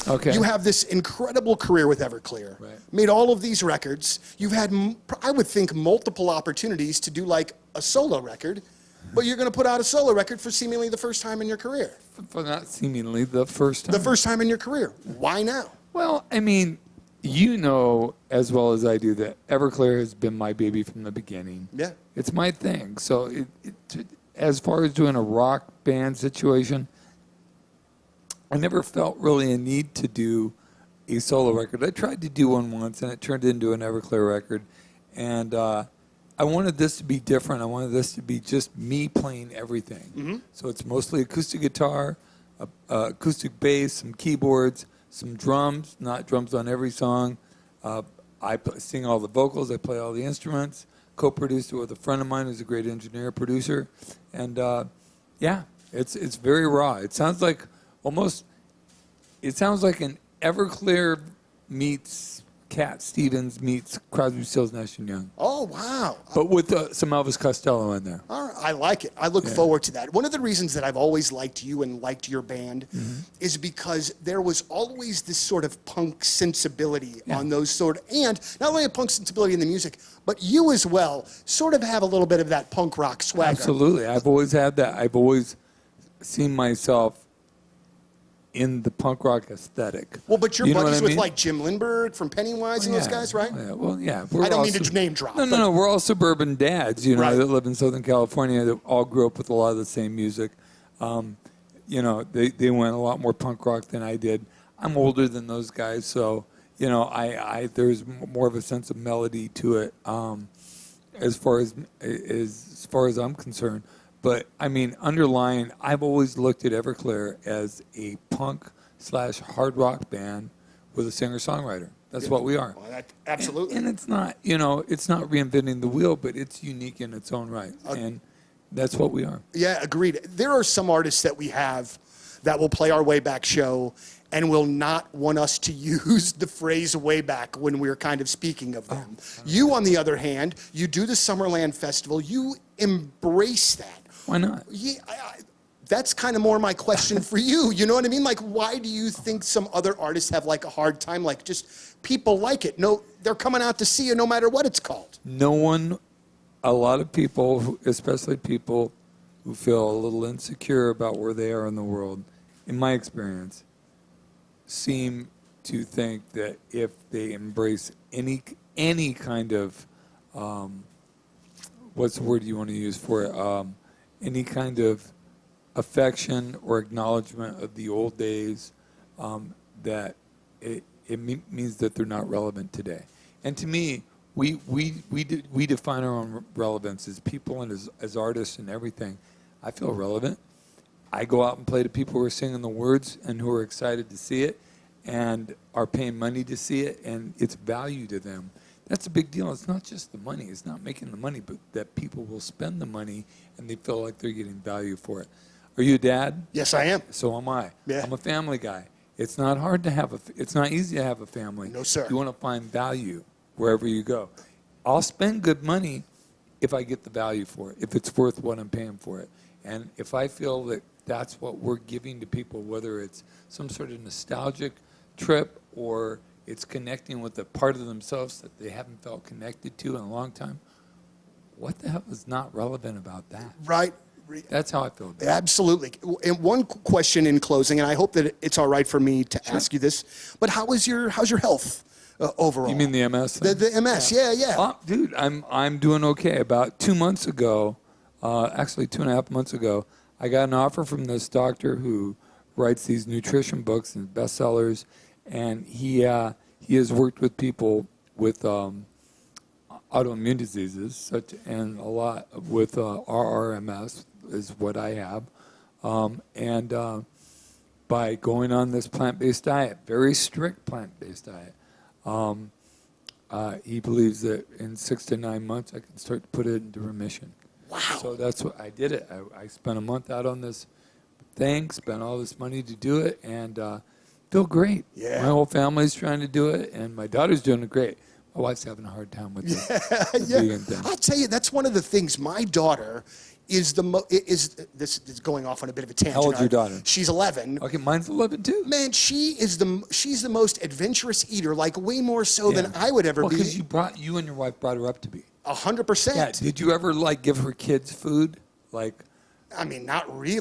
Okay. You have this incredible career with Everclear. Right. Made all of these records. You've had, I would think, multiple opportunities to do like a solo record, but you're going to put out a solo record for seemingly the first time in your career. For not seemingly the first time. The first time in your career. Why now? Well, I mean, you know as well as I do that Everclear has been my baby from the beginning. Yeah. It's my thing. So as far as doing a rock band situation, I never felt really a need to do a solo record. I tried to do one once, and it turned into an Everclear record. And I wanted this to be different. I wanted this to be just me playing everything. Mm-hmm. So it's mostly acoustic guitar, acoustic bass, some keyboards, some drums, not drums on every song. I sing all the vocals. I play all the instruments. Co-produced it with a friend of mine who's a great engineer, producer. And, yeah, it's very raw. It sounds like it sounds like an Everclear meets Cat Stevens meets Crosby, Stills, Nash & Young. Oh, wow. But with some Elvis Costello in there. All right, I like it. I look forward to that. One of the reasons that I've always liked you and liked your band is because there was always this sort of punk sensibility on those and not only a punk sensibility in the music, but you as well sort of have a little bit of that punk rock swagger. Absolutely. I've always had that. I've always seen myself in the punk rock aesthetic. Well, but you're You know buddies what I with mean? like Jim Lindbergh from Pennywise and those guys, right? Yeah, well, yeah. I don't mean to name drop. No. We're all suburban dads, you know, Right. that live in Southern California that all grew up with a lot of the same music. You know, they went a lot more punk rock than I did. I'm older than those guys, so, you know, there's more of a sense of melody to it as far as I'm concerned. But, I mean, underlying, I've always looked at Everclear as a punk/hard rock band with a singer-songwriter. That's what we are. Well, absolutely. And it's not, you know, it's not reinventing the wheel, but it's unique in its own right. And that's what we are. Yeah, agreed. There are some artists that we have that will play our way back show and will not want us to use the phrase way back when we're kind of speaking of them. You, on the other hand, you do the Summerland Festival. You embrace that. Why not? Yeah, that's kind of more my question for you. You know what I mean? Like, why do you think some other artists have like a hard time? Like, just people like it. No, they're coming out to see you no matter what it's called. A lot of people, especially people who feel a little insecure about where they are in the world, in my experience, seem to think that if they embrace any kind of, what's the word you want to use for it? Any kind of affection or acknowledgement of the old days, that it means that they're not relevant today. And to me, we define our own relevance as people and as artists and everything. I feel relevant. I go out and play to people who are singing the words and who are excited to see it and are paying money to see it, and it's value to them. That's a big deal. It's not just the money. It's not making the money, but that people will spend the money and they feel like they're getting value for it. Are you a dad? Yes, I am. So am I. Yeah. I'm a family guy. It's not hard to have it's not easy to have a family. No, sir. You want to find value wherever you go. I'll spend good money if I get the value for it, if it's worth what I'm paying for it. And if I feel that that's what we're giving to people, whether it's some sort of nostalgic trip or it's connecting with a part of themselves that they haven't felt connected to in a long time, what the hell is not relevant about that? Right. That's how I feel about it. Absolutely. And one question in closing, and I hope that it's all right for me to ask you this, but how's your health overall? You mean the MS thing? The MS, yeah. Dude, I'm doing okay. About 2 months ago, actually 2.5 months ago, I got an offer from this doctor who writes these nutrition books and bestsellers, and he has worked with people with autoimmune diseases, and a lot with RRMS is what I have, and by going on this plant-based diet, very strict plant-based diet, he believes that in 6 to 9 months I can start to put it into remission. Wow. So that's what I did it. I spent a month out on this thing, spent all this money to do it, and feel great. Yeah. My whole family's trying to do it, and my daughter's doing it great. My wife's having a hard time with the vegan thing. I'll tell you, that's one of the things. My daughter is this is going off on a bit of a tangent. How old's your daughter? She's 11. Okay, mine's 11 too. Man, she's the most adventurous eater, like way more so than I would ever be. Because you and your wife brought her up to be. 100%. Yeah. Did you ever like give her kids food? Like, I mean, not really.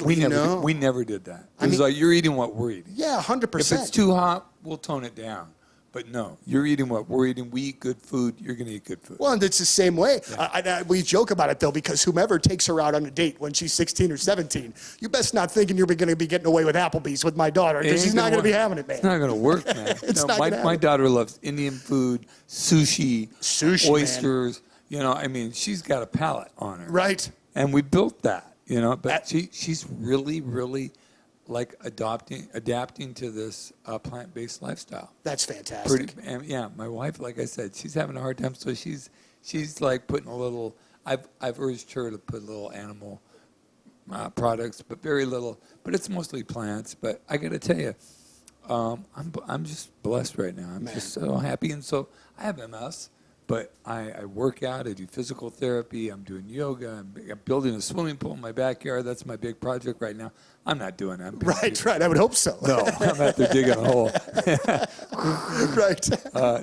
We never did that. It was like, you're eating what we're eating. Yeah, 100%. If it's too hot, we'll tone it down. But no, you're eating what we're eating. We eat good food. You're going to eat good food. Well, and it's the same way. Yeah. We joke about it, though, because whomever takes her out on a date when she's 16 or 17, you best not thinking you're going to be getting away with Applebee's with my daughter, because she's not going to be having it, man. It's not going to work, man. My daughter loves Indian food, sushi, oysters. Man. She's got a palate on her. Right. And we built that, But she's really, really like adapting to this plant-based lifestyle. That's fantastic. My wife, like I said, she's having a hard time, so she's like putting a little. I've urged her to put little animal products, but very little. But it's mostly plants. But I got to tell you, I'm just blessed right now. I'm just so happy, and so I have MS. But I work out, I do physical therapy, I'm doing yoga, I'm building a swimming pool in my backyard. That's my big project right now. I'm not doing it. Right. I would hope so. No, I'm out there digging a hole. Right.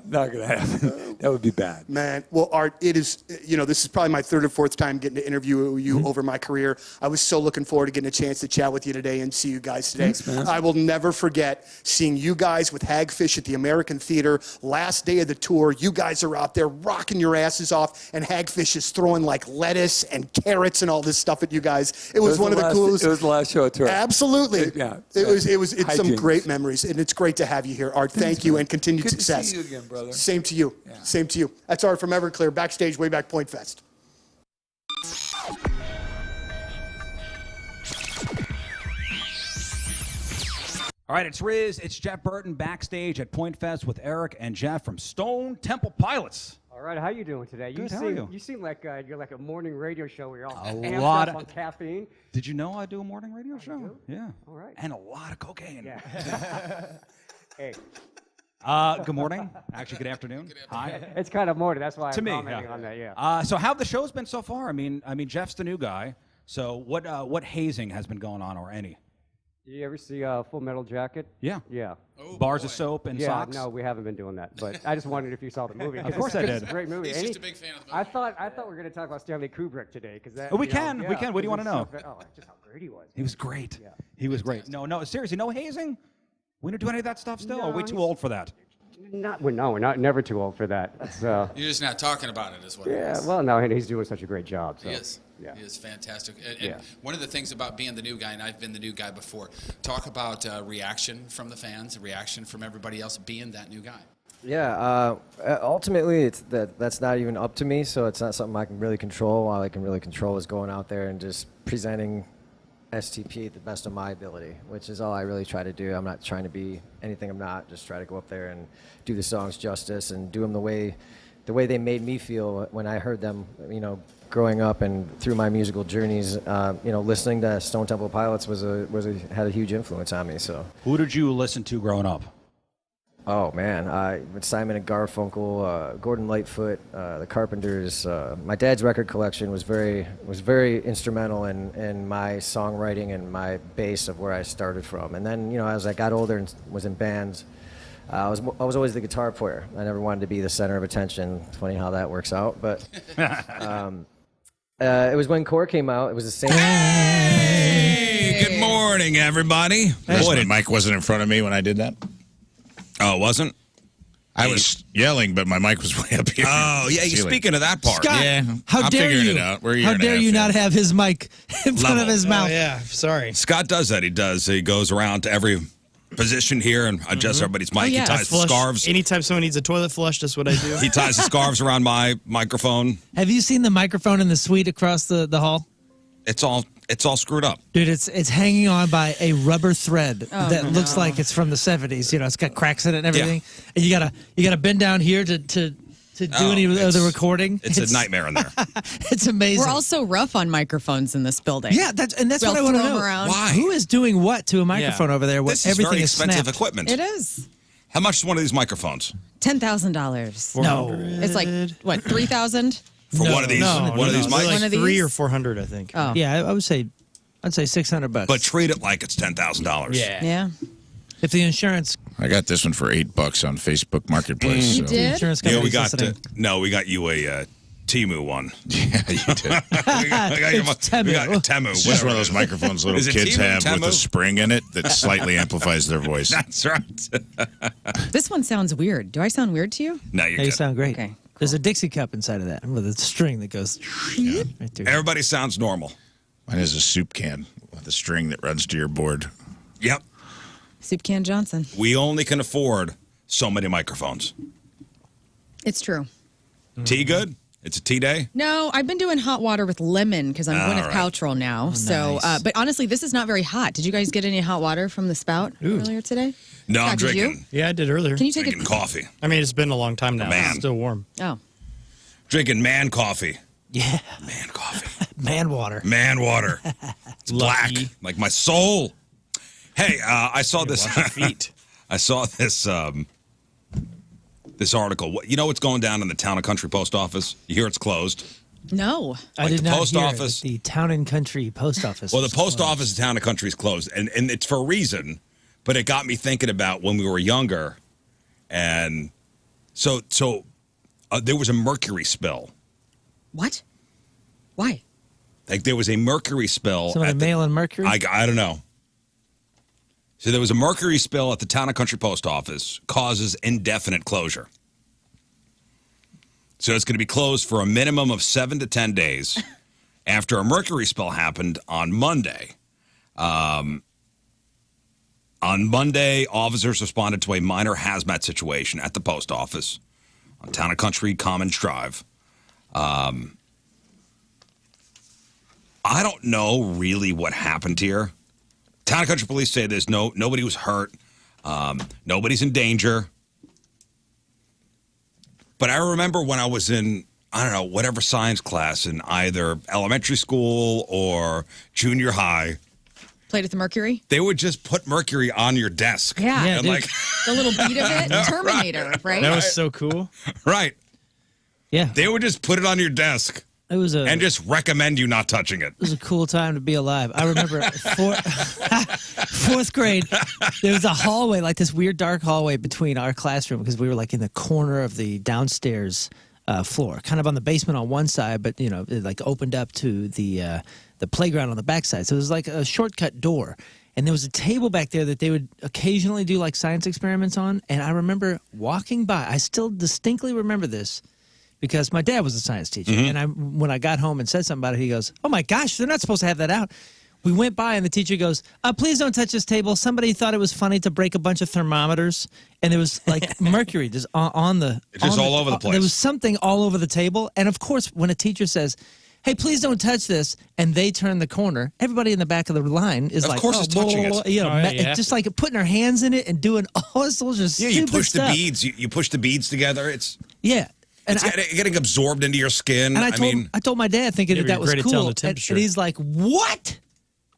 Not going to happen. That would be bad. Man, well, Art, it is, this is probably my third or fourth time getting to interview you over my career. I was so looking forward to getting a chance to chat with you today and see you guys today. Thanks, man. I will never forget seeing you guys with Hagfish at the American Theater. Last day of the tour, you guys are out there rocking your asses off, and Hagfish is throwing like lettuce and carrots and all this stuff at you guys. It was one of the coolest. It was the last show tour. Absolutely. It's some great memories, and it's great to have you here, Art. Thank you, and continued Good success. to see you again, brother. Same to you. Yeah. Same to you. That's Art from Everclear, backstage, way back Point Fest. All right, it's Rizz. It's Jeff Burton backstage at Point Fest with Eric and Jeff from Stone Temple Pilots. All right, how you doing today? Good, how are you? You seem like you're like a morning radio show where you're all A amped lot up on caffeine. Did you know I do a morning radio show? do? Yeah. All right. And a lot of cocaine. Yeah. Hey, Good morning. Actually, good afternoon. Hi. it's kind of morning. That's why To I'm me, commenting yeah. on that. Yeah. So how have the shows been so far? I mean, Jeff's the new guy. So what hazing has been going on, or any? Did you ever see Full Metal Jacket? Yeah. Yeah. Bars of soap and Yeah. socks? No, we haven't been doing that. But I just wondered if you saw the movie. Of course I did. It's a great movie. He's just a big fan of the movie. I thought we were going to talk about Stanley Kubrick today because that. Oh, we you know, can. yeah, We can. What do you want to know? Just how great he was. He was great. Yeah. He was great. No, seriously, no hazing? We don't do any of that stuff still? No, or are we too old for that? We're not never too old for that. It's, You're just not talking about it, is what it yeah. is. Well, no, and he's doing such a great job. So. He is. Yeah. He is fantastic. And Yeah. one of the things about being the new guy, and I've been the new guy before, talk about reaction from the fans, reaction from everybody else being that new guy. Yeah, ultimately, that's not even up to me, so it's not something I can really control. All I can really control is going out there and just presenting STP at the best of my ability, which is all I really try to do. I'm not trying to be anything I'm not. Just try to go up there and do the songs justice and do them the way they made me feel when I heard them, growing up and through my musical journeys. Listening to Stone Temple Pilots had a huge influence on me. So. Who did you listen to growing up? Oh man, Simon and Garfunkel, Gordon Lightfoot, the Carpenters. My dad's record collection was very instrumental in my songwriting and my base of where I started from. And then as I got older and was in bands, I was always the guitar player. I never wanted to be the center of attention. It's funny how that works out, but it was when Core came out. It was the same. Hey, good morning, everybody. My mic wasn't in front of me when I did that. Oh, it wasn't? I was yelling, but my mic was way up here. Oh, yeah, you're speaking of that part. Scott, yeah, how I'm dare figuring you? it out. We're a year How and a dare half you in. not have his mic in front of his mouth? Oh, yeah, sorry. Scott does that. He goes around to every position here and adjusts everybody's mic. yeah. He ties the scarves. Anytime someone needs a toilet flush, that's what I do. He ties the scarves around my microphone. Have you seen the microphone in the suite across the hall? It's all screwed up. Dude, it's hanging on by a rubber thread that looks like it's from the 70s. It's got cracks in it and everything. And you gotta bend down here to do any of the recording. It's a nightmare in there. It's amazing. We're also rough on microphones in this building. Yeah, that's what I want to know. Around. Why? Who is doing what to a microphone over there? This is Everything very is expensive snapped. equipment. It is. How much is one of these microphones? $10,000. No. It's like, what, 3,000? For one of these, one of these They're mics. like One of 300 these? or 400, I think. Oh. Yeah, I would say, I'd say $600. But treat it like it's $10,000. Yeah. if the insurance I got this one for $8 on Facebook Marketplace. You so- did? insurance Yeah, company's we got listening. we got you a Temu one. Yeah, you did. we got your, It's Temu. we got Temu. It's just one of those whatever it is. microphones little Is it kids Temu? have with a Temu? spring in it that slightly amplifies their voice. That's right. This one sounds weird. Do I sound weird to you? No, you're Yeah, you good. sound great. Okay, There's a Dixie cup inside of that with a string that goes right through. Everybody sounds normal. Mine is a soup can with a string that runs to your board. Yep. Soup Can Johnson. We only can afford so many microphones. It's true. Tea good? It's a tea day? No, I've been doing hot water with lemon because I'm Gwyneth right. Paltrow now. So, nice. but honestly, this is not very hot. Did you guys get any hot water from the spout earlier today? No, I'm Scott, did you? drinking Yeah, I did earlier. Can you take drinking coffee. I mean, it's been a long time now. Man. It's still warm. Oh, Drinking man coffee. Yeah, Man coffee. man water. Man water. It's black. Lucky. Like my soul. Hey, I saw this. Wash your feet. I saw this this article. You know what's going down in the Town and Country Post Office? You hear it's closed? no. I Like did the not post hear office? that the Town and Country Post Office. Well, the was post closed. office in Town and Country is closed, and it's for a reason. But it got me thinking about when we were younger, and so there was a mercury spill. What? Why? Like there was a mercury spill. Somebody mailing mercury. I don't know. So there was a mercury spill at the Town and Country Post Office, causes indefinite closure. So it's going to be closed for a minimum of 7 to 10 days after a mercury spill happened on Monday. On Monday, officers responded to a minor hazmat situation at the post office on Town and Country Commons Drive. I don't know really what happened here. Town and Country Police say there's nobody was hurt. Nobody's in danger. But I remember when I was in, I don't know, whatever science class in either elementary school or junior high, Played with the mercury? they would just put mercury on your desk. Yeah. Yeah, And dude. like, The little bead of it? Terminator, right? That was so cool. right. Yeah, They would just put it on your desk it was a and just recommend you not touching it. it was a cool time to be alive. I remember fourth grade. There was a hallway, like this weird dark hallway between our classroom because we were like in the corner of the downstairs floor, kind of on the basement on one side, but you know, it like opened up to the playground on the backside. So it was like a shortcut door. And there was a table back there that they would occasionally do like science experiments on. And I remember walking by. I still distinctly remember this because my dad was a science teacher. And when I got home and said something about it, he goes, "Oh my gosh, they're not supposed to have that out." We went by and the teacher goes, "Please don't touch this table." Somebody thought it was funny to break a bunch of thermometers. And there was like mercury just on the... It's just all over the place. There was something all over the table. And of course, when a teacher says, "Hey, please don't touch this," and they turn the corner, everybody in the back of the line is Of like, course it's touching it. You know, Oh, yeah, you have just to. like putting their hands in it and doing all this just Yeah, you stupid push the stuff. beads. You push the beads together. It's And getting absorbed into your skin. And I told my dad thinking Yeah, that but that was you're great at telling cool. the temperature. And he's like, "What?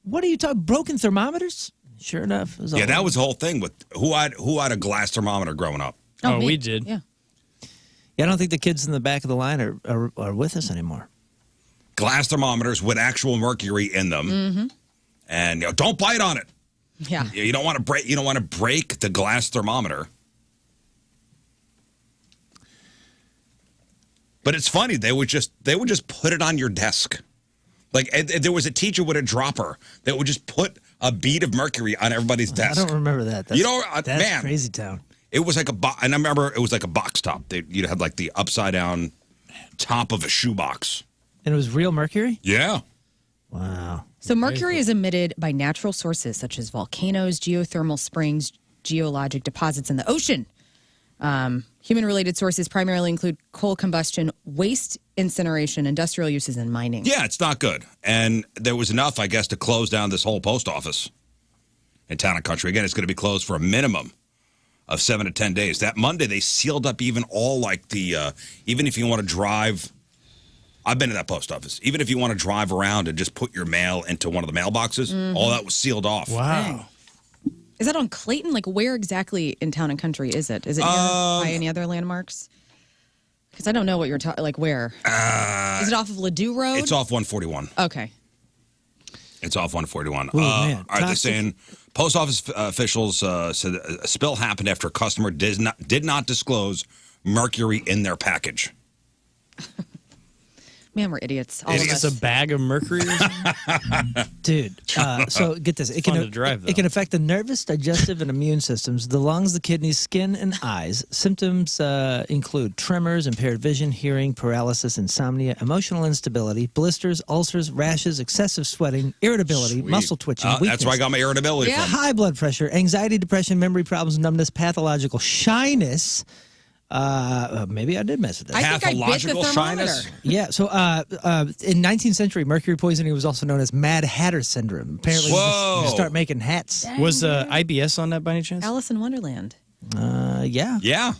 What are you talking? Broken thermometers?" Sure enough, it was yeah, all- that was the whole thing with who had a glass thermometer growing up. Oh, me. we did. Yeah. Yeah, I don't think the kids in the back of the line are with us anymore. Glass thermometers with actual mercury in them, and don't bite on it. Yeah. You don't want to break. You don't want to break the glass thermometer. But it's funny. They would just put it on your desk. Like there was a teacher with a dropper that would just put a bead of mercury on everybody's desk. I don't remember that. That's, You know, that's man. crazy town. It was like and I remember it was like a box top. You had like the upside down top of a shoebox. And it was real mercury? Yeah. Wow. So mercury is emitted by natural sources such as volcanoes, geothermal springs, geologic deposits in the ocean. Human-related sources primarily include coal combustion, waste incineration, industrial uses, and mining. Yeah, it's not good. And there was enough, I guess, to close down this whole post office in Town and Country. Again, it's going to be closed for a minimum of 7 to 10 days. That Monday, they sealed up even all like the, even if you want to drive, I've been to that post office. Even if you want to drive around and just put your mail into one of the mailboxes, all that was sealed off. Wow. Is that on Clayton? Like, where exactly in Town and Country is it? Is it near by any other landmarks? Because I don't know what you're talking. Like where? Is it off of Ladue Road? It's off 141. Okay. It's off 141. Ooh, man. All right, they're Toxic. saying post office officials said a spill happened after a customer did not disclose mercury in their package. Man, we're idiots. All Is of this us. a bag of mercury or something? Dude, so get this. It fun to drive, it can though. affect the nervous, digestive, and immune systems, the lungs, the kidneys, skin, and eyes. Symptoms include tremors, impaired vision, hearing, paralysis, insomnia, emotional instability, blisters, ulcers, rashes, excessive sweating, irritability, Sweet. muscle twitching, weakness, That's where I got my irritability Yeah. from. high blood pressure, anxiety, depression, memory problems, numbness, pathological shyness. Maybe I did mess with that. I think I bit the Pathological thermometer. shyness? Yeah, so in 19th century, mercury poisoning was also known as Mad Hatter syndrome. Apparently, Whoa. you start making hats. Was IBS on that by any chance? Alice in Wonderland. Yeah. Yeah.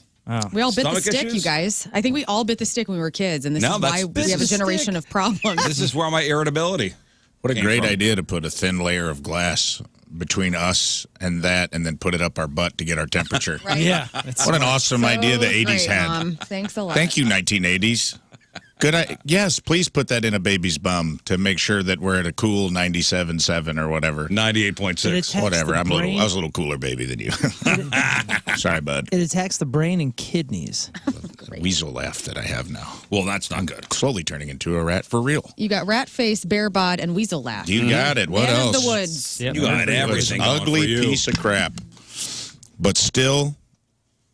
We all bit the Stomach stick, issues? you guys. I think we all bit the stick when we were kids, and this No, is that's- why this we have a is the generation of problems. This is where my irritability. What a Came great from. idea to put a thin layer of glass between us and that, and then put it up our butt to get our temperature. Right? Yeah. It's What an awesome idea the 80s great, had. Mom. Thanks a lot. Thank you, 1980s. Good. Yes, please put that in a baby's bum to make sure that we're at a cool 97.7 or whatever. 98.6. It attacks Whatever. the I brain. was a little cooler baby than you. Sorry, bud. It attacks the brain and kidneys. Weasel laugh that I have now. Well, that's not good. Slowly turning into a rat for real. You got rat face, bear bod, and weasel laugh. You got it. What Man else? of the woods. Yep. You got Mercury It was everything an going ugly for you. piece of crap. But still,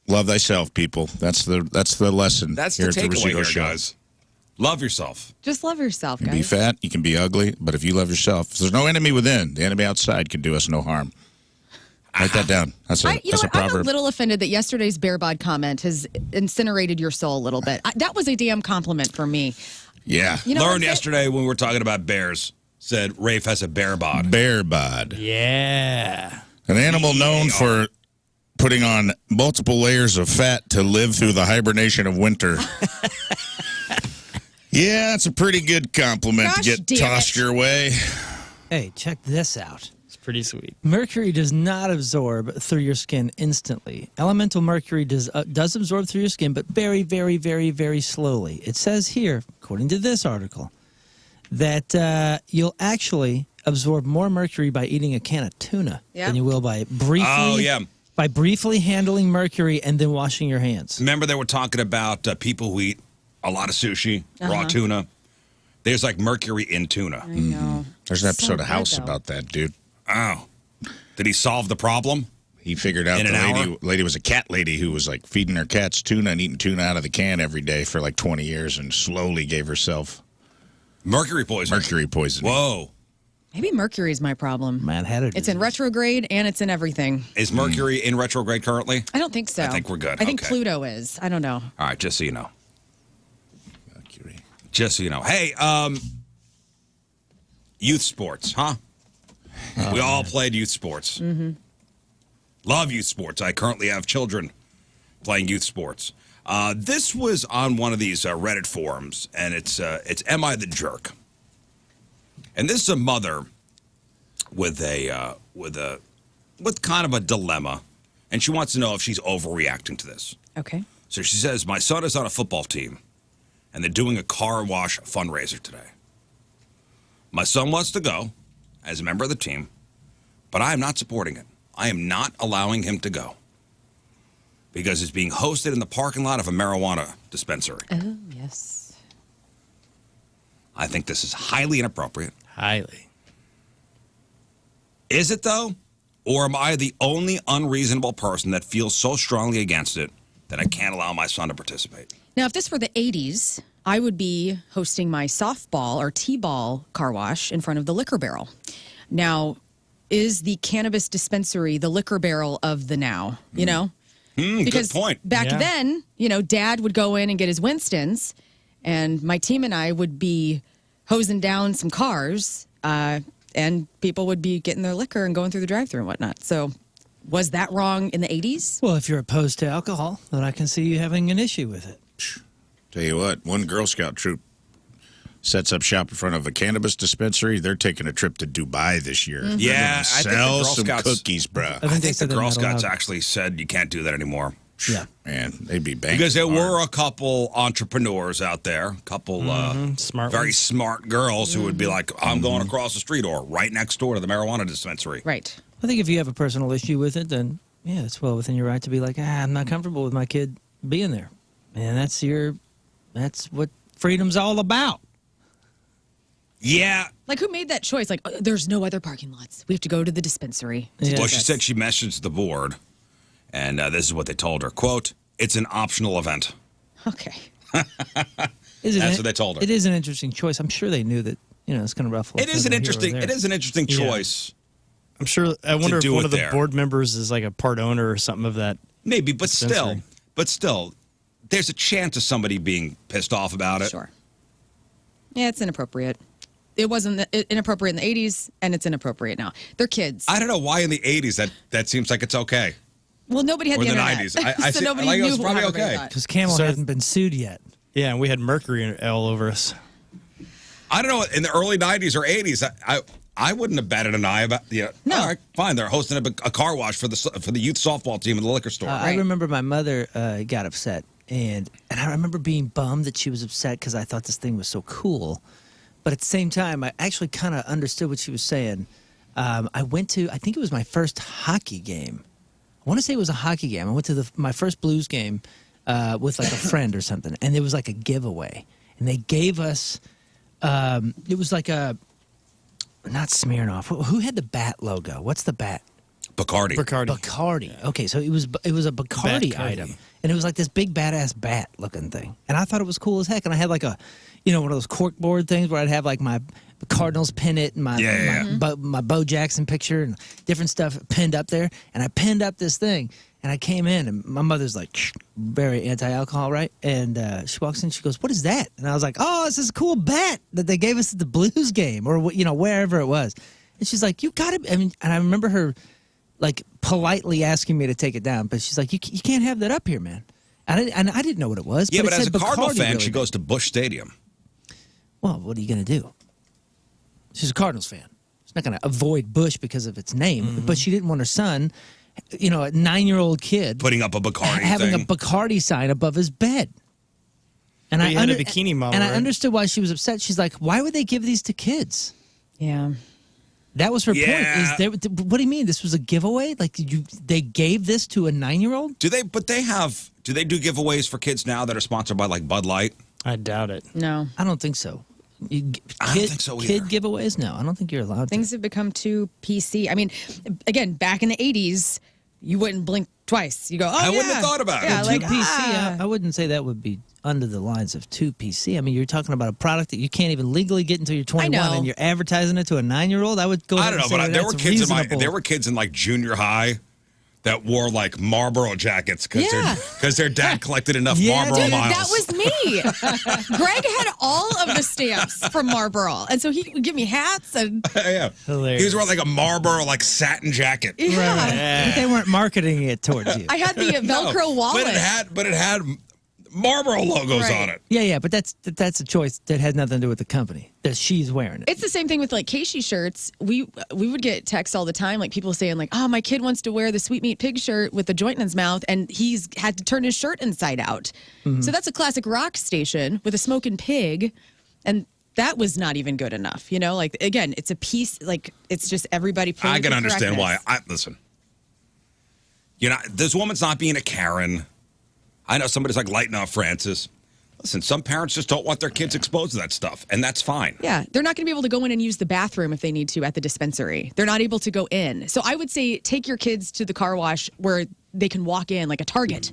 love thyself, people. That's the lesson That's here the at the takeaway Rizzuto here, Show. guys. Love yourself. Just love yourself, You can be guys. fat, you can be ugly, but if you love yourself, there's no enemy within. The enemy outside can do us no harm. Write that down. That's a, You know that's a what? I'm a proverb. little offended that yesterday's bear bod comment has incinerated your soul a little bit. That was a damn compliment for me. Yeah. You know, Learned that's it. yesterday when we were talking about bears, said Rafe has a bear bod. Bear bod. Yeah. An animal known for putting on multiple layers of fat to live through the hibernation of winter. Yeah, it's a pretty good compliment Gosh to get damn tossed it. your way. Hey, check this out. It's pretty sweet. Mercury does not absorb through your skin instantly. Elemental mercury does absorb through your skin, but very, very, very, very slowly. It says here, according to this article, that you'll actually absorb more mercury by eating a can of tuna Yeah. than you will by briefly Oh, yeah. by briefly handling mercury and then washing your hands. Remember they were talking about people who eat a lot of sushi, raw tuna. There's like mercury in tuna. I know. There's an So episode of good, House though. about that, dude. Oh. Did he solve the problem? He figured out In the an hour? lady was a cat lady who was like feeding her cats tuna and eating tuna out of the can every day for like 20 years and slowly gave herself Mercury poisoning. mercury poisoning. Whoa. Maybe Mercury is my problem. Man, had it. It's in retrograde and it's in everything. Is Mercury in retrograde currently? I don't think so. I think we're good. I think Okay. Pluto is. I don't know. All right, just so you know. Mercury. Just so you know. Hey, youth sports, huh? We all played youth sports. Mm-hmm. Love youth sports. I currently have children playing youth sports. This was on one of these Reddit forums, and it's Am I the Jerk? And this is a mother with kind of a dilemma, and she wants to know if she's overreacting to this. Okay. So she says, my son is on a football team, and they're doing a car wash fundraiser today. My son wants to go as a member of the team, but I am not supporting it. I am not allowing him to go because it's being hosted in the parking lot of a marijuana dispensary. Oh, yes. I think this is highly inappropriate. Highly. Is it, though? Or am I the only unreasonable person that feels so strongly against it that I can't allow my son to participate? Now, if this were the 80s, I would be hosting my softball or T-ball car wash in front of the Liquor Barrel. Now, is the cannabis dispensary the Liquor Barrel of the now? You know? Because good point. back Yeah. then, you know, Dad would go in and get his Winstons, and my team and I would be hosing down some cars, and people would be getting their liquor and going through the drive-thru and whatnot. So, was that wrong in the 80s? Well, if you're opposed to alcohol, then I can see you having an issue with it. Tell you what, one Girl Scout troop sets up shop in front of a cannabis dispensary. They're taking a trip to Dubai this year. Yeah, They're gonna I think the sell Girl some Scouts- cookies, bruh. I think I they think said the they're Girl not Scouts allowed. actually said you can't do that anymore. Yeah. Man, they'd be banking Because there hard. were a couple entrepreneurs out there, a couple Smart very ones. smart girls who would be like, I'm going across the street or right next door to the marijuana dispensary. Right. I think if you have a personal issue with it, then yeah, it's well within your right to be like, I'm not comfortable with my kid being there, and that's what freedom's all about. Yeah. Like, who made that choice? Like, there's no other parking lots. We have to go to the dispensary. Yeah. Well, she said she messaged the board, and this is what they told her. Quote, it's an optional event. Okay. That's what they told her. It is an interesting choice. I'm sure they knew that, it's going to ruffle. It is an interesting. It It is an interesting choice. I'm sure. I wonder if do one it of the there. board members is like a part owner or something of that. Maybe, but dispensary. still, there's a chance of somebody being pissed off about it. Sure. Yeah, it's inappropriate. It wasn't inappropriate in the 80s, and it's inappropriate now. They're kids. I don't know why in the 80s that seems like it's okay. Well, nobody had Or the the internet. 90s. I so see- nobody like, it knew was what probably everybody okay. thought. Because Camel So- hasn't been sued yet. Yeah, and we had mercury all over us. I don't know. In the early 90s or 80s, I wouldn't have batted an eye about. No. All right, fine. They're hosting a car wash for the youth softball team in the liquor store. I remember my mother got upset, and I remember being bummed that she was upset because I thought this thing was so cool. But at the same time, I actually kind of understood what she was saying. I went to, I think it was my first hockey game. I want to say it was a hockey game. I went to my first Blues game with like a friend or something, and there was like a giveaway. And they gave us, it was like not Smirnoff. Who had the bat logo? What's the bat? Bacardi. Bacardi. Okay, so it was a Bacardi Bacardi. item, and it was like this big badass bat looking thing, and I thought it was cool as heck. And I had like a, one of those cork board things where I'd have like my Cardinals pennant and my Bo Jackson picture and different stuff pinned up there, and I pinned up this thing, and I came in, and my mother's like very anti-alcohol, right? And she walks in, she goes, "What is that?" And I was like, "Oh, it's this cool bat that they gave us at the Blues game, or wherever it was." And she's like, "You got it." I mean, and I remember her like politely asking me to take it down, but she's like, you can't have that up here, man. And I didn't know what it was. Yeah, but it as a said Cardinal Bacardi fan, really she bad. goes to Busch Stadium. Well, what are you going to do? She's a Cardinals fan. She's not going to avoid Busch because of its name, but she didn't want her son, a 9-year-old kid, Putting up a Bacardi having thing. a Bacardi sign above his bed. And But you had a bikini model, and I right? understood why she was upset. She's like, why would they give these to kids? Yeah. That was her Yeah. point. What do you mean? This was a giveaway? Like they gave this to a 9-year-old? Do they do giveaways for kids now that are sponsored by like Bud Light? I doubt it. No. I don't think so. I don't think so Kid either. giveaways? No, I don't think you're allowed Things to. have become too PC. I mean, again, back in the 80s, you wouldn't blink twice. You go, oh, I wouldn't yeah. have thought about it. Yeah, Too like, PC, I wouldn't say that would be under the lines of too PC. I mean, you're talking about a product that you can't even legally get until you're 21, know. and you're advertising it to a 9-year-old. I would go. I ahead don't know, and say but there that's were kids reasonable. there were kids in like junior high that wore like Marlboro jackets because their dad collected enough Yeah, Marlboro dude, miles. that was me. Greg had all of the stamps from Marlboro. And so he would give me hats and yeah. Hilarious. He was wearing like a Marlboro like satin jacket. yeah. But they weren't marketing it towards you. I had the Velcro wallet. But it had Marlboro logos Right. on it. Yeah, but that's a choice that has nothing to do with the company that she's wearing it. It's the same thing with like Casey shirts. We would get texts all the time, like people saying like, "Oh, my kid wants to wear the Sweet Meat Pig shirt with the joint in his mouth, and he's had to turn his shirt inside out." So that's a classic rock station with a smoking pig, and that was not even good enough. Like again, it's a piece. Like it's just everybody. I can politically understand why. correctness. Listen. This woman's not being a Karen. I know somebody's like lighting off Francis. Listen, some parents just don't want their kids exposed to that stuff, and that's fine. Yeah, they're not going to be able to go in and use the bathroom if they need to at the dispensary. They're not able to go in. So I would say take your kids to the car wash where they can walk in, like a Target.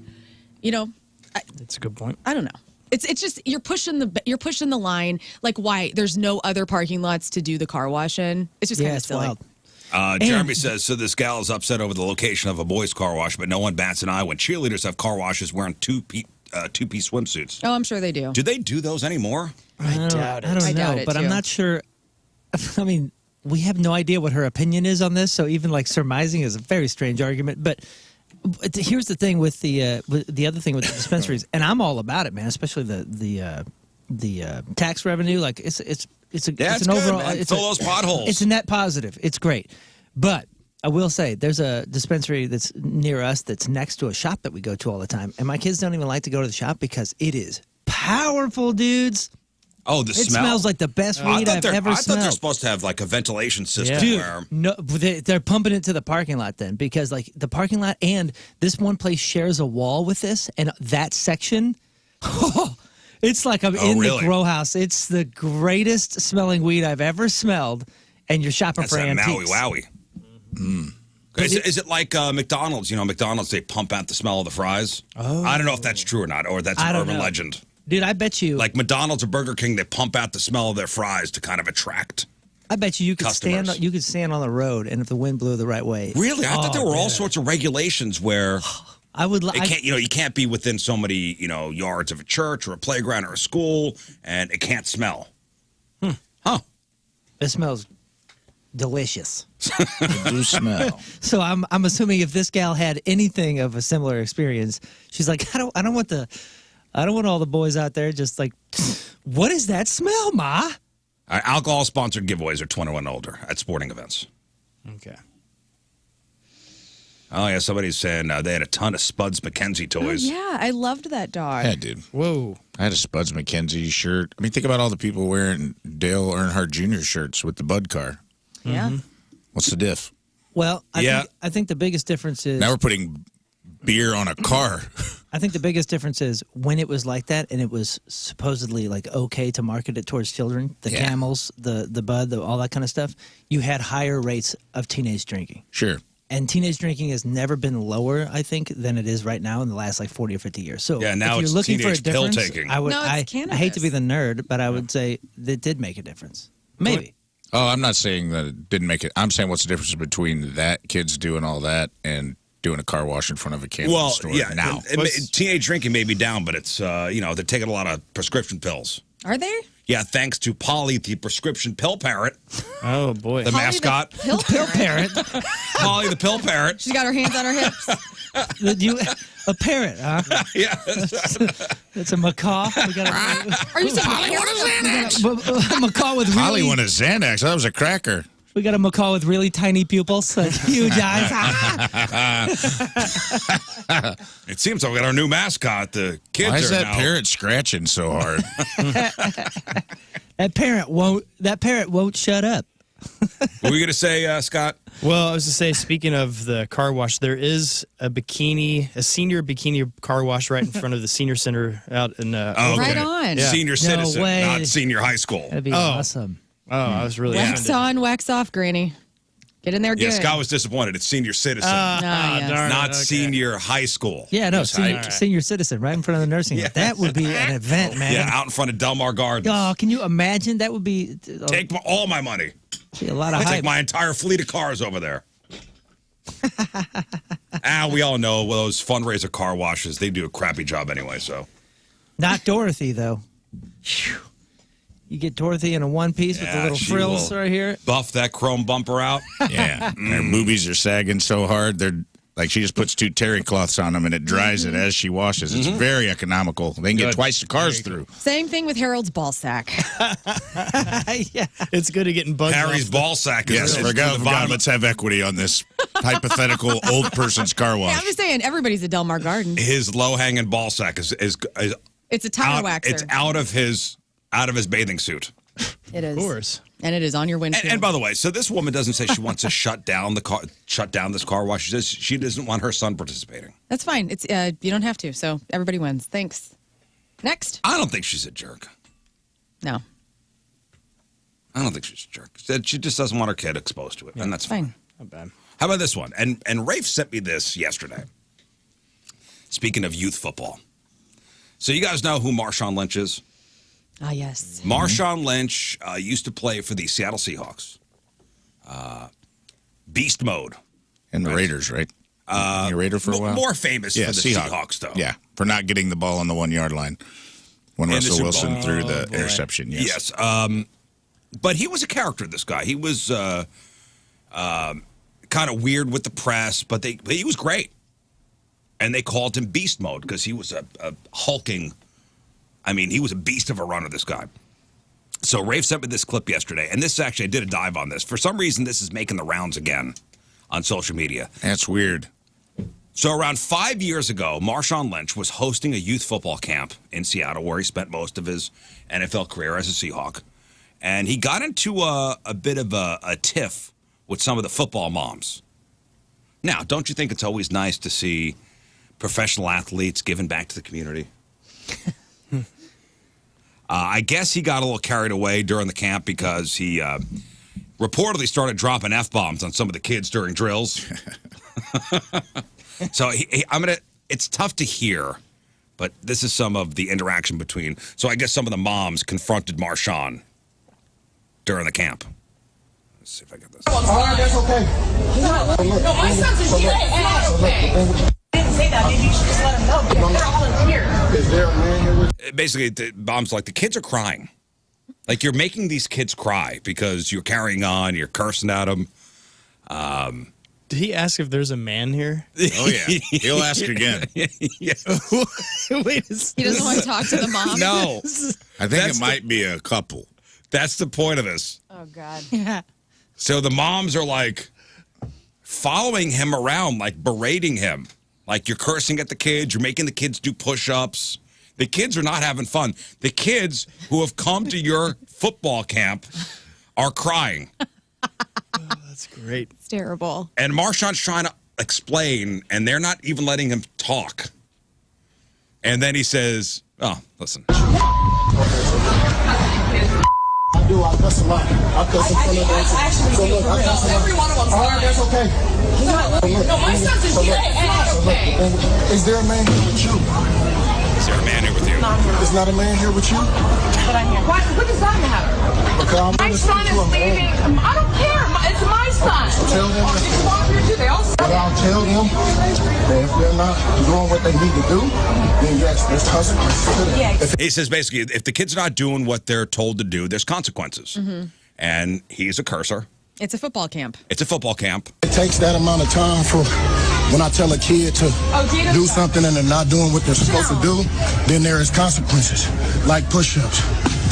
That's a good point. I don't know. It's just you're pushing the line. Like why? There's no other parking lots to do the car wash in. It's just kind of it's silly. wild. Jeremy says, so this gal is upset over the location of a boys' car wash, but no one bats an eye when cheerleaders have car washes wearing two-piece swimsuits. Oh, I'm sure they do. Do they do those anymore? I doubt it. I don't I know, doubt it, but I'm too. not sure. I mean, we have no idea what her opinion is on this, so even like surmising is a very strange argument. But here's the thing with the other thing with the dispensaries, and I'm all about it, man. Especially the tax revenue. Like it's Yeah, an it's good, overall. man. It's Fill those potholes. It's a net positive. It's great, but I will say there's a dispensary that's near us that's next to a shop that we go to all the time, and my kids don't even like to go to the shop because it is powerful, dudes. Oh, the It smell. smells like the best I weed thought I've they're- ever I thought they're smelled. supposed to have like a ventilation system Dude, where. no, they're pumping it to the parking lot then because like the parking lot and this one place shares a wall with this and that section, it's like I'm in really? the grow house. It's the greatest smelling weed I've ever smelled, and you're shopping That's for that Maui antiques. Wowie. Is it like McDonald's? You know, McDonald's, they pump out the smell of the fries. Oh. I don't know if that's true or not, or that's I an don't urban know. legend. Dude, I bet you. Like McDonald's or Burger King, they pump out the smell of their fries to kind of attract. I bet you could customers. stand. You could stand on the road, and if the wind blew the right way. Really? I thought there were all dude. sorts of regulations where I would. it can't, you can't be within so many, yards of a church or a playground or a school, and it can't smell. Huh. It smells delicious. They do smell. So I'm assuming if this gal had anything of a similar experience, she's like, I don't want all the boys out there just like, what is that smell, Ma? All right, alcohol-sponsored giveaways are 21 and older at sporting events. Okay. Oh, yeah, somebody's saying they had a ton of Spuds McKenzie toys. Yeah, I loved that dog. Yeah, dude. Whoa. I had a Spuds McKenzie shirt. I mean, think about all the people wearing Dale Earnhardt Jr. shirts with the Bud car. Yeah. What's the diff? Well, Yeah. I think the biggest difference is Now we're putting beer on a car. I think the biggest difference is when it was like that and it was supposedly like okay to market it towards children, the Yeah. Camels, the Bud, all that kind of stuff, you had higher rates of teenage drinking. Sure. And teenage drinking has never been lower, I think, than it is right now in the last like 40 or 50 years. So Yeah, now if you're it's looking for a teenage pill difference, taking. I would. No, it's I hate to be cannabis. the nerd, but I would say it did make a difference. Maybe. Oh, I'm not saying that it didn't make it. I'm saying what's the difference between that kids doing all that and doing a car wash in front of a cannabis Well, store yeah, now. teenage drinking may be down, but it's, they're taking a lot of prescription pills. Are they? Yeah, thanks to Polly, the prescription pill parrot, Oh, boy. the Polly mascot. The pill Pill parrot. parrot. Polly, the pill parrot. She's got her hands on her hips. A parrot, huh? Yeah. It's a macaw. We got Are you saying a macaw with Polly really, won a Xanax. That was a cracker. we got a macaw with really tiny pupils, like huge eyes. It seems like we got our new mascot. The kids Why is are that now. parrot scratching so hard? That parrot won't shut up. What were you going to say, Scott? Well, I was to say, speaking of the car wash, there is a senior bikini car wash right in front of the senior center out in. Oh, Right okay. on. Yeah. Senior citizen, way. not senior high school. That'd be awesome. Oh, I was really Wax offended. on, wax off, Granny. Get in there good. Yeah, Scott was disappointed. It's senior citizen, yes. darn not it, okay. senior high school. Yeah, no, Yes, senior citizen right in front of the nursing home. That would be an event, man. Yeah, out in front of Delmar Gardens. Oh, can you imagine? That would be Take all my money. be a lot of I take hype. my entire fleet of cars over there. We all know those fundraiser car washes, they do a crappy job anyway, so. Not Dorothy, though. Phew. You get Dorothy in a one piece with the Yeah, little she frills will right here. Buff that chrome bumper out. Yeah. Their boobies are sagging so hard. They're like she just puts two terry cloths on them and it dries it as she washes. It's very economical. They can get twice the cars through. Same thing with Harold's ball sack. Yeah. It's good at getting bugs Harry's off. ball sack is, Yes, is to the bottom. let's have equity on this hypothetical old person's car Yeah, wash. I'm just saying, everybody's a Delmar Garden. His low-hanging ball sack is It's a tire out, waxer. it's out of his bathing suit. It is. Of course. And it is on your windshield. And by the way, so this woman doesn't say she wants to shut down this car wash. She says she doesn't want her son participating. That's fine. It's you don't have to. So everybody wins. Thanks. Next. I don't think she's a jerk. No. I don't think she's a jerk. She just doesn't want her kid exposed to it, and that's fine. Fine. Not bad. How about this one? And Rafe sent me this yesterday. Speaking of youth football. So you guys know who Marshawn Lynch is? Ah, yes. Marshawn Lynch used to play for the Seattle Seahawks. Beast mode. And the Raiders, right? You a Raider for a while? More famous for the Seahawks, though. Yeah, for not getting the ball on the 1 yard line when In the Russell Super Wilson Bowl. threw the boy. interception. Yes. Yes. But he was a character, this guy. He was kind of weird with the press, but he was great. And they called him Beast Mode because he was a hulking, he was a beast of a runner, this guy. So Rafe sent me this clip yesterday, and this actually, I did a dive on this. For some reason, this is making the rounds again on social media. That's weird. So around 5 years ago, Marshawn Lynch was hosting a youth football camp in Seattle where he spent most of his NFL career as a Seahawk. And he got into a bit of a tiff with some of the football moms. Now, don't you think it's always nice to see professional athletes giving back to the community? I guess he got a little carried away during the camp because he reportedly started dropping F-bombs on some of the kids during drills. So it's tough to hear, but this is some of the interaction between. So I guess some of the moms confronted Marshawn during the camp. Let's see if I get this. All right, that's okay. No, my son's in jail. It's not okay. I didn't say that. Maybe you should just let him know because they're all in here. Is there a man here with Basically, the mom's like, the kids are crying. Like, you're making these kids cry because you're carrying on, you're cursing at them. Did he ask if there's a man here? Oh, yeah. He'll ask again. Wait a second. He doesn't want to talk to the mom. No. I think it might be a couple. That's the point of this. Oh, God. Yeah. So the moms are like following him around, like berating him. Like, you're cursing at the kids, you're making the kids do push-ups. The kids are not having fun. The kids who have come to your football camp are crying. That's great. It's terrible. And Marshawn's trying to explain, and they're not even letting him talk. And then he says, oh, listen. I do. I cuss a lot. I cuss in front of them. So look, I cuss a lot. Every one of them. All right, that's okay. No, my son's in jail. It's not okay. Is there a man here with you? Is there a man here with you? There's not a man here with you? But I'm here. What does that matter? Because I'm My son is leaving. I don't care. It's my son. Tell them that. It's walk here too. They all But I'll tell them that if they're not doing what they need to do, then yes, there's consequences to that. Yeah. He says basically, if the kids are not doing what they're told to do, there's consequences. And he's a cursor. It's a football camp. It's a football camp. It takes that amount of time for when I tell a kid to do something and they're not doing what they're supposed to do, then there is consequences, like push-ups,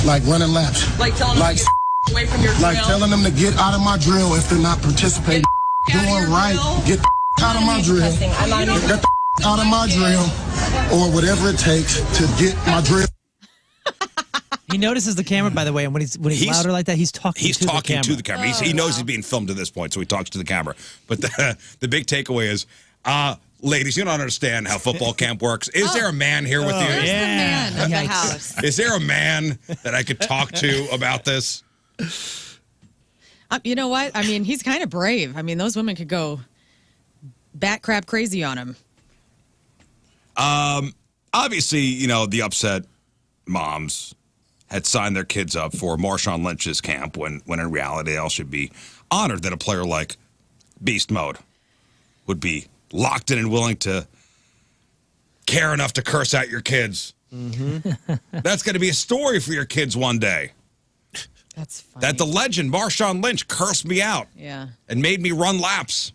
like running laps, Like telling them to get away from your like drill. telling them to get out of my drill if they're not participating, Get doing out of your right, drill. get out of my drill, I'm not even- get out of my drill, or whatever it takes to get my drill. He notices the camera, by the way, and when he's louder like that, he's talking He's to talking the camera. to the camera. He knows he's being filmed at this point, so he talks to the camera. But the big takeaway is, ladies, you don't understand how football camp works. Is there a man here with you? There's the man of the Yikes. house. Is there a man that I could talk to about this? You know what? I mean, he's kind of brave. I mean, those women could go bat crap crazy on him. Obviously, you know, the upset moms had signed their kids up for Marshawn Lynch's camp when in reality they all should be honored that a player like Beast Mode would be locked in and willing to care enough to curse out your kids. That's going to be a story for your kids one day. That's funny. That the legend Marshawn Lynch cursed me out Yeah. and made me run laps.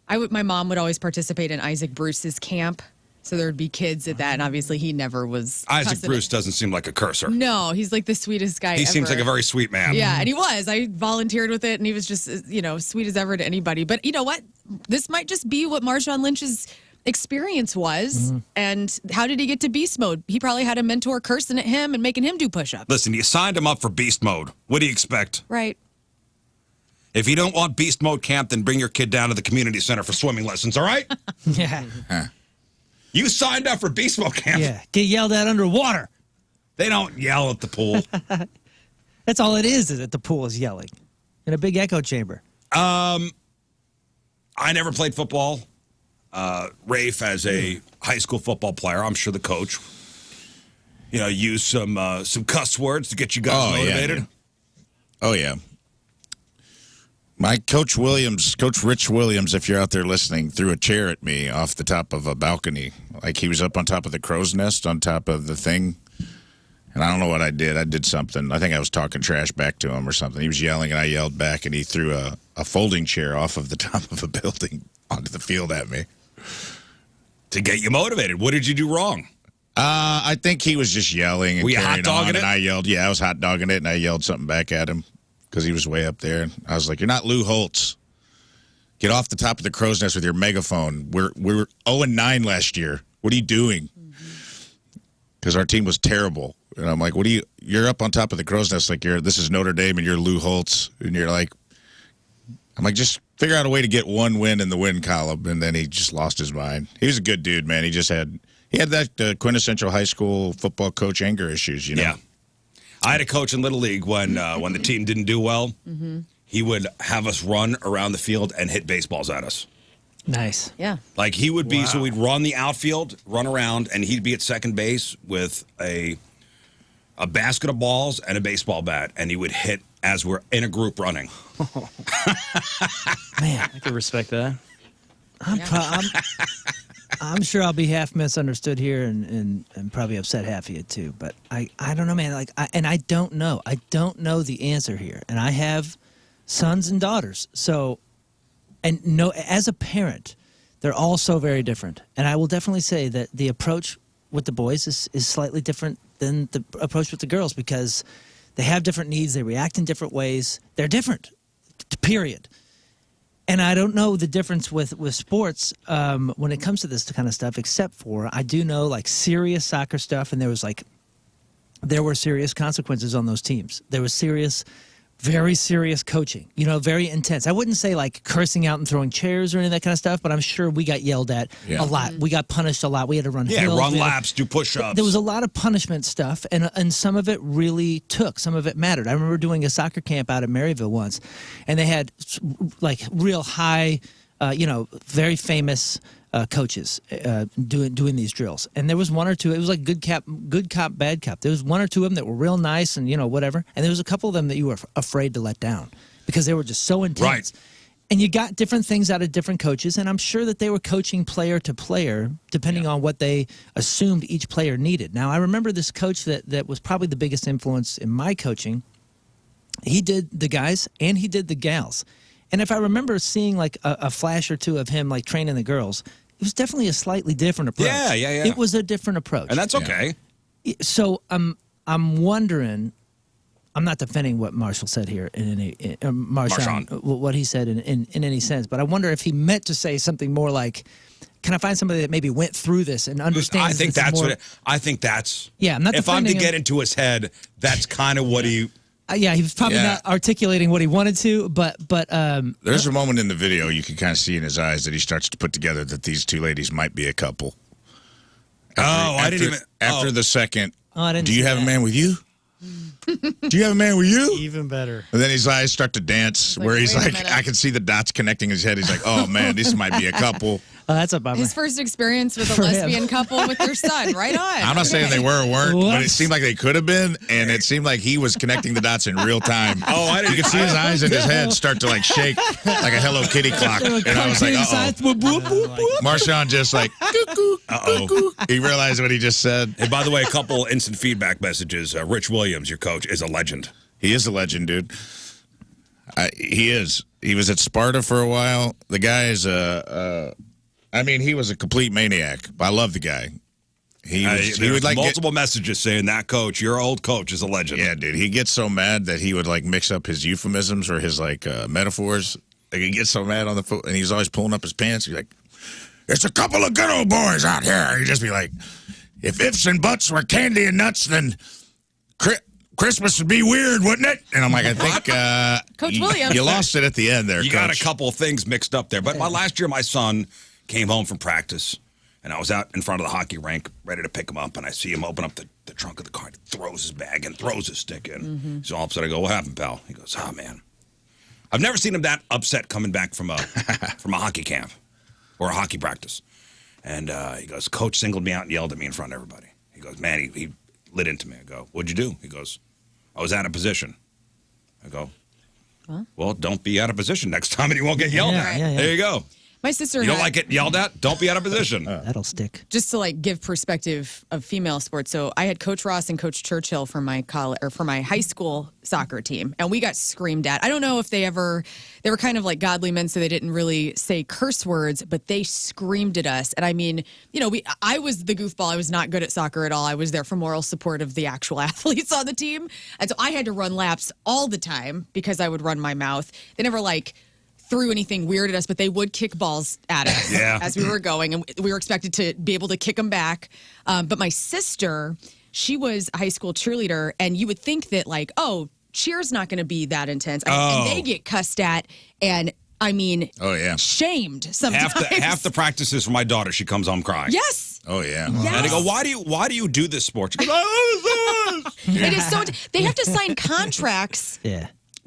My mom would always participate in Isaac Bruce's camp. So there would be kids at that, and obviously he never was. Isaac cussing Bruce it. doesn't seem like a cursor. No, he's like the sweetest guy He seems ever. like a very sweet man. Yeah, and he was. I volunteered with it, and he was just, sweet as ever to anybody. But you know what? This might just be what Marshawn Lynch's experience was. And how did he get to beast mode? He probably had a mentor cursing at him and making him do push-ups. Listen, you signed him up for beast mode. What do you expect? Right. If you don't want beast mode camp, then bring your kid down to the community center for swimming lessons, all right? Yeah. You signed up for beast mode camp. Yeah. Get yelled at underwater. They don't yell at the pool. That's all it is at the pool is yelling in a big echo chamber. I never played football. Rafe, as a high school football player, I'm sure the coach, used some cuss words to get you guys motivated. Yeah. Oh, yeah. My Coach Rich Williams, if you're out there listening, threw a chair at me off the top of a balcony. Like he was up on top of the crow's nest on top of the thing. And I don't know what I did. I did something. I think I was talking trash back to him or something. He was yelling and I yelled back and he threw a folding chair off of the top of a building onto the field at me. To get you motivated. What did you do wrong? I think he was just yelling and Were you carrying hot-dogging on. it? And I yelled, I was hot dogging it and I yelled something back at him because he was way up there. And I was like, "You're not Lou Holtz." Get off the top of the crow's nest with your megaphone. We were 0-9 last year. What are you doing? Because our team was terrible. And I'm like, you're up on top of the crow's nest like this is Notre Dame and you're Lou Holtz. And you're like, I'm like, just figure out a way to get one win in the win column. And then he just lost his mind. He was a good dude, man. He had that quintessential high school football coach anger issues, you know? Yeah. I had a coach in Little League when the team didn't do well. He would have us run around the field and hit baseballs at us. Nice. Yeah. Like he would be, so we'd run the outfield, run around, and he'd be at second base with a basket of balls and a baseball bat, and he would hit as we're in a group running. Man, I can respect that. I'm sure I'll be half misunderstood here and probably upset half of you too. But I don't know, man. Like, I don't know. I don't know the answer here. And I have sons and daughters. So, and no, as a parent, they're all so very different. And I will definitely say that the approach with the boys is slightly different than the approach with the girls because they have different needs. They react in different ways. They're different, period. And I don't know the difference with sports when it comes to this kind of stuff, except for I do know like serious soccer stuff, and there were serious consequences on those teams. There was very serious coaching, very intense. I wouldn't say like cursing out and throwing chairs or any of that kind of stuff, but I'm sure we got yelled at a lot. We got punished a lot. We had to run hills. Run laps, do push-ups. There was a lot of punishment stuff, and some of it really took. Some of it mattered. I remember doing a soccer camp out at Maryville once, and they had like real high, very famous coaches doing these drills. And there was one or two, it was like good cop, bad cop. There was one or two of them that were real nice and, whatever. And there was a couple of them that you were afraid to let down because they were just so intense. Right. And you got different things out of different coaches. And I'm sure that they were coaching player to player, depending on what they assumed each player needed. Now, I remember this coach that was probably the biggest influence in my coaching. He did the guys and he did the gals. And if I remember seeing like a flash or two of him like training the girls, it was definitely a slightly different approach. Yeah. It was a different approach. And that's okay. So I'm wondering, I'm not defending what Marshall said here in any Marshawn, what he said in any sense, but I wonder if he meant to say something more like, can I find somebody that maybe went through this and understands? I think that's yeah. I'm not. If I'm to him. get into his head, that's kind of what he. Yeah, he was probably not articulating what he wanted to, but there's a moment in the video you can kind of see in his eyes that he starts to put together that these two ladies might be a couple. I didn't even. After the second, do you have a man with you? Do you have a man with you? Even better. And then his eyes start to dance, where he's like, I can see the dots connecting in his head. He's like, oh man, this might be a couple. That's a bummer. His first experience with a lesbian couple with their son. Right on. I'm not saying they were or weren't, but it seemed like they could have been, and it seemed like he was connecting the dots in real time. You could see his eyes in his head start to like shake like a Hello Kitty clock, and I was like, Marshawn just like, he realized what he just said. And by the way, a couple instant feedback messages. Rich Williams, your coach, is a legend. He is a legend, dude. He is. He was at Sparta for a while. The guy is he was a complete maniac. But I love the guy. He would like multiple messages saying that coach, your old coach, is a legend. Yeah, dude. He gets so mad that he would like mix up his euphemisms or his like metaphors. Like he gets so mad on the foot, and he's always pulling up his pants. He's like, "It's a couple of good old boys out here." He'd just be like, "If ifs and buts were candy and nuts, then Christmas would be weird, wouldn't it?" And I'm like, I think Coach Williams, you lost it at the end there. You Coach. got a couple of things mixed up there. But last year, my son came home from practice, and I was out in front of the hockey rink ready to pick him up, and I see him open up the trunk of the car, throws his bag and throws his stick in. So all of a sudden I go, "What happened, pal?" He goes, "Oh, man." I've never seen him that upset coming back from a hockey camp or a hockey practice. And he goes, "Coach singled me out and yelled at me in front of everybody." He goes, "Man, he lit into me." I go, "What'd you do?" He goes, "I was out of position." I go, "Well, don't be out of position next time and you won't get yelled at." Yeah. There you go. my sister. You don't like getting yelled at? Don't be out of position. That'll stick. Just to like give perspective of female sports. So I had Coach Ross and Coach Churchill for my high school soccer team, and we got screamed at. I don't know if they were kind of like godly men, so they didn't really say curse words, but they screamed at us. And I mean, I was the goofball. I was not good at soccer at all. I was there for moral support of the actual athletes on the team, and so I had to run laps all the time because I would run my mouth. They never threw anything weird at us, but they would kick balls at us as we were going, and we were expected to be able to kick them back. But my sister, she was a high school cheerleader, and you would think that like, oh, cheer's not going to be that intense. And they get cussed at, and I mean, shamed sometimes. Half the practices for my daughter, she comes home crying. Yes. Oh yeah. Yes. And I go, why do you do this sport? She goes, It is so. They have to sign contracts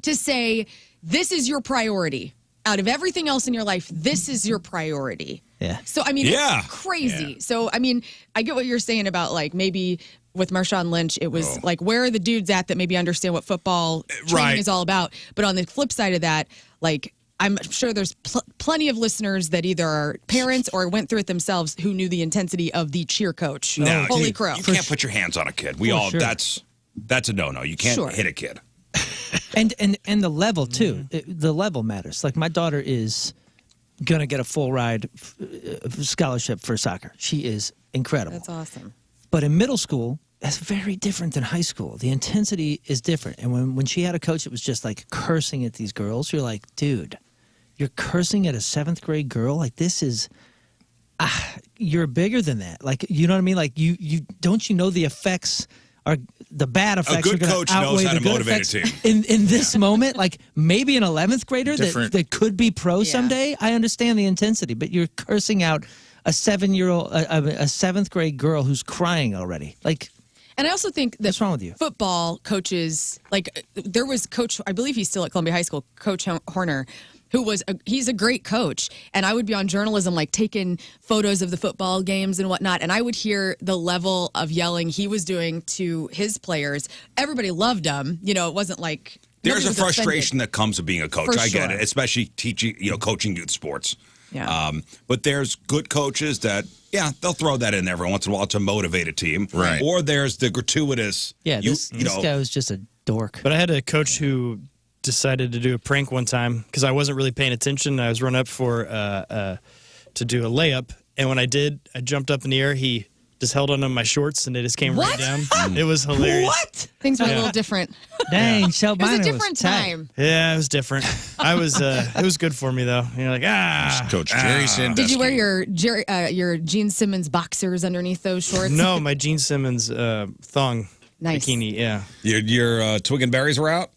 to say this is your priority. Out of everything else in your life, this is your priority. Yeah. So I mean, it's crazy. Yeah. So I mean, I get what you're saying about like maybe with Marshawn Lynch, it was like where are the dudes at that maybe understand what football training is all about. But on the flip side of that, like I'm sure there's plenty of listeners that either are parents or went through it themselves who knew the intensity of the cheer coach. No, Holy crow! You can't put your hands on a kid. That's a no-no. You can't hit a kid. And the level too. The level matters. Like my daughter is gonna get a full ride scholarship for soccer. She is incredible. That's awesome. But in middle school, that's very different than high school. The intensity is different. And when she had a coach, it was just like cursing at these girls. You're like, dude, you're cursing at a 7th grade girl? Like this is, you're bigger than that. Like, you know what I mean? Like you don't you know the effects are the bad effects. A good are coach knows how to motivate a team. In this moment, like maybe an 11th grader that could be pro someday. I understand the intensity, but you're cursing out a 7-year-old, a 7th grade girl who's crying already. Like, and I also think that what's wrong with you? Football coaches, like there was Coach, I believe he's still at Columbia High School, Coach Horner, who was he's a great coach. And I would be on journalism, like taking photos of the football games and whatnot. And I would hear the level of yelling he was doing to his players. Everybody loved him. You know, it wasn't like there's a was frustration that comes with being a coach. For I get sure. it, especially teaching, coaching youth sports. Yeah. But there's good coaches that, they'll throw that in every once in a while to motivate a team. Right. Or there's the gratuitous. This guy was just a dork. But I had a coach who decided to do a prank one time because I wasn't really paying attention. I was run up for to do a layup, and when I did, I jumped up in the air. He just held on to my shorts, and it just came right down. It was hilarious. What? Things were a little different. Dang, so It was a different time. Yeah, it was different. I was. It was good for me though. You're like Coach Jerry Sandusky. Did you wear your Gene Simmons boxers underneath those shorts? No, my Gene Simmons thong bikini. Yeah. Your twig and berries were out?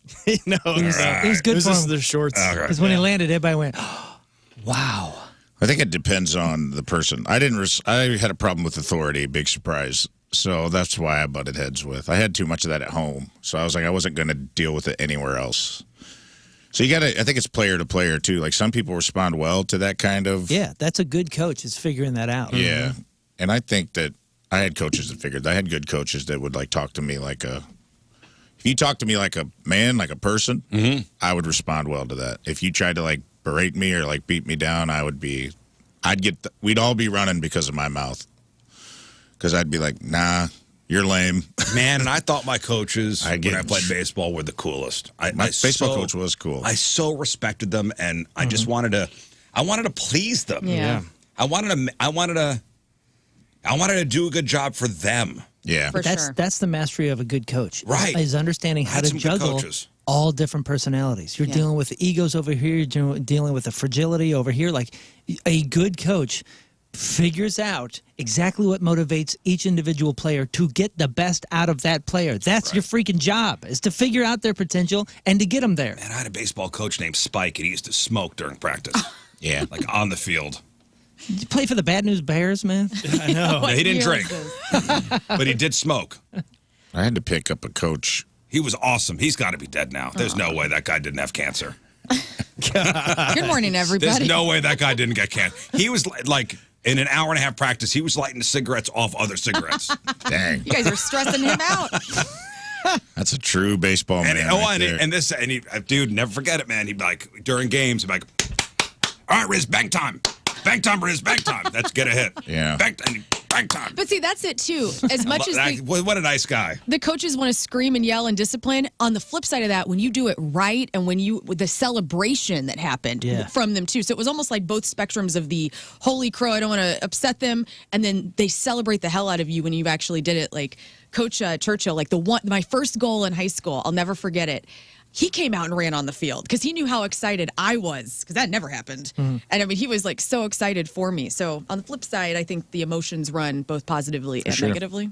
No, It was good it was for just him. the shorts. Because when he landed, everybody went, oh, wow. I think it depends on the person. I had a problem with authority, big surprise. So that's why I butted heads with. I had too much of that at home. So I was like, I wasn't going to deal with it anywhere else. So I think it's player to player too. Like some people respond well to that kind of. Yeah, that's a good coach is figuring that out. Yeah. And I think that I had coaches that figured. I had good coaches that would like talk to me like a. If you talk to me like a man, like a person, I would respond well to that. If you tried to like berate me or like beat me down, we'd all be running because of my mouth. Because I'd be like, nah, you're lame. Man, and I thought my coaches when I played baseball were the coolest. My baseball coach was cool. I so respected them, and I just wanted to please them. Yeah. I wanted to do a good job for them. Yeah. For sure. That's the mastery of a good coach. Right. Is understanding how Had to some good juggle coaches. all different personalities. You're dealing with the egos over here, you're dealing with the fragility over here. Like a good coach figures out exactly what motivates each individual player to get the best out of that player. That's your freaking job, is to figure out their potential and to get them there. Man, I had a baseball coach named Spike, and he used to smoke during practice. Yeah. Like on the field. Did you play for the Bad News Bears, man? I know. No, he didn't year drink, is but he did smoke. I had to pick up a coach. He was awesome. He's got to be dead now. There's no way that guy didn't have cancer. Good morning, everybody. There's no way that guy didn't get cancer. He was like, in an hour and a half practice, he was lighting the cigarettes off other cigarettes. Dang. You guys are stressing him out. That's a true baseball man. Dude, never forget it, man. He'd be like, during games, he'd be like, all right, Rizz, bang time. Bang time, Rizz, bang time. That's get a hit. Yeah. Bang time. But see, that's it too. As much as What a nice guy. the coaches want to scream and yell and discipline, on the flip side of that, when you do it right and with the celebration that happened from them too. So it was almost like both spectrums of the holy crow, I don't want to upset them, and then they celebrate the hell out of you when you actually did it. Like Coach Churchill, like my first goal in high school, I'll never forget it. he came out and ran on the field because he knew how excited I was, because that never happened. And I mean, he was like so excited for me. So on the flip side, I think the emotions run both positively and negatively.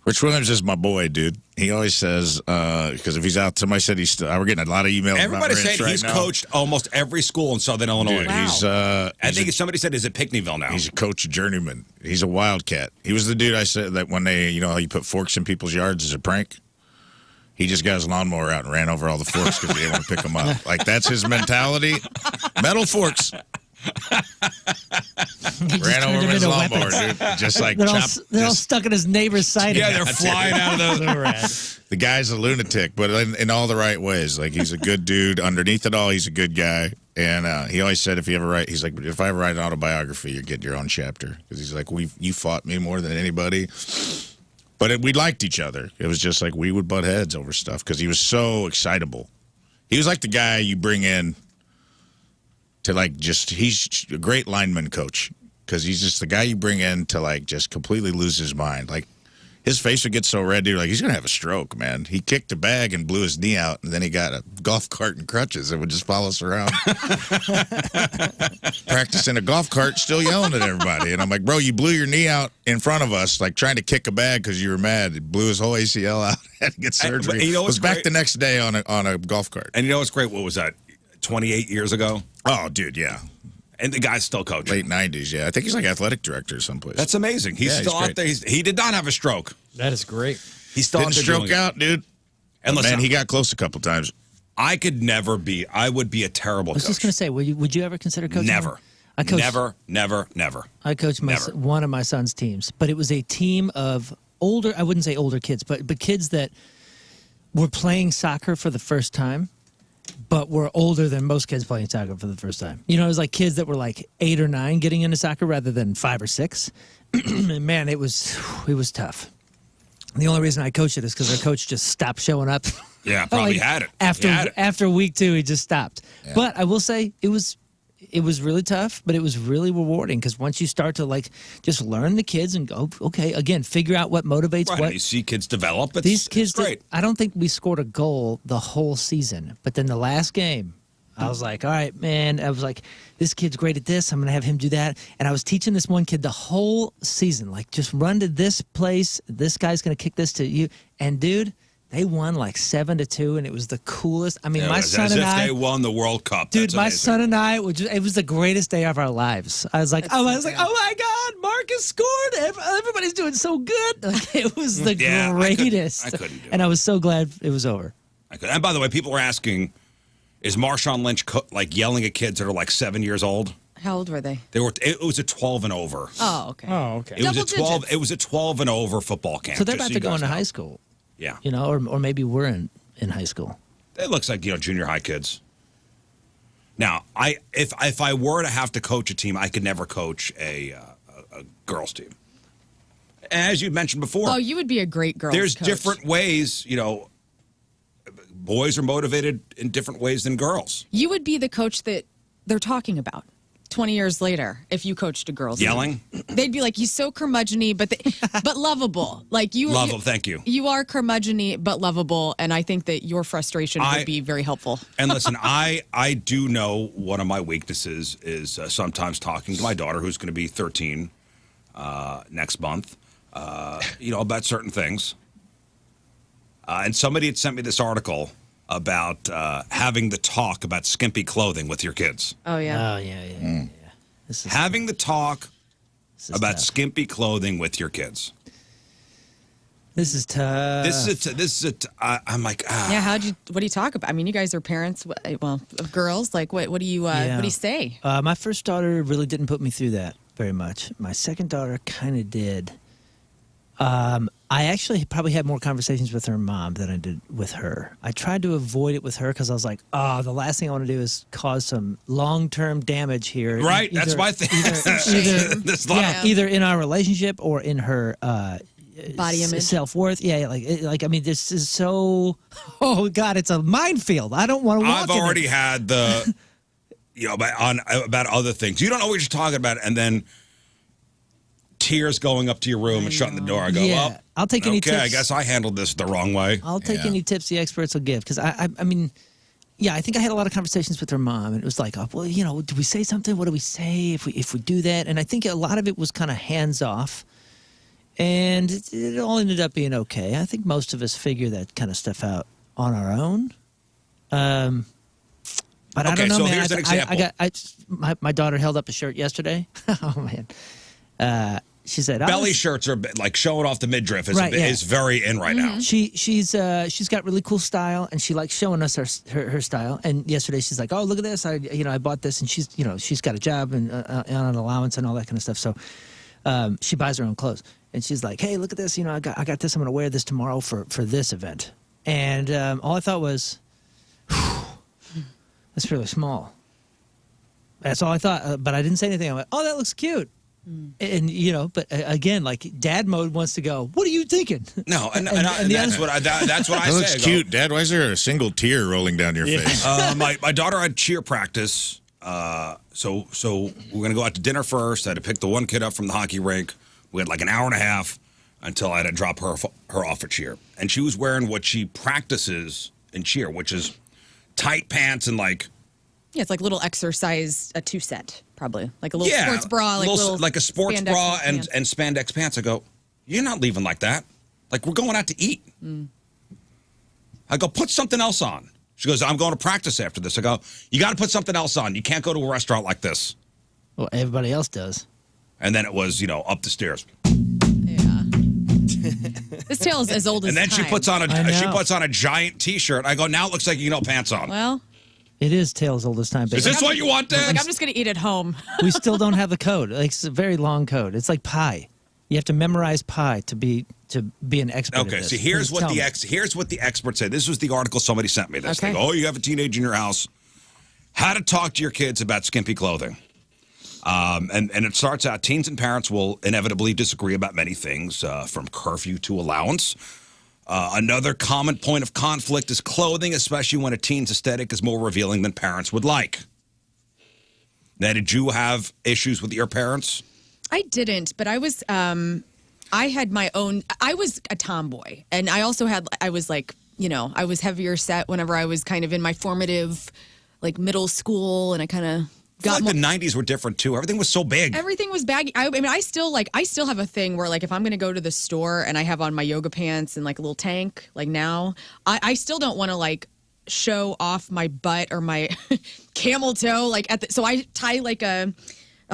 Rich Williams is my boy, dude. He always says, because if he's out, somebody said he's still, we're getting a lot of emails. Everybody about said Rich he's right now. coached almost every school in Southern Illinois. Dude, Wow. I think somebody said he's at Pinckneyville now. He's a coach journeyman. He's a wildcat. He was the dude I said that when they, you know how you put forks in people's yards as a prank? He just got his lawnmower out and ran over all the forks because he didn't want to pick them up. Like, that's his mentality. Metal forks. Ran over his lawnmower, dude. Just like They're, all, chopped. they're all stuck in his neighbor's side. Yeah, they're flying out of the. The guy's a lunatic, but in all the right ways. Like, he's a good dude. Underneath it all, he's a good guy. And he always said if I ever write an autobiography, you get your own chapter. Because he's like, you fought me more than anybody. But we liked each other. It was just like we would butt heads over stuff because he was so excitable. He was like the guy you bring in to he's a great lineman coach because he's just the guy you bring in to like just completely lose his mind. Like his face would get so red, dude, like he's gonna have a stroke, man. He kicked a bag and blew his knee out, and then he got a golf cart and crutches and would just follow us around. Practicing a golf cart, still yelling at everybody. And I'm like, bro, you blew your knee out in front of us, like trying to kick a bag because you were mad. It blew his whole ACL out, had to get surgery. But you know what's was back great? the next day on a golf cart. And you know what's great? What was that? 28 years ago? Oh, dude, yeah. And the guy's still coaching. Late 90s, yeah. I think he's like athletic director someplace. That's amazing. He's still out there. He did not have a stroke. That is great. He's still Didn't out there stroke doing it. out, dude. And listen, Man, he got close a couple times. I would be a terrible I was coach. just going to say, would you ever consider coaching? Never. I coached, Never. I coached one of my son's teams, but it was a team of older, I wouldn't say older kids, but kids that were playing soccer for the first time, but were older than most kids playing soccer for the first time. You know, it was like kids that were like 8 or 9 getting into soccer rather than 5 or 6. And man, it was tough. The only reason I coached it is because our coach just stopped showing up. Yeah, probably Like, had it. After week 2, he just stopped. Yeah. But I will say it was really tough, but it was really rewarding because once you start to like just learn the kids and go, okay, again, figure out what motivates what. You see kids develop. These kids, it's great. I don't think we scored a goal the whole season, but then the last game, I was like, all right, man. I was like, this kid's great at this. I'm going to have him do that. And I was teaching this one kid the whole season, like just run to this place. This guy's going to kick this to you. And dude, they won like 7-2, and it was the coolest. I mean, my son and I. They won the World Cup. Dude, That's my amazing. son and I, it was the greatest day of our lives. I was like, oh my God, Marcus scored. Everybody's doing so good. Like, it was the greatest. I couldn't do it. And I was so glad it was over. And by the way, people were asking, is Marshawn Lynch like yelling at kids that are like 7 years old? How old were they? It was a 12 and over. Oh, okay. It was a 12. digits. It was a 12 and over football camp. So they're just about you to go guys into know. high school. Yeah. You know, or maybe we're in high school. It looks like, junior high kids. Now, if I were to have to coach a team, I could never coach a girls team. As you mentioned before. Oh, you would be a great girls There's coach. different ways, boys are motivated in different ways than girls. You would be the coach that they're talking about 20 years later if you coached a girls Yelling? team. They'd be like, he's so curmudgeon-y, but lovable. Like you, Lovable, thank you. You are curmudgeon-y, but lovable, and I think that your frustration would be very helpful. And listen, I do know one of my weaknesses is sometimes talking to my daughter, who's going to be 13 next month, about certain things. And somebody had sent me this article about having the talk about skimpy clothing with your kids. Oh, yeah. Oh, yeah. Having the talk about tough. skimpy clothing with your kids. This is tough. I'm like, Yeah, what do you talk about? I mean, you guys are parents, of girls. Like, what do you say? My first daughter really didn't put me through that very much. My second daughter kind of did. I actually probably had more conversations with her mom than I did with her. I tried to avoid it with her because I was like, the last thing I want to do is cause some long-term damage here. Right, that's my thing. Either in our relationship or in her Body image, self-worth. Yeah, I mean, this is so. Oh God, it's a minefield. I don't want to walk. I've already had the, about other things. You don't know what you're talking about, and then tears going up to your room and shutting the door. I go, Yeah. well, I'll take any okay, I tips. guess I handled this the wrong way. I'll take Yeah. any tips the experts will give because I mean, yeah, I think I had a lot of conversations with her mom, and it was like, oh, well, you know, do we say something? What do we say if we do that? And I think a lot of it was kind of hands off, and it all ended up being okay. I think most of us figure that kind of stuff out on our own. But I Okay, don't know, so man. here's an example. My daughter held up a shirt yesterday. Oh man, she said Belly shirts are like showing off the midriff is, Right, yeah. is very in right now. She's got really cool style, and she likes showing us her style. And yesterday she's like, "Oh, look at this! I bought this." And she's got a job and on an allowance and all that kind of stuff. So she buys her own clothes, and she's like, "Hey, look at this! I got this. I'm going to wear this tomorrow for this event." And all I thought was, "That's really small." That's all I thought, but I didn't say anything. I went, "Oh, that looks cute." And but again, like dad mode wants to go, "What are you thinking?" No, and the that's other- what I that's what I That say. looks I go, cute, Dad. Why is there a single tear rolling down your face? My daughter had cheer practice, so we're gonna go out to dinner first. I had to pick the one kid up from the hockey rink. We had like an hour and a half until I had to drop her off for cheer, and she was wearing what she practices in cheer, which is tight pants and like. Yeah, it's like little exercise, a 2-set, probably. Like a little sports bra, like a sports spandex bra and pants. spandex pants. I go, you're not leaving like that. Like, we're going out to eat. I go, put something else on. She goes, I'm going to practice after this. I go, you got to put something else on. You can't go to a restaurant like this. Well, everybody else does. And then it was, up the stairs. Yeah. This tale is as old as And then she time. puts on I she know. puts on a giant T-shirt. I go, now it looks like you can no pants on. Well, It is tales old as time. Is Baby. this what you want, Dan? like I'm just going to eat at home. We still don't have the code. Like, it's a very long code. It's like pi. You have to memorize pi to be an expert. at Okay, this. see, here's Please what tell the me. here's what the experts say. This was the article somebody sent me. This. Okay. They go, oh, you have a teenager in your house. How to talk to your kids about skimpy clothing. And it starts out, teens and parents will inevitably disagree about many things, from curfew to allowance. Another common point of conflict is clothing, especially when a teen's aesthetic is more revealing than parents would like. Now, did you have issues with your parents? I didn't, but I was, I had my own, I was a tomboy. And I also had, I was like, I was heavier set whenever I was kind of in my formative, like middle school. And I kind of I feel like the 90s were different, too. Everything was so big. Everything was baggy. I mean, I still have a thing where like if I'm going to go to the store and I have on my yoga pants and like a little tank, like now, I still don't want to like show off my butt or my camel toe. Like so I tie like a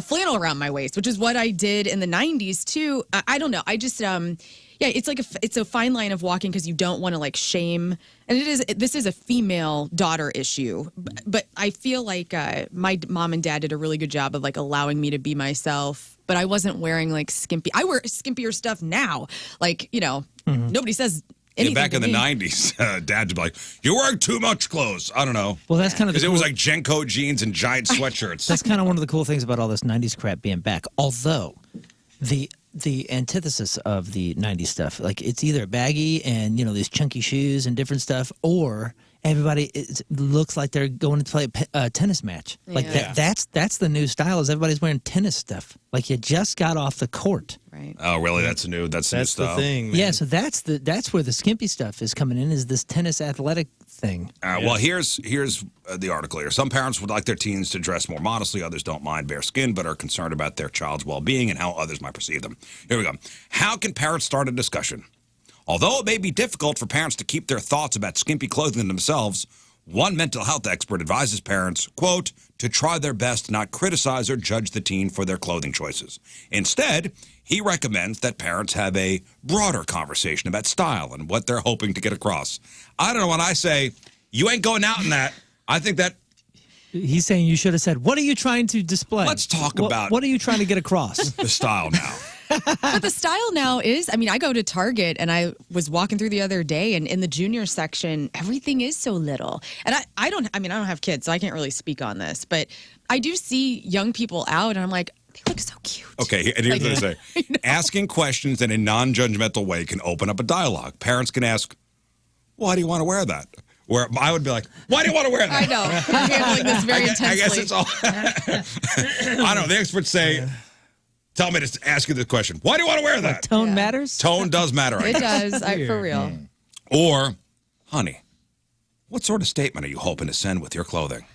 flannel around my waist, which is what I did in the 90s too. I don't know. I just yeah, it's like it's a fine line of walking because you don't want to like shame, and this is a female daughter issue, but I feel like my mom and dad did a really good job of like allowing me to be myself, but I wasn't wearing like skimpy. I wear skimpier stuff now, like nobody says anything. Yeah, back to in the me. 90s, Dad'd be like, "You're wearing too much clothes." I don't know. Well, that's kind of Because the it was cool- like Genco jeans and giant sweatshirts. That's kind of one of the cool things about all this 90s crap being back. Although the antithesis of the 90s stuff, like it's either baggy and these chunky shoes and different stuff, or everybody looks like they're going to play a tennis match. Like Yeah. that's the new style, is everybody's wearing tennis stuff. Like you just got off the court. Right. Oh, really? That's new. That's new That's the stuff. thing, man. Yeah, so that's where the skimpy stuff is coming in, is this tennis athletic thing. Well, here's the article here. Some parents would like their teens to dress more modestly. Others don't mind bare skin, but are concerned about their child's well-being and how others might perceive them. Here we go. How can parents start a discussion? Although it may be difficult for parents to keep their thoughts about skimpy clothing to themselves, one mental health expert advises parents, quote, to try their best to not criticize or judge the teen for their clothing choices. Instead, he recommends that parents have a broader conversation about style and what they're hoping to get across. I don't know, when I say, you ain't going out in that, I think that He's saying you should have said, what are you trying to display? Let's talk about- What are you trying to get across? the style now. But the style now is, I mean, I go to Target and I was walking through the other day and in the junior section, everything is so little. And I don't have kids, so I can't really speak on this, but I do see young people out and I'm like, they look so cute. Okay, and here's what I say. Asking questions in a non-judgmental way can open up a dialogue. Parents can ask, why do you want to wear that? Where I would be like, why do you want to wear that? I know. I'm handling this very intensely. I guess it's all. I don't know. The experts say, Tell me to ask you this question. Why do you want to wear that? Tone matters? Tone does matter. I It guess. does, for real. Or, honey, what sort of statement are you hoping to send with your clothing?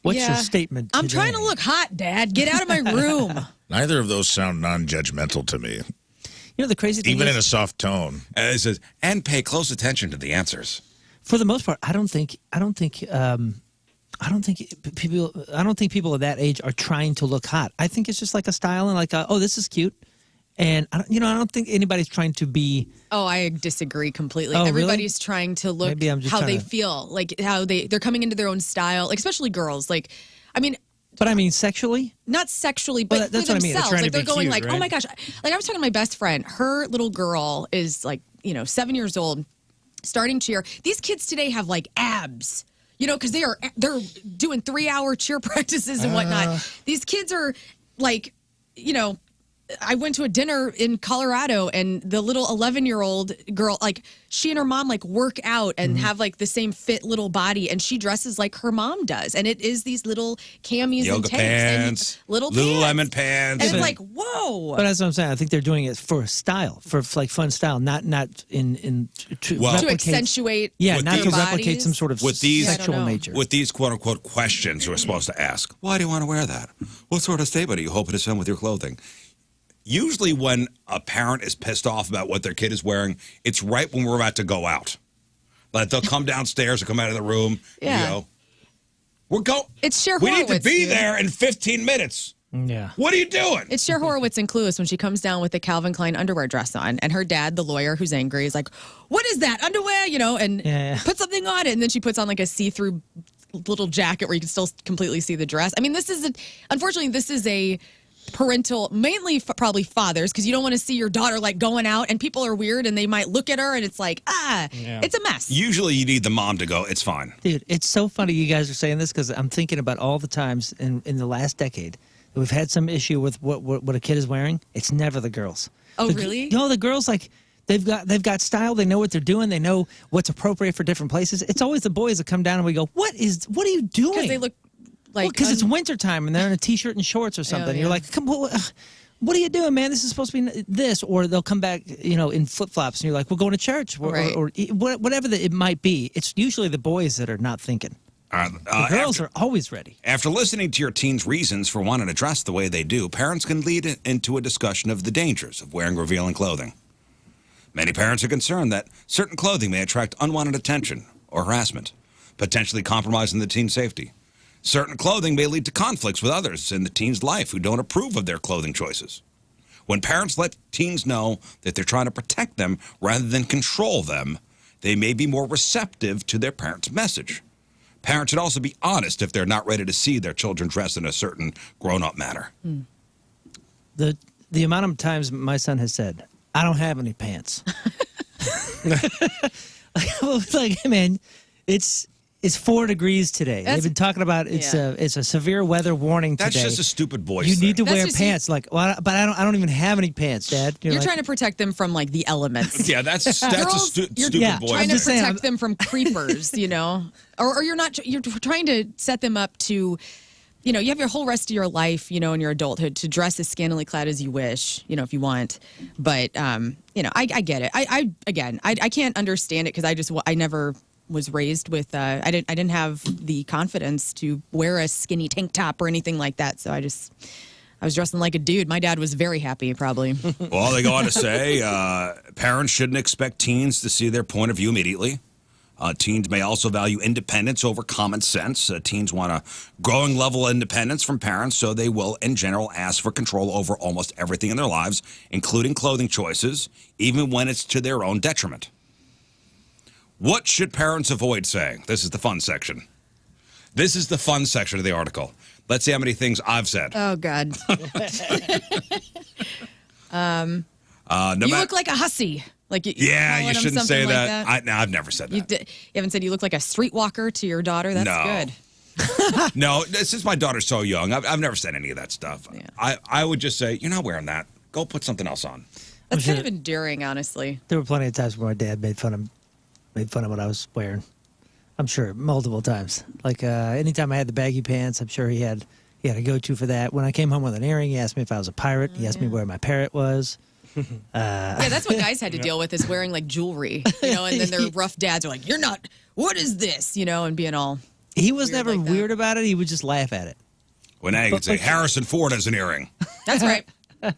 What's your Yeah. statement I'm today? trying to look hot, Dad. Get out of my room. Neither of those sound non-judgmental to me, You know, the crazy thing even is, in a soft tone. And it says, and pay close attention to the answers. for the most part, I don't think people of that age are trying to look hot. I think it's just like a style and like, oh, this is cute. And I don't think anybody's trying to be. Oh, I disagree completely. Oh, really? Everybody's trying to look Maybe I'm just how trying they to- feel, like how they're coming into their own style, like, especially girls. Like, I mean, But I mean, sexually. not sexually, Well, but that's for what I mean. They're themselves. trying Like to they're be going cute, like, oh right? my gosh. Like I was talking to my best friend. Her little girl is like, 7 years old, starting cheer. These kids today have like abs. Because they're doing 3-hour cheer practices and whatnot. These kids are like, I went to a dinner in Colorado and the little 11-year-old girl, like she and her mom like work out and have like the same fit little body, and she dresses like her mom does. And it is these little camis Yoga and tanks pants, and little Lululemon pants. pants. And it's like, whoa. But that's what I'm saying. I think they're doing it for style, for like fun style, not in to Well- to replicate. accentuate Yeah, With not to these- replicate bodies. some sort of With these- Yeah, I don't sexual know. nature. With these quote-unquote questions we're supposed to ask. Why do you want to wear that? What sort of statement are you hoping to send with your clothing? Usually when a parent is pissed off about what their kid is wearing, it's right when we're about to go out. Like they'll come downstairs or come out of the room. Yeah. We're going. It's Cher We need to Horowitz, be dude. there in 15 minutes. Yeah. What are you doing? It's Cher Horowitz in Clueless when she comes down with the Calvin Klein underwear dress on, and her dad, the lawyer who's angry, is like, "What is that underwear?" And Yeah. put something on it, and then she puts on like a see-through little jacket where you can still completely see the dress. I mean, unfortunately, this is a parental, mainly probably fathers, because you don't want to see your daughter like going out, and people are weird, and they might look at her, and it's like, it's a mess. Usually you need the mom to go, it's fine. Dude, it's so funny you guys are saying this because I'm thinking about all the times in the last decade that we've had some issue with what a kid is wearing. It's never the girls. Oh, really? No, the girls like they've got style. They know what they're doing. They know what's appropriate for different places. It's always the boys that come down and we go, "What are you doing?" Because they look like because it's wintertime and they're in a t-shirt and shorts or something. yeah. You're like, "Come on, what are you doing, man? This is supposed to be this." Or they'll come back, in flip-flops and you're like, "We're going to church," Right. or whatever it might be. It's usually the boys that are not thinking. The girls are always ready. After listening to your teen's reasons for wanting to dress the way they do, parents can lead it into a discussion of the dangers of wearing revealing clothing. Many parents are concerned that certain clothing may attract unwanted attention or harassment, potentially compromising the teen's safety. Certain clothing may lead to conflicts with others in the teen's life who don't approve of their clothing choices. When parents let teens know that they're trying to protect them rather than control them, they may be more receptive to their parents' message. Parents should also be honest if they're not ready to see their children dressed in a certain grown-up manner. The amount of times my son has said, "I don't have any pants." Like, hey, man, it's 4 degrees today. That's- They've been talking about it's a severe weather warning That's today. just a stupid boy You need to That's wear just pants. Like, well, but I don't even have any pants, Dad. You're like, trying to protect them from like the elements. Yeah, that's a Girls, you're stupid yeah, boy. trying I'm to just saying, protect them from creepers, or you're not. You're trying to set them up to, you have your whole rest of your life, in your adulthood to dress as scantily clad as you wish, if you want. But I get it. I can't understand it because I never was raised with. I didn't have the confidence to wear a skinny tank top or anything like that. So I was dressing like a dude. My dad was very happy, probably. Well, they go on to say parents shouldn't expect teens to see their point of view immediately. Teens may also value independence over common sense. Teens want a growing level of independence from parents, so they will, in general, ask for control over almost everything in their lives, including clothing choices, even when it's to their own detriment. What should parents avoid saying? This is the fun section. This is the fun section of the article. Let's see how many things I've said. Oh God. No You ma- look like a hussy. Like Yeah, calling you them shouldn't say something like that. No, I've never said that. You haven't said you look like a streetwalker to your daughter. That's No. good. No, since my daughter's so young, I've never said any of that stuff. Yeah. I would just say, you're not wearing that. Go put something else on. That's kind of endearing, honestly. There were plenty of times where my dad made fun of what I was wearing. I'm sure multiple times. Like anytime I had the baggy pants, I'm sure he had he had a go-to for that. When I came home with an earring, he asked me if I was a pirate. He asked me where my parrot was. Yeah, that's what guys had to deal with, is wearing like jewelry, you know, and then their rough dads are like, "You're not. What is this?" You know, and being all. He was weird never like that. weird about it. He would just laugh at it. Well, now you can say Harrison Ford has an earring. That's right.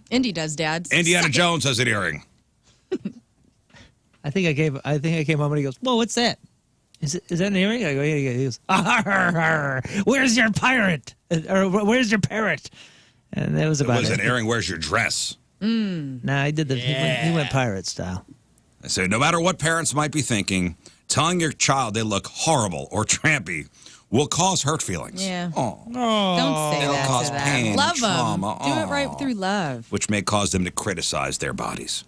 Indy does, dads. Indiana Jones has an earring. I think I came home and he goes, "Whoa, what's that? Is that an earring?" I go, "Yeah." He goes, "Where's your pirate? Or where's your parrot?" And that was It about was it. an earring. Where's your dress? Nah, he did the. He went pirate style. So no matter what parents might be thinking, telling your child they look horrible or trampy will cause hurt feelings. Yeah. Oh. Don't say It'll that cause to them. pain, Love trauma. them. Do it right Aw. through love. Which may cause them to criticize their bodies.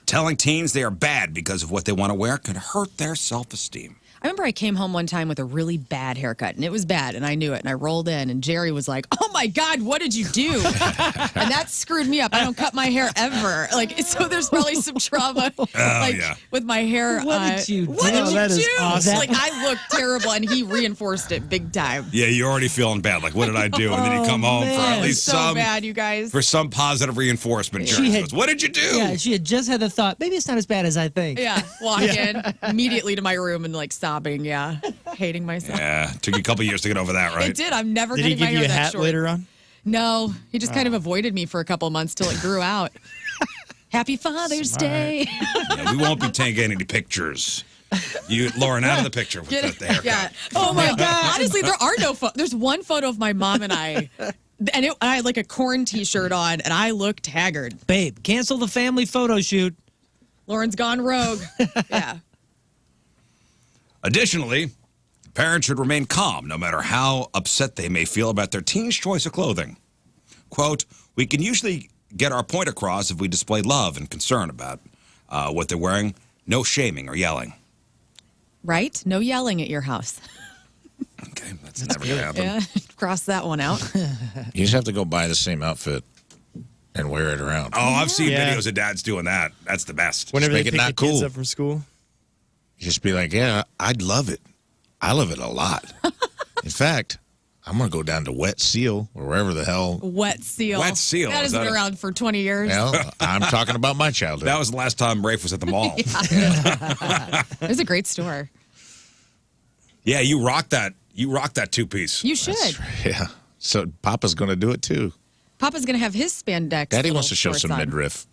Telling teens they are bad because of what they want to wear could hurt their self-esteem. I remember I came home one time with a really bad haircut, and it was bad, and I knew it. And I rolled in, and Jerry was like, "Oh my God, what did you do?" And that screwed me up. I don't cut my hair ever. Like, so there's probably some trauma, yeah. with my hair. What did you do? What did you That is do? awesome. Like, I looked terrible, and he reinforced it big time. Yeah, you're already feeling bad. Like, what did I do? And then you come home for at man. least So some bad, you guys. for some positive reinforcement. She Jerry had- goes, what did you do? Yeah, she had just had the thought, maybe it's not as bad as I think. Yeah, walk in immediately to my room and like sobbing. Yeah, hating myself. Yeah, took you a couple years to get over that, right? It did. I'm never Did he cutting my give you hair a that hat short. later on? No, he just kind of avoided me for a couple months till it grew out. Happy Father's Day. Yeah, we won't be taking any pictures. You, Lauren, out of the picture with the haircut. Yeah. Oh my God. Honestly, there are no There's one photo of my mom and I, and I had like a corn T-shirt on, and I looked haggard. Babe, cancel the family photo shoot. Lauren's gone rogue. Yeah. Additionally, parents should remain calm no matter how upset they may feel about their teen's choice of clothing. Quote, we can usually get our point across if we display love and concern about what they're wearing. No shaming or yelling. Right? No yelling at your house. Okay, that's never going to happen. Yeah. Cross that one out. You just have to go buy the same outfit and wear it around. Oh, I've seen Yeah. videos of dads doing that. That's the best. Whenever make they it pick not the kids cool. up from school. Just be like, yeah, I'd love it. I love it a lot. In fact, I'm going to go down to Wet Seal or wherever the hell. Wet seal. Wet seal, That is has been that a- around for 20 years. Well, I'm talking about my childhood. That was the last time Rafe was at the mall. It was a great store. Yeah, you rock that. You rock that two-piece. You should. Yeah. So Papa's going to do it too. Papa's going to have his spandex. Daddy little wants to show shorts some on. midriff.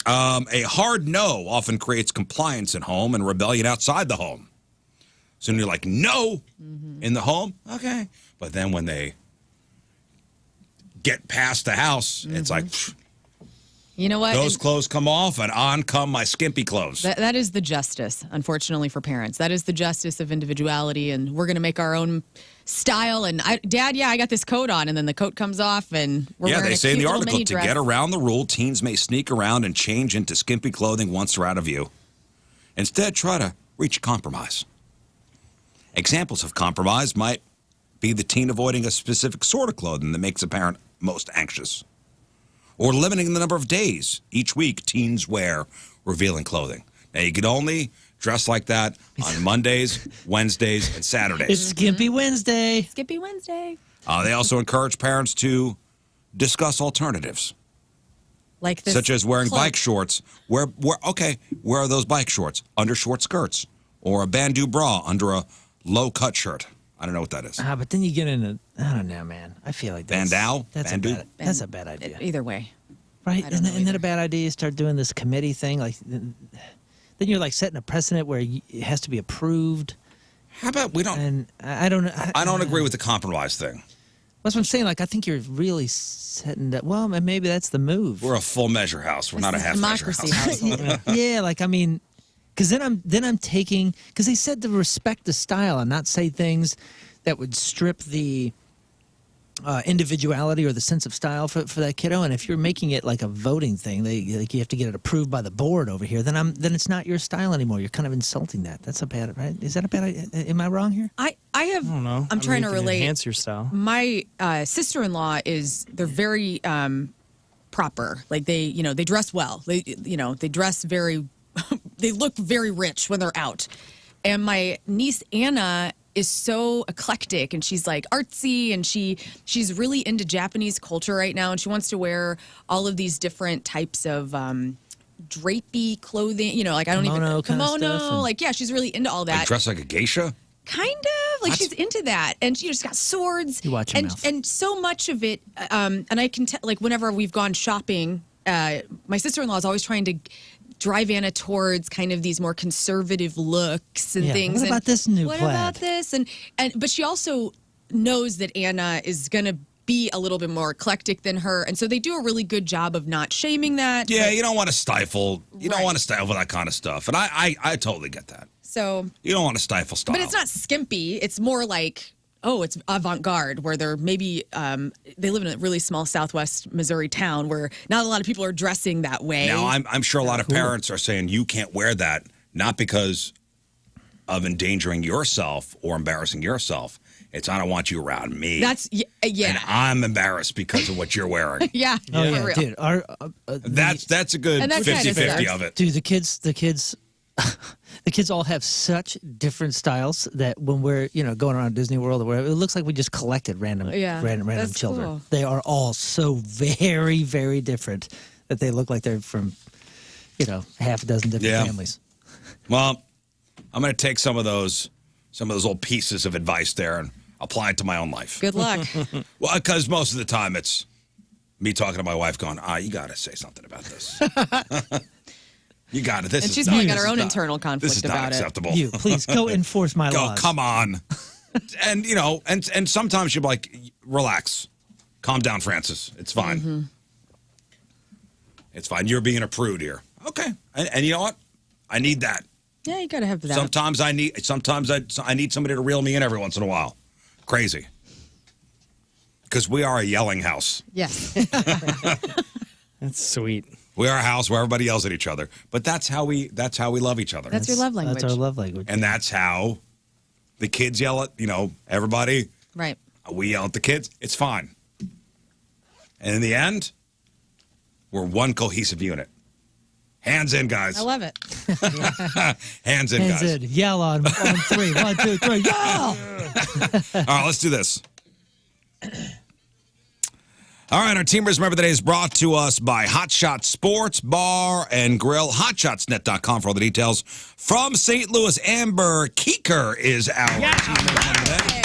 A hard no often creates compliance at home and rebellion outside the home. So you're like, no, in the home, okay. But then when they get past the house, it's like, pfft, You know what? those And clothes come off and on come my skimpy clothes. that is the justice, unfortunately, for parents. That is the justice of individuality, and we're going to make our own style. And Dad, I got this coat on, and then the coat comes off, and we're Yeah, wearing they a say in cute the little article, mini to dress. get around the rule, teens may sneak around and change into skimpy clothing once they're out of view. Instead, try to reach a compromise. Examples of compromise might be the teen avoiding a specific sort of clothing that makes a parent most anxious, or limiting the number of days each week teens wear revealing clothing. Now, you can only dress like that on Mondays, Wednesdays, and It's Saturdays. Skimpy Wednesday. Skippy Wednesday. They also encourage parents to discuss alternatives, Like this. such as wearing cloak. bike shorts. Where are those bike shorts? Under short skirts, or a bandeau bra under a low-cut shirt. I don't know what that is. But then you get into, I don't know, man. I feel like that's, Bandau? that's, a Bandu? bad, that's a bad idea. Either way. Right? I don't know Isn't that either. a bad idea? You start doing this committee thing. Like, then you're like setting a precedent where it has to be approved. How about we don't? And I don't know. I don't agree with the compromise thing. That's what I'm saying. Like, I think you're really setting that. Well, maybe that's the move. We're a full measure house. We're not a half measure Democracy house. household. Yeah, like, I mean, because then I'm taking, because they said to respect the style and not say things that would strip the individuality or the sense of style for that kiddo. And if you're making it like a voting thing, you have to get it approved by the board over here. Then it's not your style anymore. You're kind of insulting that. That's a bad, right? Is that a bad idea? Am I wrong here? I have. I don't know. I'm trying you to can relate. Enhance your style. My sister-in-law they're very proper. Like they dress well. They dress very, they look very rich when they're out. And my niece Anna is so eclectic, and she's like artsy, and she's really into Japanese culture right now, and she wants to wear all of these different types of drapey clothing, like I don't Kimono even kind of kimono, stuff, and- like she's really into all that. Like dress like a geisha? Kind of like she's into that, and she's got swords. You watch your and mouth. and so much of it, and I can tell. Like whenever we've gone shopping, my sister-in-law is always trying to drive Anna towards kind of these more conservative looks and Yeah, things. what and about this new What plaid? about this? And but she also knows that Anna is gonna be a little bit more eclectic than her, and so they do a really good job of not shaming that. Yeah, you don't want to stifle. You don't Right. want to stifle that kind of stuff. And I totally get that. So, You don't want to stifle style. but it's not skimpy. It's more like, it's avant-garde, where they're maybe they live in a really small Southwest Missouri town where not a lot of people are dressing that way. Now, I'm sure a lot of parents are saying you can't wear that, not because of endangering yourself or embarrassing yourself. It's I don't want you around me. That's yeah. And I'm embarrassed because of what you're wearing. Yeah. Oh for yeah, real. dude. That's a good And that kinda 50-50 sucks. of it. Dude, the kids the kids all have such different styles that when we're going around Disney World or whatever, it looks like we just collected random that's children. cool. They are all so very, very different that they look like they're from half a dozen different families. Well, I'm going to take some of those old pieces of advice there and apply it to my own life. Good luck. Well, because most of the time it's me talking to my wife going, you got to say something about this. You got it. This And is she's not- probably got this her is own not- internal conflict This is not about it. acceptable. You please go enforce my Go, laws. come on. And, and sometimes you're like, relax. Calm down, Francis. It's fine. Mm-hmm. It's fine. You're being a prude here. Okay. And you know what? I need that. Yeah, you got to have that. Sometimes I need somebody to reel me in every once in a while. Crazy. Because we are a yelling house. Yes. That's sweet. We are a house where everybody yells at each other. But that's how we love each other. That's your love language. That's our love language. And that's how the kids yell at, everybody. Right. We yell at the kids. It's fine. And in the end, we're one cohesive unit. Hands in, guys. I love it. Hands in, Hands guys. in. Yell on 3. 1, 2, 3. Yell! All right, let's do this. All right, our Team Rizz Member of the Day is brought to us by Hot Shot Sports Bar and Grill. HotShotsNet.com for all the details. From St. Louis, Amber Keeker is our Team Rizz Member of the Day.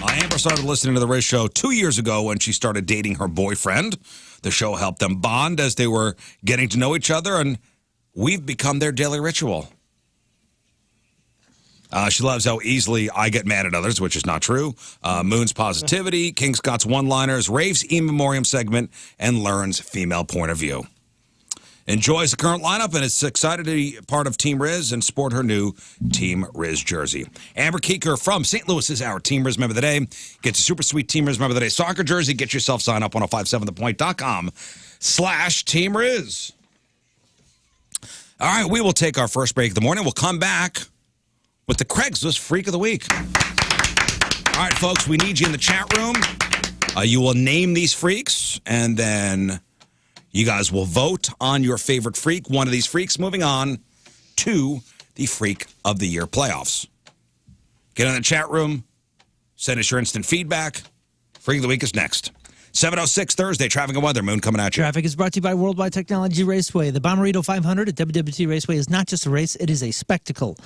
Amber started listening to the Rizz Show 2 years ago when she started dating her boyfriend. The show helped them bond as they were getting to know each other, and we've become their daily ritual. She loves how easily I get mad at others, which is not true. Moon's positivity, King Scott's one-liners, Rafe's in memoriam segment, and Lern's female point of view. Enjoys the current lineup and is excited to be part of Team Rizz and sport her new Team Rizz jersey. Amber Keeker from St. Louis is our Team Rizz Member of the Day. Gets a super sweet Team Rizz Member of the Day soccer jersey. Get yourself signed up 1057thepoint.com/Team Rizz. All right, we will take our first break of the morning. We'll come back with the Craigslist Freak of the Week. All right, folks, we need you in the chat room. You will name these freaks, and then you guys will vote on your favorite freak, one of these freaks, moving on to the Freak of the Year playoffs. Get in the chat room. Send us your instant feedback. Freak of the Week is next. 7:06 Thursday, traffic and weather. Moon coming at you. Traffic is brought to you by Worldwide Technology Raceway. The Bommarito 500 at WWT Raceway is not just a race, it is a spectacle.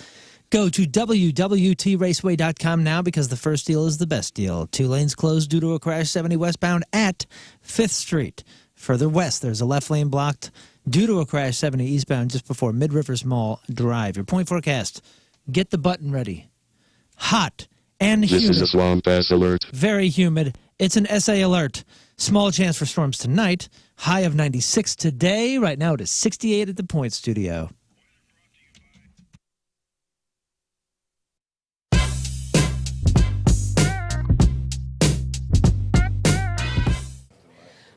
Go to WWTRaceway.com now because the first deal is the best deal. 2 lanes closed due to a crash 70 westbound at 5th Street. Further west, there's a left lane blocked due to a crash 70 eastbound just before Mid-Rivers Mall Drive. Your point forecast. Get the button ready. Hot and humid. This is a swamp ass alert. Very humid. It's an SA alert. Small chance for storms tonight. High of 96 today. Right now it is 68 at the Point Studio.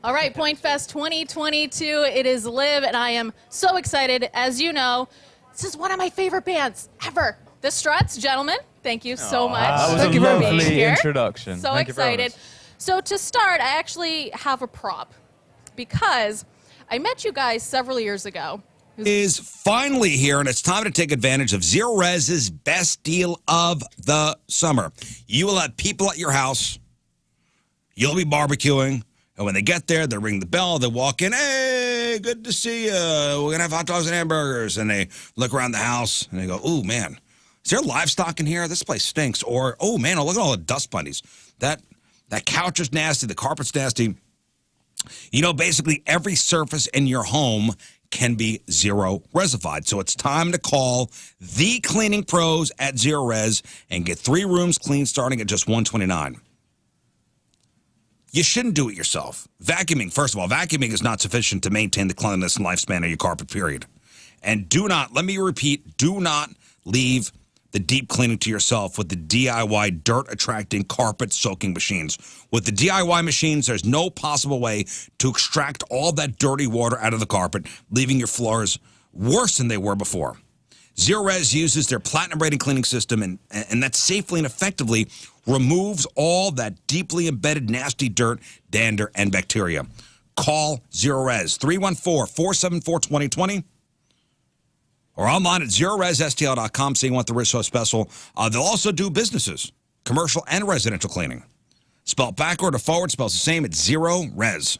All right, Point Fest 2022. It is Liv, and I am so excited. As you know, this is one of my favorite bands ever. The Struts, gentlemen, thank you so much That was for a being lovely here. introduction. So Thank you very excited. much. So to start, I actually have a prop because I met you guys several years ago. It is finally here, and it's time to take advantage of Zero Rezz's best deal of the summer. You will have people at your house. You'll be barbecuing. And when they get there, they ring the bell. They walk in. Hey, good to see you. We're going to have hot dogs and hamburgers. And they look around the house, and they go, ooh, man, is there livestock in here? This place stinks. Or, oh, man, look at all the dust bunnies. That couch is nasty. The carpet's nasty. You know, basically every surface in your home can be Zero Rezzified. So it's time to call the cleaning pros at Zero Res and get 3 rooms clean starting at just $129. You shouldn't do it yourself. Vacuuming, first of all, vacuuming is not sufficient to maintain the cleanliness and lifespan of your carpet, period. And do not, let me repeat, do not leave the deep cleaning to yourself with the DIY dirt-attracting carpet-soaking machines. With the DIY machines, there's no possible way to extract all that dirty water out of the carpet, leaving your floors worse than they were before. Zero Res uses their platinum-rated cleaning system, and that safely and effectively removes all that deeply embedded nasty dirt, dander, and bacteria. Call Zero Res, 314-474-2020, or online at ZeroResSTL.com, so you want the RizzShow special. They'll also do businesses, commercial and residential cleaning. Spelled backward or forward, spells the same. It's Zero Res.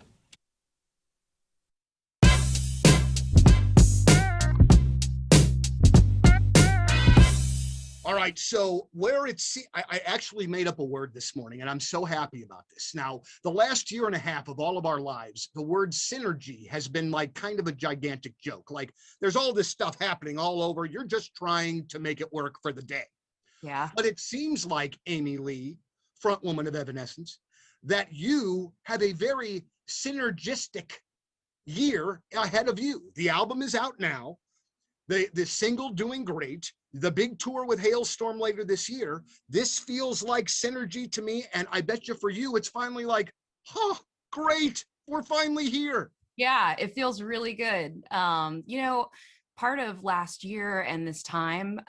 All right, so where it's, I actually made up a word this morning, and I'm so happy about this. Now, the last year and a half of all of our lives, the word synergy has been like kind of a gigantic joke. Like, there's all this stuff happening all over. You're just trying to make it work for the day. Yeah. But it seems like, Amy Lee, front woman of Evanescence, that you have a very synergistic year ahead of you. The album is out now. The single doing great. The big tour with Hailstorm later this year. This feels like synergy to me, and I bet you for you, it's finally like, huh, great, we're finally here. Yeah, it feels really good. You know, part of last year and this time,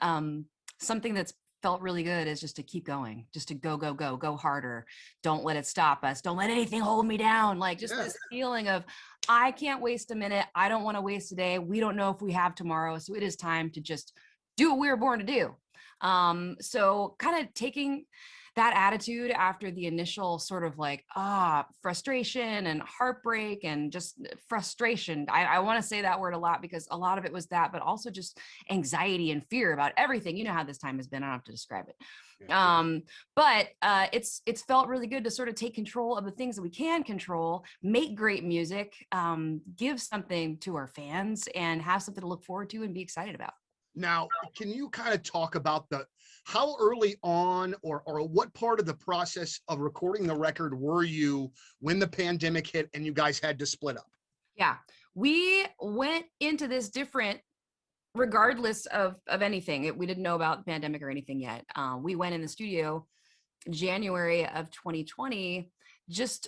something that's felt really good is just to keep going, just to go harder. Don't let it stop us. Don't let anything hold me down. Like just this feeling of, I can't waste a minute. I don't want to waste a day. We don't know if we have tomorrow. So it is time to just do what we were born to do. So kind of taking that attitude after the initial sort of like, frustration and heartbreak and just frustration. I want to say that word a lot because a lot of it was that, but also just anxiety and fear about everything. You know how this time has been. I don't have to describe it. But it's felt really good to sort of take control of the things that we can control, make great music, give something to our fans and have something to look forward to and be excited about. Now, can you kind of talk about how early on or what part of the process of recording the record were you when the pandemic hit and you guys had to split up? Yeah, we went into this different regardless of anything. We didn't know about the pandemic or anything yet. We went in the studio January of 2020 just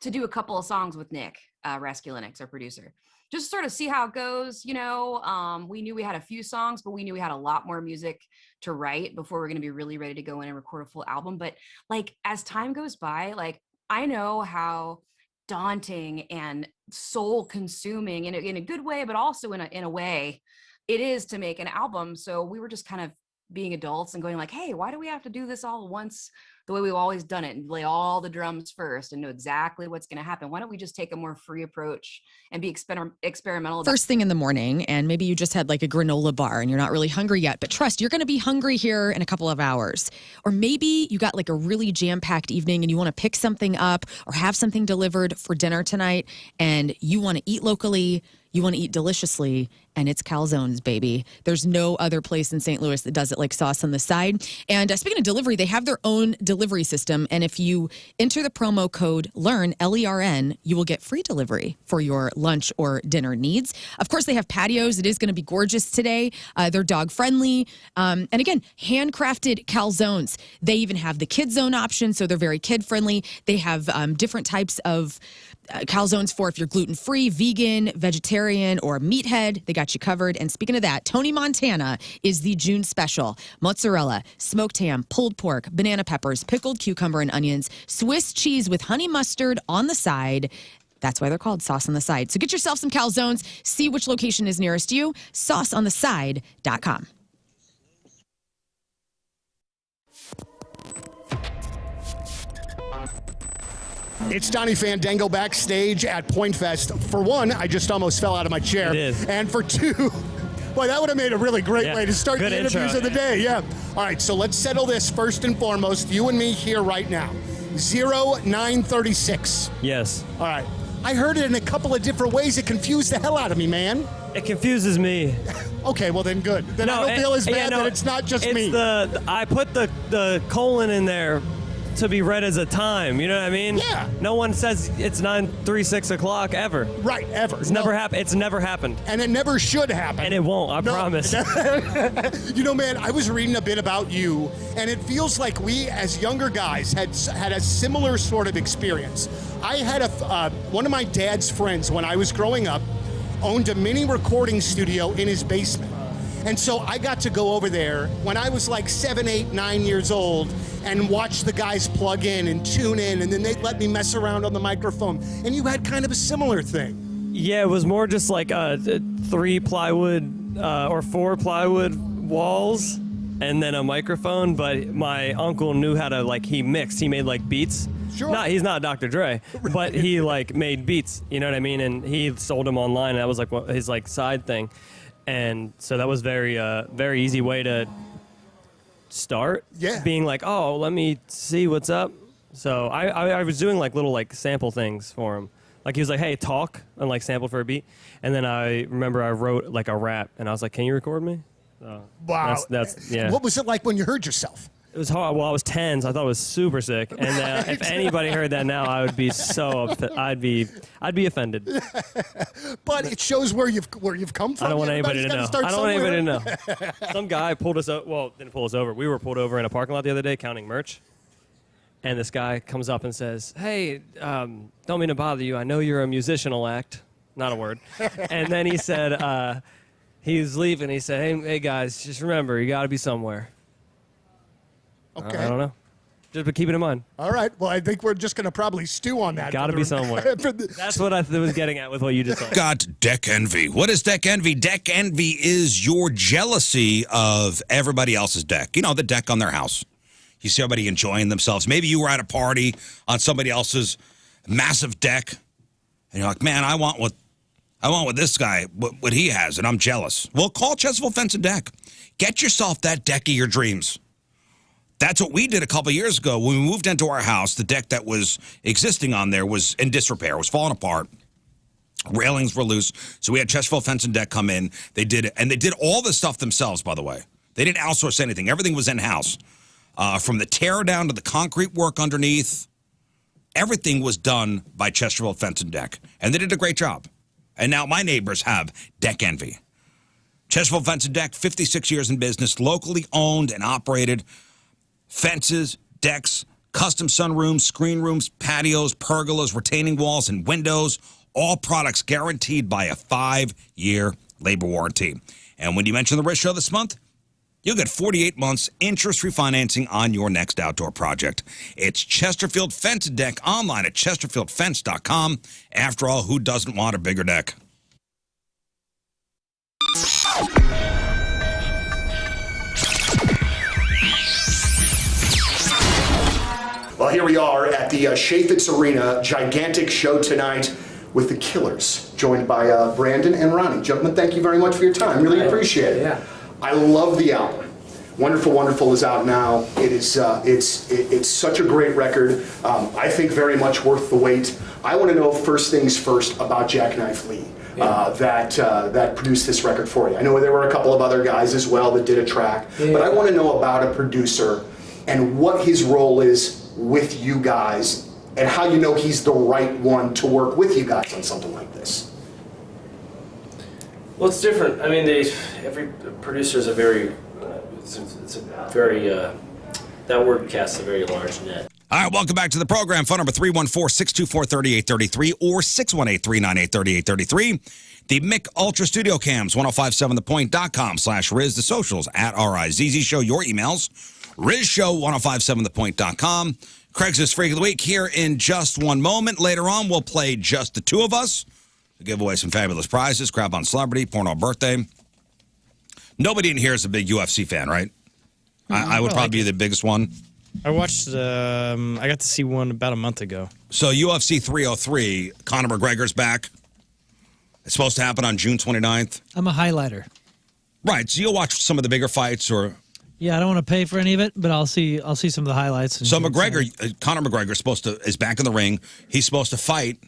to do a couple of songs with Nick Raskulinix, our producer. Just sort of see how it goes, you know. We knew we had a few songs, but we knew we had a lot more music to write before we're going to be really ready to go in and record a full album. But like as time goes by, like I know how daunting and soul consuming in a good way, but also in a way it is to make an album. So we were just kind of being adults and going like, hey, why do we have to do this all at once the way we've always done it and lay all the drums first and know exactly what's going to happen? Why don't we just take a more free approach and be experimental? First thing in the morning, and maybe you just had like a granola bar and you're not really hungry yet, but trust, you're going to be hungry here in a couple of hours. Or maybe you got like a really jam-packed evening and you want to pick something up or have something delivered for dinner tonight and you want to eat locally, you want to eat deliciously, and it's Calzones, baby. There's no other place in St. Louis that does it like sauce on the side. And speaking of delivery, they have their own delivery system. And if you enter the promo code LERN, L-E-R-N, you will get free delivery for your lunch or dinner needs. Of course, they have patios. It is going to be gorgeous today. They're dog friendly. And again, handcrafted calzones. They even have the kid zone option, so they're very kid friendly. They have different types of calzones for if you're gluten-free, vegan, vegetarian, or meathead. They got you covered. And speaking of that, Tony Montana is the June special. Mozzarella, smoked ham, pulled pork, banana peppers, pickled cucumber and onions, Swiss cheese with honey mustard on the side. That's why they're called Sauce on the Side. So get yourself some calzones. See which location is nearest you. SauceOnTheSide.com. It's Donnie Fandango backstage at Point Fest. For one, I just almost fell out of my chair. It is. And for two, boy, that would have made a really great way to start the interviews of the day. Yeah. All right, so let's settle this first and foremost. You and me here right now. 0936. Yes. All right. I heard it in a couple of different ways. It confused the hell out of me, man. It confuses me. Okay, well then good. Then I don't feel as bad that it's not just me. I put the colon in there to be read as a time. You know what I mean? Yeah. No one says it's 9:36 o'clock ever. Right, ever. It's never happened. It's never happened. And it never should happen. And it won't. I promise. You know, man, I was reading a bit about you, and it feels like we, as younger guys, had a similar sort of experience. I had one of my dad's friends when I was growing up owned a mini recording studio in his basement. And so I got to go over there when I was like 7, 8, 9 years old and watch the guys plug in and tune in, and then they'd let me mess around on the microphone. And you had kind of a similar thing. Yeah, it was more just like 3 plywood or 4 plywood walls and then a microphone. But my uncle knew how to, he mixed. He made beats. Sure. He's not Dr. Dre, but he made beats. You know what I mean? And he sold them online. And that was his side thing. And so that was very easy way to start. Yeah. Being oh, let me see what's up. So I was doing little sample things for him. He was hey, talk, and sample for a beat. And then I remember I wrote a rap, and I was can you record me? So Wow. That's yeah. What was it like when you heard yourself? It was hard. Well, I was 10, so I thought it was super sick. And if anybody heard that now, I would be so upset. I'd be offended. But it shows where you've come from. I don't want anybody to know. I don't want anybody to know. know. Some guy pulled us over. Well, didn't pull us over. We were pulled over in a parking lot the other day counting merch. And this guy comes up and says, "Hey, don't mean to bother you. I know you're a musicianal act." Not a word. And then he said, he was leaving. He said, hey guys, just remember, you got to be somewhere. Okay. I don't know. But keep it in mind. All right. Well, I think we're just going to probably stew on that. Got to be somewhere. That's what I was getting at with what you just said. Got deck envy. What is deck envy? Deck envy is your jealousy of everybody else's deck. You know, the deck on their house. You see everybody enjoying themselves. Maybe you were at a party on somebody else's massive deck, and you're like, man, I want what this guy, what he has, and I'm jealous. Well, call Chesterfield Fence and Deck. Get yourself that deck of your dreams. That's what we did a couple years ago. When we moved into our house, the deck that was existing on there was in disrepair, was falling apart. Railings were loose. So we had Chesterfield Fence and Deck come in. They did it, and they did all the stuff themselves, by the way. They didn't outsource anything. Everything was in-house. From the tear down to the concrete work underneath, everything was done by Chesterfield Fence and Deck. And they did a great job. And now my neighbors have deck envy. Chesterfield Fence and Deck, 56 years in business, locally owned and operated. Fences, decks, custom sunrooms, screen rooms, patios, pergolas, retaining walls, and windows. All products guaranteed by a 5-year labor warranty. And when you mention the Rizz Show this month, you'll get 48 months interest-free financing on your next outdoor project. It's Chesterfield Fence and Deck online at chesterfieldfence.com. After all, who doesn't want a bigger deck? Well, here we are at the Chaffetz Arena, gigantic show tonight with the Killers, joined by Brandon and Ronnie. Gentlemen, thank you very much for your time. Really appreciate it. Yeah. I love the album. Wonderful, Wonderful is out now. It is it's such a great record. I think very much worth the wait. I want to know first things first about Jackknife Lee. That produced this record for you. I know there were a couple of other guys as well that did a track, but I want to know about a producer and what his role is with you guys and how you know he's the right one to work with you guys on something like this. Well, it's different. I mean, every producer is a very, it's a very, that word casts a very large net. All right, welcome back to the program. Phone number 314-624-3833 or 618-398-3833. The Mick Ultra Studio Cams, 1057thepoint.com/Rizz. The socials at RizzShow. Your emails, RizzShow1057thepoint.com. Craigslist Freak of the Week here in just one moment. Later on, we'll play Just the Two of Us to give away some fabulous prizes. Crap on Celebrity, Porno Birthday. Nobody in here is a big UFC fan, right? I would probably be the biggest one. I watched, I got to see one about a month ago. So UFC 303, Conor McGregor's back. It's supposed to happen on June 29th. I'm a highlighter. Right, so you'll watch some of the bigger fights or... Yeah, I don't want to pay for any of it, but I'll see some of the highlights. So McGregor, Conor McGregor is back in the ring. He's supposed to fight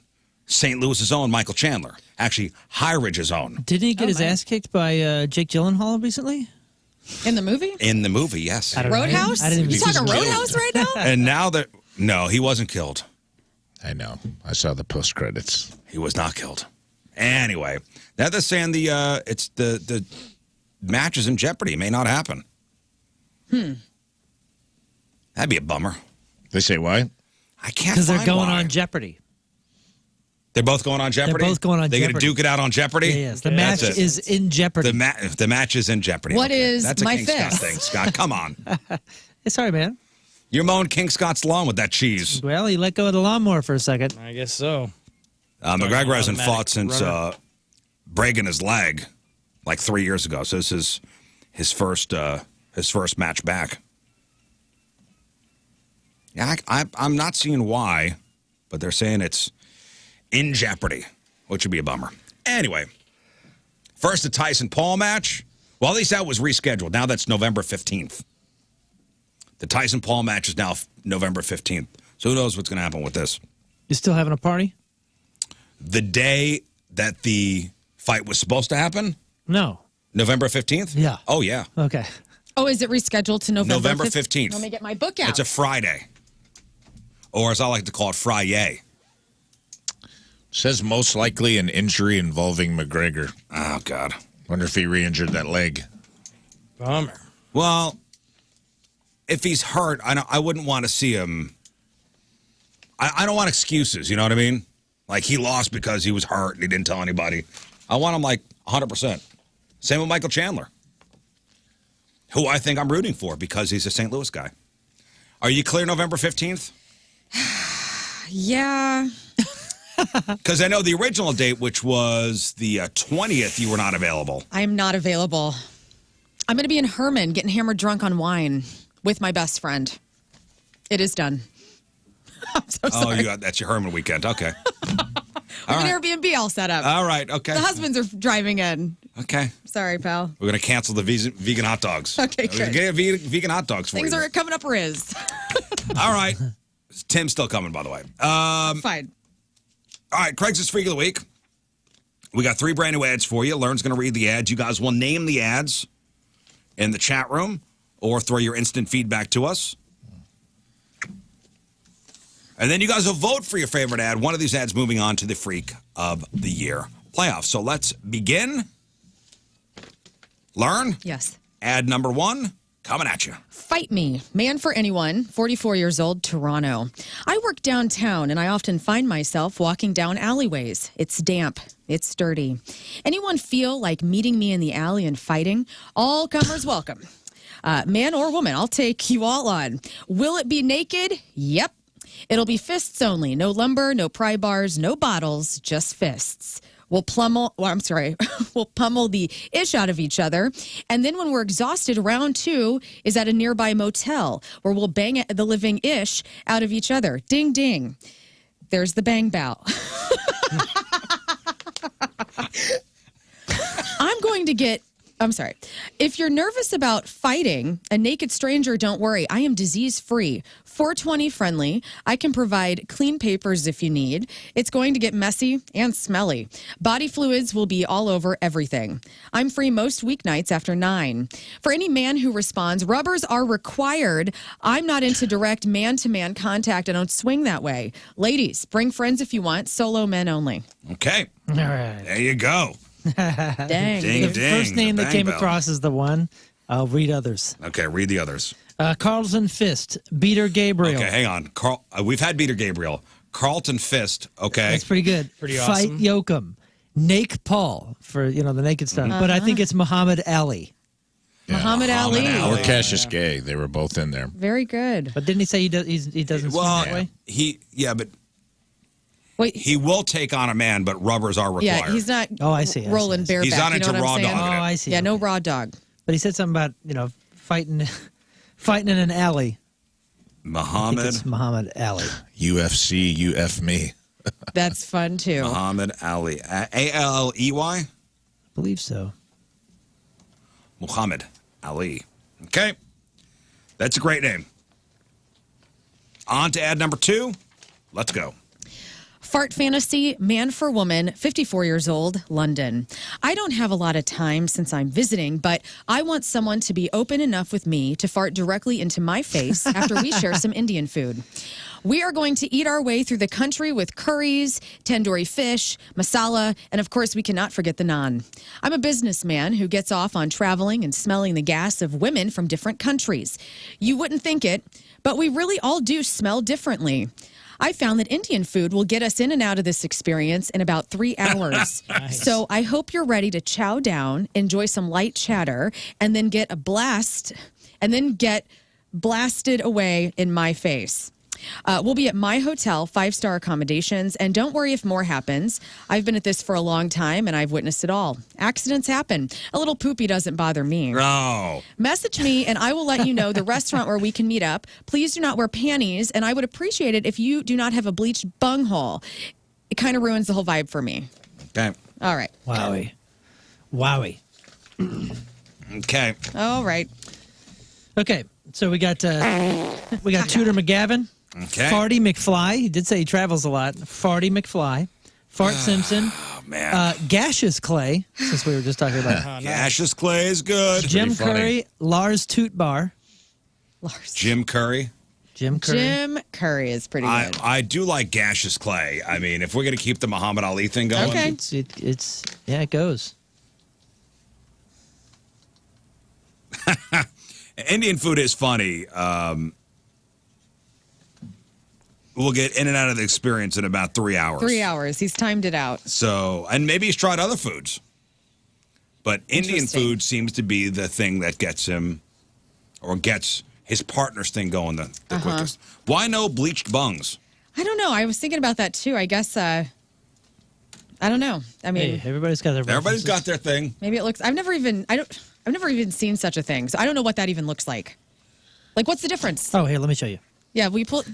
St. Louis's own Michael Chandler. Actually, High Ridge's own. Didn't he get his ass kicked by Jake Gyllenhaal recently? In the movie? In the movie, yes. Roadhouse? I didn't You talking Roadhouse right now? And now that... No, he wasn't killed. I know. I saw the post credits. He was not killed. Anyway, now they're saying the matches in jeopardy may not happen. That'd be a bummer. They say why? I can't Because they're find going why. on Jeopardy. They're both going on Jeopardy? They're both going on They're Jeopardy. going to duke it out on Jeopardy? Yes, the match That's it. is in Jeopardy. The match is in Jeopardy. What is That's a my King Scott fifth? thing, Scott. Come on. Sorry, man. You're mowing King Scott's lawn with that cheese. Well, he let go of the lawnmower for a second. I guess so. McGregor hasn't automatic fought since runner. breaking his leg like 3 years ago. So this is his first match back. Yeah, I'm not seeing why, but they're saying it's in jeopardy, which would be a bummer. Anyway, first the Tyson-Paul match. Well, at least that was rescheduled. Now that's November 15th. The Tyson-Paul match is now November 15th. So who knows what's going to happen with this? You still having a party? The day that the fight was supposed to happen? No. November 15th? Yeah. Oh, yeah. Okay. Oh, is it rescheduled to November 15th. Let me get my book out. It's a Friday. Or as I like to call it, Friday. Says most likely an injury involving McGregor. Oh, God. Wonder if he re-injured that leg. Bummer. Well, if he's hurt, I wouldn't want to see him. I don't want excuses, you know what I mean? Like he lost because he was hurt and he didn't tell anybody. I want him like 100%. Same with Michael Chandler, who I think I'm rooting for because he's a St. Louis guy. Are you clear November 15th? Yeah. Because I know the original date, which was the 20th, you were not available. I am not available. I'm going to be in Herman getting hammered drunk on wine with my best friend. It is done. I'm so sorry. That's your Herman weekend. Okay. We have an Airbnb all set up. All right. Okay. The husbands are driving in. Okay. Sorry, pal. We're going to cancel the vegan hot dogs. Okay, We're going to good. get vegan hot dogs for Things you. are coming up, Rizz. All right. Tim's still coming, by the way. Fine. All right, Craigslist Freak of the Week. We got 3 brand new ads for you. Lern's going to read the ads. You guys will name the ads in the chat room or throw your instant feedback to us. And then you guys will vote for your favorite ad. One of these ads moving on to the Freak of the Year playoffs. So let's begin. Lern? Yes. Ad number 1 coming at you. Fight me. Man for anyone, 44 years old, Toronto. I work downtown and I often find myself walking down alleyways. It's damp. It's dirty. Anyone feel like meeting me in the alley and fighting? All comers welcome. Man or woman, I'll take you all on. Will it be naked? Yep. It'll be fists only. No lumber, no pry bars, no bottles, just fists. We'll pummel the ish out of each other. And then when we're exhausted, round 2 is at a nearby motel where we'll bang the living ish out of each other. Ding, ding. There's the bang bow. I'm sorry. If you're nervous about fighting a naked stranger, don't worry. I am disease-free, 420 friendly. I can provide clean papers if you need. It's going to get messy and smelly. Body fluids will be all over everything. I'm free most weeknights after 9. For any man who responds, rubbers are required. I'm not into direct man-to-man contact. I don't swing that way. Ladies, bring friends if you want. Solo men only. Okay. All right. There you go. Dang. Ding, The ding. first name the that came bang bell. across is the one. I'll read others. Okay, read the others. Carlton Fist, Beater Gabriel. Okay, hang on. We've had Beater Gabriel. Carlton Fist, okay. That's pretty good. Pretty Fight awesome. Yoakum. Nake Paul for, the naked stuff. But I think it's Muhammad Ali. Muhammad Ali. Or Cassius Gay. They were both in there. Very good. But didn't he say he doesn't swim that way? But Wait, he will take on a man, but rubbers are required. yeah, he's not. Oh, I see. Rolling bareback. He's not you know into what I'm raw saying? dogging it. Oh, I see. Yeah, no raw dog. But he said something about fighting in an alley. Muhammad. It's Muhammad Ali. UFC, UF me. That's fun too. Muhammad Ali. Alley. I believe so. Muhammad Ali. Okay. That's a great name. On to ad number 2. Let's go. Fart fantasy, man for woman, 54 years old, London. I don't have a lot of time since I'm visiting, but I want someone to be open enough with me to fart directly into my face after we share some Indian food. We are going to eat our way through the country with curries, tandoori fish, masala, and of course we cannot forget the naan. I'm a businessman who gets off on traveling and smelling the gas of women from different countries. You wouldn't think it, but we really all do smell differently. I found that Indian food will get us in and out of this experience in about 3 hours. Nice. So I hope you're ready to chow down, enjoy some light chatter, and then get blasted away in my face. We'll be at my hotel, 5-star accommodations, and don't worry if more happens. I've been at this for a long time, and I've witnessed it all. Accidents happen. A little poopy doesn't bother me. No. Message me, and I will let you know the restaurant where we can meet up. Please do not wear panties, and I would appreciate it if you do not have a bleached bunghole. It kind of ruins the whole vibe for me. Okay. All right. Wowie. Okay. All right. Okay, so we got Tudor McGavin. Okay. Farty McFly. He did say he travels a lot. Farty McFly. Fart Simpson. Oh, man. Gaseous Clay, since we were just talking about Gaseous Clay is good. Jim funny. Curry. Lars Tootbar. Jim Curry. Jim Curry. Jim Curry is pretty good. I do like Gaseous Clay. I mean, if we're going to keep the Muhammad Ali thing going. Okay. It's it goes. Indian food is funny. We'll get in and out of the experience in about 3 hours. 3 hours. He's timed it out. So, and maybe he's tried other foods. But Indian Interesting. food seems to be the thing that gets him, or gets his partner's thing going the quickest. Why no bleached bungs? I don't know. I was thinking about that too. I guess, I don't know. I mean, Hey, everybody's got their Everybody's got their thing. maybe it looks, I've never even seen such a thing. So I don't know what that even looks like. Like, what's the difference? Oh, here, let me show you. Yeah, we pull,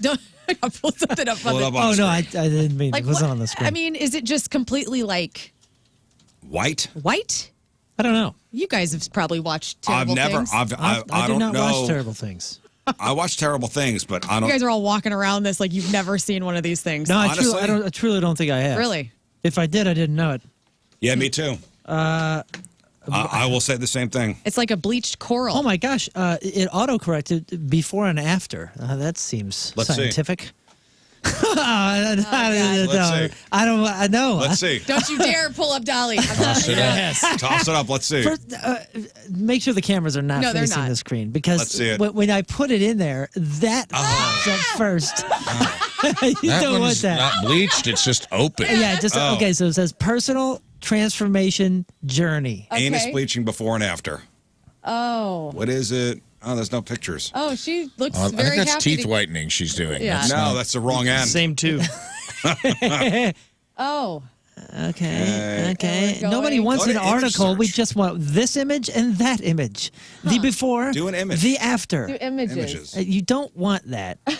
I pulled something up. Pull it up on Oh, the no, I screen. didn't mean Like, it wasn't what- on the screen. I mean, is it just completely like White? white? I don't know. You guys have probably watched terrible things. I I do don't not know. watch terrible things. I watch terrible things, but I You don't. guys are all walking around this like you've never seen one of these things. No, Honestly? I truly don't think I have. Really? If I did, I didn't know it. Yeah, me too. I will say the same thing. It's like a bleached coral. Oh my gosh! It auto-corrected before and after. That seems Let's see. scientific. Let's see. I don't. I know. Let's see. Don't you dare pull up Dolly. Toss it up. Toss it up. Let's see. First, make sure the cameras are not No, they're facing not. the screen Let's because see it. when I put it in there, that pops up first. You That don't want one's that. not bleached. It's just open. Yeah, just Oh. okay. So it says personal transformation journey. Anus Okay. bleaching before and after. Oh. What is it? Oh, there's no pictures. Oh, she looks I very think that's happy. teeth whitening she's doing. Yeah. That's No, not- that's the wrong end. Same too. Oh. Okay. Okay. We're Nobody going- wants Go an to image article. We search. just want this image and that image. The before. Do an image. The after. Do images. Images. You don't want that. They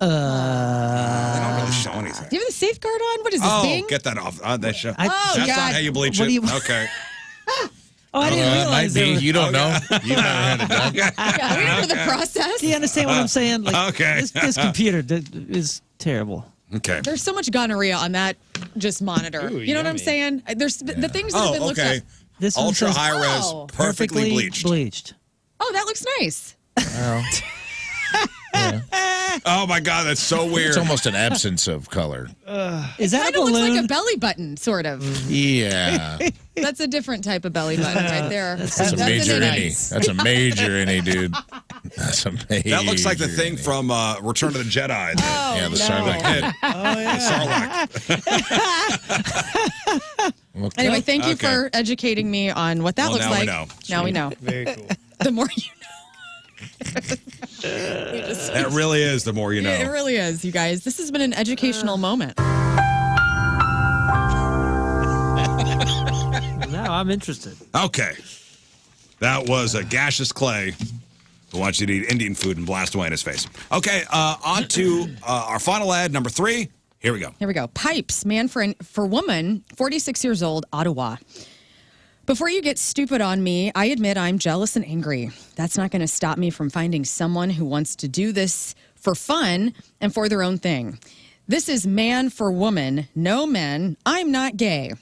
don't really show anything. Do you have the safeguard on? What is this, Oh, Bing? get that off. They show. I- Oh, That's God. not how you bleach What it. do you- Okay. Oh, I didn't that realize might there be. was- You don't know. You've never had it done. Yeah, we know the process. Do you understand what I'm saying? Like, Okay. This computer is terrible. Okay. There's so much gonorrhea on that just monitor. Ooh, you know what I'm yummy. saying? There's the things that have Oh, been looked okay. up. This one Ultra says high res, Oh. perfectly bleached. Oh, that looks nice. Oh my God, that's so weird. It's almost an absence of color. Is that Kind a of looks balloon? like a belly button, sort of. Yeah. That's a different type of belly button right there. That's a an major innie. innie. That's a major innie, dude. That's a major. That looks like the thing innie. from Return of the Jedi. Oh, Yeah, the no. Sarlacc. Kid. The Sarlacc. Anyway, thank you Okay. for educating me on what that Well, looks now we like. know. Now we know. Very cool. The more you know. That really is the more you know. It really is, you guys. This has been an educational moment. Now I'm interested. Okay. That was a gaseous Clay who wants you to eat Indian food and blast away in his face. Okay, on to our final ad, number 3. Here we go. Here we go. Pipes, man for woman, 46 years old, Ottawa. Before you get stupid on me, I admit I'm jealous and angry. That's not going to stop me from finding someone who wants to do this for fun and for their own thing. This is man for woman, no men. I'm not gay.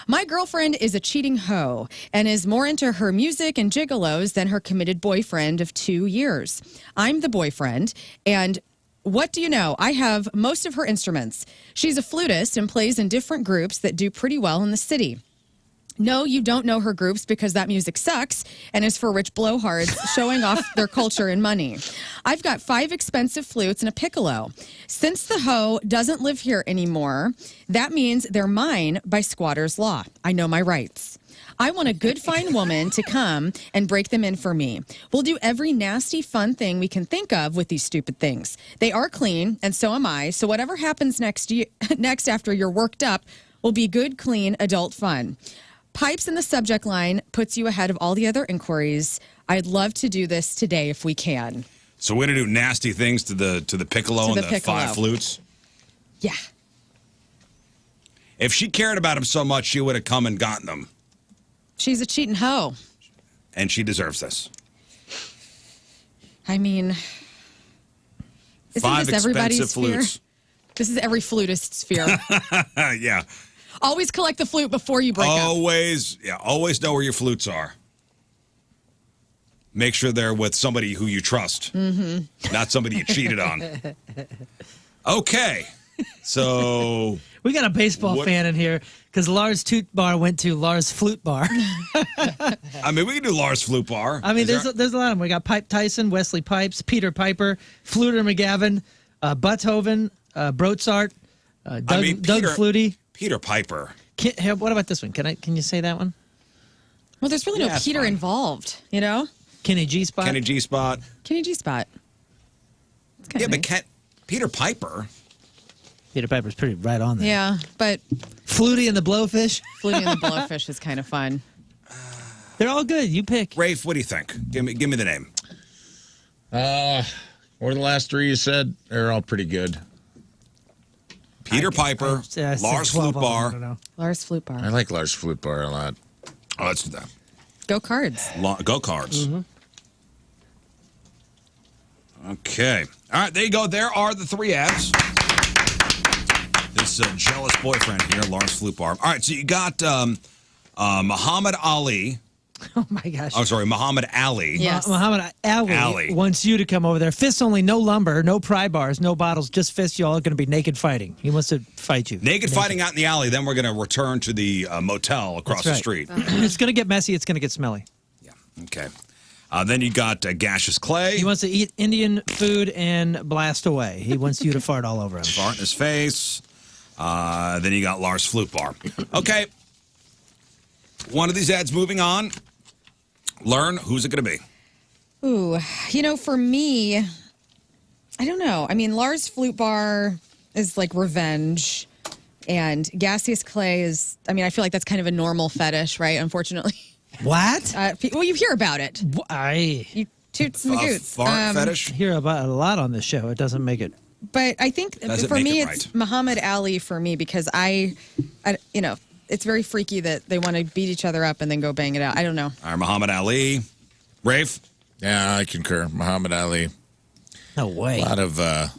My girlfriend is a cheating hoe and is more into her music and gigolos than her committed boyfriend of 2 years. I'm the boyfriend, and what do you know? I have most of her instruments. She's a flutist and plays in different groups that do pretty well in the city. No, you don't know her groups because that music sucks and is for rich blowhards showing off their culture and money. I've got 5 expensive flutes and a piccolo. Since the hoe doesn't live here anymore, that means they're mine by squatter's law. I know my rights. I want a good, fine woman to come and break them in for me. We'll do every nasty, fun thing we can think of with these stupid things. They are clean, and so am I. So whatever happens next after you're worked up will be good, clean, adult fun. Pipes in the subject line puts you ahead of all the other inquiries. I'd love to do this today if we can. So we're going to do nasty things to the piccolo and the piccolo. 5 flutes? Yeah. If she cared about him so much, she would have come and gotten them. She's a cheating hoe. And she deserves this. I mean, isn't 5 this everybody's expensive fear? flutes. This is every flutist's fear. Yeah. Always collect the flute before you break up. Always know where your flutes are. Make sure they're with somebody who you trust, not somebody you cheated on. Okay, so We got a baseball fan in here because Lars Toot Bar went to Lars Flute Bar. I mean, we can do Lars Flute Bar. I mean, Is there's a lot of them. We got Pipe Tyson, Wesley Pipes, Peter Piper, Fluter McGavin, Buthoven, Brotzart, Doug Peter- Flutie. Peter Piper. What about this one? Can you say that one? Well, there's really Yeah, no it's Peter fine. involved, you know? Kenny G Spot. Kenny G Spot. Kenny G Spot. It's kinda Yeah, but nice. Peter Piper. Peter Piper's pretty right on there. Yeah, but Flutie and the Blowfish. Flutie and the Blowfish is kind of fun. They're all good. You pick. Rafe, what do you think? Give me the name. What are the last 3 you said? They're all pretty good. Peter Piper, I said Lars 12 Flute of them, I Bar. don't know. Lars Flute I Bar. like Lars Flute Bar a lot. Oh, let's do that. Go Cards. Go Cards. Okay. All right, there you go. There are the 3 ads. This jealous boyfriend here, Lars Flute Bar. All right, so you got Muhammad Ali. Oh my gosh. Oh, sorry, Muhammad Ali. Yes. Muhammad Ali wants you to come over there. Fists only, no lumber, no pry bars, no bottles, just fists. You all are going to be naked fighting. He wants to fight you. Naked fighting out in the alley. Then we're going to return to the motel across That's the right. street. It's going to get messy. It's going to get smelly. Yeah. Okay. Then you got Gaseous Clay. He wants to eat Indian food and blast away. He wants you to fart all over him. Fart in his face. Then you got Lars Flute Bar. Okay. One of these ads moving on. Lern, who's it going to be? Ooh, you know, for me, I don't know. I mean, Lars Flute Bar is like revenge, and Gaseous Clay is, I mean, I feel like that's kind of a normal fetish, right? Unfortunately. What? Well, you hear about it. You toots and the goots. Fart fetish? I hear about it a lot on this show. It doesn't make it. But I think Doesn't for make me, it it's right. Muhammad Ali for me because I, you know, it's very freaky that they want to beat each other up and then go bang it out. I don't know. All right, Muhammad Ali. Rafe? Yeah, I concur. Muhammad Ali. No way. A lot of, well,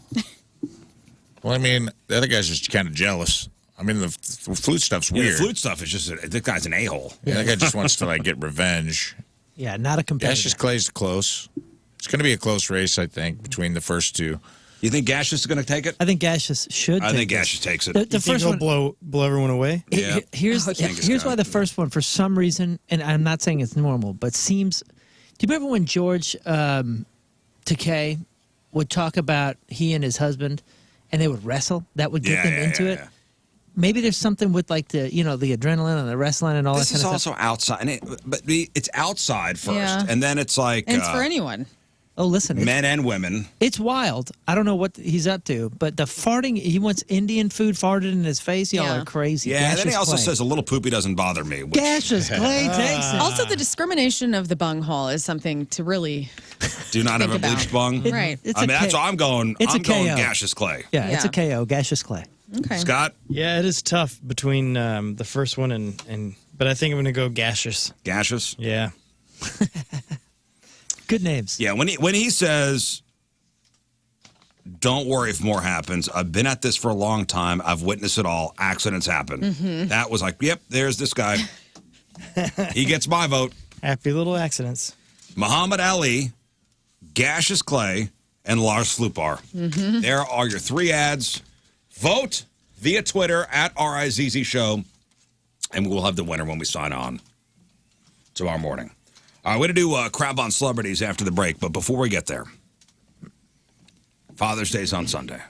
I mean, the other guy's just kind of jealous. I mean, the flute stuff's Yeah, weird. the flute stuff is just, this guy's an a-hole. Yeah, that guy just wants to, like, get revenge. Yeah, not a competitor. Gaseous Clay's close. It's going to be a close race, I think, between the first 2. You think Gaseous is going to take it? I think Gaseous should. I take think this. Gaseous takes it. The You think first he'll one. blow everyone away? Yeah. Here's Genghis why Khan. the first one, for some reason, and I'm not saying it's normal, but seems. Do you remember when George Takei would talk about he and his husband, and they would wrestle? That would get them into it. maybe there's something with like the the adrenaline and the wrestling and all This that is kind of also stuff. outside, but it's outside first, Yeah. and then it's like And it's for anyone. Oh, listen, men and women. it's wild. I don't know what he's up to, but the farting, he wants Indian food farted in his face. Y'all Yeah. are crazy. Yeah, and then he Gaseous also Clay. says a little poopy doesn't bother me. Which, Gaseous Clay takes it. Also, the discrimination of the bung hole is something to really. do not have a Think about. bleached bung. Right. It's I a mean, that's K- why I'm going. it's a I'm going KO. gaseous clay. Yeah, it's a Yeah. KO. Gaseous Clay. Okay. Scott, Yeah, it is tough between the first one and but I think I'm gonna go gaseous. gaseous. Yeah. Good names. Yeah, when he says, "Don't worry if more happens. I've been at this for a long time. I've witnessed it all. Accidents happen." That was like, yep, there's this guy. He gets my vote. Happy little accidents. Muhammad Ali, gaseous clay, and Lars Flupar. There are your 3 ads. Vote via Twitter at RizzShow Show, and we will have the winner when we sign on tomorrow morning. All right, we're going to do crap on celebrities after the break, but before we get there, Father's Day's on Sunday.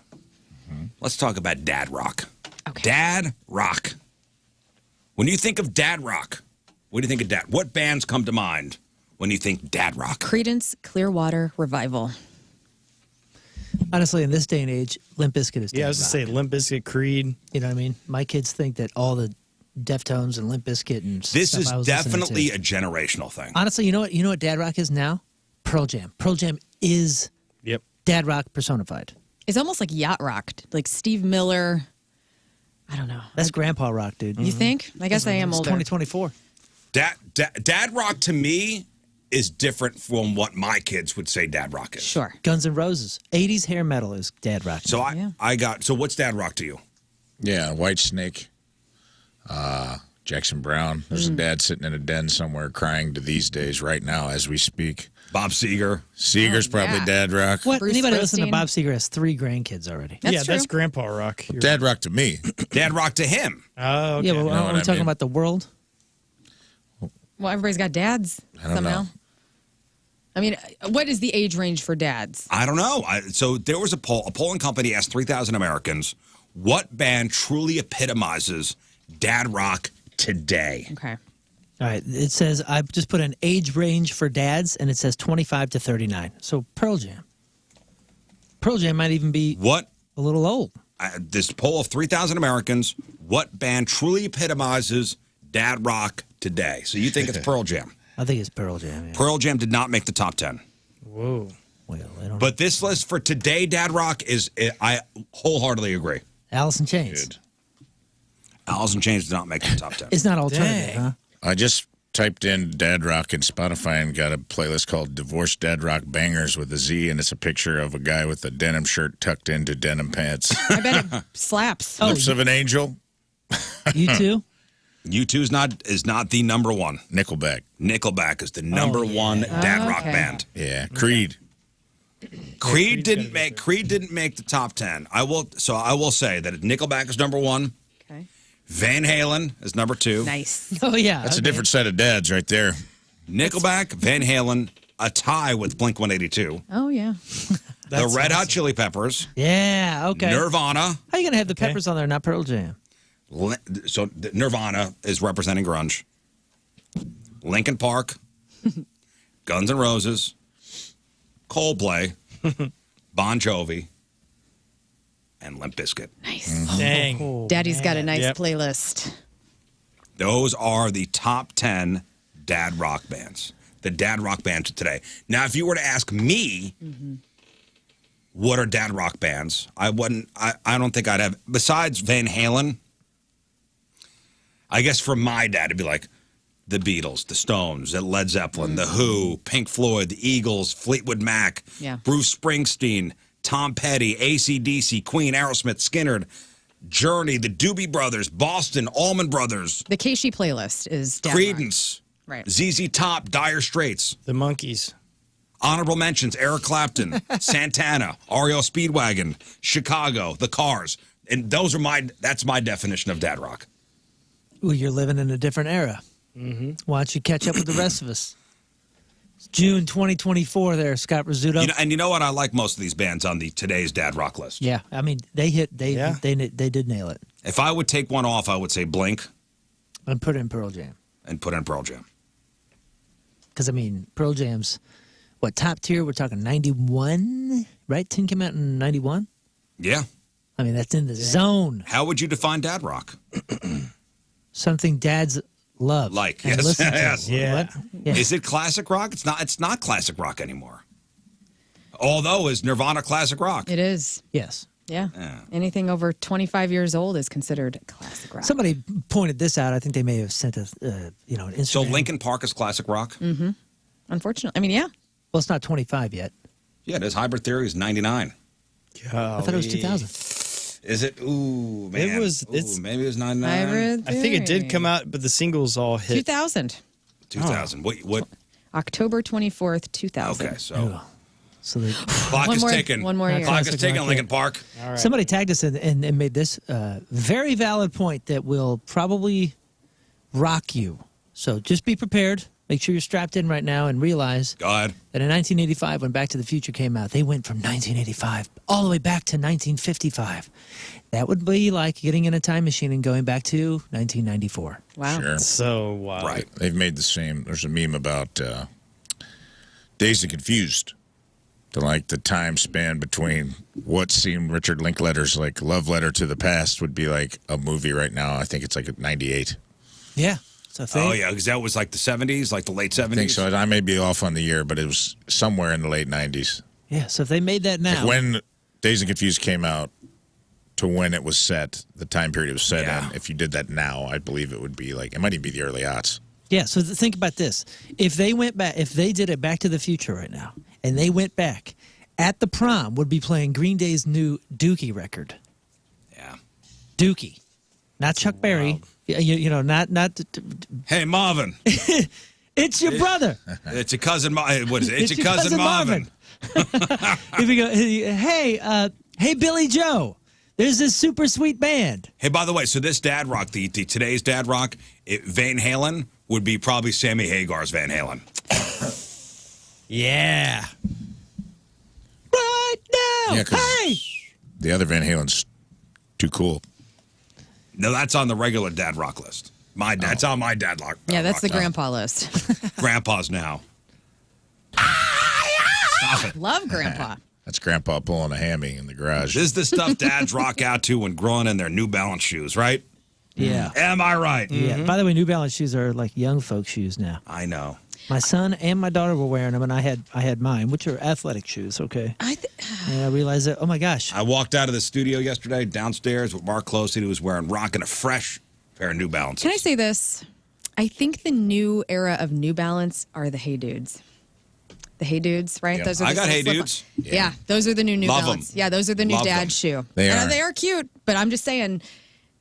Let's talk about dad rock. Okay. Dad rock. When you think of dad rock, what do you think of dad? What bands come to mind when you think dad rock? Creedence Clearwater Revival. Honestly, in this day and age, Limp Bizkit is Yeah, I dead was gonna rock. say Limp Bizkit, Creed. You know what I mean? My kids think that all the Deftones and Limp Bizkit and This stuff is I was listening definitely to. a generational thing. Honestly, you know what dad rock is now? Pearl Jam. Pearl Jam is Yep. dad rock personified. It's almost like yacht rock, like Steve Miller. I don't know. That's grandpa rock, dude. You think? I guess I am It's older. 2024. Dad rock to me is different from what my kids would say dad rock is. Sure. Guns N' Roses. 80s hair metal is dad rock. So Yeah. so what's dad rock to you? Yeah, White Snake, Jackson Brown. There's a dad sitting in a den somewhere crying to these days right now as we speak. Bob Seger. Seeger's probably yeah. dad rock. What? Bruce Anybody listen to Springsteen. Bob Seger has 3 grandkids already. That's yeah, true. that's grandpa rock. Dad rock to me. Dad rock to him. Oh, okay. Yeah, but know are what we I talking mean. about the world? Well, everybody's got dads don't somehow. know. I mean, what is the age range for dads? I don't know. So there was a poll. A polling company asked 3,000 Americans, what band truly epitomizes dad rock today? Okay. All right. It says, I just put an age range for dads, and it says 25 to 39. So Pearl Jam. Pearl Jam might even be What? a little old. This poll of 3,000 Americans, what band truly epitomizes dad rock today? So you think it's Pearl Jam. I think it's Pearl Jam. Yeah. Pearl Jam did not make the top 10. Whoa. Well, I don't know. But this list for today, dad rock, I wholeheartedly agree. Alice in Chains. Good. Alice in Chains did not make the top 10. It's not alternative, Dang. huh? I just typed in dad rock in Spotify and got a playlist called Divorced Dad Rock Bangers with a Z, and it's a picture of a guy with a denim shirt tucked into denim pants. I bet it slaps. Oh, Lips of an Angel, you too? U2 is not the number one. Nickelback. Nickelback is the number one dad rock okay. band. Yeah, Creed. Creed didn't make the top 10. I will say that Nickelback is number 1. Okay. Van Halen is number 2. Nice. Oh, yeah. That's a okay. different set of dads right there. Nickelback, Van Halen, a tie with Blink-182. Oh, yeah. The Red Hot Chili Peppers, Yeah, okay. Nirvana. How are you going to have the Peppers on there, not Pearl Jam? So Nirvana is representing grunge. Linkin Park, Guns N' Roses, Coldplay, Bon Jovi, and Limp Bizkit. Nice. Dang. Daddy's got a nice Yep. playlist. Those are the top 10 dad rock bands. The dad rock bands of today. Now, if you were to ask me, what are dad rock bands? I don't think I'd have, besides Van Halen, I guess for my dad, it'd be like the Beatles, the Stones, the Led Zeppelin, the Who, Pink Floyd, the Eagles, Fleetwood Mac, Yeah. Bruce Springsteen, Tom Petty, AC/DC, Queen, Aerosmith, Skinner, Journey, the Doobie Brothers, Boston, Allman Brothers, The Keishi playlist is dad rock. Creedence, Right. ZZ Top, Dire Straits. The monkeys. Honorable mentions: Eric Clapton, Santana, REO Speedwagon, Chicago, The Cars, and that's my definition of dad rock. Well, you're living in a different era. Mm-hmm. Why don't you catch up with the rest of us? It's June 2024 there, Scott Rizzuto. You know what? I like most of these bands on the today's dad rock list. Yeah, I mean, they did nail it. If I would take one off, I would say Blink And put in Pearl Jam. and put in Pearl Jam. Because, I mean, Pearl Jam's, what, top tier? We're talking 91, right? 10 came out in 91? Yeah. I mean, that's in the zone. How would you define dad rock? Something dads love. Like, and yes, listen to. yes. What? Yeah. Is it classic rock? It's not classic rock anymore. Although, is Nirvana classic rock? It is. Yes. Yeah. Yeah. Anything over 25 years old is considered classic rock. Somebody pointed this out. I think they may have sent an Instagram. So Linkin Park is classic rock? Unfortunately. I mean, yeah. Well, it's not 25 yet. Yeah, it is. Hybrid Theory is 99. I thought it was 2000. Is it? Ooh, man. It was. Ooh, maybe it was 99. Hybrid I think it did Theory. come out, but the singles all hit. 2000. 2000. What? October 24th, 2000. Okay, so So they, clock One is more- ticking. one more year. Clock is Classic ticking. rock, Linkin yeah. Park. somebody tagged us and made this very valid point that will probably rock you. So just be prepared. Make sure you're strapped in right now and realize Go ahead. that in 1985, when Back to the Future came out, they went from 1985 all the way back to 1955. That would be like getting in a time machine and going back to 1994. Wow. Sure. So wild. Right. They've made the same. There's a meme about Dazed and Confused. The time span between what seemed Richard Linklater's like love letter to the past would be like a movie right now. I think it's like 98. Yeah. So if they, Oh, yeah, because that was like the 70s, like the late 70s. I think so. I may be off on the year, but it was somewhere in the late 90s. Yeah. So if they made that now, Like when Dazed and Confused came out to when it was set, the time period it was set Yeah. in, if you did that now, I believe it would be like, it might even be the early aughts. yeah. So think about this: if they went back, if they did it Back to the Future right now, and they went back at the prom, would be playing Green Day's new Dookie record. Yeah. Dookie, not Chuck Berry. You know, not. Hey, Marvin. It's your brother. It's your cousin. What is it? It's your cousin Marvin. If we go, hey, Billy Joe, there's this super sweet band. Hey, by the way, so this dad rock, the today's dad rock, Van Halen would be probably Sammy Hagar's Van Halen. Yeah. Right now. Yeah, 'cause Hey. the other Van Halen's too cool. No, that's on the regular dad rock list. That's on my dad rock. Yeah, that's the rock grandpa list. Grandpa's now. Stop it. Love grandpa. That's Grandpa pulling a hammy in the garage. This is the stuff dads rock out to when growing in their New Balance shoes, right? Yeah. Am I right? Yeah. By the way, New Balance shoes are like young folks' shoes now. I know. My son and my daughter were wearing them, and I had mine, which are athletic shoes. Okay. And I realized that. Oh my gosh. I walked out of the studio yesterday downstairs with Mark Closey, who was rocking a fresh pair of New Balances. Can I say this? I think the new era of New Balance are the Hey Dudes. The Hey Dudes, right? Yeah. Those are I the got little Hey slip-on- Dudes. Yeah, those are the new New Love 'em. Balance. Yeah, those are the new Love dad them. shoe. They And are. they are cute, but I'm just saying,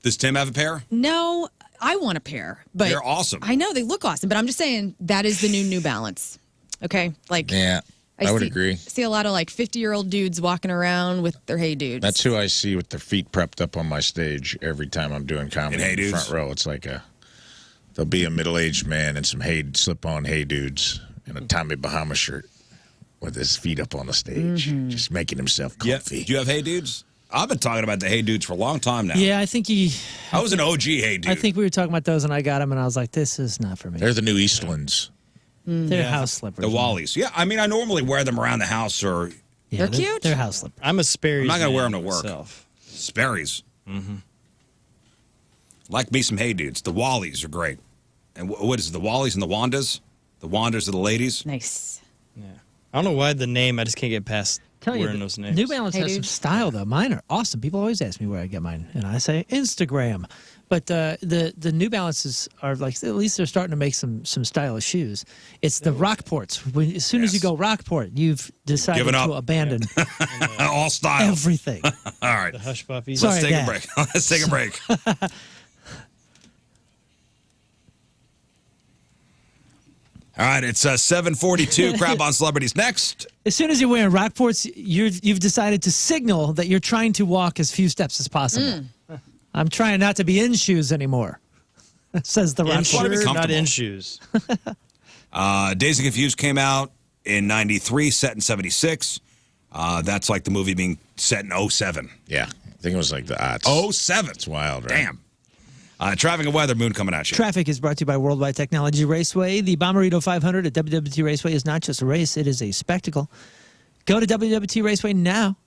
Does Tim have a pair? no, I want a pair. But They're awesome. I know they look awesome, but I'm just saying that is the new Balance. Okay? Like, Yeah, I would see, agree. see a lot of like 50-year-old dudes walking around with their Hey Dudes. That's who I see with their feet prepped up on my stage every time I'm doing comedy And Hey in the Dudes? front row. It's like there'll be a middle-aged man in some slip-on Hey Dudes and a Tommy Bahama shirt with his feet up on the stage, just making himself comfy. Do you have Hey Dudes? I've been talking about the Hey Dudes for a long time now. Yeah, I think I was an OG Hey Dude. I think we were talking about those, and I got them, and I was like, "This is not for me." They're the new Eastlands. They're house slippers. the Wallies. Yeah, I mean, I normally wear them around the house or Yeah, They're cute. They're house slippers. I'm a Sperry's. I'm not gonna wear man them to work. myself. Sperry's. Like me some Hey Dudes. The Wallies are great. And what is it, the Wallies and the Wandas? The Wandas are the ladies? nice. I don't know why the name. I just can't get past Tell you, wearing those names. New Balance Hey, has some dude. style though. Mine are awesome. People always ask me where I get mine, and I say Instagram. But the New Balances are like, at least they're starting to make some stylish shoes. It's the Rockports. As soon as you Yes. go Rockport, you've decided Given up. to abandon All style. everything. All right. The hush puppies. Sorry. Let's take Dad. a break. Let's take a break. All right, it's 7:42. Crab on Celebrities next. As soon as you're wearing Rockports, you've decided to signal that you're trying to walk as few steps as possible. I'm trying not to be in shoes anymore, says the In Rockport. wanna be shoes, not comfortable. in shoes. Dazed and Confused came out in 93, set in 76. That's like the movie being set in 07. Yeah. I think it was like the odds. 07. It's wild, right? Damn. Traffic and weather, Moon coming at you. Traffic is brought to you by Worldwide Technology Raceway. The Bomberito 500 at WWT Raceway is not just a race, it is a spectacle. Go to WWT Raceway now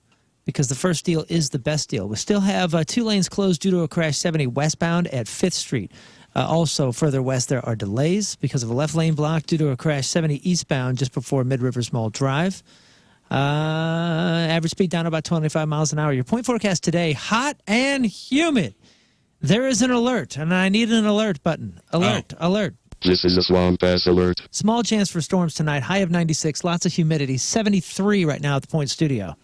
because the first deal is the best deal. We still have 2 lanes closed due to a crash 70 westbound at 5th Street. Also, further west, there are delays because of a left lane block due to a crash 70 eastbound just before Mid-Rivers Mall Drive. Average speed down about 25 miles an hour. Your point forecast today, hot and humid. There is an alert, and I need an alert button. Alert, alert. This is a swamp ass alert. Small chance for storms tonight. High of 96, lots of humidity. 73 right now at the Point Studio.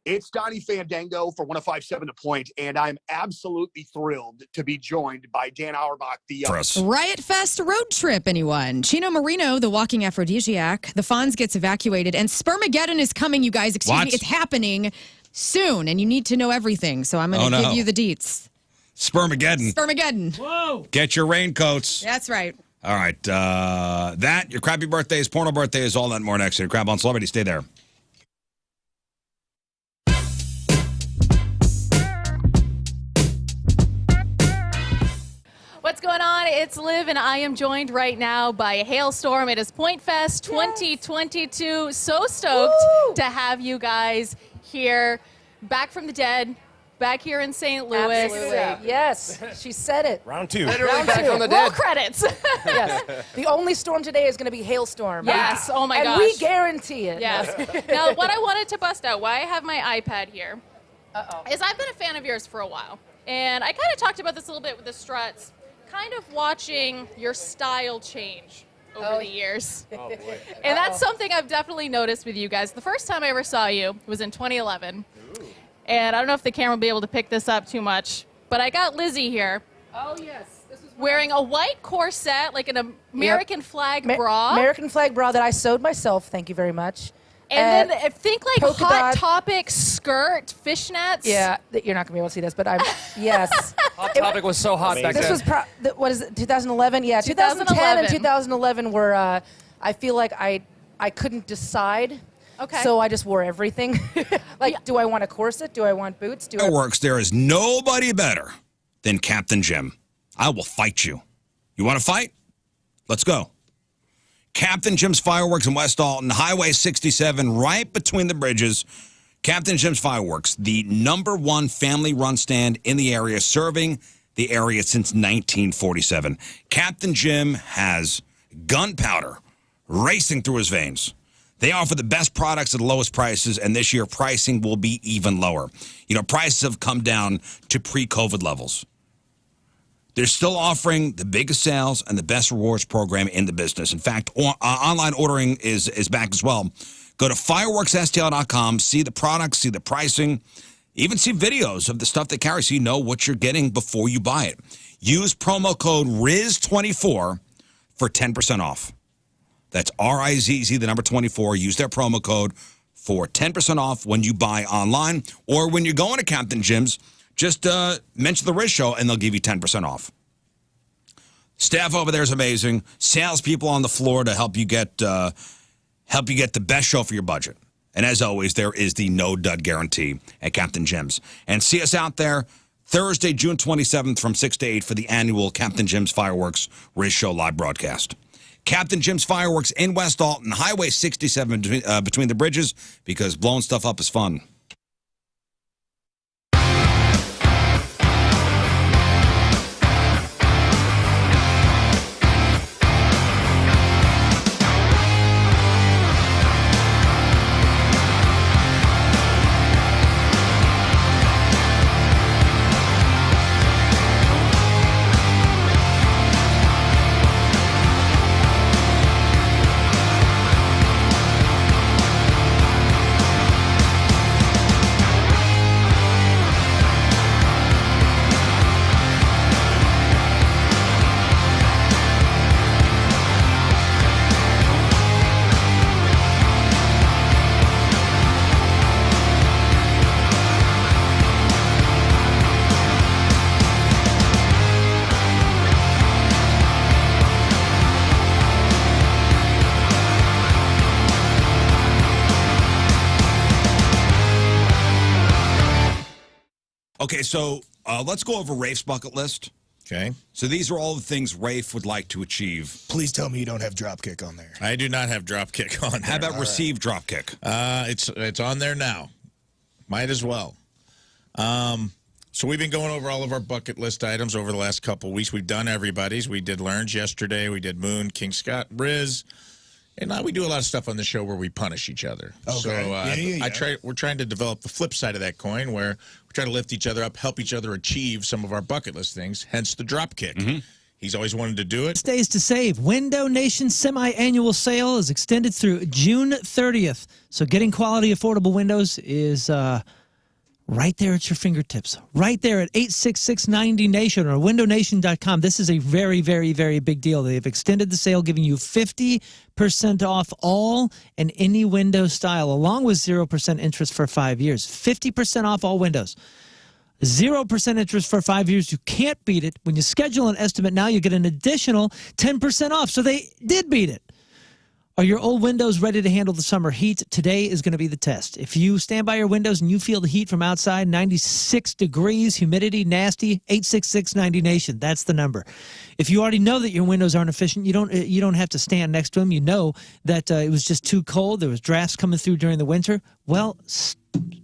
It's Donnie Fandango for 105.7 The Point, and I'm absolutely thrilled to be joined by Dan Auerbach, the Riot Fest road trip, anyone? Chino Marino, the walking aphrodisiac. The Fonz gets evacuated, and Spermageddon is coming, you guys. Excuse me, it's happening soon, and you need to know everything, so I'm going to give you the deets. Spermageddon. Spermageddon. Whoa. Get your raincoats. That's right. All right. That, your crappy birthdays, porno birthdays, all that and more next year. Crab on Celebrity. Stay there. What's going on? It's Liv, and I am joined right now by Hailstorm. It is Point Fest 2022. So stoked to have you guys here, back from the dead, back here in St. Louis. Absolutely. Yes, she said it. Round 2. Round two. Roll credits. Yes. The only storm today is going to be hailstorm. Yes. Oh my and gosh. we guarantee it. Yes. Now, what I wanted to bust out, why I have my iPad here, is I've been a fan of yours for a while. And I kind of talked about this a little bit with the struts, kind of watching your style change over the years. Oh, boy. And that's something I've definitely noticed with you guys. The first time I ever saw you was in 2011. Ooh. And I don't know if the camera will be able to pick this up too much, but I got Lizzie here. Oh, yes. This is wearing a white corset, like an American flag bra. American flag bra that I sewed myself. Thank you very much. And then I think like polka Hot dot. Topic skirt, fishnets. Yeah, you're not going to be able to see this, but I'm, yes. Hot Topic was so hot back This then. was, what is it, 2011? Yeah, 2010 and 2011 were, I feel like I couldn't decide. Okay. So I just wore everything. Like, do I want a corset? Do I want boots? Do I Fireworks, there is nobody better than Captain Jim. I will fight you. You want to fight? Let's go. Captain Jim's Fireworks in West Alton, Highway 67, right between the bridges. Captain Jim's Fireworks, the #1 family-run stand in the area, serving the area since 1947. Captain Jim has gunpowder racing through his veins. They offer the best products at the lowest prices, and this year pricing will be even lower. You know, prices have come down to pre-COVID levels. They're still offering the biggest sales and the best rewards program in the business. In fact, online ordering is back as well. Go to fireworksstl.com, see the products, see the pricing, even see videos of the stuff they carry so you know what you're getting before you buy it. Use promo code RIZZ24 for 10% off. That's RIZZ, the number 24. Use their promo code for 10% off when you buy online or when you're going to Captain Jim's. Just mention the RizzShow, and they'll give you 10% off. Staff over there is amazing. Salespeople on the floor to help you get the best show for your budget. And as always, there is the no dud guarantee at Captain Jim's. And see us out there Thursday, June 27th from 6 to 8 for the annual Captain Jim's Fireworks RizzShow live broadcast. Captain Jim's Fireworks in West Alton, Highway 67 between the bridges, because blowing stuff up is fun. Okay, so let's go over Rafe's bucket list. Okay. So these are all the things Rafe would like to achieve. Please tell me you don't have Dropkick on there. I do not have Dropkick on there. How about receive Dropkick? It's on there now. Might as well. So we've been going over all of our bucket list items over the last couple of weeks. We've done everybody's. We did Lern's yesterday. We did Moon, King Scott, Rizz. And now we do a lot of stuff on the show where we punish each other. Okay. So we're trying to develop the flip side of that coin where we try to lift each other up, help each other achieve some of our bucket list things, hence the Dropkick. He's always wanted to do it. Days to save. Window Nation semi-annual sale is extended through June 30th. So getting quality, affordable windows is right there at your fingertips. Right there at 866-90-NATION or windownation.com. This is a very, very, very big deal. They've extended the sale, giving you 50% off all and any window style, along with 0% interest for 5 years. 50% off all windows. 0% interest for 5 years. You can't beat it. When you schedule an estimate now, you get an additional 10% off. So they did beat it. Are your old windows ready to handle the summer heat? Today is going to be the test. If you stand by your windows and you feel the heat from outside, 96 degrees, humidity, nasty, 866-90-NATION. That's the number. If you already know that your windows aren't efficient, you don't have to stand next to them. You know that it was just too cold. There was drafts coming through during the winter. Well,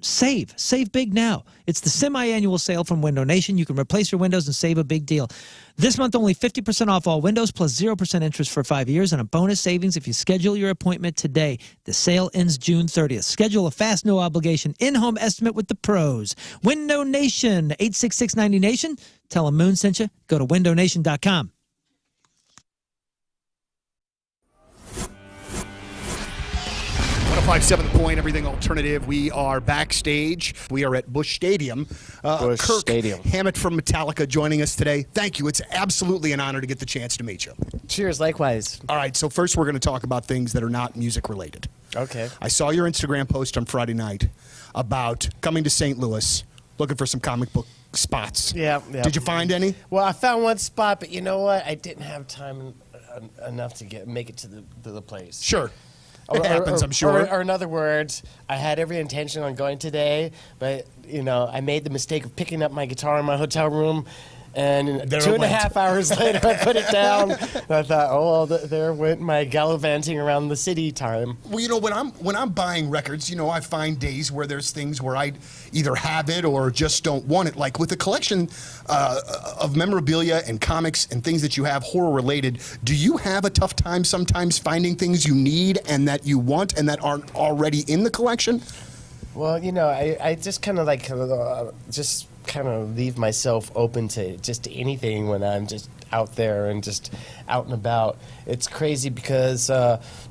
save big now. It's the semi-annual sale from Window Nation. You can replace your windows and save a big deal. This month, only 50% off all windows plus 0% interest for 5 years and a bonus savings if you schedule your appointment today. The sale ends June 30th. Schedule a fast, no obligation in-home estimate with the pros. Window Nation, 866-90-NATION. Tell them Moon sent you. Go to windownation.com. 105.7 The Point, everything alternative. We are backstage. We are at Busch Stadium. Busch Kirk Stadium. Hammett from Metallica joining us today. Thank you. It's absolutely an honor to get the chance to meet you. Cheers, likewise. All right, so first we're going to talk about things that are not music related. Okay. I saw your Instagram post on Friday night about coming to St. Louis, looking for some comic book spots. Yeah. Did you find any? Well, I found one spot, but you know what? I didn't have time enough to make it to the place. Sure. It happens, I'm sure. Or in other words, I had every intention on going today, but, I made the mistake of picking up my guitar in my hotel room, and 2.5 hours later, I put it down. And I thought, oh, well, there went my gallivanting around the city time. Well, when I'm buying records, I find days where there's things where I either have it or just don't want it. Like with the collection of memorabilia and comics and things that you have horror related, do you have a tough time sometimes finding things you need and that you want and that aren't already in the collection? Well, I just kind of leave myself open to just anything when I'm just out there and just out and about. It's crazy because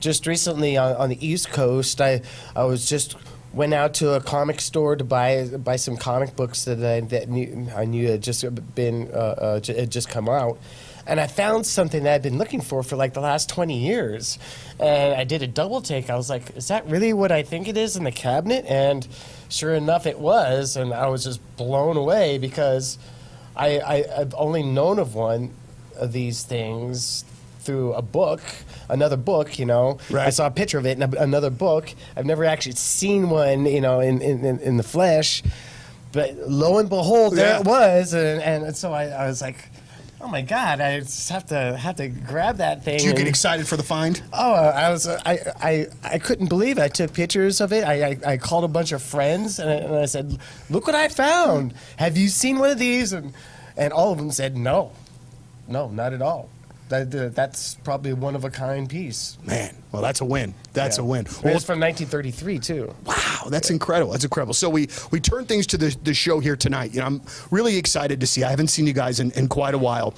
just recently on the East Coast, I went out to a comic store to buy some comic books that I knew had just had just come out. And I found something that I'd been looking for like the last 20 years. And I did a double take. I was like, is that really what I think it is in the cabinet? And sure enough, it was. And I was just blown away because I've only known of one of these things through a book, another book, Right. I saw a picture of it in another book. I've never actually seen one, in the flesh. But lo and behold, there it was. And so I was like, oh my God! I just have to grab that thing. Did you get excited for the find? Oh, I couldn't believe it. I took pictures of it. I called a bunch of friends and I said, "Look what I found! Have you seen one of these?" And all of them said, "No, not at all. That's probably a one-of-a-kind piece." Man, well, that's a win. That's a win. Well, it's from 1933 too. Wow, that's incredible. That's incredible. So we turn things to the show here tonight. I'm really excited to see. I haven't seen you guys in quite a while.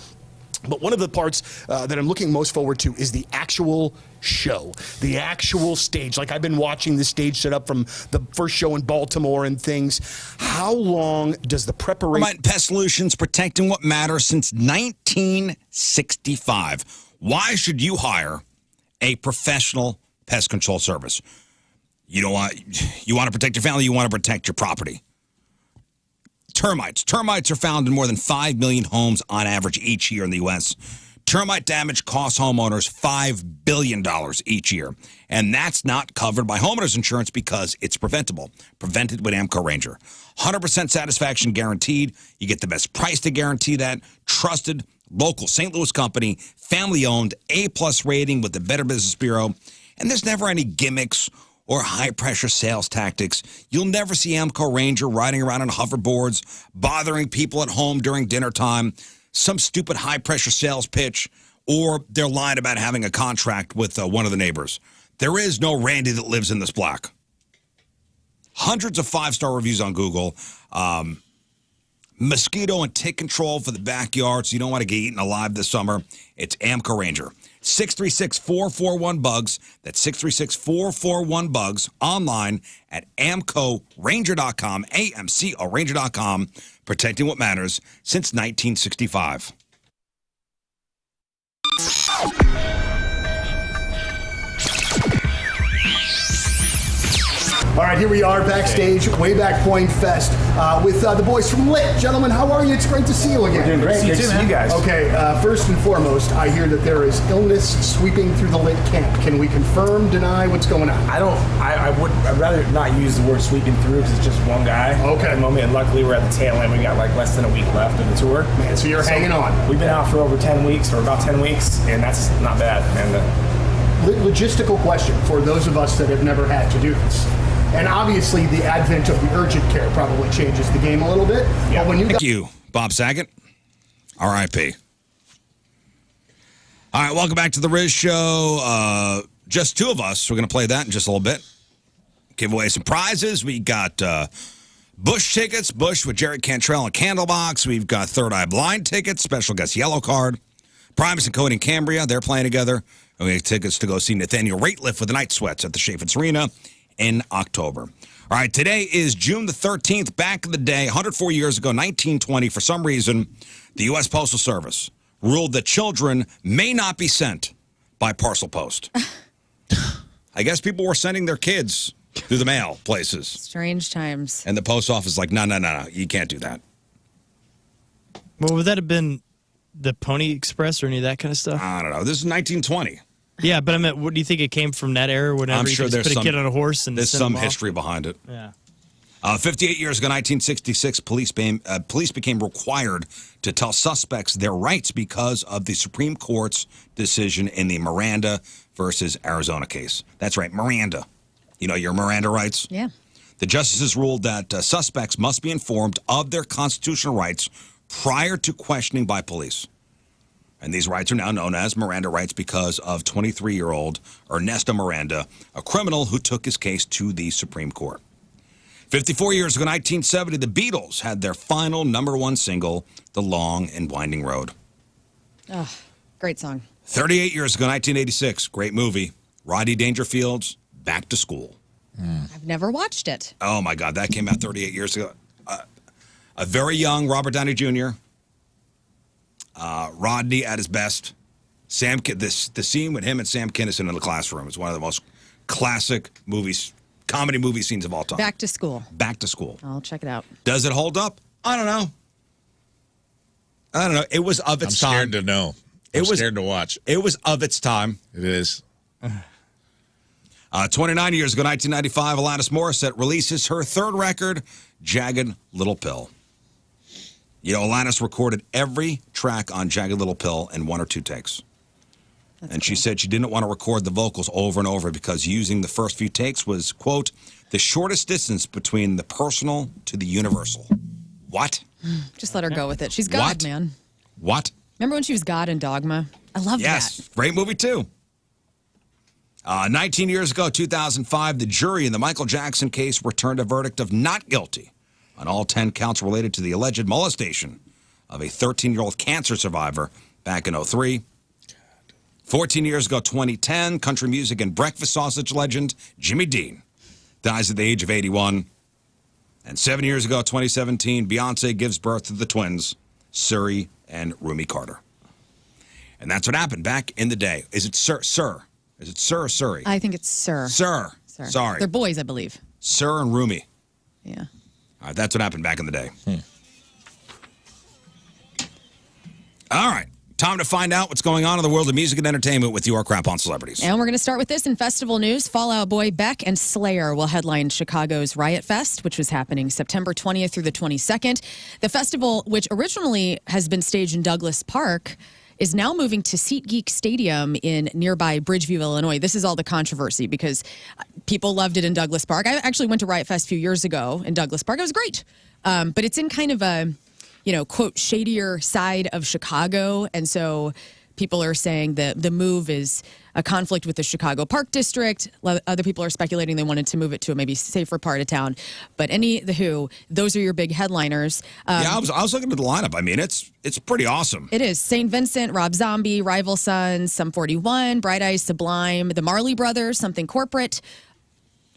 But one of the parts that I'm looking most forward to is the actual show, the actual stage. Like I've been watching the stage set up from the first show in Baltimore and things. How long does the preparation... Pest Solutions, protecting what matters since 1965. Why should you hire a professional pest control service? You want to protect your family, you want to protect your property. Termites. Termites are found in more than 5 million homes on average each year in the U.S. Termite damage costs homeowners $5 billion each year, and that's not covered by homeowners insurance because it's preventable. Prevented with AMCO Ranger. 100% satisfaction guaranteed. You get the best price to guarantee that. Trusted, local St. Louis company, family-owned, A-plus rating with the Better Business Bureau, and there's never any gimmicks or high-pressure sales tactics. You'll never see AMCO Ranger riding around on hoverboards, bothering people at home during dinner time, some stupid high-pressure sales pitch, or they're lying about having a contract with one of the neighbors. There is no Randy that lives in this block. Hundreds of 5-star reviews on Google. Mosquito and tick control for the backyard, so you don't want to get eaten alive this summer. It's AMCO Ranger. 636-441-BUGS. That's 636-441-BUGS. Online at amcoranger.com, AMCOranger.com. Protecting what matters since 1965. All right, here we are backstage, way back Point Fest, with the boys from Lit. Gentlemen, how are you? It's great to see you again. Doing great. Good to see you guys. Okay, first and foremost, I hear that there is illness sweeping through the Lit camp. Can we confirm, deny what's going on? I'd rather not use the word sweeping through because it's just one guy Okay. at the moment, and luckily we're at the tail end. We got like less than a week left of the tour. Man, so you're hanging on. We've been out for over 10 weeks, or about 10 weeks, and that's not bad. And Logistical question for those of us that have never had to do this. And obviously, the advent of the urgent care probably changes the game a little bit. Yeah. But when you Thank you, Bob Saget. R.I.P. All right, welcome back to the Rizz Show. Just two of us. We're going to play that in just a little bit. Give away some prizes. We got Bush tickets, Bush with Jerry Cantrell and Candlebox. We've got Third Eye Blind tickets, special guest Yellow Card. Primus and Cody and Cambria, they're playing together. And we have tickets to go see Nathaniel Rateliff with the Night Sweats at the Chaffetz Arena in October. All right, today is June the 13th. Back in the day, 104 years ago, 1920, for some reason, the U.S. Postal Service ruled that children may not be sent by parcel post. I guess people were sending their kids through the mail places. Strange times. And the post office is like, no, you can't do that. Well, would that have been the Pony Express or any of that kind of stuff? I don't know. This is 1920. Yeah, but I mean, what do you think it came from that era? Whenever I'm you sure could there's just put some a kid on a horse and there's send some them off? history behind it. Yeah. 58 years ago, 1966, police became required to tell suspects their rights because of the Supreme Court's decision in the Miranda versus Arizona case. That's right, Miranda. You know your Miranda rights? Yeah. The justices ruled that suspects must be informed of their constitutional rights prior to questioning by police. And these rights are now known as Miranda rights because of 23-year-old Ernesto Miranda, a criminal who took his case to the Supreme Court. 54 years ago, 1970, the Beatles had their final #1 single, The Long and Winding Road. Oh, great song. 38 years ago, 1986, great movie, Rodney Dangerfield's Back to School. I've never watched it. Oh, my God, that came out 38 years ago. A very young Robert Downey Jr., Rodney at his best. The scene with him and Sam Kinison in the classroom is one of the most classic comedy movie scenes of all time. Back to School. Back to School. I'll check it out. Does it hold up? I don't know. It was of its time. I'm scared to know. I'm scared to watch. It was of its time. It is. 29 years ago, 1995, Alanis Morissette releases her third record, Jagged Little Pill. You know, Alanis recorded every track on Jagged Little Pill in 1 or 2 takes. And she said she didn't want to record the vocals over and over because using the first few takes was, quote, the shortest distance between the personal to the universal. What? Just let her go with it. She's God, What? man. What? Remember when she was God in Dogma? I love Yes, that. great movie, too. 19 years ago, 2005, the jury in the Michael Jackson case returned a verdict of not guilty on all 10 counts related to the alleged molestation of a 13-year-old cancer survivor back in 2003. 14 years ago, 2010, country music and breakfast sausage legend Jimmy Dean dies at the age of 81. And 7 years ago, 2017, Beyonce gives birth to the twins, Suri and Rumi Carter. And that's what happened back in the day. Is it Sir? Is it Sir or Suri? I think it's Sir. Sir. Sorry. They're boys, I believe. Sir and Rumi. Yeah. All right, that's what happened back in the day. All right. Time to find out what's going on in the world of music and entertainment with your crap on celebrities. And we're going to start with this in festival news. Fall Out Boy Beck and Slayer will headline Chicago's Riot Fest, which was happening September 20th through the 22nd. The festival, which originally has been staged in Douglas Park, is now moving to SeatGeek Stadium in nearby Bridgeview, Illinois. This is all the controversy because people loved it in Douglas Park. I actually went to Riot Fest a few years ago in Douglas Park. It was great. But it's in kind of a, quote, shadier side of Chicago. And so people are saying that the move is a conflict with the Chicago Park District. Other people are speculating they wanted to move it to a maybe safer part of town. But the Who, those are your big headliners. Yeah, I was looking at the lineup. I mean, it's pretty awesome. It is. St. Vincent, Rob Zombie, Rival Sons, Sum 41, Bright Eyes Sublime, the Marley Brothers, Something Corporate.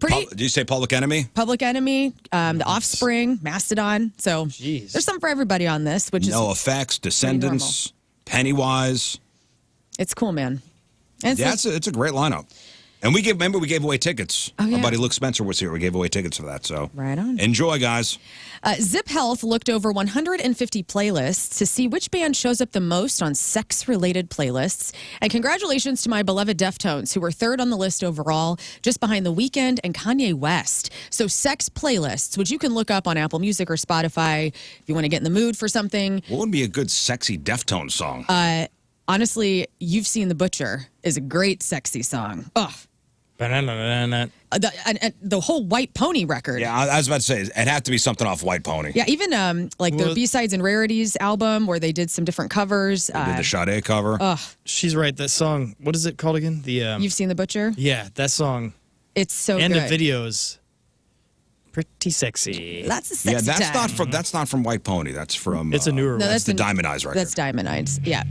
Did you say Public Enemy? Public Enemy, The Offspring, Mastodon. So there's something for everybody on this, which is No Effects, Descendants, Pennywise. It's cool, man. It's a great lineup. And we gave away tickets. Oh, yeah. Our buddy Luke Spencer was here. We gave away tickets for that. So right on. Enjoy, guys. Zip Health looked over 150 playlists to see which band shows up the most on sex-related playlists. And congratulations to my beloved Deftones, who were third on the list overall, just behind The Weeknd and Kanye West. So sex playlists, which you can look up on Apple Music or Spotify if you want to get in the mood for something. What would be a good sexy Deftones song? Honestly, You've Seen the Butcher is a great sexy song. Ugh. The whole White Pony record. Yeah, I was about to say, it had to be something off White Pony. Yeah, even the B-Sides and Rarities album where they did some different covers. They did the Sade cover. She's right. That song, what is it called again? You've Seen the Butcher? Yeah, that song. It's so and good. And the videos. Pretty sexy. That's a sexy that's not from White Pony. That's from... It's a newer one. That's the Diamond Eyes record. That's Diamond Eyes, yeah.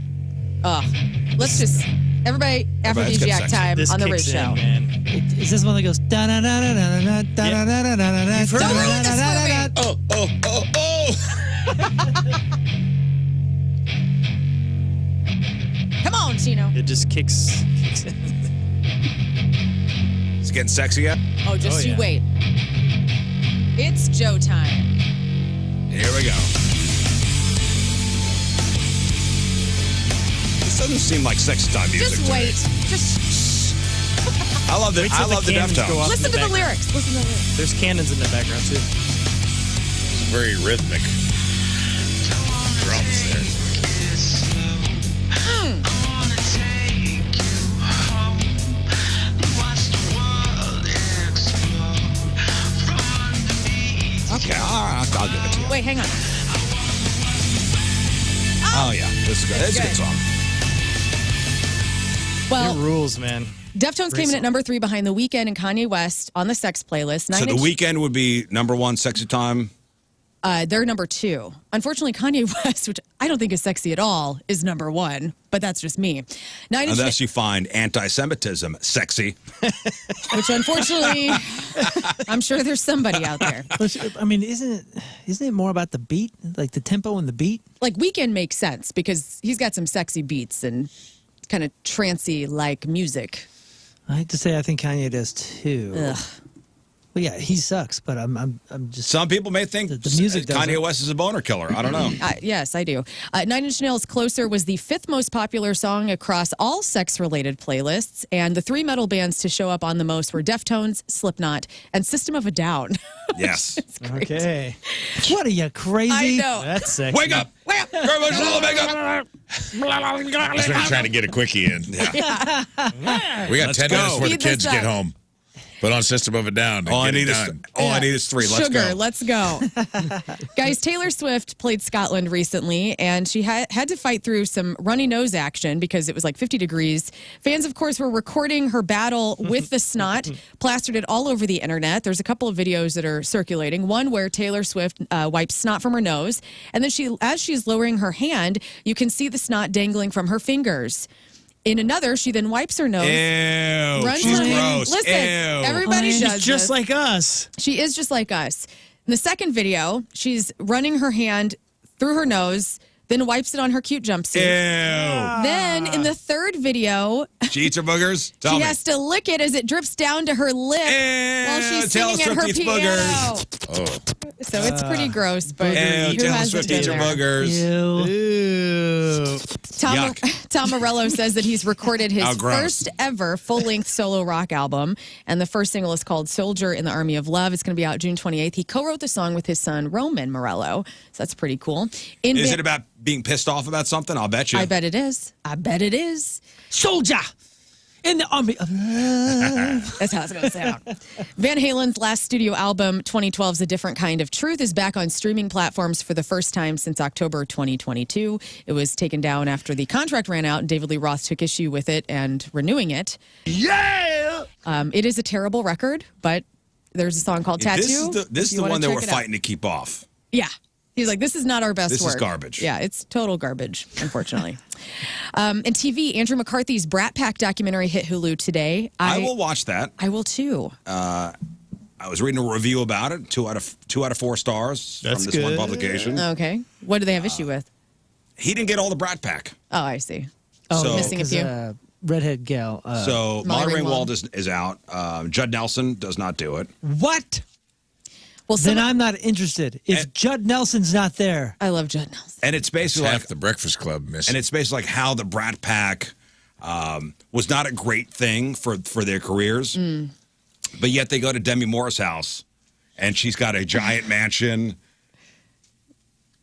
Let's just... Everybody, aphrodisiac time this on the kicks Rizz Show. in, man. Is this one that goes da da da da da da da da da da da? Don't ruin this movie. Come on, Chino. It just kicks in. It's getting sexy yet? Oh, just you wait. It's Joe time. Here we go. This doesn't seem like sexy time music. Just wait. Just shh. I love the Deftones. Listen to the lyrics. Listen to the lyrics. There's cannons in the background, too. It's very rhythmic. Drums there. Okay, all right, I'll give it to you. Wait, hang on. Oh, yeah, this is good. It's a good song. Well, It rules, man. Deftones came in at number 3 behind The Weeknd and Kanye West on the sex playlist. So The Weeknd would be number 1 sexy time? They're number 2. Unfortunately, Kanye West, which I don't think is sexy at all, is number 1. But that's just me. Unless you find anti-Semitism sexy. Which unfortunately, I'm sure there's somebody out there. I mean, isn't it more about the beat, like the tempo and the beat? Like Weeknd makes sense because he's got some sexy beats and kind of trancey like music. I hate to say I think Kanye does too. Ugh. Well, yeah, he sucks, but I'm just. Some people may think the music Kanye West is a boner killer. I don't know. Yes, I do. 9 Inch Nails' Closer was the 5th most popular song across all sex-related playlists, and the 3 metal bands to show up on the most were Deftones, Slipknot, and System of a Down. Yes. Okay. What are you, crazy? I know. That's sexy. Wake up! Wake up! Everybody's a little wake up! He's really trying to get a quickie in. Yeah. We got Let's 10 minutes go. before the Speed kids this get up. home. Put on System of a Down. All I need is 3. Let's Sugar, go. let's go. Guys, Taylor Swift played Scotland recently, and she had to fight through some runny nose action because it was like 50 degrees. Fans, of course, were recording her battle with the snot, plastered it all over the internet. There's a couple of videos that are circulating. One where Taylor Swift wipes snot from her nose, and then as she's lowering her hand, you can see the snot dangling from her fingers. In another, she then wipes her nose. Ew. Runs She's her hand. gross. Listen, Ew. everybody She's does just this. like us. She is just like us. In the second video, she's running her hand through her nose, then wipes it on her cute jumpsuit. Ew. Then in the third video, She eats her boogers? Tell she me. has to lick it as it drips down to her lip while she's Taylor singing at Swift her eats piano. boogers. Oh. So it's pretty gross, but Ew, who Taylor hasn't Swift been eats her there? boogers. Ew. Ew. Tom, Yuck. Tom Morello says that he's recorded his How gross. first ever full-length solo rock album, and the first single is called Soldier in the Army of Love. It's going to be out June 28th. He co-wrote the song with his son, Roman Morello, so that's pretty cool. Is it about being pissed off about something? I'll bet you. I bet it is. I bet it is. Soldier in the Army of Love. That's how it's going to sound. Van Halen's last studio album, 2012's A Different Kind of Truth, is back on streaming platforms for the first time since October 2022. It was taken down after the contract ran out, and David Lee Roth took issue with it and renewing it. Yeah! It is a terrible record, but there's a song called Tattoo. This is the one that we're fighting to keep off. Yeah. He's like, this is not our best work. This is garbage. Yeah, it's total garbage, unfortunately. And TV, Andrew McCarthy's Brat Pack documentary hit Hulu today. I will watch that. I will too. I was reading a review about it. 2 out of 4 stars That's from this one good. publication. Okay. What do they have issue with? He didn't get all the Brat Pack. Oh, I see. So- Missing a few. Redhead gal. So Molly Molly Ringwald Ringwald is out. Judd Nelson does not do it. What? Well, Then I'm not interested. If And- Judd Nelson's not there, I love Judd Nelson. And it's basically Half like, the Breakfast Club miss. and it's basically like how the Brat Pack was not a great thing for their careers, but yet they go to Demi Moore's house, and she's got a giant mansion.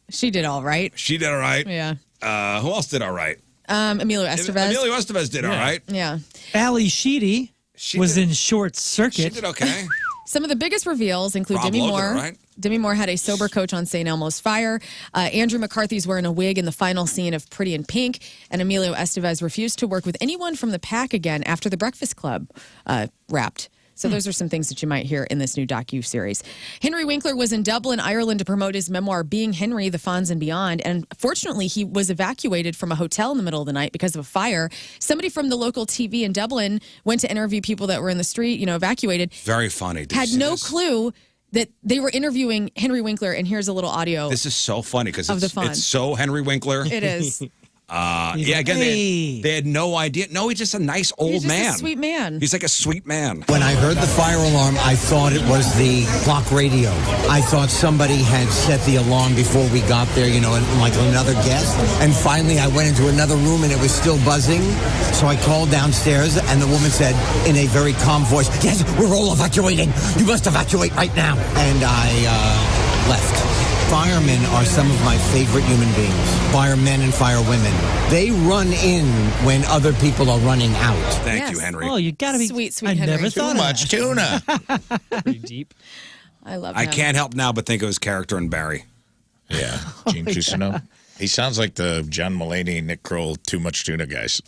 She did all right. She did all right. Yeah. Who else did all right? Emilio Estevez. Emilio Estevez did all right. Yeah. Ali Sheedy She was did- in Short Circuit. She did okay. Some of the biggest reveals include Rob Demi Lowe did Moore. all right. Demi Moore had a sober coach on St. Elmo's Fire. Andrew McCarthy's wearing a wig in the final scene of Pretty in Pink. And Emilio Estevez refused to work with anyone from the pack again after The Breakfast Club wrapped. So those are some things that you might hear in this new docu-series. Henry Winkler was in Dublin, Ireland to promote his memoir, Being Henry, The Fonz and Beyond. And fortunately, he was evacuated from a hotel in the middle of the night because of a fire. Somebody from the local TV in Dublin went to interview people that were in the street, evacuated. Very funny. Did you Had see no this? clue that they were interviewing Henry Winkler. And here's a little audio. This is so funny because Of the it's Fonz. so Henry Winkler. It is. Yeah, again, they had no idea. No, he's just a nice old He's just man. a sweet man. He's like a sweet man. When I heard the fire alarm, I thought it was the clock radio. I thought somebody had set the alarm before we got there, and like another guest. And finally, I went into another room and it was still buzzing. So I called downstairs and the woman said in a very calm voice, "Yes, we're all evacuating. You must evacuate right now." And I left. Firemen are some of my favorite human beings. Firemen and firewomen. They run in when other people are running out. Thank Yes. you, Henry. Oh, you gotta be Sweet, sweet I Henry. never Too thought Too of much that. tuna. Pretty deep. I love I him. can't help now but think of his character in Barry. Yeah, Gene Cousineau. He sounds like the John Mulaney, Nick Kroll, Too Much Tuna guys.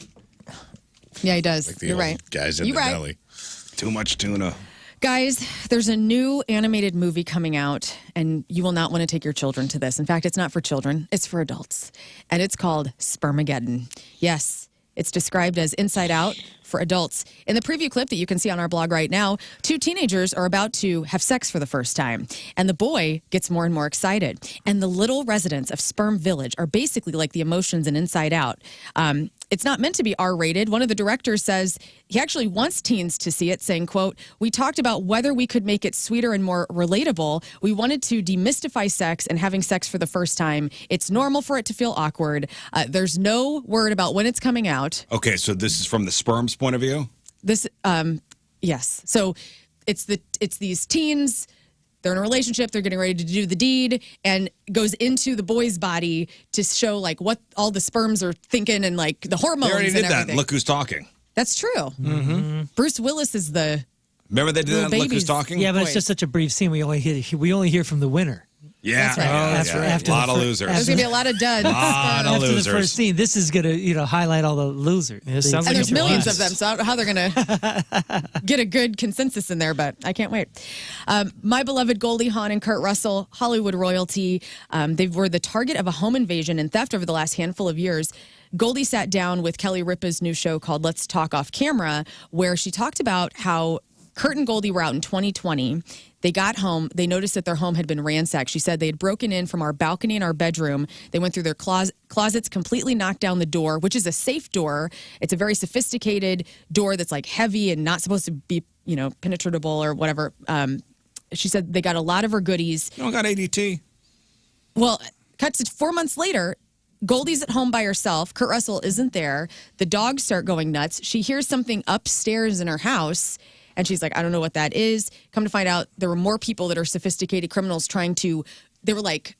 Yeah, he does. Like the You're old right. guys in You're the right. deli. Too much tuna. Guys, there's a new animated movie coming out, and you will not want to take your children to this. In fact, it's not for children, it's for adults. And it's called Spermageddon. Yes, it's described as Inside Out for adults. In the preview clip that you can see on our blog right now, 2 teenagers are about to have sex for the first time. And the boy gets more and more excited. And the little residents of Sperm Village are basically like the emotions in Inside Out. It's not meant to be R-rated. One of the directors says he actually wants teens to see it, saying, quote, "We talked about whether we could make it sweeter and more relatable. We wanted to demystify sex and having sex for the first time. It's normal for it to feel awkward. There's no word about when it's coming out." Okay, so this is from the sperm's point of view? This, yes. So it's these teens. They're in a relationship. They're getting ready to do the deed, and goes into the boy's body to show like what all the sperms are thinking and like the hormones. They already and did that. everything. Look Who's Talking. That's true. Mm-hmm. Bruce Willis is the. Remember they did Little that in Look Who's babies. Talking? Yeah, but Boy. it's just such a brief scene. We only hear from the winner. Yeah. That's right. Yeah, That's yeah. right. After A lot the of fir- losers. There's gonna be a lot of duds. Lot of After losers. the first scene, this is gonna highlight all the losers. Yeah, it sounds And like there's a millions blast. of them, so I don't know how they're going to get a good consensus in there, but I can't wait. My beloved Goldie Hawn and Kurt Russell, Hollywood royalty, they were the target of a home invasion and theft over the last handful of years. Goldie sat down with Kelly Ripa's new show called Let's Talk Off Camera, where she talked about how Kurt and Goldie were out in 2020. They got home. They noticed that their home had been ransacked. She said they had broken in from our balcony in our bedroom. They went through their closets, completely knocked down the door, which is a safe door. It's a very sophisticated door that's like heavy and not supposed to be, penetratable or whatever. She said they got a lot of her goodies. You don't got ADT? Well, cut to 4 months later, Goldie's at home by herself. Kurt Russell isn't there. The dogs start going nuts. She hears something upstairs in her house, and she's like, I don't know what that is. Come to find out, there were more people that are sophisticated criminals they were like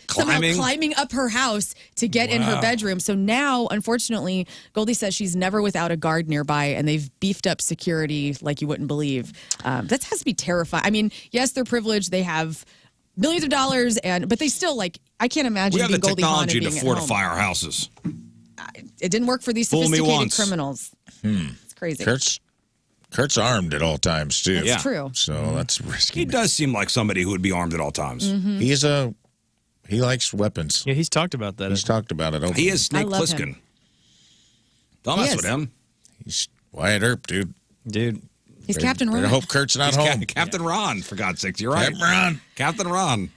somehow climbing up her house to get in her bedroom. So now, unfortunately, Goldie says she's never without a guard nearby, and they've beefed up security like you wouldn't believe. That has to be terrifying. I mean, yes, they're privileged. They have millions of dollars, but they still, like, I can't imagine We have being the Goldie Hawn and technology to being at home. fortify our houses. It didn't work for these Fool me sophisticated once. criminals. It's crazy. Kurt's armed at all times too. That's true. So that's risky. He does seem like somebody who would be armed at all times. He likes weapons. Yeah, he's talked about that. He's talked about it. He is Snake I love Plissken. him. Don't He mess is. with him. He's Wyatt Earp, dude. He's Captain I Ron. hope Kurt's not He's home. Captain Ron, for God's sakes. You're right. Captain Ron. Captain Ron.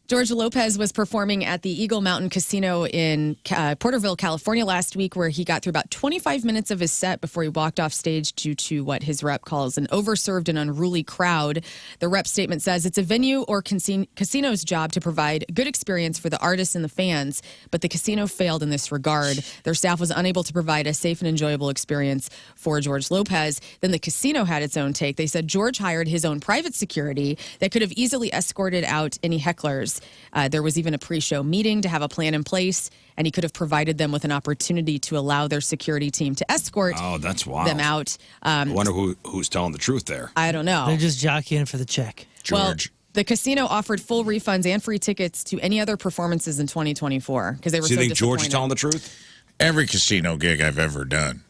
George Lopez was performing at the Eagle Mountain Casino in Porterville, California last week, where he got through about 25 minutes of his set before he walked off stage due to what his rep calls an overserved and unruly crowd. The rep statement says it's a venue or casino's job to provide good experience for the artists and the fans, but the casino failed in this regard. Their staff was unable to provide a safe and enjoyable experience for George Lopez. Then the casino had its own take. They said George hired his own private security that could have easily escorted out any hecklers. There was even a pre-show meeting to have a plan in place, and he could have provided them with an opportunity to allow their security team to escort that's wild. them out. I wonder who's telling the truth there. I don't know. They're just jockeying for the check. Well, the casino offered full refunds and free tickets to any other performances in 2024 because they were So so you think George is disappointed. telling the truth? Every casino gig I've ever done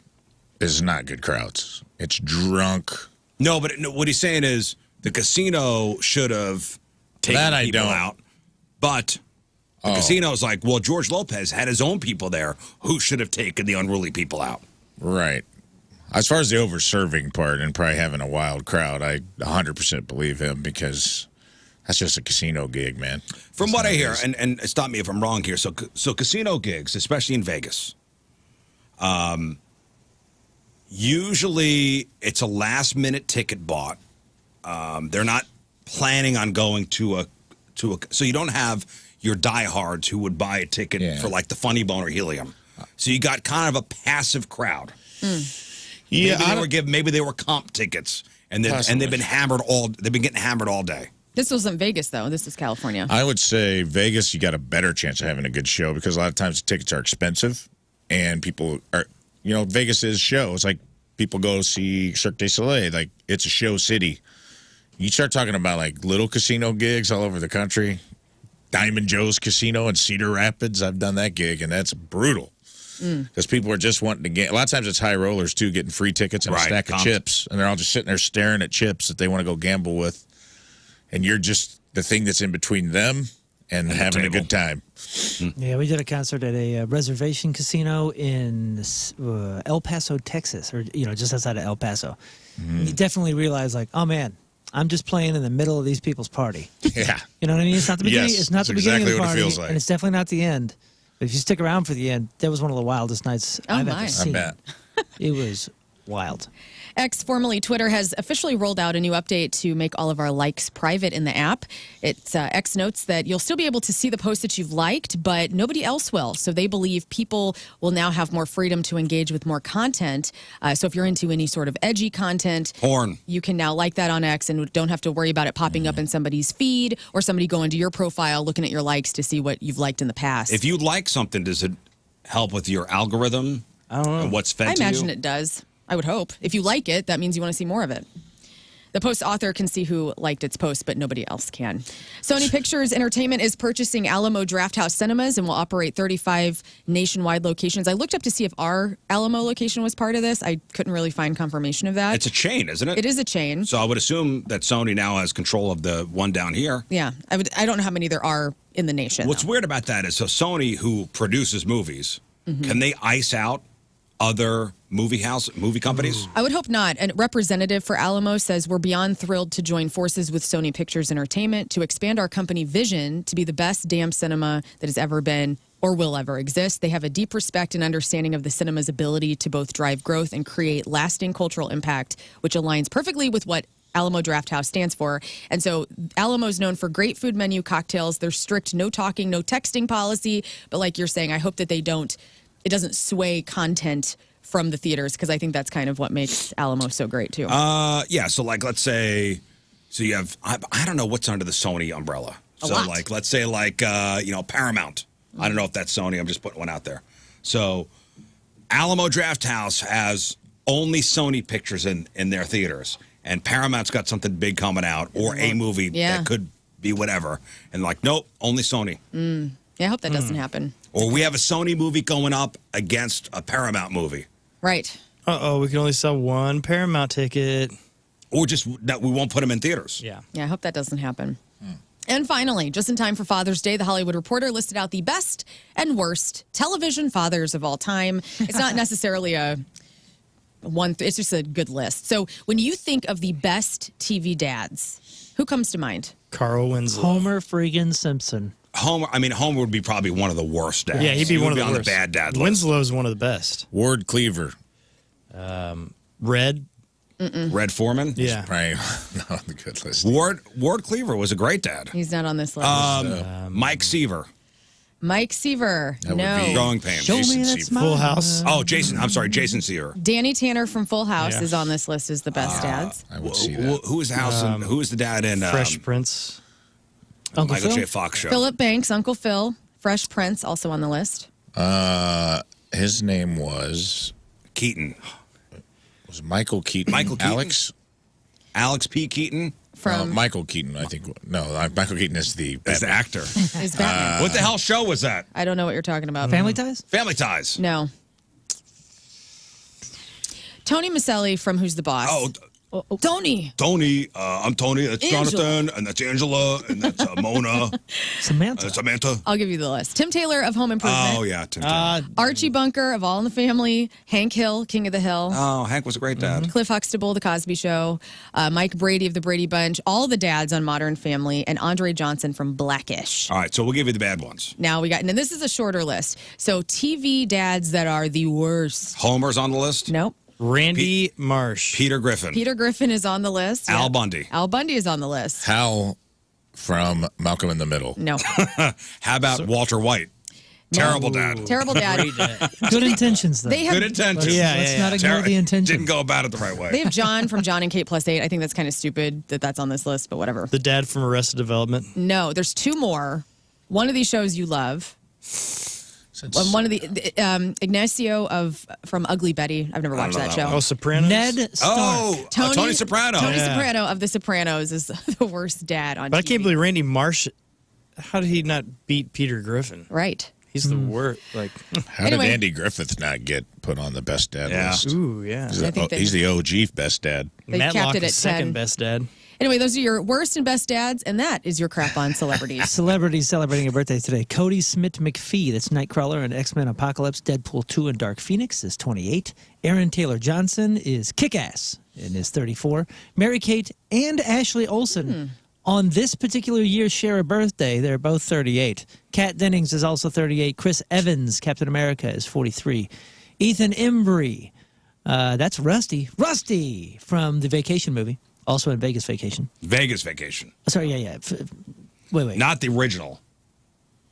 is not good crowds. It's drunk. No, but what he's saying is the casino should have taken That I people don't. out. But the casino's like, well, George Lopez had his own people there who should have taken the unruly people out. Right. As far as the over-serving part and probably having a wild crowd, I 100% believe him because that's just a casino gig, man. From what I hear, and stop me if I'm wrong here, so casino gigs, especially in Vegas, usually it's a last-minute ticket bought. They're not planning on going to a so you don't have your diehards who would buy a ticket for like the Funny Bone or Helium. So you got kind of a passive crowd. Yeah, maybe they were comp tickets, and they've been hammered they've been getting hammered all day. This wasn't Vegas, though. This was California. I would say Vegas, you got a better chance of having a good show because a lot of times the tickets are expensive, and people are, Vegas is show. It's like people go see Cirque du Soleil. Like, it's a show city. You start talking about, like, little casino gigs all over the country. Diamond Joe's Casino in Cedar Rapids. I've done that gig, and that's brutal. Because people are just wanting to get. A lot of times it's high rollers, too, getting free tickets and a stack of chips. And they're all just sitting there staring at chips that they want to go gamble with. And you're just the thing that's in between them and having a good time. Yeah, we did a concert at a reservation casino in El Paso, Texas, or just outside of El Paso. You definitely realize, like, oh man, I'm just playing in the middle of these people's party. Yeah, you know what I mean. It's not the beginning. Yes, it's not that's the beginning exactly of the what it party, feels like. and it's definitely not the end. But if you stick around for the end, that was one of the wildest nights I've ever seen. I bet. It was wild. X, formerly Twitter, has officially rolled out a new update to make all of our likes private in the app. X notes that you'll still be able to see the posts that you've liked, but nobody else will. So they believe people will now have more freedom to engage with more content. So if you're into any sort of edgy content, porn, you can now like that on X and don't have to worry about it popping up in somebody's feed or somebody going to your profile, looking at your likes to see what you've liked in the past. If you like something, does it help with your algorithm? I don't know. And what's fed I to you? imagine it does. I would hope. If you like it, that means you want to see more of it. The post author can see who liked its post, but nobody else can. Sony Pictures Entertainment is purchasing Alamo Drafthouse Cinemas and will operate 35 nationwide locations. I looked up to see if our Alamo location was part of this. I couldn't really find confirmation of that. It's a chain, isn't it? It is a chain. So I would assume that Sony now has control of the one down here. Yeah. I don't know how many there are in the nation. What's though. weird about that is so Sony, who produces movies, can they ice out other movie companies? I would hope not. A representative for Alamo says we're beyond thrilled to join forces with Sony Pictures Entertainment to expand our company vision to be the best damn cinema that has ever been or will ever exist. They have a deep respect and understanding of the cinema's ability to both drive growth and create lasting cultural impact, which aligns perfectly with what Alamo Drafthouse stands for. And so Alamo is known for great food menu, cocktails, their strict no talking, no texting policy. But like you're saying, I hope that it doesn't sway content from the theaters, because I think that's kind of what makes Alamo so great too. Yeah. So like, let's say, so you have, I don't know what's under the Sony umbrella. A So lot. like, let's say like, Paramount. I don't know if that's Sony. I'm just putting one out there. So Alamo Drafthouse has only Sony pictures in their theaters, and Paramount's got something big coming out, or a movie that could be whatever, and like, nope, only Sony. Yeah, I hope that doesn't happen. Or we have a Sony movie going up against a Paramount movie. Right. Uh-oh, we can only sell one Paramount ticket. Or just that we won't put them in theaters. Yeah. Yeah, I hope that doesn't happen. And finally, just in time for Father's Day, The Hollywood Reporter listed out the best and worst television fathers of all time. It's not necessarily it's just a good list. So when you think of the best TV dads, who comes to mind? Carl Winslow. Homer friggin' Simpson. Homer would be probably one of the worst dads. Yeah, he'd be one of the on worst. the bad dad list. Winslow's one of the best. Ward Cleaver. Red. Red Foreman. Yeah. Probably not on the good list. Ward Cleaver was a great dad. He's not on this list. Mike Seaver. Mike Seaver. That would No. be- Growing Pains. Show Jason me that Seaver. smile. Full House. Oh, Jason Seaver. Danny Tanner from Full House Yeah. is on this list as the best dads. I would see that. Who is the house? Who is the dad in Fresh Prince. Uncle Michael Phil? J. Fox show? Philip Banks, Uncle Phil, Fresh Prince, also on the list. His name was Keaton. Michael Keaton. Michael Keaton? Alex P. Keaton From Michael Keaton, I think. No, Michael Keaton is the is the Batman. actor. is Batman. What the hell show was that? I don't know what you're talking about. Family Ties? Family Ties. No. Tony Maselli from Who's the Boss? Oh, Tony. Tony. I'm Tony. That's Angela. Jonathan, and that's Angela, and that's Mona, Samantha. Samantha. I'll give you the list. Tim Taylor of Home Improvement. Oh yeah, Tim Taylor. Archie Bunker of All in the Family. Hank Hill, King of the Hill. Oh, Hank was a great dad. Cliff Huxtable, The Cosby Show. Mike Brady of The Brady Bunch. All the dads on Modern Family. And Andre Johnson from Blackish. All right, so we'll give you the bad ones. Now we got, and this is a shorter list. So TV dads that are the worst. Homer's on the list. Nope. Randy Marsh. Peter Griffin. Peter Griffin is on the list. Al Yep. Bundy. Al Bundy is on the list. Hal from Malcolm in the Middle. No. How about Walter White? Terrible dad. Terrible dad. Good intentions, though. They have Good intentions. Let's not ignore the intention. Didn't go about it the right way. They have John from John and Kate Plus 8. I think that's kind of stupid that that's on this list, but whatever. The dad from Arrested Development. No, there's two more. One of these shows you love. One of the Ignacio from Ugly Betty. I've never watched that show. Oh, Sopranos. Ned Stark. Oh, Tony Soprano. Tony Yeah. Soprano of The Sopranos is the worst dad on But I TV. can't believe Randy Marsh. How did he not beat Peter Griffin? Right. He's the worst. Like, How Anyway. did Andy Griffith not get put on the best dad Yeah. list? ooh, yeah. I think He's the OG best dad. They Matlock capped it at is second 10. best dad. Anyway, those are your worst and best dads, and that is your crap on celebrities. Celebrities celebrating a birthday today. Cody Smith McPhee, that's Nightcrawler in X-Men Apocalypse, Deadpool 2, and Dark Phoenix, is 28. Aaron Taylor Johnson is Kick-Ass and is 34. Mary-Kate and Ashley Olsen on this particular year share a birthday. They're both 38. Kat Dennings is also 38. Chris Evans, Captain America, is 43. Ethan Embry, that's Rusty. Rusty from the Vacation movie. Also in Vegas Vacation. Vegas Vacation. Sorry, yeah. Wait. Not the original.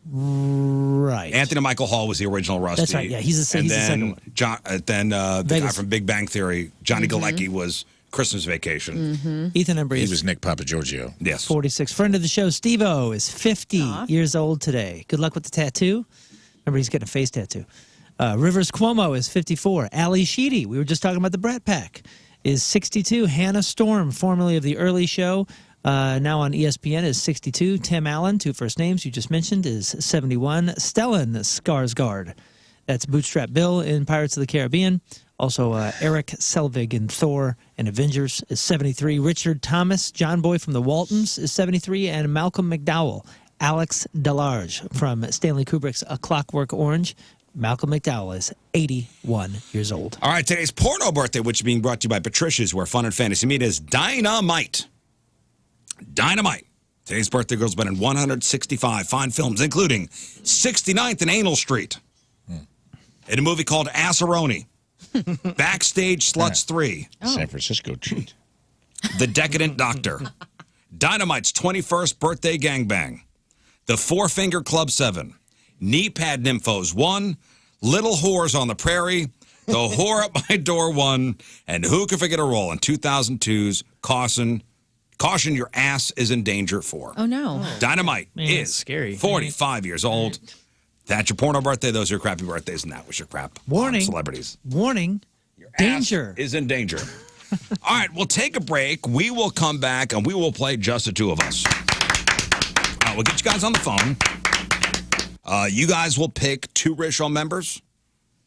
Right. Anthony Michael Hall was the original Rusty. That's right, yeah, he's the second one. The guy Vegas. from Big Bang Theory, Johnny Galecki, was Christmas Vacation. Ethan Embry He is was Nick Papagiorgio. Yes. 46. Friend of the show, Steve-O, is 50 years old today. Good luck with the tattoo. Remember, he's getting a face tattoo. Rivers Cuomo is 54. Ali Sheedy, we were just talking about the Brat Pack, is 62. Hannah Storm, formerly of The Early Show, now on ESPN, is 62. Tim Allen, two first names you just mentioned, is 71. Stellan Skarsgård, that's Bootstrap Bill in Pirates of the Caribbean. Also, Eric Selvig in Thor and Avengers is 73. Richard Thomas, John Boy from the Waltons, is 73. And Malcolm McDowell, Alex Delarge from Stanley Kubrick's A Clockwork Orange. Malcolm McDowell is 81 years old. All right, today's porno birthday, which is being brought to you by Patricia's, where fun and fantasy meet, is Dynamite. Dynamite. Today's birthday girl's been in 165 fine films, including 69th and Anal Street, in a movie called Assaroni, Backstage Sluts 3, San Francisco treat. The Decadent Doctor, Dynamite's 21st Birthday Gangbang, The Four Finger Club 7, Knee Pad Nymphos 1, Little Whores on the Prairie, The Whore at My Door 1, and Who Can Forget a Roll in 2002's Caution Your Ass is in Danger 4. Oh, no. Dynamite is scary. 45 years old. That's your porno birthday. Those are your crappy birthdays, and that was your crap. Warning. Celebrities. Warning. Danger. Is in danger. All right, we'll take a break. We will come back, and we will play just the two of us. We'll get you guys on the phone. You guys will pick 2 RizzShow members.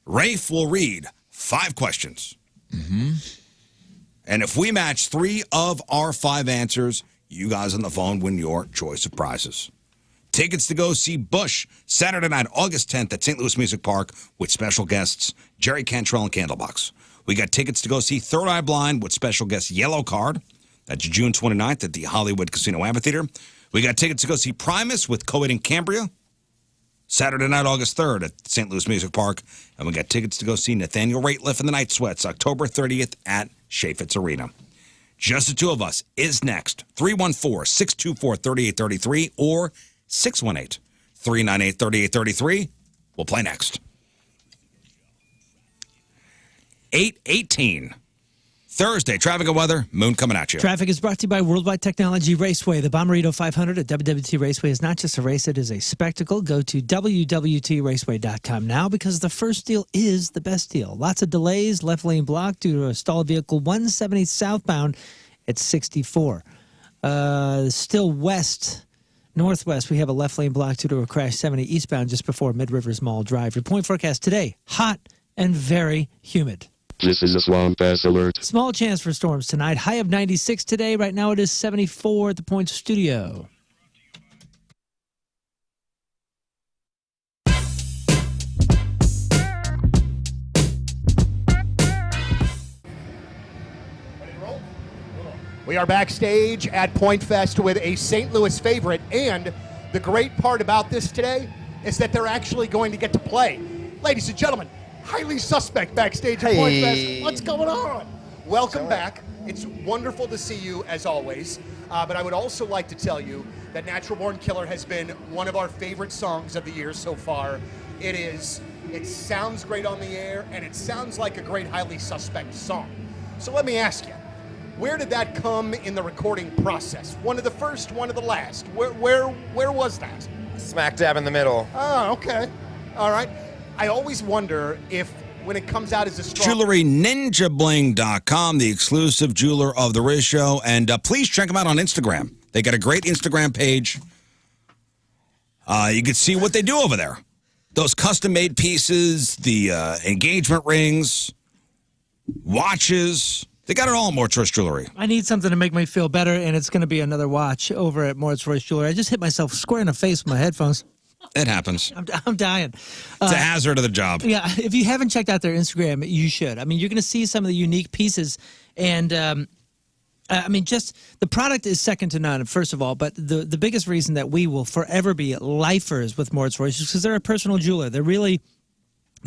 Rafe will read 5 questions. And if we match 3 of our 5 answers, you guys on the phone win your choice of prizes. Tickets to go see Bush Saturday night, August 10th at St. Louis Music Park with special guests Jerry Cantrell and Candlebox. We got tickets to go see Third Eye Blind with special guest Yellow Card. That's June 29th at the Hollywood Casino Amphitheater. We got tickets to go see Primus with Coed and Cambria Saturday night, August 3rd at St. Louis Music Park. And we got tickets to go see Nathaniel Rateliff and the Night Sweats October 30th at Chaffetz Arena. Just the two of us is next. 314-624-3833 or 618-398-3833. We'll play next. 8:18. Thursday, traffic and weather. Moon coming at you. Traffic is brought to you by Worldwide Technology Raceway. The Bommarito 500 at WWT Raceway is not just a race, it is a spectacle. Go to WWTRaceway.com now because the first deal is the best deal. Lots of delays, left lane blocked due to a stalled vehicle 170 southbound at 64. Still northwest, we have a left lane blocked due to a crash 70 eastbound just before Mid-Rivers Mall Drive. Your point forecast today, hot and very humid. This is a Swamp Ass Alert. Small chance for storms tonight. High of 96 today. Right now it is 74 at the Point Studio. We are backstage at Point Fest with a St. Louis favorite, and the great part about this today is that they're actually going to get to play. Ladies and gentlemen, highly suspect backstage at Point Fest. What's going on? Welcome back. It's wonderful to see you as always. But I would also like to tell you that Natural Born Killer has been one of our favorite songs of the year so far. It sounds great on the air, and it sounds like a great highly suspect song. So let me ask you, where did that come in the recording process? One of the first, one of the last? Where was that? Smack dab in the middle. Oh, okay. All right. I always wonder if when it comes out as a strong... JewelryNinjaBling.com, the exclusive jeweler of the Rizz Show. And please check them out on Instagram. They got a great Instagram page. You can see what they do over there. Those custom-made pieces, the engagement rings, watches. They got it all at Moritz Royce Jewelry. I need something to make me feel better, and it's going to be another watch over at Moritz Royce Jewelry. I just hit myself square in the face with my headphones. It happens. I'm dying. It's a hazard of the job. Yeah, if you haven't checked out their Instagram, you should. I mean, you're going to see some of the unique pieces, and I mean, just the product is second to none, first of all, but the biggest reason that we will forever be lifers with Moritz Royce is because they're a personal jeweler. They're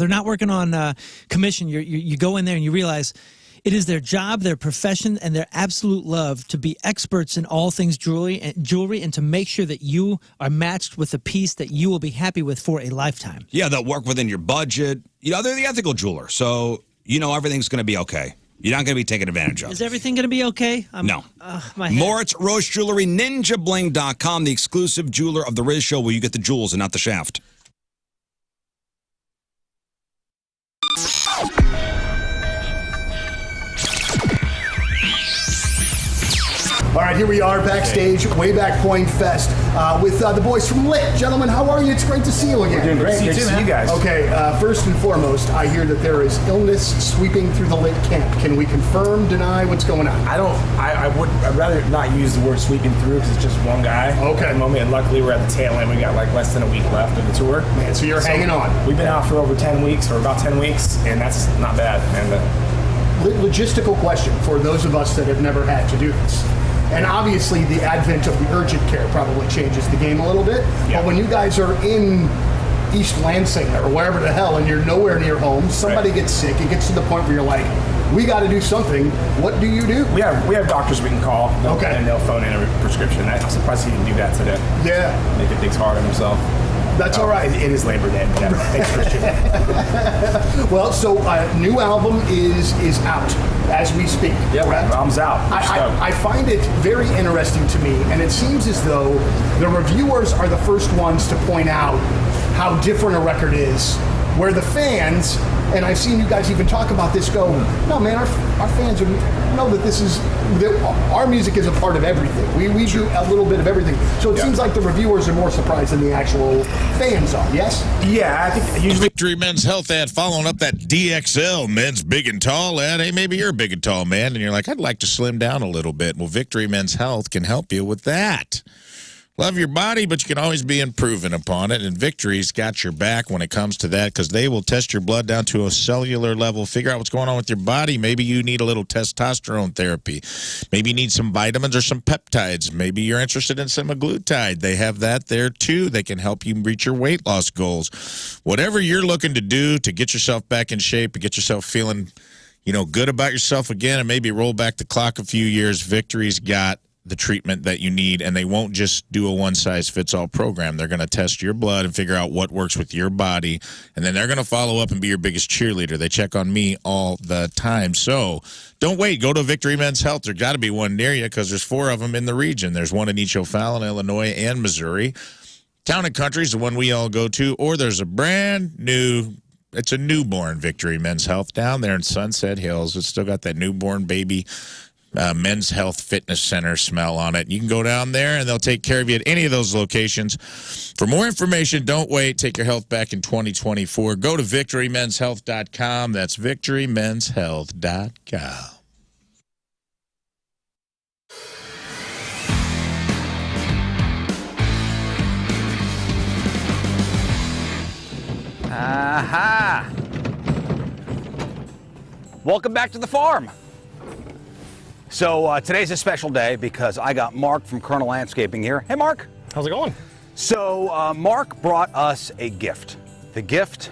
not working on commission. You go in there and you realize it is their job, their profession, and their absolute love to be experts in all things jewelry and to make sure that you are matched with a piece that you will be happy with for a lifetime. Yeah, they'll work within your budget. You know, they're the ethical jeweler, so you know everything's going to be okay. You're not going to be taken advantage of. Is everything going to be okay? No. My head. Moritz Royce Jewelry, NinjaBling.com, the exclusive jeweler of the Rizz Show, where you get the jewels and not the shaft. All right, here we are backstage, way back Point Fest, with the boys from Lit. Gentlemen, how are you? It's great to see you again. Doing great. Good to see you guys. Okay, first and foremost, I hear that there is illness sweeping through the Lit camp. Can we confirm, deny, what's going on? I'd rather not use the word sweeping through because it's just one guy at the moment, and luckily we're at the tail end. We got like less than a week left of the tour. Man, so you're hanging on. We've been out for over 10 weeks, or about 10 weeks, and that's not bad. And logistical question for those of us that have never had to do this. And obviously the advent of the urgent care probably changes the game a little bit. Yeah. But when you guys are in East Lansing or wherever the hell, and you're nowhere near home. Somebody gets sick. It gets to the point where you're like, we got to do something. What do you do? We have doctors we can call, and they'll phone in a prescription. I'm surprised he didn't do that today. Yeah. Make it things hard on himself. That's all right. It is Labor Day. Yeah. Thanks, Christian. Well, so new album is out as we speak. Yeah, correct? album's out. I find it very interesting to me, and it seems as though the reviewers are the first ones to point out how different a record is, where the fans, and I've seen you guys even talk about this, go, no man, our fans know that this is, our music is a part of everything. We do a little bit of everything. So it seems like the reviewers are more surprised than the actual fans are, yes? Yeah, I think usually Victory Men's Health ad following up that DXL Men's Big and Tall ad. Hey, maybe you're a big and tall man, and you're like, I'd like to slim down a little bit. Well, Victory Men's Health can help you with that. Love your body, but you can always be improving upon it, and Victory's got your back when it comes to that because they will test your blood down to a cellular level, figure out what's going on with your body. Maybe you need a little testosterone therapy. Maybe you need some vitamins or some peptides. Maybe you're interested in semaglutide. They have that there, too. They can help you reach your weight loss goals. Whatever you're looking to do to get yourself back in shape and get yourself feeling, good about yourself again and maybe roll back the clock a few years, Victory's got the treatment that you need, and they won't just do a one-size-fits-all program. They're going to test your blood and figure out what works with your body, and then they're going to follow up and be your biggest cheerleader. They check on me all the time. So don't wait. Go to Victory Men's Health. There's got to be one near you because there's 4 of them in the region. There's one in each O'Fallon, Illinois, and Missouri. Town and Country is the one we all go to, or there's a brand new, it's a newborn Victory Men's Health down there in Sunset Hills. It's still got that newborn baby Men's Health Fitness Center smell on it. You can go down there and they'll take care of you at any of those locations. For more information, don't wait. Take your health back in 2024. Go to victorymenshealth.com. That's victorymenshealth.com. Aha! Welcome back to the farm. So today's a special day because I got Mark from Colonel Landscaping here. Hey, Mark. How's it going? So Mark brought us a gift, the gift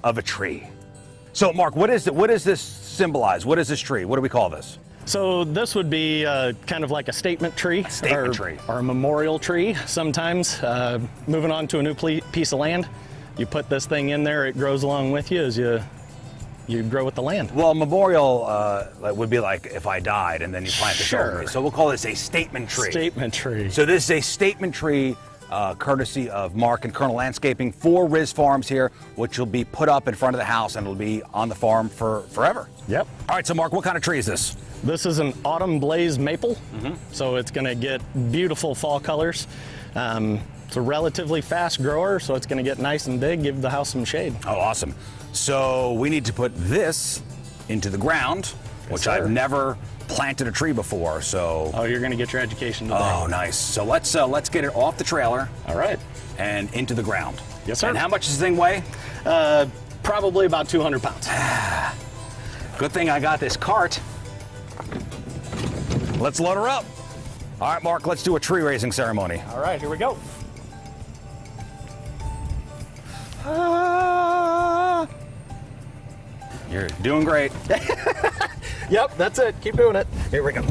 of a tree. So Mark, what is it? What does this symbolize? What is this tree? What do we call this? So this would be kind of like a statement tree. Or a memorial tree sometimes. Moving on to a new piece of land, you put this thing in there, it grows along with you as you grow with the land. Well, memorial would be like if I died and then you plant the over me. So we'll call this a statement tree. Statement tree. So this is a statement tree courtesy of Mark and Colonel Landscaping for Rizz Farms here, which will be put up in front of the house and it'll be on the farm for forever. Yep. All right, so Mark, what kind of tree is this? This is an autumn blaze maple, so it's going to get beautiful fall colors. It's a relatively fast grower, so it's going to get nice and big, give the house some shade. Oh, awesome. So we need to put this into the ground, which I've never planted a tree before, so... Oh, you're going to get your education today. Oh, nice. So let's get it off the trailer. All right. And into the ground. Yes, sir. And how much does this thing weigh? Probably about 200 pounds. Good thing I got this cart. Let's load her up. All right, Mark, let's do a tree raising ceremony. All right, here we go. You're doing great. Yep, that's it. Keep doing it. Here we go. Okay.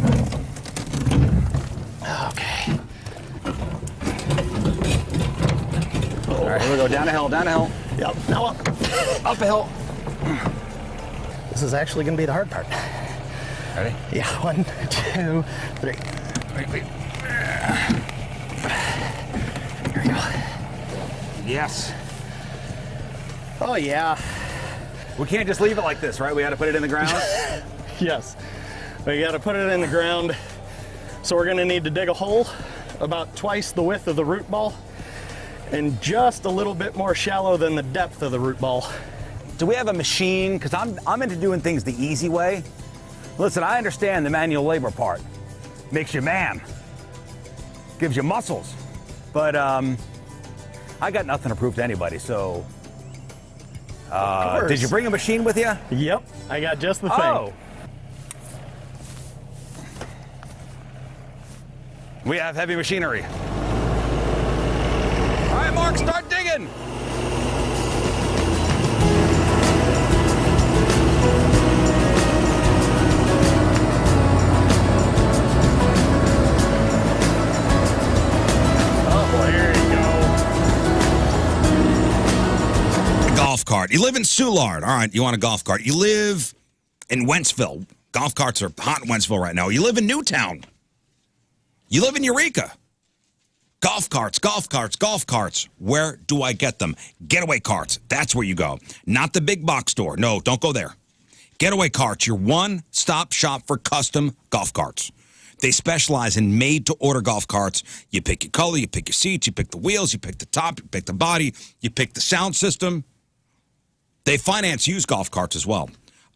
All right, here we go. Down a hill, down a hill. Yep, now up. Up a hill. This is actually going to be the hard part. Ready? Yeah, 1, 2, 3. Wait. Here we go. Yes. Oh, yeah. We can't just leave it like this, right? We got to put it in the ground? Yes. We got to put it in the ground. So we're going to need to dig a hole about twice the width of the root ball and just a little bit more shallow than the depth of the root ball. Do we have a machine? Because I'm into doing things the easy way. Listen, I understand the manual labor part. Makes you man. Gives you muscles. But I got nothing to prove to anybody, so... did you bring a machine with you? Yep, I got just the thing. Oh. We have heavy machinery. All right, Mark, start digging. cart. You live in Soulard. All right, you want a golf cart. You live in Wentzville. Golf carts are hot in Wentzville right now. You live in Newtown. You live in Eureka. Golf carts, golf carts, golf carts. Where do I get them? Getaway Carts. That's where you go. Not the big box store. No, don't go there. Getaway Carts, your one-stop shop for custom golf carts. They specialize in made-to-order golf carts. You pick your color, you pick your seats, you pick the wheels, you pick the top, you pick the body, you pick the sound system. They finance used golf carts as well.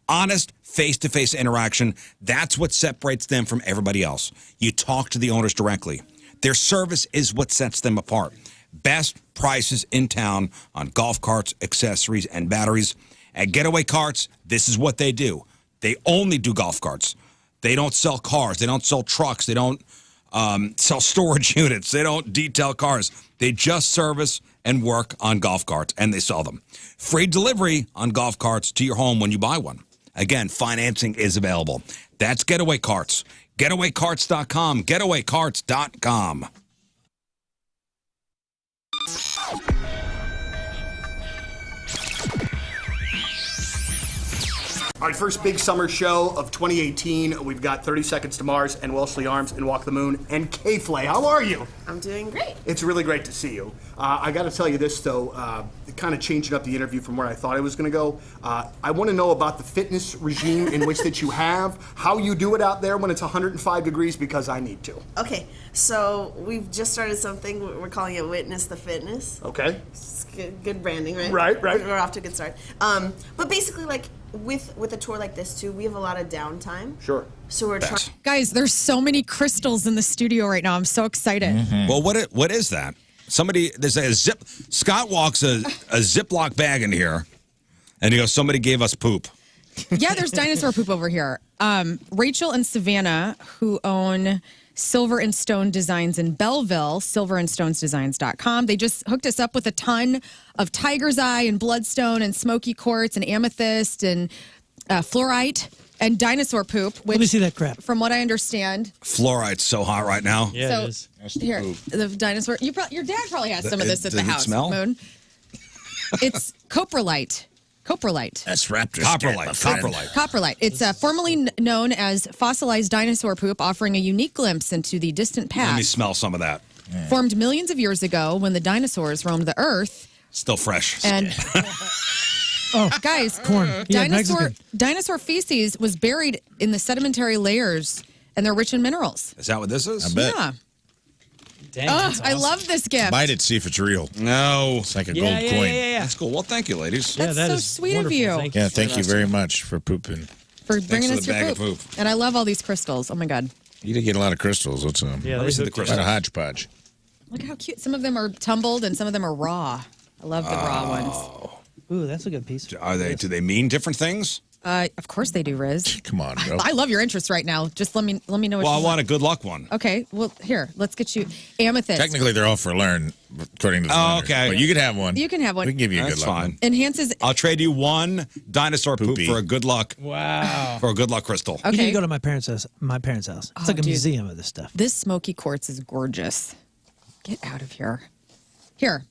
Honest, face-to-face interaction, that's what separates them from everybody else. You talk to the owners directly. Their service is what sets them apart. Best prices in town on golf carts, accessories, and batteries. At Getaway Carts, this is what they do. They only do golf carts. They don't sell cars. They don't sell trucks. They don't sell storage units. They don't detail cars. They just service and work on golf carts, and they sell them. Free delivery on golf carts to your home when you buy one. Again, financing is available. That's Getaway Carts. GetawayCarts.com. GetawayCarts.com. All right, first big summer show of 2018. We've got 30 Seconds to Mars and Wellesley Arms and Walk the Moon and K-Flay. How are you? I'm doing great. It's really great to see you. I got to tell you this, though, kind of changing up the interview from where I thought it was going to go. I want to know about the fitness regime in which that you have, how you do it out there when it's 105 degrees, because I need to. Okay, so we've just started something. We're calling it Witness the Fitness. Okay. It's good branding, right? Right. We're off to a good start. But basically, like, with a tour like this, too, we have a lot of downtime. Sure. So we're trying. Guys, there's so many crystals in the studio right now. I'm so excited. Well, what is that? There's a zip. Scott walks a Ziploc bag in here, and he goes, somebody gave us poop. Yeah, there's dinosaur poop over here. Rachel and Savannah, who own Silver and Stone Designs in Belleville, silverandstonesdesigns.com. They just hooked us up with a ton of tiger's eye and bloodstone and smoky quartz and amethyst and fluorite and dinosaur poop. Which, Let me see that crap. From what I understand, Fluorite's so hot right now. Yeah, so it is. here, the dinosaur. Your dad probably has some of this at the Does it house. smell? Moon. It's coprolite. Coprolite. That's raptor. Coprolite. It's formerly known as fossilized dinosaur poop, offering a unique glimpse into the distant Let me past. smell some of that. Formed millions of years ago when the dinosaurs roamed the earth. Still fresh. And guys, Corn. Yeah, Mexican. dinosaur feces was buried in the sedimentary layers, and they're rich in minerals. Is that what this is? I bet. Yeah. Dang, Oh, that's I awesome. love this gift. Bite it, see if it's real. No. It's like a gold coin. Yeah. That's cool. Well, thank you, ladies. That's that so is sweet of wonderful. you. Yeah, thank you very much for pooping. For bringing for us the your bag of poop. poop. And I love all these crystals. Oh my God. You did get a lot of crystals. What's them? Yeah, Let me see the hooked you crystal. Quite up. a hodgepodge. Look how cute. Some of them are tumbled and some of them are raw. I love the raw ones. Ooh, that's a good piece. Do they mean different things? Of course they do, Rizz. Come on, bro. I love your interest right now. Just let me know what Well, you I want. want a good luck one. Okay, well, here, let's get you amethyst. Technically, they're all for Lern, according to the Oh, lenders. okay. But you can have one. You can have one. We can give you a That's good luck fine. one. Enhances. I'll trade you one dinosaur poop Poopy. for a good luck. Wow. For a good luck crystal. You need Okay. to go to my parents' house. It's Oh, like a dude. museum of this stuff. This smoky quartz is gorgeous. Get out of here. Here,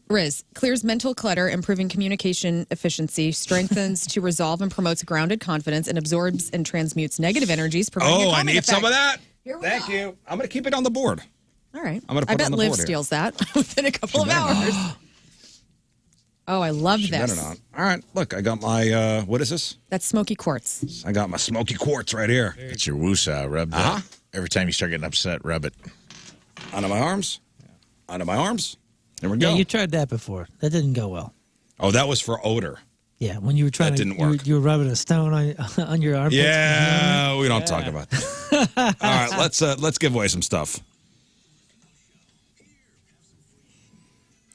Rizz clears mental clutter, improving communication efficiency, strengthens to resolve and promotes grounded confidence, and absorbs and transmutes negative energies. providing a Oh, I calming need some of effect. that. Here we Thank go. you. I'm going to keep it on the board. All right. I'm gonna put I it bet on the Liv board here. steals that within a couple of hours. Oh, I love She better this. not. All right. Look, I got my, what is this? That's smoky quartz. I got my smoky quartz right here. It's your woosah. Rub that. Uh-huh. Every time you start getting upset, rub it. Under my arms. Under my arms. There we Yeah, go. you tried that before. That didn't go well. Oh, that was for odor. Yeah, when you were trying That to, didn't work. You were rubbing a stone on your armpits. Yeah, we don't talk about that. All right, let's give away some stuff.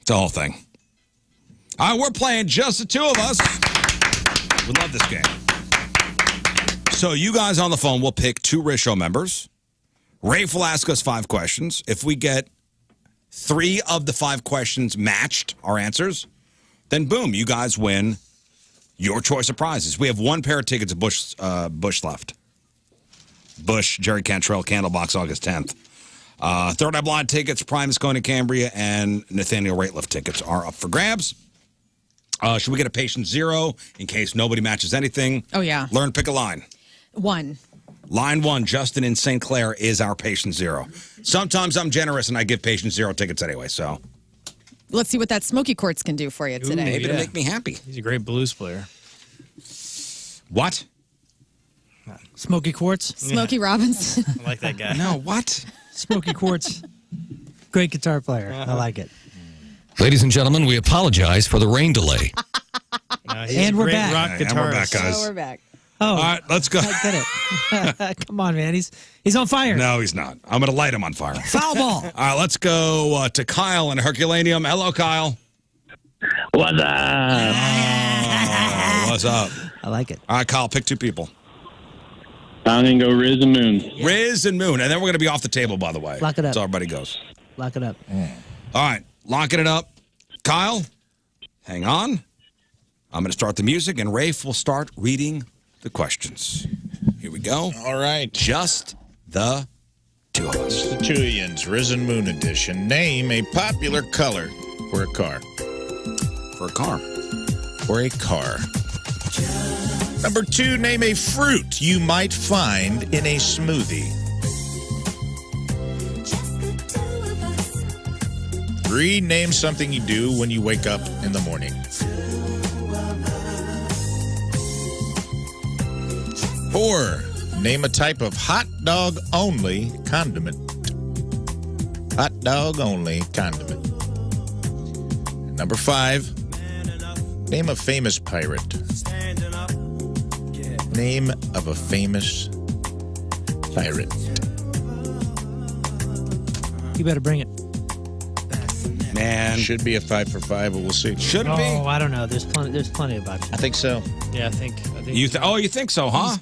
It's a whole thing. All right, we're playing just the two of us. We love this game. So you guys on the phone will pick two RizzShow members. Rafe will ask us 5 questions. If we get 3 of the 5 questions matched, our answers, then boom, you guys win your choice of prizes. We have 1 pair of tickets at Bush left. Bush, Jerry Cantrell, Candlebox, August 10th. Third Eye Blind tickets, Primus going to Cambria, and Nathaniel Rateliff tickets are up for grabs. Should we get a patient 0 in case nobody matches anything? Oh, yeah. Learn, pick a line. 1. Line 1, Justin in St. Clair is our patient 0. Sometimes I'm generous and I give patient 0 tickets anyway, so. Let's see what that Smoky Quartz can do for you today. Maybe to make me happy. He's a great blues player. What? Smoky Quartz. Smokey Robinson. I like that guy. No, what? Smoky Quartz. Great guitar player. I like it. Ladies and gentlemen, we apologize for the rain delay. He's And a we're great back. rock And we're back, guitarist. guys. Oh, we're back. Oh, All right, let's go. I get it. Come on, man. He's on fire. No, he's not. I'm going to light him on fire. Foul ball. All right, let's go to Kyle in Herculaneum. Hello, Kyle. What's up? What's up? I like it. All right, Kyle, pick 2 people. I'm going to go Rizz and Moon. Rizz and Moon. And then we're going to be off the table, by the way. Lock it up. So everybody goes. Lock it up. All right, locking it up. Kyle, hang on. I'm going to start the music, and Rafe will start reading the questions. Here we go. All right. Just the 2 of us. The Tuyans, Rizz and Moon edition. Name a popular color for a car. For a car. For a car. Number 2, name a fruit you might find in a smoothie. 3, name something you do when you wake up in the morning. 4, name a type of hot dog only condiment. Hot dog only condiment. And number 5, name a famous pirate. Name of a famous pirate. You better bring it. Man. Should be a 5 for 5, but we'll see. Should it be? Oh, I don't know. There's plenty of options. I think so. Yeah, I think. You think so, huh?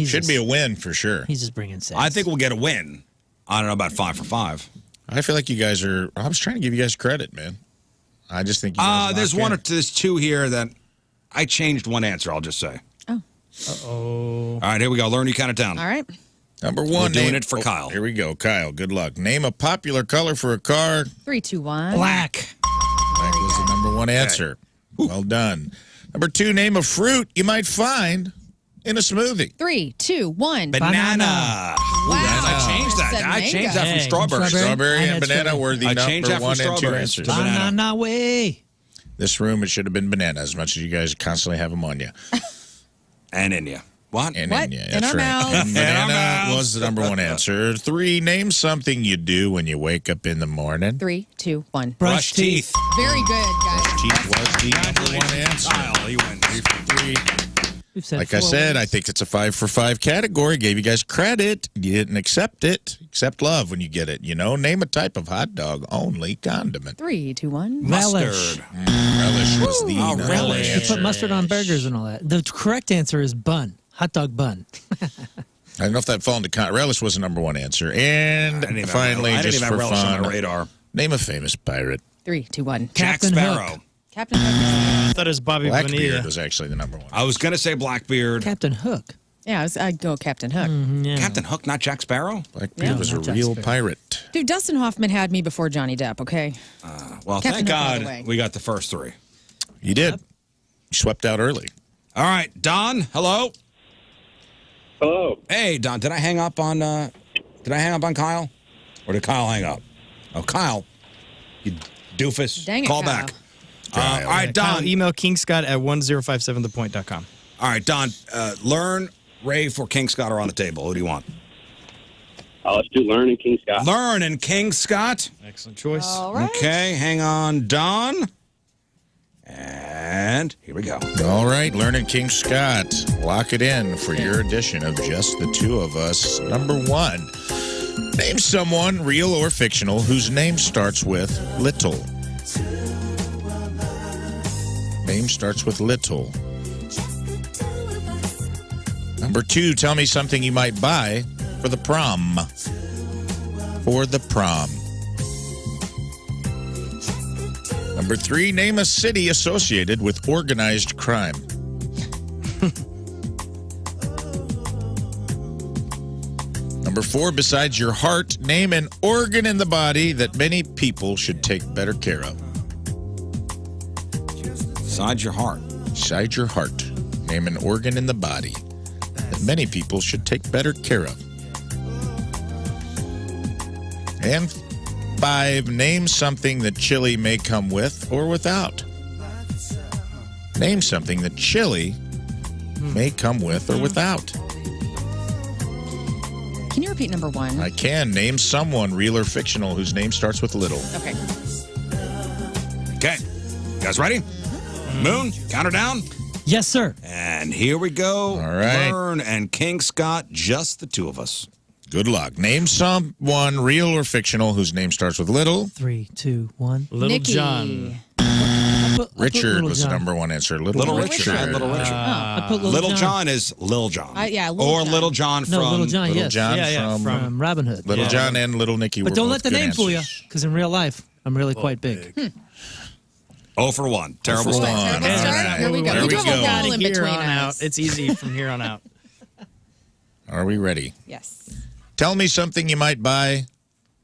Should be a win for sure. He's just bringing sense. I think we'll get a win. I don't know about 5 for 5. I feel like you guys are. I was trying to give you guys credit, man. I just think you guys there's lock in. there's 2 here that I changed one answer, I'll just say. Oh. Uh-oh. All right, here we go. Learn, you count it down. All right. Number 1. We're doing name, it for Kyle. Here we go. Kyle, good luck. Name a popular color for a car. 3, 2, 1. Black. Black was the number 1 answer. Well done. Number 2, name a fruit you might find in a smoothie. 3, 2, 1. Banana. Wow. I changed that. Said I changed that mango. from strawberry. Strawberry I and had banana strawberry. were the I changed number that from 1 and 2 strawberries answers. to banana. Banana way. This room, it should have been banana, as much as you guys constantly have them on you. And India. What? And What? in you. In That's our right. mouths. And In our banana mouths. was the number 1 answer. 3, name something you do when you wake up in the morning. 3, 2, 1. Brush teeth. Very good, guys. Teeth was the number 1 answer. Kyle, you win. 3 for 3. We've said Like I 4 said, I wins. think it's a 5 for 5 category. Gave you guys credit. You didn't accept it. Accept love when you get it. You know, name a type of hot dog only condiment. 3, 2, 1. Relish. Mustard. Relish was the number 1 relish. You answer. put mustard on burgers and all that. The correct answer is bun. Hot dog bun. I don't know if that fall into relish was the number 1 answer. And finally, I didn't just even for have relish on the fun, radar. name a famous pirate. 3, 2, 1. Jack Captain Sparrow. Hook. Captain Hook. I thought it was Bobby Blackbeard Bonilla. was actually the number 1. I was going to say Blackbeard. Captain Hook. Yeah, I'd go Captain Hook. Yeah. Captain Hook, not Jack Sparrow? Blackbeard Yeah. was a Not Jack real Sparrow. pirate. Dude, Dustin Hoffman had me before Johnny Depp, okay? Well, Captain thank Hook all the God way. we got the first 3. You did. You swept out early. All right, Don, hello. Hello. Hey, Don, did I hang up on Kyle? Or did Kyle hang up? Oh, Kyle, you doofus. Dang it, Call Kyle. back. All right, Don. Kyle, email kingscott@1057thepoint.com. All right, Don, Learn, Rafe, or King Scott are on the table. Who do you want? Let's do Lern and King Scott. Learn and King Scott. Excellent choice. All right. Okay, hang on, Don. And here we go. All right, Learning King Scott, lock it in for your edition of Just the 2 of Us. Number 1, name someone, real or fictional, whose name starts with little. Name starts with little. Number 2, tell me something you might buy for the prom. For the prom. Number 3, name a city associated with organized crime. Number 4, besides your heart, name an organ in the body that many people should take better care of. Inside your heart. Inside your heart. Name an organ in the body that many people should take better care of. And 5, name something that chili may come with or without. Name something that chili may come with or without. Can you repeat number 1? I can. Name someone, real or fictional, whose name starts with little. Okay. Okay. You guys ready? Moon, count her down. Yes, sir. And here we go. All right. Lern and King Scott, just the two of us. Good luck. Name someone, real or fictional, whose name starts with little. 3, 2, 1. Little Nikki. John. Richard Little was the John. number one answer. Little Richard. Little Richard. I put Little John is Lil John. Yeah, Lil or John. Little John from... No, Little John, Little yes. John Yeah, from From Robin Hood. Little John and Little Nicky. But were don't both let the good name fool you, answers. because in real life, I'm really quite big. 0 for 1. Terrible for start. one. Terrible All start. right. Here we go. There We we do have go. a wall in Here between on out. us. It's easy from here on out. Are we ready? Yes. Tell me something you might buy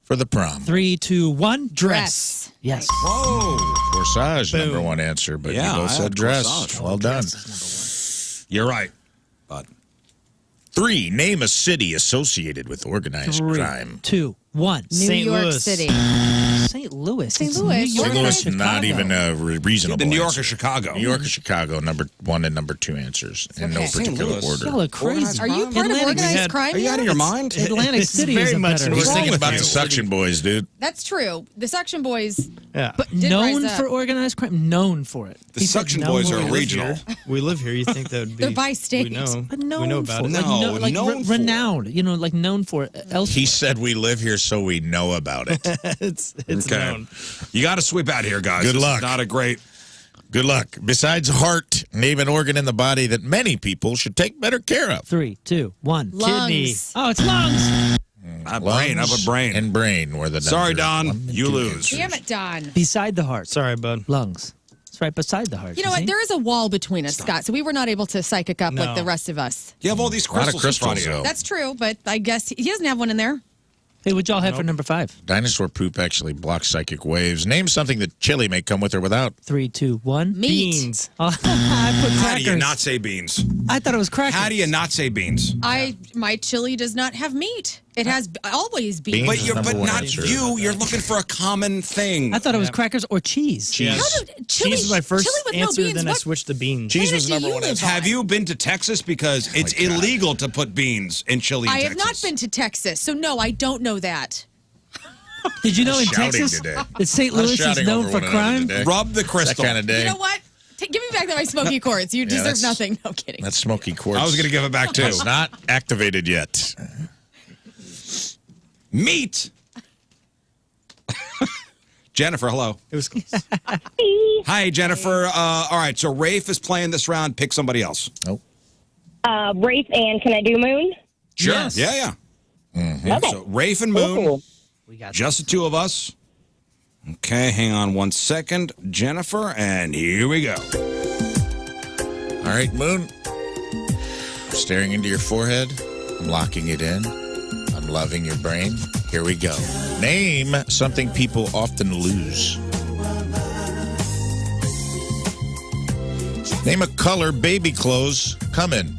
for the prom. 3, 2, 1. Dress. Yes. Whoa. Corsage, Boom. number one answer, but Yeah, you I both had said dress. corsage. Well done. You're right. But 3, name a city associated with organized 3, crime. 2, 1. New St. York Louis. City. St. Louis. St. It's Louis. New York St. or Louis, not Chicago. even a reasonable the New York answer. or Chicago. New York or Chicago, number 1 and number 2 answers, in no Okay. St. particular Louis. order. Y'all are crazy. Are you part of Atlantic- organized crime? Are you here? out of your mind? Atlantic It's City very is a much better. an He's wrong thinking with about you? the suction boys, dude. That's true. The Suction Boys. Yeah. But Did known rise up. for organized crime, known for it. The He said Suction known Boys for are it. regional. We live here. You think that would be? They're by state. We know. But known We know about for it. Like, No, like known for. renowned. You know, like known for it elsewhere. He said we live here so we know about it. It's Okay. known. You got to sweep out here, guys. Good This is luck. not a great... Good luck. Besides heart, name an organ in the body that many people should take better care of. 3, 2, 1. Lungs. Oh, it's lungs. brain. I put brain. And brain were the Sorry, numbers. Don. 1 and You 2 lose. answers. Damn it, Don. Beside the heart. Sorry, bud. Lungs. It's right beside the heart. You know what? There is a wall between us, Scott, so we were not able to psychic up like No. the rest of us. You have all these A lot of crystals, in front of crystals, you. though. That's true, but I guess he doesn't have one in there. Hey, what y'all have for number 5? Dinosaur poop actually blocks psychic waves. Name something that chili may come with or without. 3, 2, 1. Meat. Beans. Oh, I put How do you crackers. not say beans? I thought it was crackers. How do you not say beans? My chili does not have meat. It has always beans. Beans But is you're number but one not answer. you. You're looking for a common thing. I thought it was crackers or cheese. Yeah. How did chili, Cheese was my first chili with answer, no beans? then I What switched to beans. Cheese planet was do number you one live answer. on? Have you been to Texas? Because it's God. illegal to put beans in chili in I have Texas. not been to Texas, so no, I don't know that. Did you know in Shouting Texas today. that St. A lot of Louis is shouting known over for one another crime? today. Rub the That crystal. kind of day. You know what? Give me back my smoky quartz. You deserve that's- nothing. No kidding. That's smoky quartz. I was going to give it back too. It's not activated yet. Meat. Jennifer, hello. It was close. Hi, Jennifer. All right, so Rafe is playing this round. Pick somebody else. Oh. Rafe, and can I do Moon? Sure. Yes. Yeah. Okay. So Rafe and Moon, Cool. We got just the two of us. Okay, hang on 1 second, Jennifer, and here we go. All right, Moon. I'm staring into your forehead. I'm locking it in. I'm loving your brain. Here we go. Name something people often lose. Name a color baby clothes come in.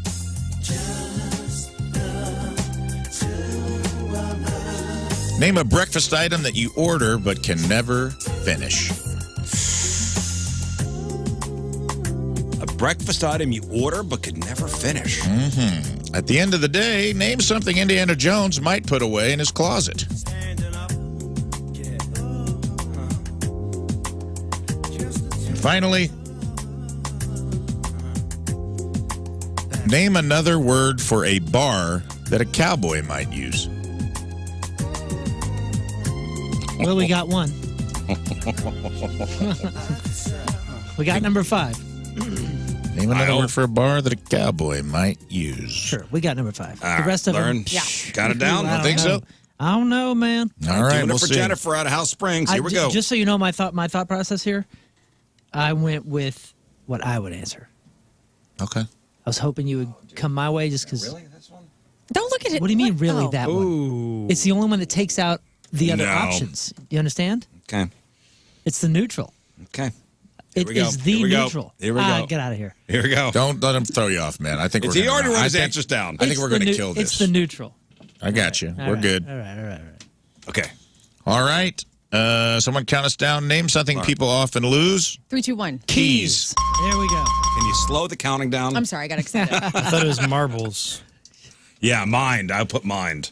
Name a breakfast item that you order but can never finish. A breakfast item you order but could never finish. At the end of the day, name something Indiana Jones might put away in his closet. And finally, name another word for a bar that a cowboy might use. Well, we got one. We got number 5. Name another I'll- word for a bar that a cowboy might use. Sure, we got number 5. All The rest of Lern, them. Yeah. got it down? I don't think know. so? I don't know, man. All right, Doing we'll it for see. Jennifer out of House Springs. Here we go. Just so you know my thought process here, I went with what I would answer. Okay. I was hoping you would come my way just because. This one? Don't look at it. What do you mean, really, Oh. that one? Ooh. It's the only one that takes out the other No. options. You understand? Okay. It's the neutral. Okay. It we go. is the Here we go. neutral. Here we go. Get out of here. Here we go. Don't let him throw you off, man. I think He we're already gonna, wrote I his think- answers down. I think we're going to kill this. It's the neutral. I got you. We're good. All right. Okay. All right. Someone count us down. Name something people often lose. 3, 2, 1. Keys. There we go. Can you slow the counting down? I'm sorry, I got excited. I thought it was marbles. Yeah, mind. I put mind.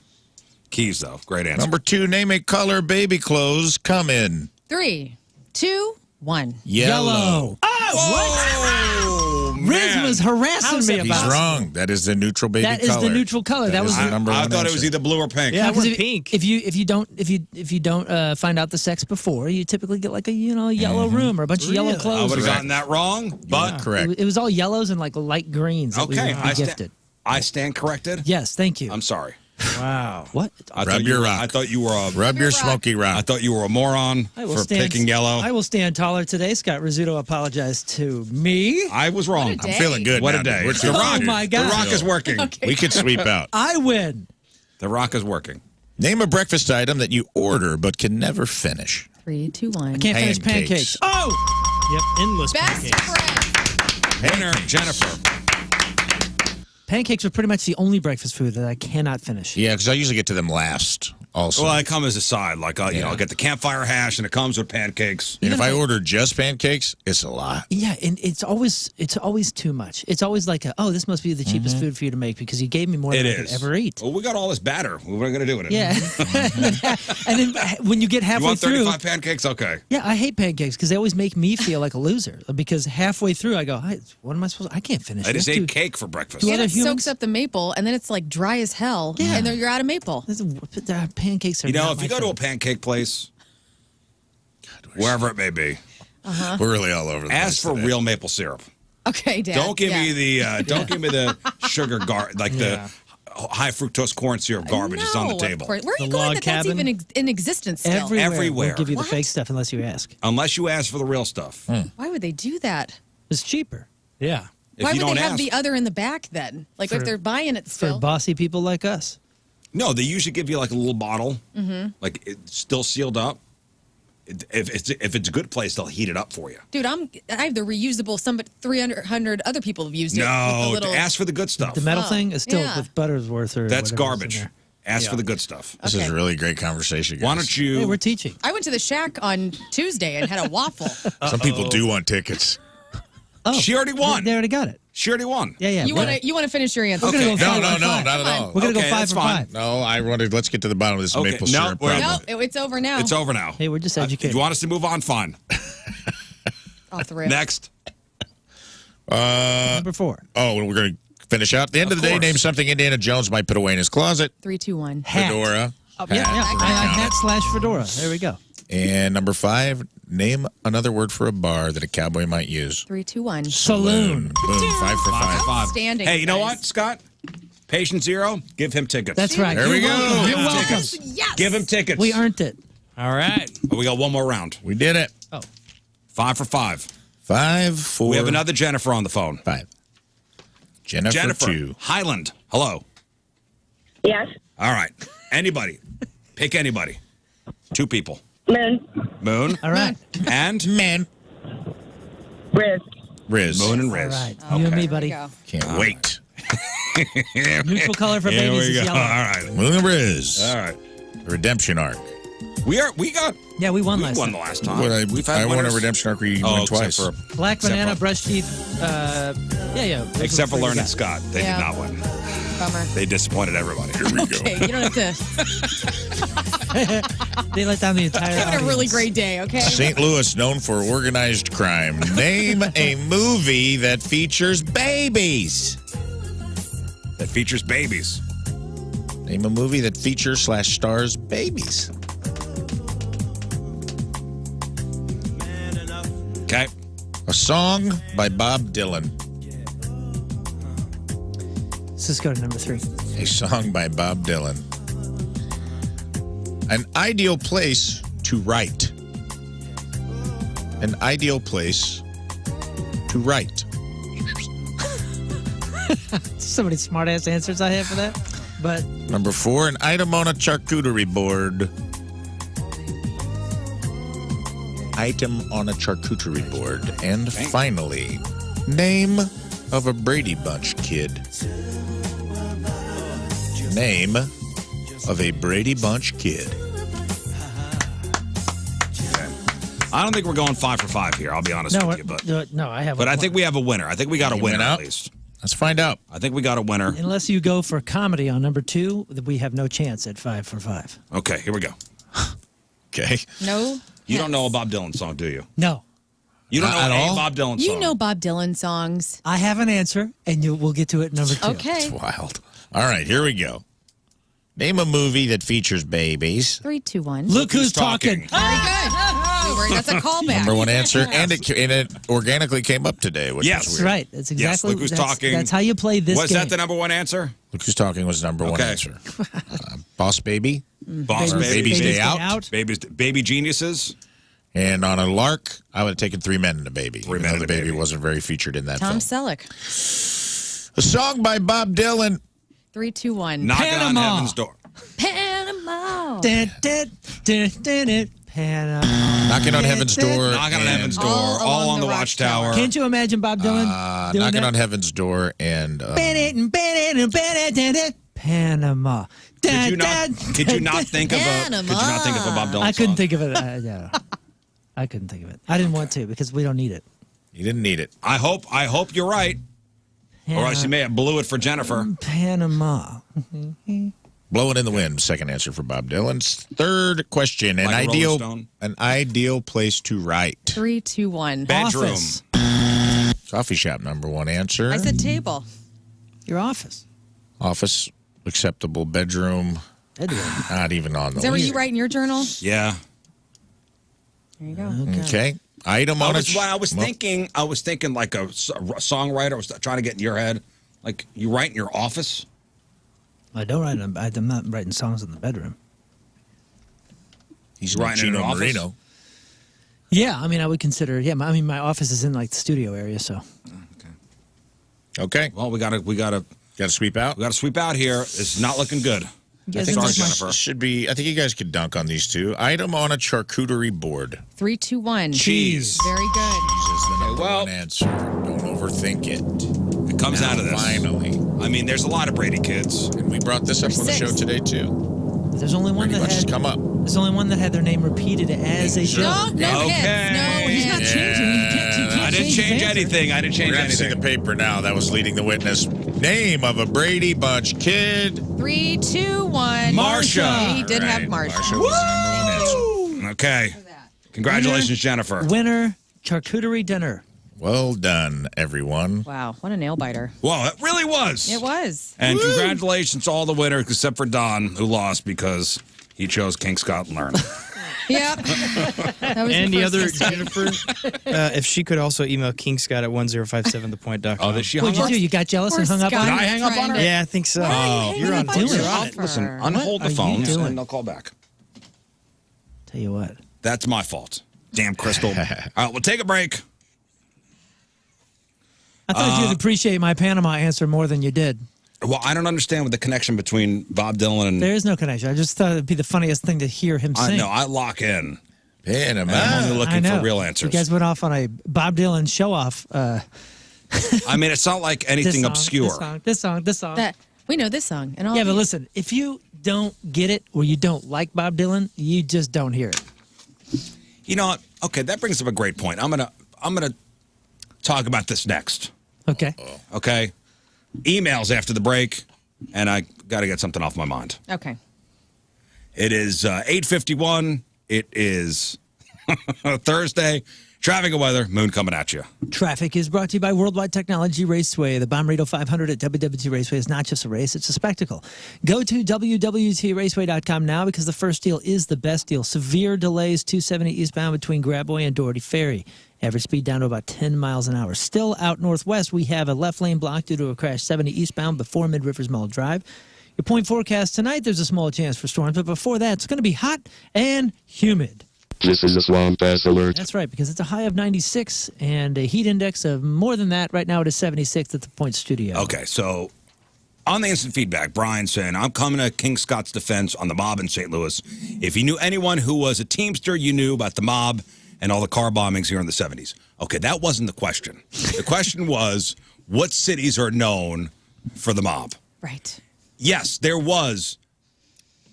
Keys, though. Great answer. Number 2, name a color baby clothes come in. 3, 2, 1. Yellow. Oh, Rizz was harassing me He's about wrong. That is the neutral baby That color. is the neutral color. That was is the the number I one thought it was answer. either blue or pink. Yeah, I because went pink. If you don't find out the sex before, you typically get like a yellow room or a bunch of yellow I clothes. would have Correct. gotten that wrong, but Correct. It was all yellows and like light greens that okay. we gifted. I stand corrected. Yes, thank you. I'm sorry. Wow. What? I Rub thought your you were, rock. I thought you were a. Rub your smoky rock. I thought you were a moron I will for stand, picking yellow. I will stand taller today. Scott Rizzuto apologized to me. I was wrong. What a I'm day. feeling good. What now, a day. dude. We're The feeling Rock- good. my The God. rock is working. We could sweep out. I win. The rock is working. Name a breakfast item that you order but can never finish. 3, 2, 1. Can't finish Pancakes. pancakes. Oh, Yep, endless Best pancakes. friend. Winner, Jennifer. pancakes are pretty much the only breakfast food that I cannot finish. Yeah, because I usually get to them last. Also, Well, I come as a side. Like, I'll get the campfire hash, and it comes with pancakes. and if I order just pancakes, it's a lot. Yeah, and it's always too much. It's always like, this must be the cheapest food for you to make because you gave me more It than I could is. ever eat. Well, we got all this batter. What are we going to do with it? Yeah, and then when you get You halfway want through, 35 pancakes? Okay. yeah, I hate pancakes because they always make me feel like a loser. Because halfway through, I go, what am I supposed to? I can't finish I just this. ate cake for breakfast. Do And other it humans- soaks up the maple, and then it's like dry as hell. Yeah. And then you're out of maple. Pancakes are You know, not if you my go to a thing. pancake place, wherever it may be, We're really all over the place ask for today. real maple syrup. Okay, Dad. Don't give yeah. me the sugar the high fructose corn syrup garbage that's on the No, table. of course. Where are you The going log that that's cabin? even in existence still? Everywhere we'll give you What? the fake stuff unless you ask. Unless you ask for the real stuff. Why would they do that? It's cheaper Yeah. If Why you would don't they have ask, the other in the back then? Like if For- they're buying it for still. bossy people like us. no, they usually give you like a little bottle, like it's still sealed up. If it's a good place, they'll heat it up for you. Dude, I have the reusable. 300 other people have used it. with No, the little, ask for the good stuff. The metal Oh, thing is still yeah. with Buttersworth or That's whatever's in garbage. there. Ask for the good stuff. This is Okay. a really great conversation, guys. Why don't you? Hey, we're teaching. I went to the Shack on Tuesday and had a waffle. Some people do want tickets. Oh, She already won. Oh. They already got it. She already won. Yeah. You want to finish your answer? We're gonna go Okay. five No, for five. not at all. We're gonna Okay, go 5 that's for fine. 5. No, I wanted. Let's get to the bottom of this Okay, maple no, syrup wait. problem. No, it's over now. It's over now. Hey, we're just If educated. you want us to move on, fine. Off the rip. Next. Number 4. Oh, we're going to finish out. At the end of the day, course. name something Indiana Jones might put away in his closet. 3, 2, 1. Hat. Fedora. Yeah. Hat / fedora. There we go. And number 5, name another word for a bar that a cowboy might use. 3, 2, 1. Saloon. Boom, 5 for 5. Outstanding, Hey, you know guys. what, Scott? Patient Zero, give him tickets. That's right. There we You're go. welcome. You're Give him welcome. tickets. Yes. Give him tickets. We earned it. All right. Oh, we got one more round. We did it. 5 for 5. 5 for We have another Jennifer on the phone. 5. Jennifer 2. Highland. Hello. Yes. All right. Anybody. Pick anybody. 2 people. Moon. Moon. All right. And Man. Rizz. Rizz. Moon and All Rizz. right. You and me, buddy. There Can't wait. Neutral color for Here babies we is go. yellow. All right. Moon and Rizz. All right. Redemption arc. We got Yeah, we won we last won time. the last time. Well, We've had I won a winners. redemption arc where you Oh, won except twice. for Black Except banana, for- brush teeth. Yeah. Those except were for the Lern three and Scott. They Yeah. did not win. Bummer. They disappointed everybody. Here we Okay, go. you don't have to. They let down the entire Having a audience. really great day, okay? St. Louis, known for organized crime. Name a movie that features babies. That features babies. Name a movie that features / stars babies. Okay. A song by Bob Dylan. Let's just go to number 3. A song by Bob Dylan. An ideal place to write. An ideal place to write. So many smart-ass answers I have for that. But Number 4, an item on a charcuterie board. item on a charcuterie board. And finally, name of a Brady Bunch kid. Name of a Brady Bunch kid. I don't think we're going 5 for 5 here. I'll be honest with you, but no, I have. I think we have a winner. I think we got a winner at least. Let's find out. I think we got a winner. Unless you go for comedy on number 2, we have no chance at 5 for 5. Okay, here we go. Okay. No. You don't know a Bob Dylan song, do you? No. You don't know Not at any all? Bob Dylan song. You know Bob Dylan songs. I have an answer, and we'll get to it at number 2. Okay. It's wild. All right, here we go. Name a movie that features babies. 3, 2, 1. Look who's talking. Very good. That's a callback. Number one answer, and it organically came up today, which Yes. is That's weird. right. That's exactly. Look Who's that's, Talking. That's how you play this Was game. that the number one answer? Look Who's Talking was number one Okay. answer. Boss Baby, Boss Babies- Baby. Babies Babies Day Out. Baby Geniuses. And on a lark, I would have taken 3 Men and a Baby. Three even Men though and the a baby Baby. wasn't very featured in that Tom film. Selleck. A song by Bob Dylan. 3, 2, 1. Knocking Panama. on Heaven's Door. Panama. Dun, dun, dun, dun, dun, Panama. Knocking on Heaven's Door. Knocking on and, Heaven's Door. All All Along on the the Watchtower. Can't you imagine Bob Dylan doing Knocking that? on Heaven's Door and Panama. Could you not think of a Bob Dylan song? I couldn't think of it. Yeah. I couldn't think of it. I didn't want to because we don't need it. you didn't need it. I hope you're right. Or else you may have blew it for Jennifer. Panama. Blowing in the Wind, second answer for Bob Dylan's. Third question, Like a Rolling Stone? an ideal place to write. 3, 2, 1. Bedroom. Office. Coffee shop, number one answer. I said table. Your office. Office, acceptable. Bedroom, not even on the Is that where list. you write in your journal? Yeah. There you go. Okay. Item on it. I was thinking like a songwriter. I was trying to get in your head. Like you write in your office. I don't write. I'm not writing songs in the bedroom. He's writing in Chino an office? Marino. Yeah, I mean, I would consider. Yeah, my office is in like the studio area, so. Okay. Well, we gotta sweep out. We gotta sweep out here. It's not looking good. guys Sorry, didn't like my- Jennifer. Should be. I think you guys could dunk on these two. Item on a charcuterie board. 3, 2, 1. Cheese. Very good. This is the number well- one answer. Don't overthink it. It comes Now, out of this. Finally. I mean, there's a lot of Brady kids. And we brought this up on the 6. show today, too. There's only one Pretty that much has had. come up. There's only one that had their name repeated as a Sure. joke. No Okay. hits. No He's not hits. changing. You can't I didn't change his change answer. anything. I didn't change We're going to see the anything. paper now. That was leading the witness. Name of a Brady Bunch kid. 3, 2, 1. Marsha. He did have Right. Marsha. Marsha was the number one answer. Okay. Congratulations, Jennifer. Winner, charcuterie dinner. Well done, everyone. Wow, what a nail biter. Well, it really was. It was. And congratulations to all the winners except for Don, who lost because he chose King Scott and Learn. Yep. That was And the first other mistake. Jennifer, if she could also email kingscott at 1057thepoint.com. Oh, did she What'd hung you up? do? You got jealous and Poor hung up on Scott her? Did I hang up on her? trying Yeah, I think so. Why are you you're hanging on up on Dylan. Jennifer? Listen, unhold the What are you phone doing? and they'll call back. Tell you what. That's my fault. Damn, Crystal. All right, we'll take a break. I thought you'd appreciate my Panama answer more than you did. Well, I don't understand what the connection between Bob Dylan and... There is no connection. I just thought it'd be the funniest thing to hear him I sing. know, I lock in. Panama. And I'm only I looking know. for real answers. You guys went off on a Bob Dylan show-off. I mean, it's not like anything obscure. This song. That we know this song and all. Yeah, but listen, if you don't get it or you don't like Bob Dylan, you just don't hear it. You know what? Okay, that brings up a great point. I'm gonna talk about this next. Okay. Okay? Emails after the break, and I got to get something off my mind. Okay. It is 8:51. It is Thursday. Traffic and weather. Moon coming at you. Traffic is brought to you by Worldwide Technology Raceway. The Bomberito 500 at WWT Raceway is not just a race, it's a spectacle. Go to WWTRaceway.com now because the first deal is the best deal. Severe delays, 270 eastbound between Graboy and Doherty Ferry. Average speed down to about 10 miles an hour. Still out northwest, we have a left lane blocked due to a crash 70 eastbound before Mid-Rivers Mall Drive. Your point forecast tonight, there's a small chance for storms, but before that, it's going to be hot and humid. This is a Swamp Ass Alert. That's right, because it's a high of 96 and a heat index of more than that. Right now, it is 76 at the Point Studio. Okay, so on the instant feedback, Brian saying, I'm coming to King Scott's defense on the mob in St. Louis. If you knew anyone who was a Teamster, you knew about the mob and all the car bombings here in the 70s. Okay, that wasn't the question. The question was, what cities are known for the mob? Right. Yes, there was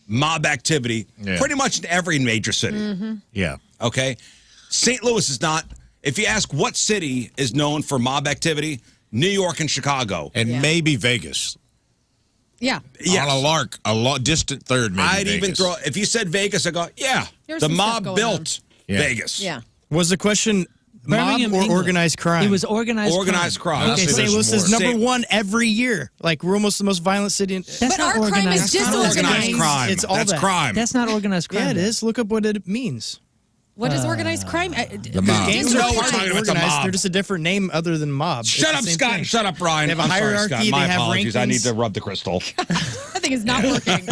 mob activity pretty much in every major city. Yeah. Okay? St. Louis is not. If you ask what city is known for mob activity, New York and Chicago. And maybe Vegas. Yeah. Yes. On a lark, distant third, maybe I'd Vegas. even throw, if you said Vegas, I go, yeah, There's the some stuff mob going built Vegas. Yeah. Was the question mob Birmingham, or England. organized crime? It was organized Organized crime. Okay, Honestly, St. there's Louis is more. number one every year. Like, we're almost the most violent city in... That's But not our crime is organized just crime. Organized crime. It's all That's that. crime. That's not organized crime. Yeah, it is. Look up what it means. What is organized crime? The mob. Gangs You are know we're part talking of about the organized. mob. They're just a different name other than mob. Shut up, Scott, and shut up, Brian. They have a I'm sorry, hierarchy, Scott. they My have apologies. I rankings. need to rub the crystal. That thing is not working.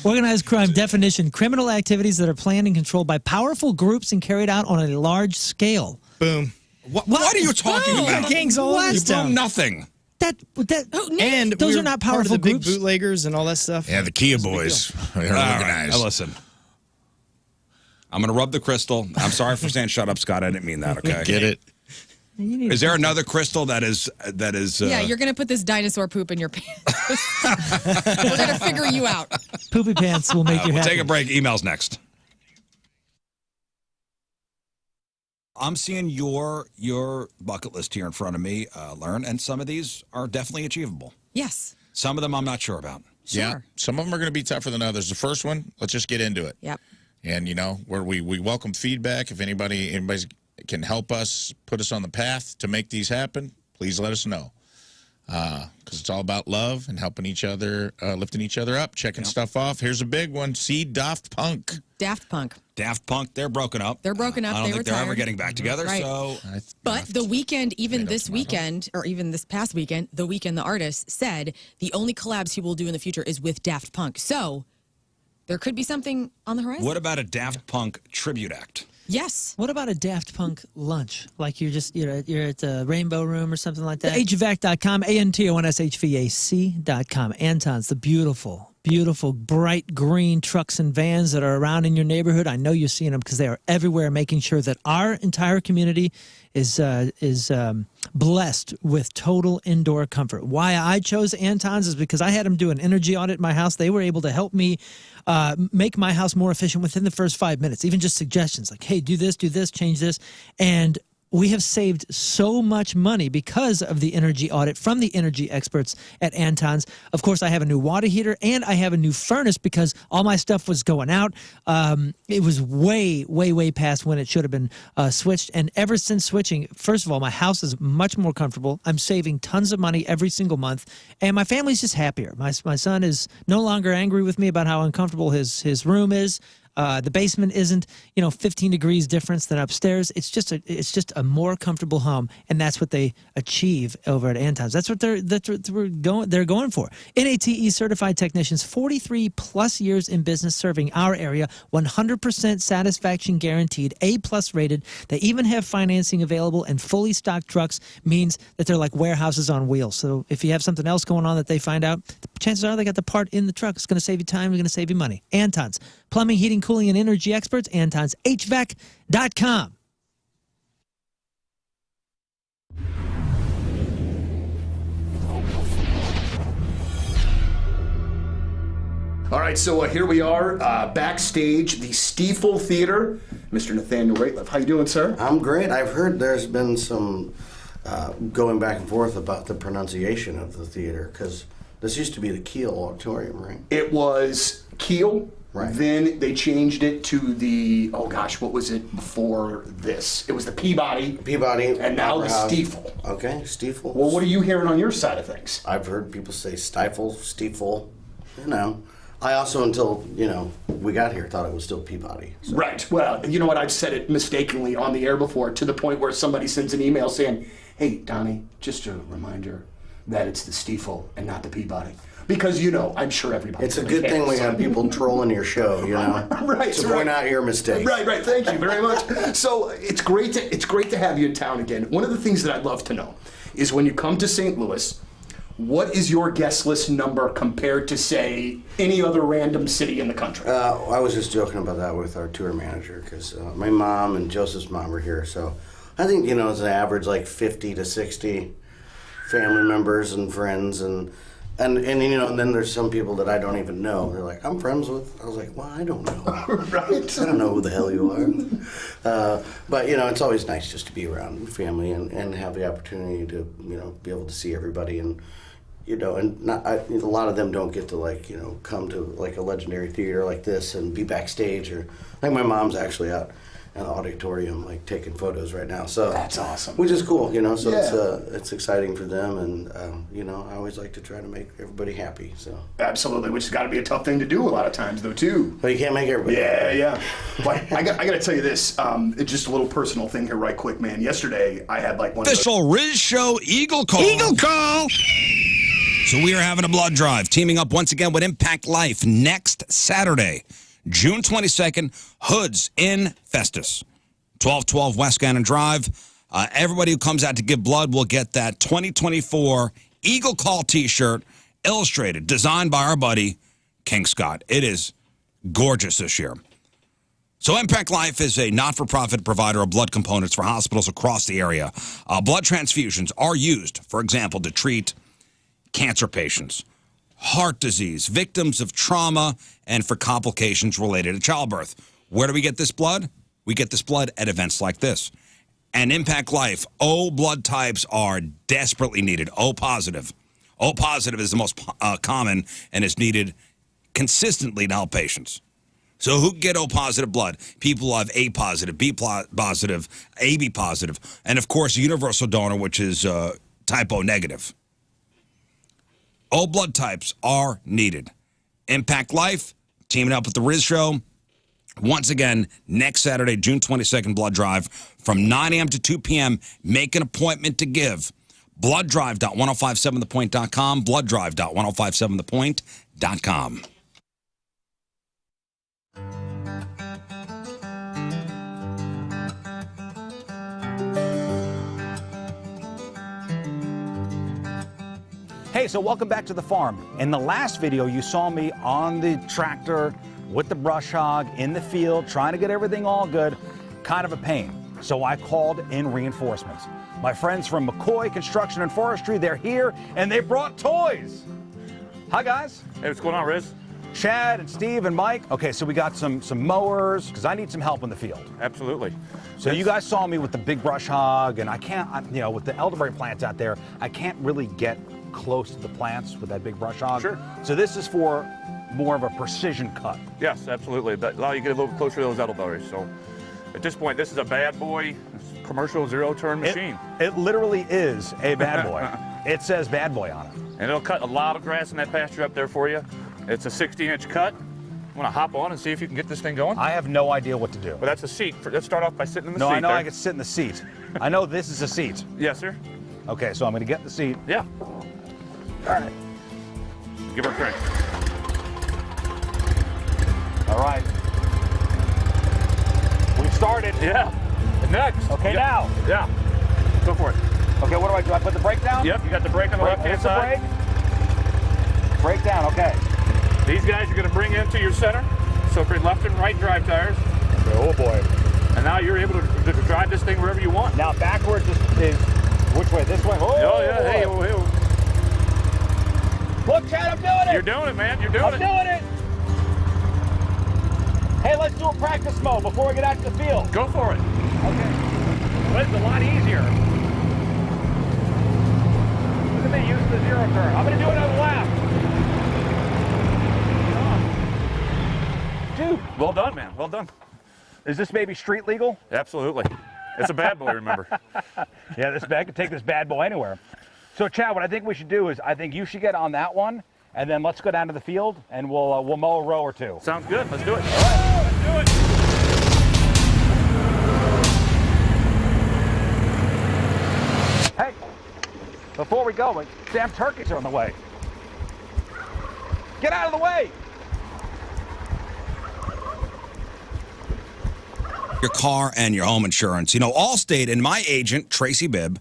Organized crime definition: criminal activities that are planned and controlled by powerful groups and carried out on a large scale. Boom. What are you talking Boom. about? Gangs all over You this town. boom nothing. And those we are were not part of powerful the big groups. bootleggers and all that stuff. Yeah, the Kia boys. They're All right, organized. now listen. I'm going to rub the crystal. I'm sorry for saying shut up, Scott. I didn't mean that, okay? Get it? Is there another crystal that is Yeah, you're going to put this dinosaur poop in your pants. We're going to figure you out. Poopy pants will make you we'll happy. take a break. Emails next. I'm seeing your bucket list here in front of me, Lern, and some of these are definitely achievable. Yes. Some of them I'm not sure about. Yeah. Sure. Some of them are going to be tougher than others. The first one, let's just get into it. Yep. And, you know, where we welcome feedback. If anybody can help us, put us on the path to make these happen, please let us know. Because it's all about love and helping each other, lifting each other up, checking stuff off. Here's a big one. See Daft Punk. Daft Punk. Daft Punk, they're broken up. They're broken up. I don't They think they're ever retired. getting back together. Right. So, But the weekend, even this weekend, or even this past weekend, the weekend, the artist said the only collabs he will do in the future is with Daft Punk. So there could be something on the horizon. what about a Daft Punk tribute act? Yes. What about a Daft Punk lunch? Like you're at the Rainbow Room or something like that? HVAC.com, ANTONSHVAC.com. Anton's, the beautiful, bright green trucks and vans that are around in your neighborhood. I know you're seeing them because they are everywhere, making sure that our entire community is blessed with total indoor comfort. Why I chose Anton's is because I had them do an energy audit in my house. They were able to help me make my house more efficient within the first 5 minutes, even just suggestions like, hey, do this, change this. And we have saved so much money because of the energy audit from the energy experts at Anton's. Of course, I have a new water heater and I have a new furnace because all my stuff was going out. It was way past when it should have been switched. And ever since switching, first of all, my house is much more comfortable. I'm saving tons of money every single month. And my family's just happier. My son is no longer angry with me about how uncomfortable his room is. The basement isn't, 15 degrees difference than upstairs. It's just a more comfortable home, and that's what they achieve over at Anton's. That's what they're going for. NATE certified technicians, 43 plus years in business serving our area, 100% satisfaction guaranteed, A+ rated. They even have financing available, and fully stocked trucks means that they're like warehouses on wheels. So if you have something else going on that they find out, chances are they got the part in the truck. It's going to save you time. It's going to save you money. Anton's, plumbing, heating, cooling, and energy experts. Anton'sHVAC.com. All right, so here we are backstage, the Stiefel Theater. Mr. Nathaniel Rateliff, how you doing, sir? I'm great. I've heard there's been some going back and forth about the pronunciation of the theater, because this used to be the Kiel Auditorium, right? It was Kiel. Right. Then they changed it to the, what was it before this? It was the Peabody. And now the Stiefel. Okay, Stiefel. Well, what are you hearing on your side of things? I've heard people say Stifle, Stiefel, I also, until, we got here, thought it was still Peabody. So. Right. Well, you know what? I've said it mistakenly on the air before, to the point where somebody sends an email saying, hey, Donnie, just a reminder that it's the Stiefel and not the Peabody. Because, I'm sure everybody. It's a good thing we have people trolling your show, Right. To point out your mistakes. Right. Thank you very much. So it's great to have you in town again. One of the things that I'd love to know is when you come to St. Louis, what is your guest list number compared to, say, any other random city in the country? I was just joking about that with our tour manager because my mom and Joseph's mom were here. So I think, it's an average like 50 to 60 family members and friends. And then there's some people that I don't even know. They're like, I'm friends with. I was like, well, I don't know. Right. I don't know who the hell you are. But, it's always nice just to be around family and have the opportunity to, be able to see everybody. And, a lot of them don't get to, come to, a legendary theater like this and be backstage. Or, my mom's actually out in the auditorium, taking photos right now. So that's awesome. Which is cool, So it's exciting for them, and I always like to try to make everybody happy. So absolutely, which has got to be a tough thing to do a lot of times, though, too. But you can't make everybody. Yeah. But I got to tell you this, just a little personal thing here, right quick, man. Yesterday, I had one official Rizz Show Eagle Call. Eagle Call. So we are having a blood drive, teaming up once again with Impact Life next Saturday, June 22nd, Hoods in Festus, 1212 West Cannon Drive. Everybody who comes out to give blood will get that 2024 Eagle Call T-shirt, illustrated, designed by our buddy, King Scott. It is gorgeous this year. So Impact Life is a not-for-profit provider of blood components for hospitals across the area. Blood transfusions are used, for example, to treat cancer patients, heart disease, victims of trauma, and for complications related to childbirth. Where do we get this blood? We get this blood at events like this. And Impact Life, O blood types are desperately needed. O positive. O positive is the most common and is needed consistently to help patients. So who can get O positive blood? People who have A positive, B positive, AB positive, and of course a universal donor, which is type O negative. All blood types are needed. Impact Life, teaming up with the Rizz Show. Once again, next Saturday, June 22nd, blood drive from 9 a.m. to 2 p.m. Make an appointment to give. Blooddrive.1057thepoint.com. Blooddrive.1057thepoint.com. Hey, so welcome back to the farm. In the last video, you saw me on the tractor with the brush hog in the field, trying to get everything all good. Kind of a pain. So I called in reinforcements. My friends from McCoy Construction and Forestry, they're here, and they brought toys. Hi, guys. Hey, what's going on, Rizz? Chad and Steve and Mike. Okay, so we got some mowers, because I need some help in the field. Absolutely. So you guys saw me with the big brush hog, and I can't, with the elderberry plants out there, I can't really get close to the plants with that big brush hog. Sure. So this is for more of a precision cut. Yes, absolutely. That allow you to get a little closer to those elderberries. So at this point, this is a bad boy commercial zero-turn machine. It literally is a bad boy. It says bad boy on it. And it'll cut a lot of grass in that pasture up there for you. It's a 60-inch cut. Want to hop on and see if you can get this thing going? I have no idea what to do. Well, that's a seat. Let's start off by sitting in the seat. No, I know there. I can sit in the seat. I know this is a seat. Yes, sir. Okay, so I'm going to get in the seat. Yeah. All right. Give her a crank. All right. We've started. Yeah. Next. Okay, now. Yeah. Go for it. Okay, what do I do? I put the brake down? Yep, you got the brake on the left-hand side. Brake down, okay. These guys you're going to bring into your center. So create left and right drive tires. Okay, oh boy. And now you're able to drive this thing wherever you want. Now backwards is which way? This way? Oh yeah, hey, oh, hey. Look, Chad, I'm doing it! You're doing it, man. You're doing it. I'm doing it! Hey, let's do a practice mode before we get out to the field. Go for it. Okay. Well, it's a lot easier. Look at me using the zero turn. I'm going to do another lap. Dude. Well done, man. Well done. Is this maybe street legal? Absolutely. It's a bad boy, remember. Yeah, this bag could take this bad boy anywhere. So, Chad, what I think we should do is I think you should get on that one, and then let's go down to the field, and we'll mow a row or two. Sounds good. Let's do it. All right. Let's do it. Hey, before we go, damn turkeys are on the way. Get out of the way! Your car and your home insurance. You know, Allstate and my agent, Tracy Bibb,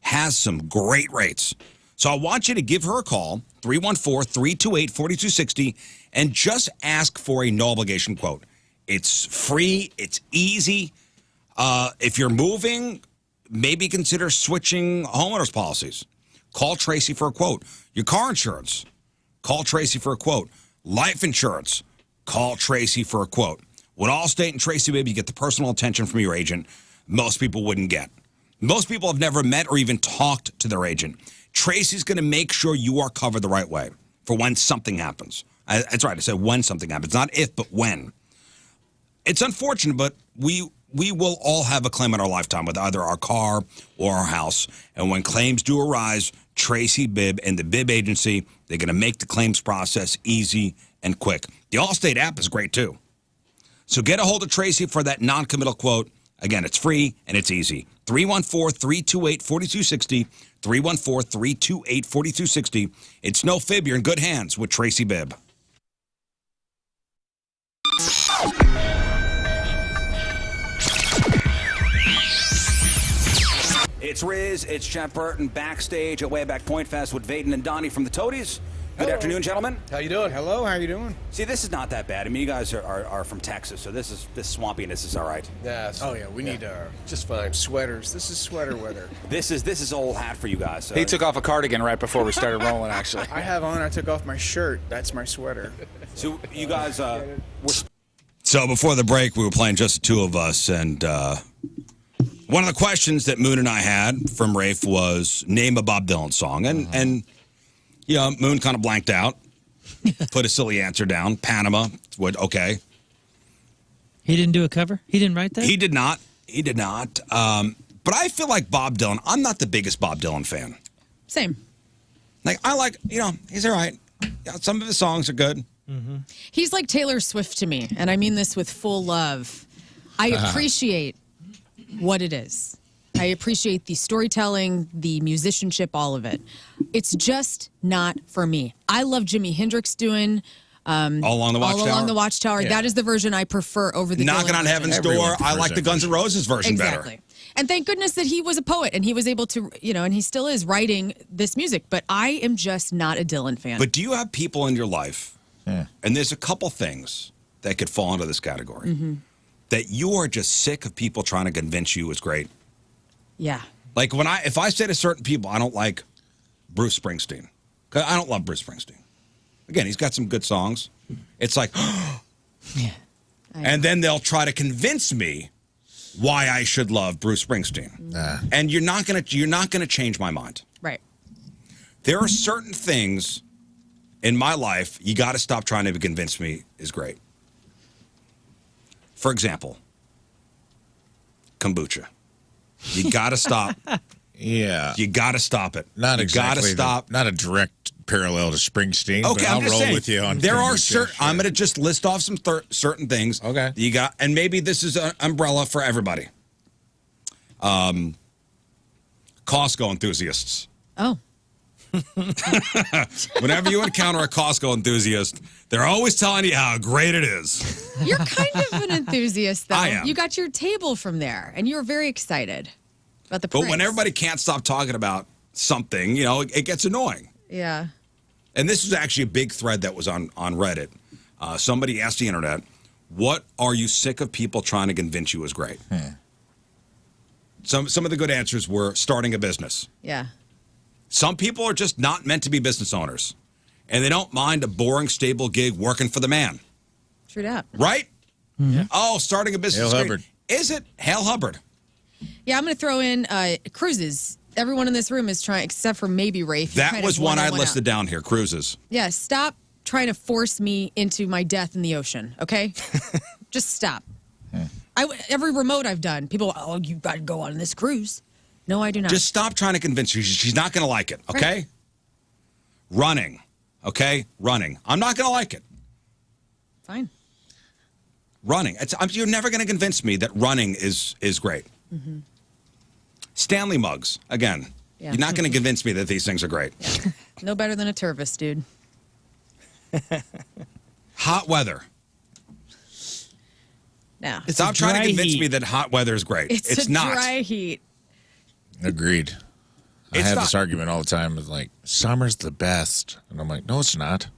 has some great rates. So I want you to give her a call, 314-328-4260, and just ask for a no obligation quote. It's free. It's easy. If you're moving, maybe consider switching homeowners policies. Call Tracy for a quote. Your car insurance, call Tracy for a quote. Life insurance, call Tracy for a quote. With Allstate and Tracy Bibb, you get the personal attention from your agent most people wouldn't get. Most people have never met or even talked to their agent. Tracy's going to make sure you are covered the right way for when something happens. That's right, I said when something happens, not if, but when. It's unfortunate, but we will all have a claim in our lifetime with either our car or our house. And when claims do arise, Tracy Bibb and the Bibb Agency, they're going to make the claims process easy and quick. The Allstate app is great, too. So get a hold of Tracy for that non-committal quote. Again, it's free and it's easy. 314-328-4260, 314-328-4260. It's no fib. You're in good hands with Tracy Bibb. It's Rizz, it's JUN.13 backstage at Wayback Point Fest with Vaden and Donnie from the Toadies. Good afternoon, gentlemen. How you doing? Hello, how you doing? See, this is not that bad. I mean, you guys are from Texas, so this swampiness is all right. Yeah. Oh yeah, we need just fine sweaters. This is sweater weather. This is old hat for you guys. So. He took off a cardigan right before we started rolling, actually. I took off my shirt. That's my sweater. So you guys were... So before the break, we were playing just the two of us, and one of the questions that Moon and I had from Rafe was name a Bob Dylan song, and you know, Moon kind of blanked out, put a silly answer down. Panama, okay. He didn't do a cover? He didn't write that? He did not. He did not. But I feel like Bob Dylan, I'm not the biggest Bob Dylan fan. Same. Like, I like, you know, he's all right. Yeah, some of his songs are good. Mm-hmm. He's like Taylor Swift to me, and I mean this with full love. I appreciate what it is. I appreciate the storytelling, the musicianship, all of it. It's just not for me. I love Jimi Hendrix doing All Along the Watchtower. All Along the Watchtower. Yeah. That is the version I prefer over the Knocking Dylan on version. Heaven's Door. I like the Guns N' Roses version exactly. better. And thank goodness that he was a poet and he was able to, you know, and he still is writing this music. But I am just not a Dylan fan. But do you have people in your life, and there's a couple things that could fall into this category, that you are just sick of people trying to convince you is great? Yeah. Like if I say to certain people, I don't like Bruce Springsteen, because I don't love Bruce Springsteen. Again, he's got some good songs. It's like, yeah. And then they'll try to convince me why I should love Bruce Springsteen. And you're not gonna change my mind. Right. There are certain things in my life you got to stop trying to convince me is great. For example, kombucha. You got to stop. Yeah. You got to stop it. Not you exactly. Got to stop. Not a direct parallel to Springsteen. Okay, but I'll I'm just roll saying, with you on there are kombucha, certain. sure. I'm going to just list off some certain things. Okay. You got, and maybe this is an umbrella for everybody. Costco enthusiasts. Oh. Whenever you encounter a Costco enthusiast, they're always telling you how great it is. You're kind of an enthusiast, though. I am. You got your table from there, and you were very excited about the price. But when everybody can't stop talking about something, you know, it gets annoying. Yeah. And this is actually a big thread that was on Reddit. Somebody asked the internet, what are you sick of people trying to convince you is great? Some of the good answers were starting a business. Yeah. Some people are just not meant to be business owners, and they don't mind a boring, stable gig working for the man. True that. Right? Oh, starting a business. Hail is great. Hubbard. Is it? Hail Hubbard. Yeah, I'm going to throw in cruises. Everyone in this room is trying, except for maybe Rafe. You're That kind was of one I out. listed down here, cruises. Yeah, stop trying to force me into my death in the ocean, okay? Just stop. Every remote I've done, people, oh, you got to go on this cruise. No, I do not. Just stop trying to convince her. She's not going to like it, okay? Right. Running, okay? Running. I'm not going to like it. Fine. Running. You're never going to convince me that running is great. Stanley mugs, again. Yeah. You're not going to convince me that these things are great. Yeah. No better than a Tervis, dude. Hot weather. No. Stop trying to convince me that hot weather is great. It's a not. dry heat. Agreed. I have this argument all the time with like, summer's the best. And I'm like, no, it's not.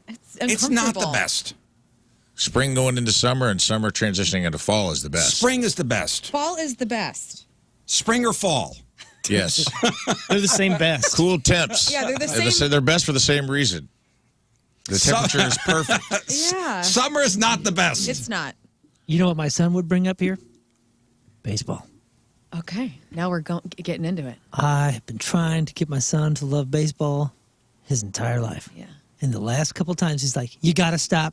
It's not the best. Spring going into summer and summer transitioning into fall is the best. Spring is the best. Fall is the best. Spring or fall? Yes. They're the same best. Cool temps. Yeah, they're the same. They're best for the same reason. The temperature is perfect. Yeah. Summer is not the best. It's not. You know what my son would bring up here? Baseball. Okay, now we're getting into it. I have been trying to get my son to love baseball his entire life. Yeah. And the last couple times, he's like, you got to stop.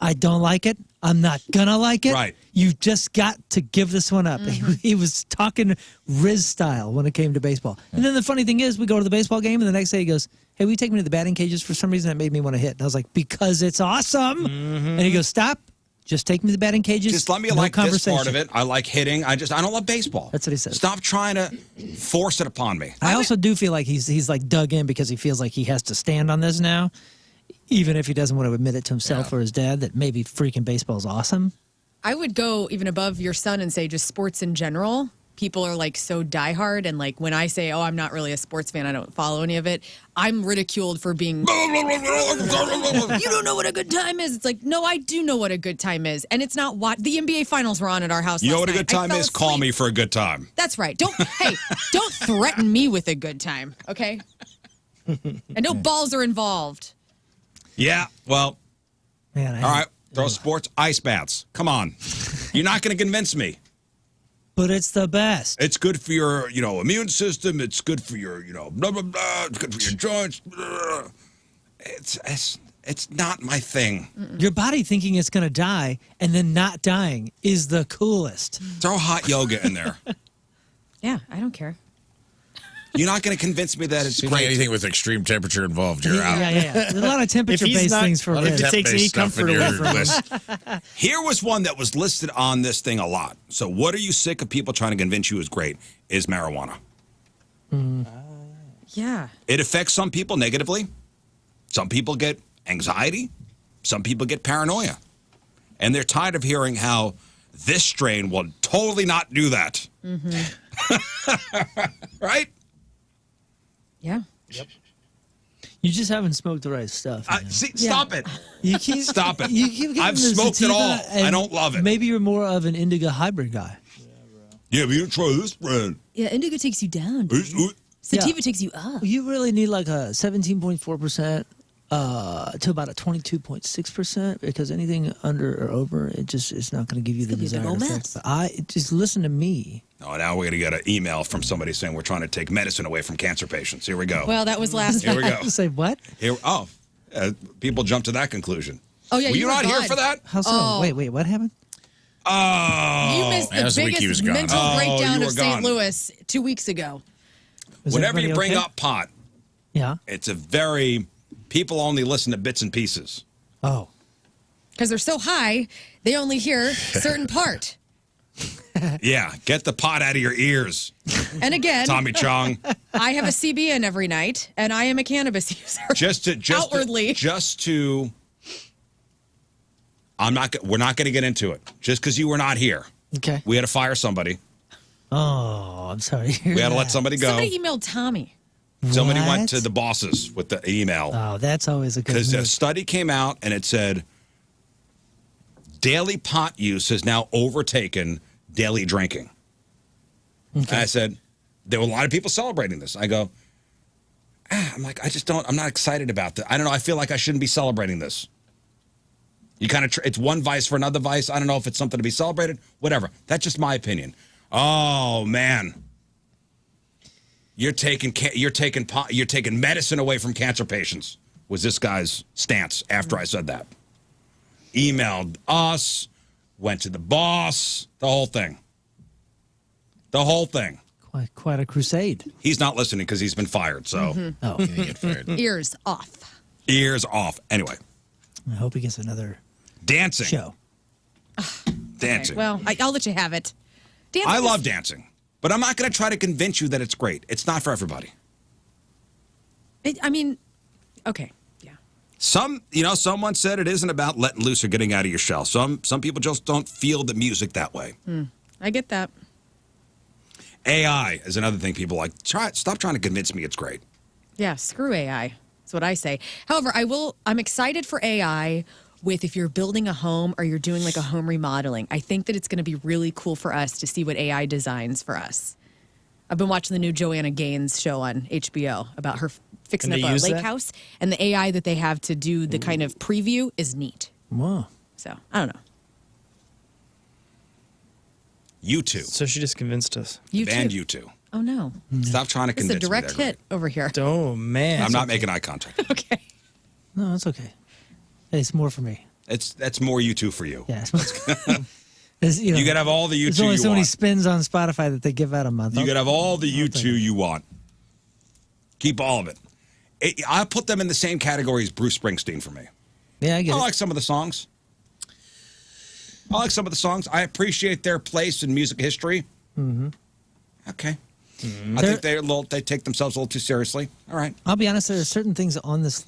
I don't like it. I'm not going to like it. Right. You just got to give this one up. He was talking Rizz style when it came to baseball. And then the funny thing is, we go to the baseball game, and the next day he goes, hey, will you take me to the batting cages? For some reason, that made me want to hit. And I was like, because it's awesome. And he goes, stop. Just take me to the batting cages. Just let me no like this conversation. part of it. I like hitting. I don't love baseball. That's what he says. Stop trying to force it upon me. I also do feel like he's like dug in because he feels like he has to stand on this now, even if he doesn't want to admit it to himself or his dad that maybe freaking baseball is awesome. I would go even above your son and say just sports in general. People are like so diehard, and like when I say, "Oh, I'm not really a sports fan. I don't follow any of it," I'm ridiculed for being. You don't know what a good time is. It's like, no, I do know what a good time is, and it's not what the NBA Finals were on at our house. You know last what a night. good time I fell is? Call asleep. me for a good time. That's right. Don't threaten me with a good time, okay? And no balls are involved. Yeah, well, Man, all right. Throw sports, ice baths. Come on. You're not going to convince me. But it's the best. It's good for your, immune system. It's good for your, blah, blah, blah. It's good for your joints. Blah. It's not my thing. Your body thinking it's going to die and then not dying is the coolest. Throw hot yoga in there. Yeah, I don't care. You're not going to convince me that it's Seems like great. anything with extreme temperature involved, you're out. Yeah. There's a lot of temperature-based things for A lot of Rizz. temp-based any stuff comfort in your away from list. Here was one that was listed on this thing a lot. So what are you sick of people trying to convince you is great? Is marijuana. Yeah. It affects some people negatively. Some people get anxiety. Some people get paranoia. And they're tired of hearing how this strain will totally not do that. Right? Yeah. You just haven't smoked the right stuff. Stop it. You keep, Stop it. You keep getting I've the smoked it sativa, all. and I don't love it. Maybe you're more of an indica hybrid guy. Yeah, but you try this brand. Yeah, indigo takes you down. Dude. Sativa takes you up. You really need like a 17.4% to about a 22.6% because anything under or over, it's not going to give you the gonna be a big desired old effect. mess. But just listen to me. Oh, now we're going to get an email from somebody saying we're trying to take medicine away from cancer patients. Here we go. Well, that was last Here we go. Say what? People jump to that conclusion. Oh, yeah, Were you were not here gone. for that? How so? Oh. Wait, what happened? Oh. You missed that was the the week he was biggest gone. mental Oh, breakdown you of were gone. St. Louis 2 weeks ago. Was Whenever you everybody bring okay? up pot, Yeah. it's a very people only listen to bits and pieces. Oh. Because they're so high, they only hear a certain part. Yeah, get the pot out of your ears, And Tommy Chong. I have a CBN every night, and I am a cannabis user. Outwardly. We're not going to get into it. Just because you were not here. Okay. We had to fire somebody. Oh, I'm sorry. We had to let somebody go. Somebody emailed Tommy. Somebody What? went to the bosses with the email. Oh, that's always a good Because a move. study came out and it said daily pot use has now overtaken daily drinking. And I said, there were a lot of people celebrating this. I go, I'm like, I'm not excited about that. I don't know. I feel like I shouldn't be celebrating this. You kind of, it's one vice for another vice. I don't know if it's something to be celebrated, whatever. That's just my opinion. Oh, man. You're taking medicine away from cancer patients, was this guy's stance after I said that. Emailed us, went to the boss, the whole thing. The whole thing. Quite a crusade. He's not listening because he's been fired, so. Oh, Ears off. Ears off. Anyway, I hope he gets another dancing. show. Dancing. Okay, well, I'll let you have it. Dancing I is- love dancing, but I'm not going to try to convince you that it's great. It's not for everybody. Okay. Yeah. Someone said it isn't about letting loose or getting out of your shell. Some people just don't feel the music that way. I get that. AI is another thing people like. Stop trying to convince me it's great. Yeah, screw AI. That's what I say. However, I'm excited for AI with if you're building a home or you're doing like a home remodeling. I think that it's going to be really cool for us to see what AI designs for us. I've been watching the new Joanna Gaines show on HBO about her fixing up And they a use lake that? house, and the AI that they have to do the kind of preview is neat. Whoa. So, I don't know. U2. So she just convinced us. You Band too. U2. Oh, no. Stop trying to It's a convince me. direct they're hit over here. Oh, man. I'm not making eye contact. Okay. No, it's okay. It's more for me. That's more U2 for you. Yeah. It's, You can have all the There's U2 only you so many want. spins on Spotify that they give out a month. You can have all the U2 you want. Keep all of it. I put them in the same category as Bruce Springsteen for me. Yeah, I get I it. like some of the songs. I appreciate their place in music history. Mm-hmm. Okay. I think they take themselves a little too seriously. All right. I'll be honest. There are certain things on this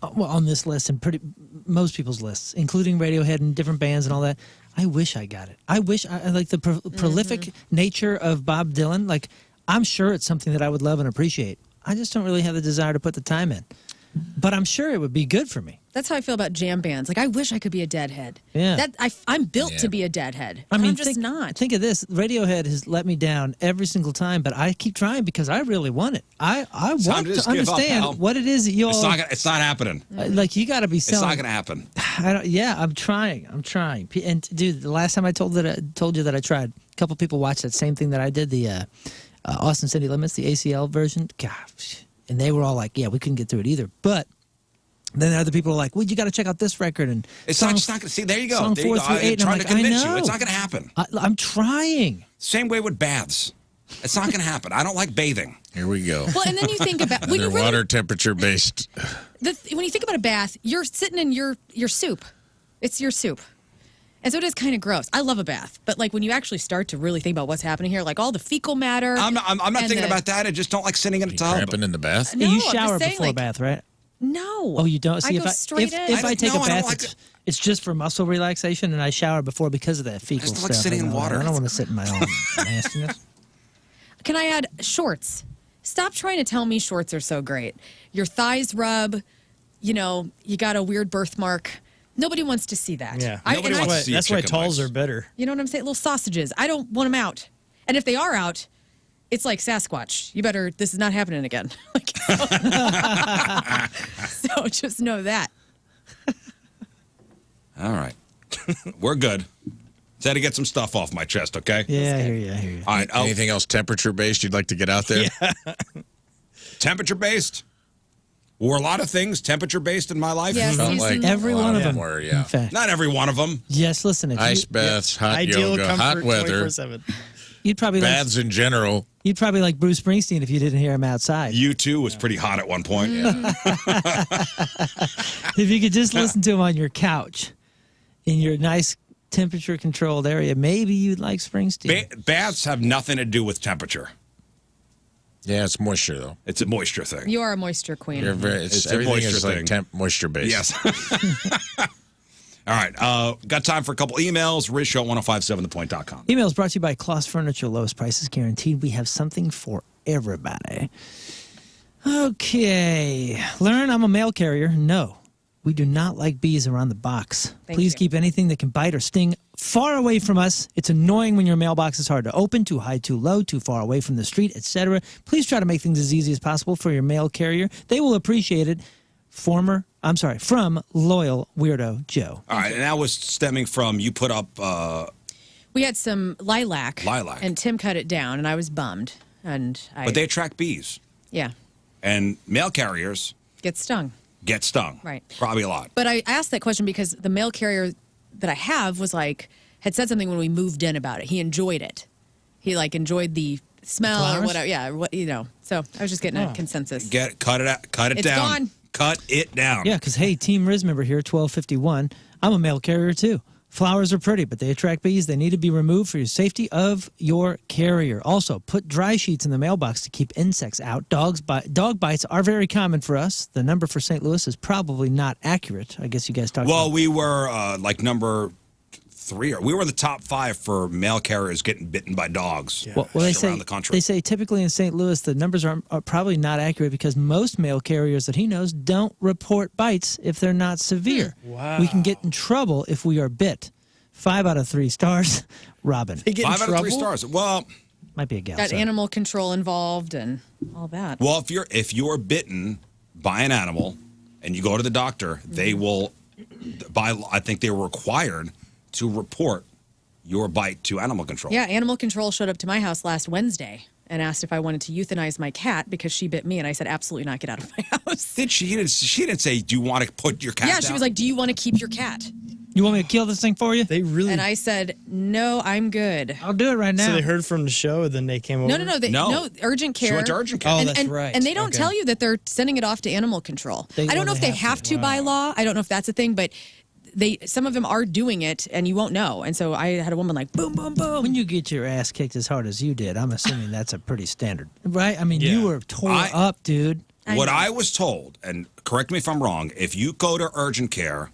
on this list and most people's lists, including Radiohead and different bands and all that. I wish I got it. I wish I like the prolific nature of Bob Dylan. Like, I'm sure it's something that I would love and appreciate. I just don't really have the desire to put the time in. But I'm sure it would be good for me. That's how I feel about jam bands. Like, I wish I could be a Deadhead. Yeah. I'm built to be a Deadhead. I mean, I'm just not. Think of this. Radiohead has let me down every single time, but I keep trying because I really want it. I want to to just give up, understand pal. what it is that you all... It's not happening. Like, you got to be It's selling... not going to happen. I'm trying. And, dude, the last time I told you that I tried, a couple people watched that same thing that I did, the Austin City Limits, the ACL version. Gosh. And they were all like, yeah, we couldn't get through it either. But... then other people are like, well, you got to check out this record. And It's not going to see. There you go. Song There you 4 go. through 8. I'm trying I'm to like, convince I you. know. It's not going to happen. I'm trying. Same way with baths. It's not going to happen. I don't like bathing. Here we go. Well, and then you think about when They're you really, water temperature based. when you think about a bath, you're sitting in your soup. It's your soup. And so it is kind of gross. I love a bath, but like when you actually start to really think about what's happening here, like all the fecal matter. I'm not thinking about that. I just don't like sitting in a tub. Cramping in the bath? No, you I'm just shower saying, before a like, bath, right? No. Oh, you don't? See, I go straight in. if I take a I don't bath, like it. it's just for muscle relaxation, and I shower before because of that fecal just stuff. like sitting in water. I don't want to sit in my own nastiness. Can I add shorts? Stop trying to tell me shorts are so great. Your thighs rub, you got a weird birthmark. Nobody wants to see that. Yeah. Nobody wants to see That's your why chicken talls legs. are better. You know what I'm saying? Little sausages. I don't want them out. And if they are out, it's like Sasquatch. This is not happening again. So just know that. All right. We're good. Just had to get some stuff off my chest, okay? Yeah, I hear you. All right. Anything else temperature based you'd like to get out there? Temperature based? Were a lot of things temperature based in my life? Yes. Felt like Every a lot one of them. were, In yeah. fact. Not every one of them. Yes, listen. If Ice you, baths, hot Ideal yoga, comfort hot weather, 24/7. you'd probably baths in general. you'd probably like Bruce Springsteen if you didn't hear him outside. U2 was pretty hot at one point. If you could just listen to him on your couch in your nice temperature-controlled area, maybe you'd like Springsteen. Baths have nothing to do with temperature. Yeah, it's moisture though. It's a moisture thing. You are a moisture queen. You're It's a everything moisture is like thing. temp moisture based. Yes. All right. Got time for a couple emails. RizzShow1057thepoint.com. Emails brought to you by Kloss Furniture. Lowest prices guaranteed. We have something for everybody. Okay. Learn, I'm a mail carrier. No, we do not like bees around the box. Please you. keep anything that can bite or sting far away from us. It's annoying when your mailbox is hard to open, too high, too low, too far away from the street, etc. Please try to make things as easy as possible for your mail carrier. They will appreciate it. From Loyal Weirdo Joe. All right. And that was stemming from you put up. We had some lilac. Lilac. And Tim cut it down, and I was bummed. But they attract bees. Yeah, And mail carriers get stung. get stung. Right. Probably a lot. But I asked that question because the mail carrier that I have had said something when we moved in about it. He enjoyed it. He enjoyed the smell or flowers? whatever. Yeah, So I was just getting a consensus. Cut it out. Cut it It's down. gone. Cut it down. Yeah, because, hey, Team Rizz member here, 1251. I'm a mail carrier, too. Flowers are pretty, but they attract bees. They need to be removed for your safety of your carrier. Also, put dry sheets in the mailbox to keep insects out. Dog bites are very common for us. The number for St. Louis is probably not accurate. I guess you guys talked Well, about we were number 3. We were in the top 5 for mail carriers getting bitten by dogs. Well, they say around the country. they say typically in St. Louis the numbers are probably not accurate because most mail carriers that he knows don't report bites if they're not severe. Wow. We can get in trouble if we are bit. 5 out of 3 stars. Robin. They get in 5 out of 3 trouble? stars. Well, Might be a gal. Got sorry. animal control involved and all that. well, if you're bitten by an animal and you go to the doctor, they will, I think they were required to report your bite to animal control. Yeah, animal control showed up to my house last Wednesday and asked if I wanted to euthanize my cat because she bit me, and I said, absolutely not, get out of my house. Did she? She didn't say, do you want to put your cat Yeah, down? she was like, do you want to keep your cat? You want me to kill this thing for you? They really. And I said, no, I'm good. I'll do it right now. So they heard from the show, and then they came over. No, urgent care. She went to urgent care. Oh, and, that's and, right. And they don't Okay. tell you that they're sending it off to animal control. They I don't know if they have have to by law. I don't know if that's a thing, but some of them are doing it, and you won't know. And so I had a woman like, boom, boom, boom. When you get your ass kicked as hard as you did, I'm assuming that's a pretty standard, right? I mean, Yeah. you were tore up, dude. What I was told, and correct me if I'm wrong, if you go to urgent care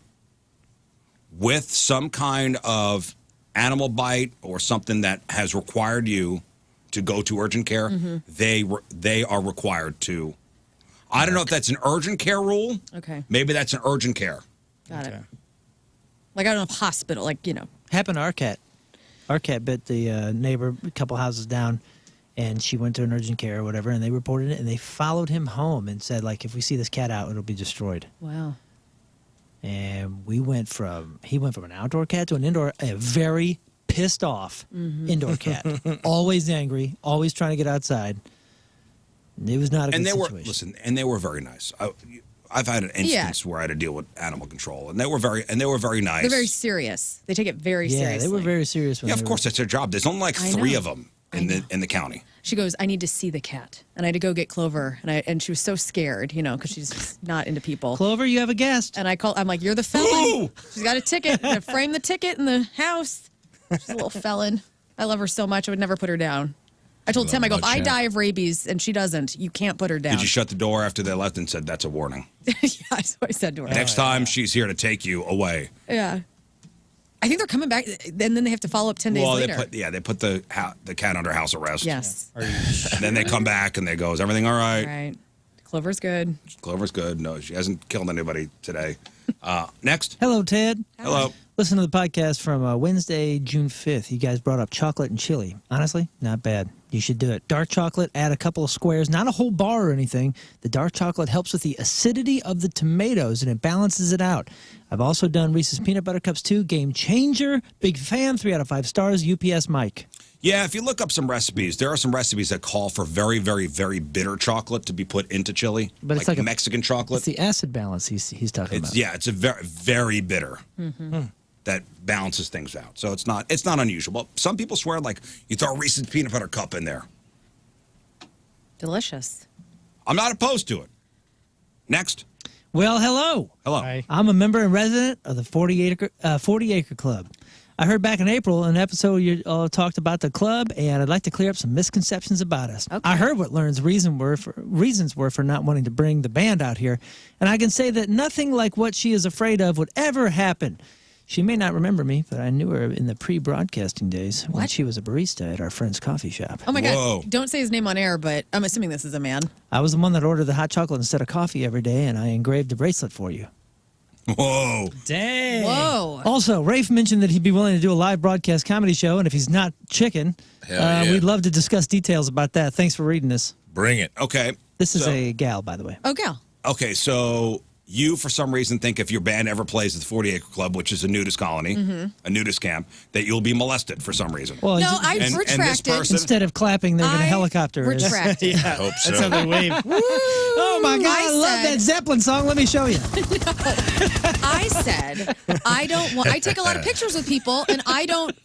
with some kind of animal bite or something that has required you to go to urgent care, they are required to. I don't know if that's an urgent care rule. Okay, Maybe that's an urgent care. got it. Like, I don't know if hospital, like, you know. Happened to our cat. Our cat bit the neighbor a couple houses down, and she went to an urgent care or whatever, and they reported it, and they followed him home and said, like, if we see this cat out, it'll be destroyed. Wow. And he went from an outdoor cat to an indoor, a very pissed off indoor cat. Always angry, always trying to get outside. It was not a And good they were situation. and they were very nice. I've had an instance where I had to deal with animal control, and they were very nice. They're very serious. They take it very Yeah, seriously. they were very serious. When Yeah, they of were- course, that's their job. There's only like I 3 know. of them I in know. the county. She goes, I need to see the cat. And I had to go get Clover. And she was so scared, you know, because she's not into people. Clover, you have a guest. And I'm like, you're the felon. She's got a ticket. I'm going to frame the ticket in the house. She's a little felon. I love her so much. I would never put her down. I told Tim, I go, if I die of rabies and she doesn't, you can't put her down. Did you shut the door after they left and said, that's a warning? Yeah, that's what I said to her. Next time, she's here to take you away. Yeah. I think they're coming back, and then they have to follow up 10 days Well, later. they put the cat under house arrest. Yes. And then they come back and they go, is everything all right? Right. Clover's good. Clover's good. No, she hasn't killed anybody today. Next. Hello, Ted. Hello. Listen to the podcast from Wednesday, June 5th. You guys brought up chocolate and chili. Honestly, not bad. You should do it. Dark chocolate, add a couple of squares, not a whole bar or anything. The dark chocolate helps with the acidity of the tomatoes, and it balances it out. I've also done Reese's Peanut Butter Cups too. Game changer. Big fan. 3 out of 5 stars. UPS Mike. Yeah, if you look up some recipes, there are some recipes that call for very, very, very bitter chocolate to be put into chili. But it's like a- Mexican chocolate. It's the acid balance he's talking about. Yeah, it's a very, very bitter. That balances things out. So it's not unusual. But some people swear like you throw a Reese's Peanut Butter Cup in there. Delicious. I'm not opposed to it. Next. Well, hello. Hello. Hi. I'm a member and resident of the 40 Acre Club. I heard back in April an episode you talked about the club, and I'd like to clear up some misconceptions about us. Okay. I heard what Lern's reasons were for not wanting to bring the band out here, and I can say that nothing like what she is afraid of would ever happen. She may not remember me, but I knew her in the pre-broadcasting days when What? she was a barista at our friend's coffee shop. Oh, my Whoa. God. Don't say his name on air, but I'm assuming this is a man. I was the one that ordered the hot chocolate instead of coffee every day, and I engraved a bracelet for you. Whoa. Dang. Whoa. Also, Rafe mentioned that he'd be willing to do a live broadcast comedy show, and if he's not chicken, Hell yeah. we'd love to discuss details about that. Thanks for reading this. Bring it. Okay. This is So- a gal, by the way. Oh, gal. Okay, so you, for some reason, think if your band ever plays at the 40 Acre Club, which is a nudist colony, a nudist camp, that you'll be molested for some reason. Well, No, he's- I and this retracted. person- instead of clapping, they're going to I helicopter us. retracted. Yeah. Hope so. That's how they wave. Oh my God, I love said- that Zeppelin song. Let me show you. I said I take a lot of pictures with people, and I don't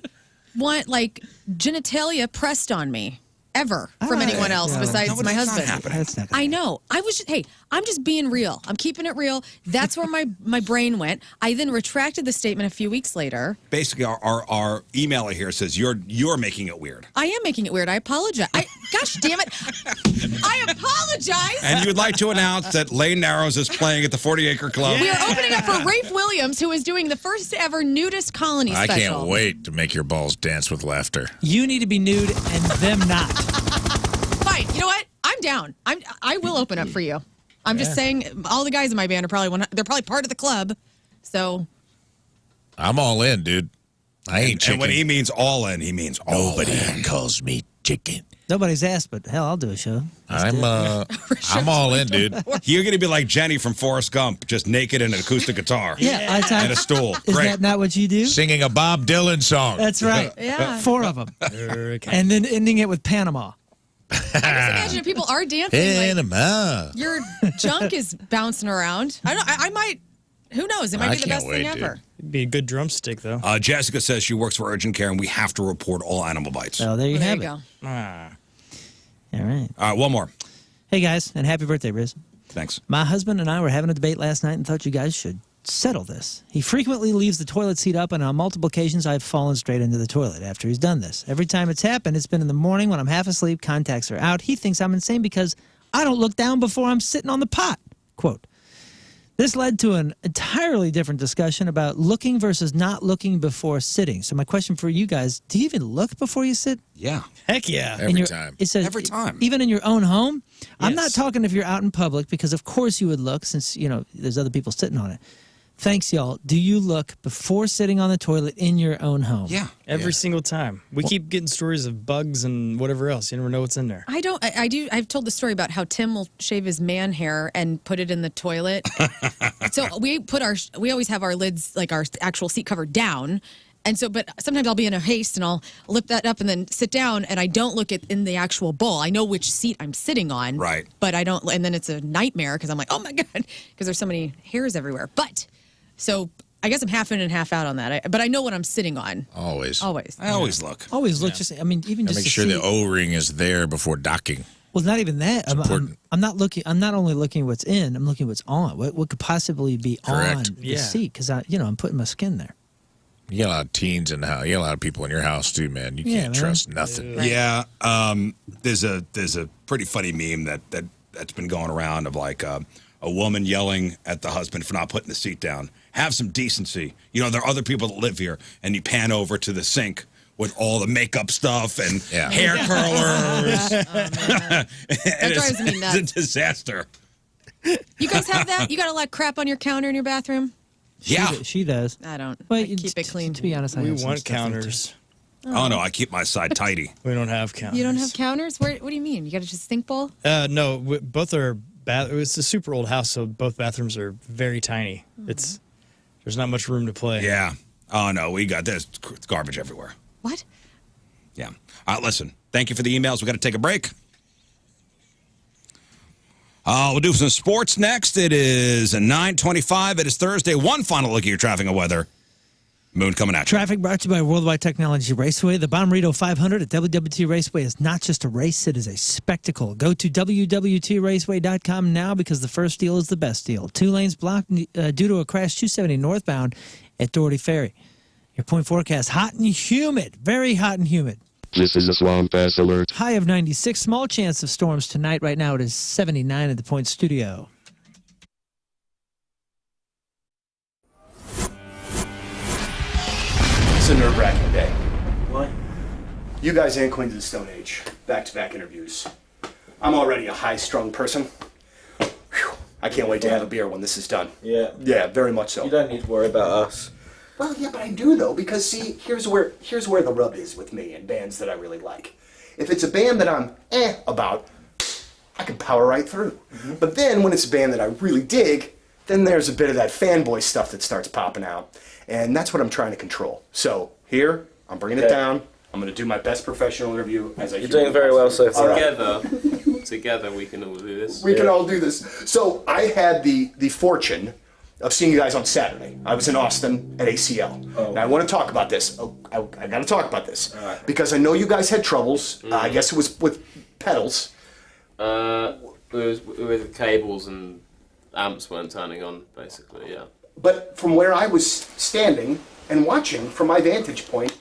want like genitalia pressed on me ever from anyone else No. besides No, but my that's not husband. happening. That's not gonna I know. I'm just being real. I'm keeping it real. That's where my brain went. I then retracted the statement a few weeks later. Basically, our emailer here says you're making it weird. I am making it weird. I apologize. Gosh damn it. I apologize. And you'd like to announce that Lane Narrows is playing at the 40 Acre Club. We are opening up for Rafe Williams, who is doing the first ever nudist colony I special. can't wait to make your balls dance with laughter. You need to be nude and them not. Fine. You know what? I'm down. I will open up for you. I'm just saying, all the guys in my band are they're probably part of the club. So I'm all in, dude. I ain't chicken. And when he means all in, he means all in. Nobody calls me chicken. Nobody's asked, but hell, I'll do a show. I'm all in, dude. You're going to be like Jenny from Forrest Gump, just naked in an acoustic guitar. Yeah, And a stool. Is Great. that not what you do? Singing a Bob Dylan song. That's right. Yeah. 4 of them. And then ending it with Panama. I just imagine if people are dancing, Panama. your junk is bouncing around. I might. Who knows? It might I be the can't best thing wait, dude. ever. It'd be a good drumstick, though. Jessica says she works for urgent care, and we have to report all animal bites. Oh, there you Well, there have you it. go. Ah. All right. All right, one more. Hey, guys, and happy birthday, Rizz. Thanks. My husband and I were having a debate last night and thought you guys should settle this. He frequently leaves the toilet seat up, and on multiple occasions, I've fallen straight into the toilet after he's done this. Every time it's happened, it's been in the morning when I'm half asleep, contacts are out. He thinks I'm insane because I don't look down before I'm sitting on the pot. Quote. This led to an entirely different discussion about looking versus not looking before sitting. So my question for you guys, do you even look before you sit? Yeah. Heck yeah. Every time. It says, Every time. Even in your own home? I'm not Yes. talking if you're out in public, because of course you would look since, there's other people sitting on it. Thanks, y'all. Do you look before sitting on the toilet in your own home? Yeah. Every single time. We keep getting stories of bugs and whatever else. You never know what's in there. I don't. I do. I've told the story about how Tim will shave his man hair and put it in the toilet. So we always have our lids, like our actual seat cover, down. And so, but sometimes I'll be in a haste and I'll lift that up and then sit down, and I don't look in the actual bowl. I know which seat I'm sitting on. Right. But I don't, and then it's a nightmare because I'm like, oh my God, because there's so many hairs everywhere. But, so I guess I'm half in and half out on that. But I know what I'm sitting on. Always. Always. I always look. Always look. Just, even I just make to sure see. the O-ring is there before docking. Well, not even that. important. I'm not looking. I'm not only looking what's in. I'm looking what's on. What could possibly be Correct. on the Yeah. seat? Because I'm putting my skin there. You got a lot of teens in the house. You got a lot of people in your house too, man. You Yeah, can't man. trust nothing. Yeah. There's a pretty funny meme that's been going around of like a woman yelling at the husband for not putting the seat down. Have some decency. There are other people that live here, and you pan over to the sink with all the makeup stuff and hair curlers. That drives me nuts. It's a disaster. You guys have that? You got a lot of crap on your counter in your bathroom? Yeah. She does. I don't. Well, I keep it clean. To be honest, I We have some want stuff there, too. counters. Oh no, I keep my side tidy. We don't have counters. You don't have counters? What do you mean? You got a just sink bowl? No, both are it's a super old house, so both bathrooms are very tiny. There's not much room to play. Yeah. Oh no, there's garbage everywhere. What? Yeah. All right, listen. Thank you for the emails. We got to take a break. We'll do some sports next. It is 9:25. It is Thursday. One final look at your traffic and weather. Moon coming at you. Traffic brought to you by Worldwide Technology Raceway. The Bommarito 500 at WWT Raceway is not just a race, it is a spectacle. Go to WWTRaceway.com now because the first deal is the best deal. 2 lanes blocked due to a crash 270 northbound at Doherty Ferry. Your point forecast, hot and humid, very hot and humid. This is a Swamp Ass Alert. High of 96, small chance of storms tonight. Right now it is 79 at the Point Studio. It's a nerve-wracking day. Why? You guys ain't Queens of the Stone Age. Back-to-back interviews. I'm already a high-strung person. Whew. I can't wait to have a beer when this is done. Yeah. Yeah, very much so. You don't need to worry about us. Well, yeah, but I do though, because see, here's where the rub is with me and bands that I really like. If it's a band that I'm about, I can power right through. Mm-hmm. But then when it's a band that I really dig, then there's a bit of that fanboy stuff that starts popping out. And that's what I'm trying to control. So here, I'm bringing it down. I'm going to do my best professional interview as I You're doing very well so far. Together we can all do this. We can all do this. So I had the fortune of seeing you guys on Saturday. I was in Austin at ACL. Oh. Now I want to talk about this. I got to talk about this. Because I know you guys had troubles. I guess it was with pedals. With cables and amps weren't turning on, basically, yeah. But from where I was standing and watching from my vantage point,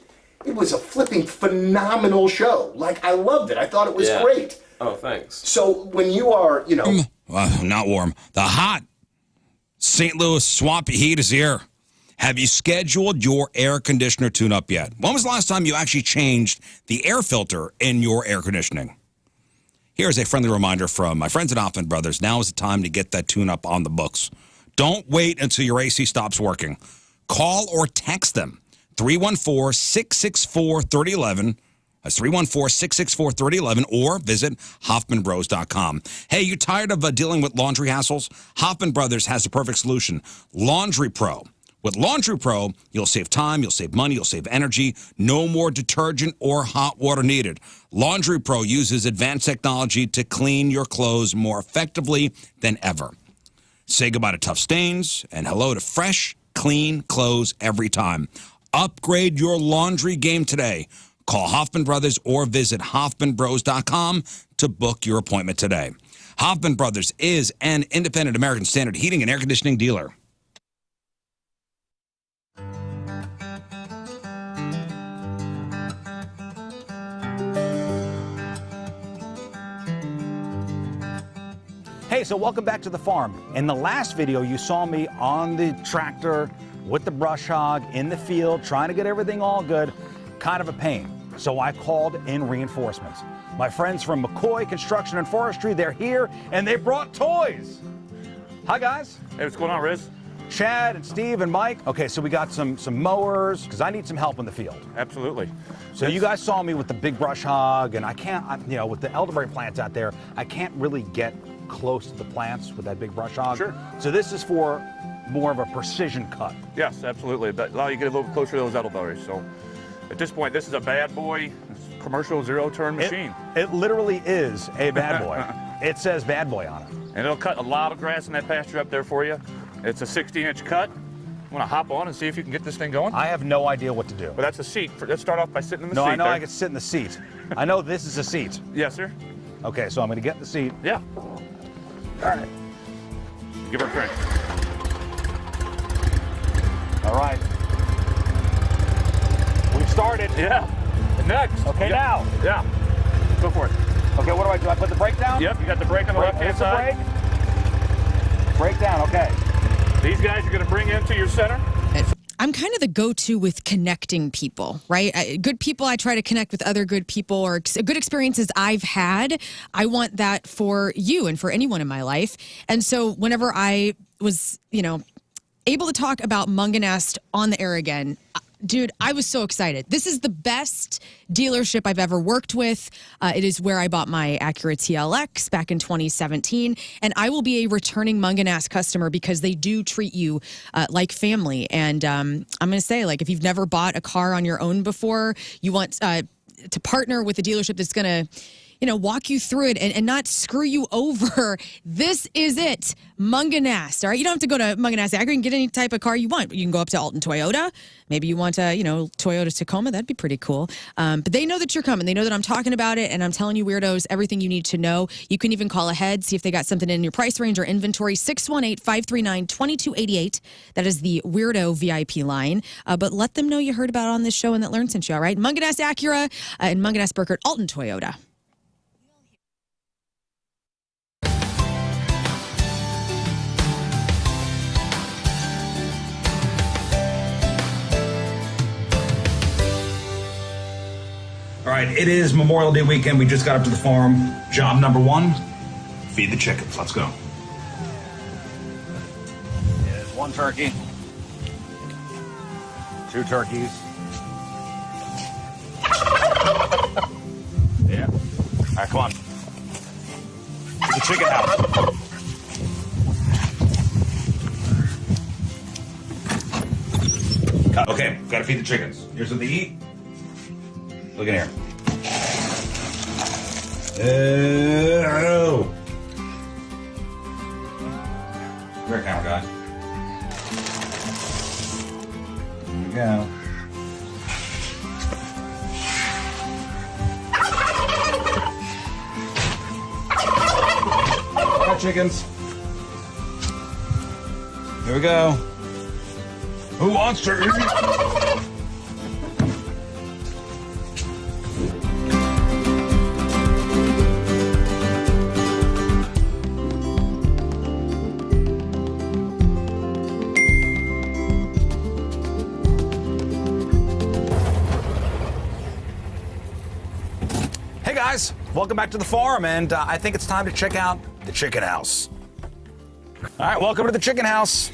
It was a flipping phenomenal show. Like, I loved it. I thought it was great. Oh, thanks. So when you are, you know... Not warm. The hot St. Louis swampy heat is here. Have you scheduled your air conditioner tune-up yet? When was the last time you actually changed the air filter in your air conditioning? Here's a friendly reminder from my friends at Hoffman Brothers. Now is the time to get that tune-up on the books. Don't wait until your AC stops working. Call or text them. 314-664-3011. That's 314-664-3011, or visit HoffmanBros.com. Hey, you tired of dealing with laundry hassles? Hoffman Brothers has the perfect solution. Laundry Pro. With Laundry Pro, you'll save time, you'll save money, you'll save energy. No more detergent or hot water needed. Laundry Pro uses advanced technology to clean your clothes more effectively than ever. Say goodbye to tough stains and hello to fresh, clean clothes every time. Upgrade your laundry game today. Call Hoffman Brothers or visit HoffmanBros.com to book your appointment today. Hoffman Brothers is an independent American Standard heating and air conditioning dealer. Hey, so welcome back to the farm. In the last video, you saw me on the tractor with the brush hog in the field, trying to get everything all good. Kind of a pain. So I called in reinforcements. My friends from McCoy Construction and Forestry, they're here, and they brought toys. Hi, guys. Hey, what's going on, Rizz? Chad and Steve and Mike. Okay, so we got some mowers, because I need some help in the field. Absolutely. So you guys saw me with the big brush hog, and I can't, you know, with the elderberry plants out there, I can't really get close to the plants with that big brush hog. Sure. So this is for more of a precision cut. Yes, absolutely. That allow you to get a little closer to those elderberries. So at this point, this is a bad boy commercial zero-turn machine. It literally is a bad boy. It says bad boy on it. And it'll cut a lot of grass in that pasture up there for you. It's a 60-inch cut. Want to hop on and see if you can get this thing going? I have no idea what to do. Well, that's a seat. Let's start off by sitting in the seat. No, I know there. I can sit in the seat. I know this is a seat. Yes, sir. Okay, so I'm going to get in the seat. Yeah. All right. Give her a crank. All right. We've started. Yeah. Next. Okay, now. Yeah. Go for it. Okay, what do I do? I put the brake down? Yep, you got the brake on the left-hand side. Brake down, okay. These guys you're going to bring into your center. I'm kind of the go-to with connecting people, right? Good people, I try to connect with other good people, or good experiences I've had. I want that for you and for anyone in my life. And so whenever I was, you know, able to talk about Munganast on the air again, dude, I was so excited. This is the best dealership I've ever worked with. It is where I bought my Acura TLX back in 2017. And I will be a returning Munganast customer because they do treat you like family. And I'm going to say, like, if you've never bought a car on your own before, you want to partner with a dealership that's going to, you know, walk you through it and not screw you over. This is it. Munganast, all right? You don't have to go to Munganast Acura. You can get any type of car you want. You can go up to Alton Toyota. Maybe you want a, you know, Toyota Tacoma. That'd be pretty cool. But they know that you're coming. They know that I'm talking about it, and I'm telling you, weirdos, everything you need to know. You can even call ahead, see if they got something in your price range or inventory. 618-539-2288. That is the Weirdo VIP line. But let them know you heard about it on this show and that Lern sent you, all right? Munganast Acura and Munganast Burkert Alton Toyota. All right, it is Memorial Day weekend. We just got up to the farm. Job number one, feed the chickens. Let's go. There's one turkey. 2 turkeys. Yeah. All right, come on. To the chicken house. Okay, gotta feed the chickens. Here's what they eat. Look in here. Oh. Come here, camera guy. Here we go. All right, chickens. Here we go. Who wants to eat? guys, welcome back to the farm, and I think it's time to check out the chicken house. All right, welcome to the chicken house.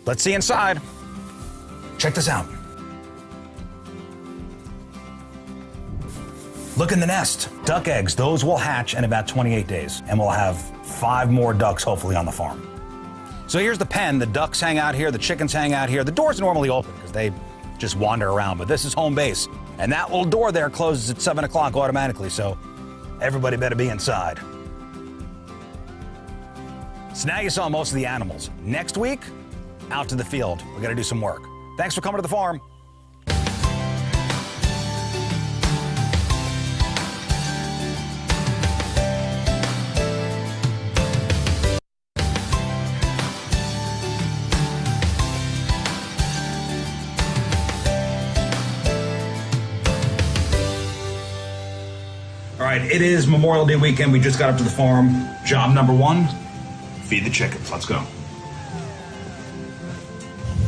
Let's see inside. Check this out. Look in the nest. Duck eggs, those will hatch in about 28 days, and we'll have 5 more ducks hopefully on the farm. So here's the pen. The ducks hang out here, the chickens hang out here. The door's normally open because they just wander around, but this is home base. And that little door there closes at 7 o'clock automatically, so everybody better be inside. So now you saw most of the animals. Next week, out to the field. We're gonna do some work. Thanks for coming to the farm. All right, it is Memorial Day weekend. We just got up to the farm. Job number 1, feed the chickens. Let's go.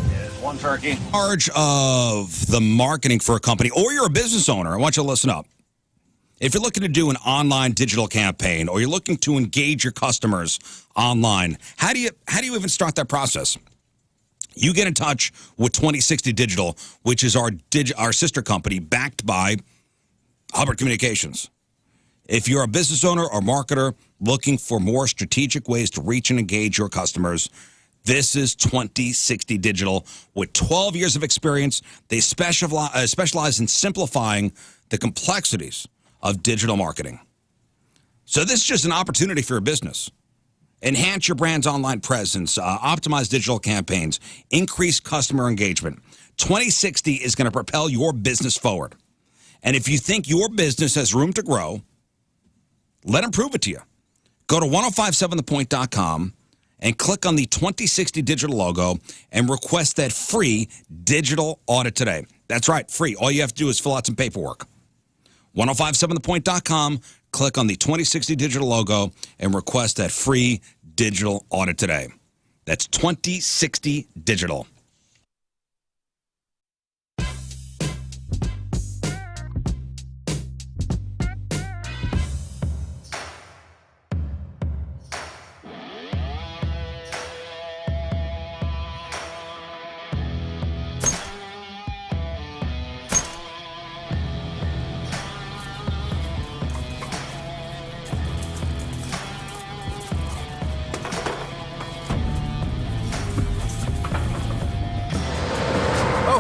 There's 1 turkey. In charge of the marketing for a company, or you're a business owner, I want you to listen up. If you're looking to do an online digital campaign, or you're looking to engage your customers online, how do you even start that process? You get in touch with 2060 Digital, which is our sister company backed by Hubbard Communications. If you're a business owner or marketer looking for more strategic ways to reach and engage your customers, this is 2060 Digital. With 12 years of experience, they specialize in simplifying the complexities of digital marketing. So this is just an opportunity for your business. Enhance your brand's online presence, optimize digital campaigns, increase customer engagement. 2060 is going to propel your business forward. And if you think your business has room to grow, let them prove it to you. Go to 1057thepoint.com and click on the 2060 Digital logo and request that free digital audit today. That's right, free. All you have to do is fill out some paperwork. 1057thepoint.com, click on the 2060 Digital logo and request that free digital audit today. That's 2060 Digital.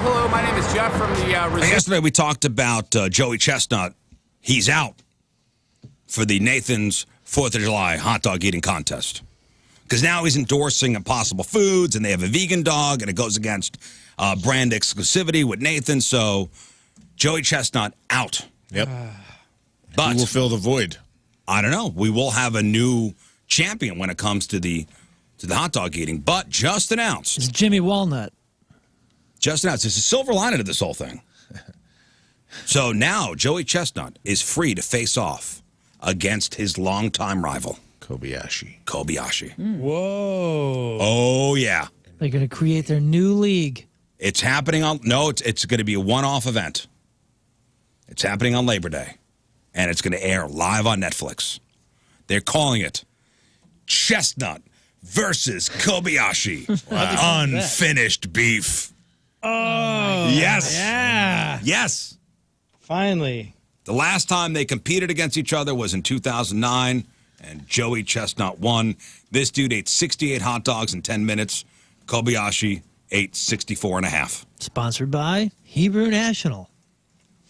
Hello, my name is Jeff from the Rizzuto. Yesterday we talked about Joey Chestnut. He's out for the Nathan's 4th of July hot dog eating contest. Because now he's endorsing Impossible Foods, and they have a vegan dog, and it goes against brand exclusivity with Nathan. So Joey Chestnut out. Yep. But who will fill the void? I don't know. We will have a new champion when it comes to the hot dog eating. But just announced. It's Jimmy Walnut. Just announced. There's a silver lining to this whole thing. So now Joey Chestnut is free to face off against his longtime rival, Kobayashi. Whoa. Oh, yeah. They're going to create their new league. It's happening on, no, it's going to be a one-off event. It's happening on Labor Day, and it's going to air live on Netflix. They're calling it Chestnut versus Kobayashi. Unfinished beef. Oh. Yes. Yeah. Yes. Finally. The last time they competed against each other was in 2009, and Joey Chestnut won. This dude ate 68 hot dogs in 10 minutes. Kobayashi ate 64 and a half. Sponsored by Hebrew National.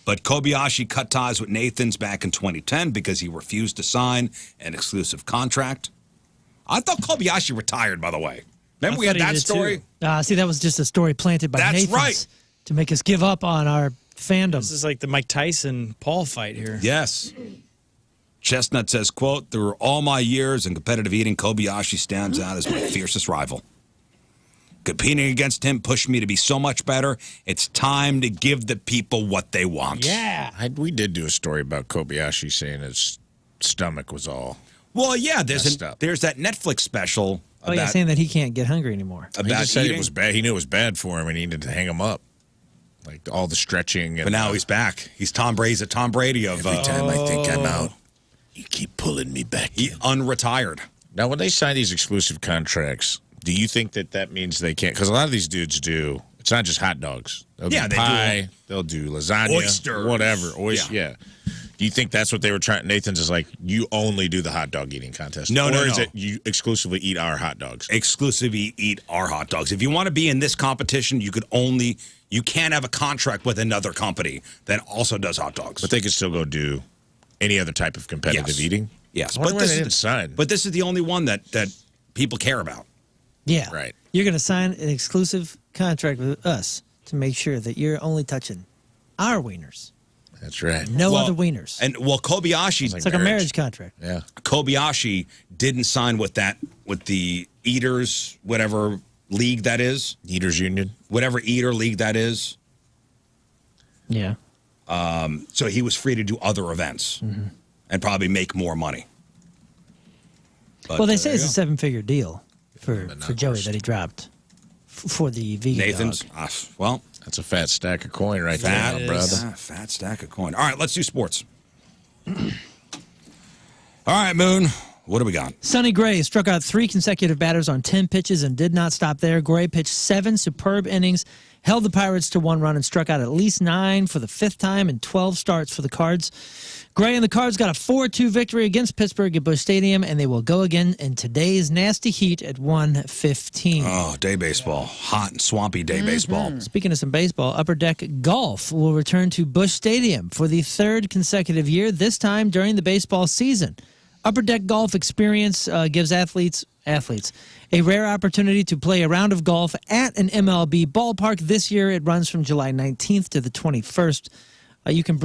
But Kobayashi cut ties with Nathan's back in 2010 because he refused to sign an exclusive contract. I thought Kobayashi retired, by the way. Remember we had that story? See, that was just a story planted by Nathan's right. to make us give up on our fandom. This is like the Mike Tyson-Paul fight here. Yes. Chestnut says, quote, "Through all my years in competitive eating, Kobayashi stands out as my fiercest rival. Competing against him pushed me to be so much better. It's time to give the people what they want." Yeah. We did do a story about Kobayashi saying his stomach was all Well, yeah, there's messed up. there's that Netflix special Oh, yeah, saying that he can't get hungry anymore. He about just said eating. it was bad. He knew it was bad for him, and he needed to hang him up. Like all the stretching. And But now he's back. He's Tom Brady's a Tom Brady of every time I think I'm out, You keep pulling me back. He unretired. Now, when they sign these exclusive contracts, do you think that means they can't? Because a lot of these dudes do. It's not just hot dogs. They'll do pie. They'll do lasagna. Oysters. Whatever. Yeah. Do you think that's what they were trying? Nathan's is like, you only do the hot dog eating contest. No. Or is it you exclusively eat our hot dogs? Exclusively eat our hot dogs. If you want to be in this competition, you can't have a contract with another company that also does hot dogs. But they could still go do any other type of competitive eating? Yes. But this is the only one that people care about. Yeah. Right. You're going to sign an exclusive contract with us to make sure that you're only touching our wieners. That's right. No other wieners. And Kobayashi, it's like a marriage contract. Yeah. Kobayashi didn't sign with the Eaters, whatever league that is. Eaters Union. Whatever Eater league that is. Yeah. So he was free to do other events and probably make more money. But, well, they say it's a 7-figure deal for Joey that he dropped for the vegan Nathan's. dog. Well, that's a fat stack of coin right there, brother. Yeah, fat stack of coin. All right, let's do sports. All right, Moon. What do we got? Sonny Gray struck out 3 consecutive batters on 10 pitches and did not stop there. Gray pitched 7 superb innings, held the Pirates to 1 run, and struck out at least 9 for the 5th time in 12 starts for the Cards. Gray and the Cards got a 4-2 victory against Pittsburgh at Busch Stadium, and they will go again in today's nasty heat at 1:15. Oh, day baseball. Hot and swampy day baseball. Speaking of some baseball, Upper Deck Golf will return to Busch Stadium for the 3rd consecutive year, this time during the baseball season. Upper Deck Golf Experience gives athletes a rare opportunity to play a round of golf at an MLB ballpark. This year, it runs from July 19th to the 21st. You can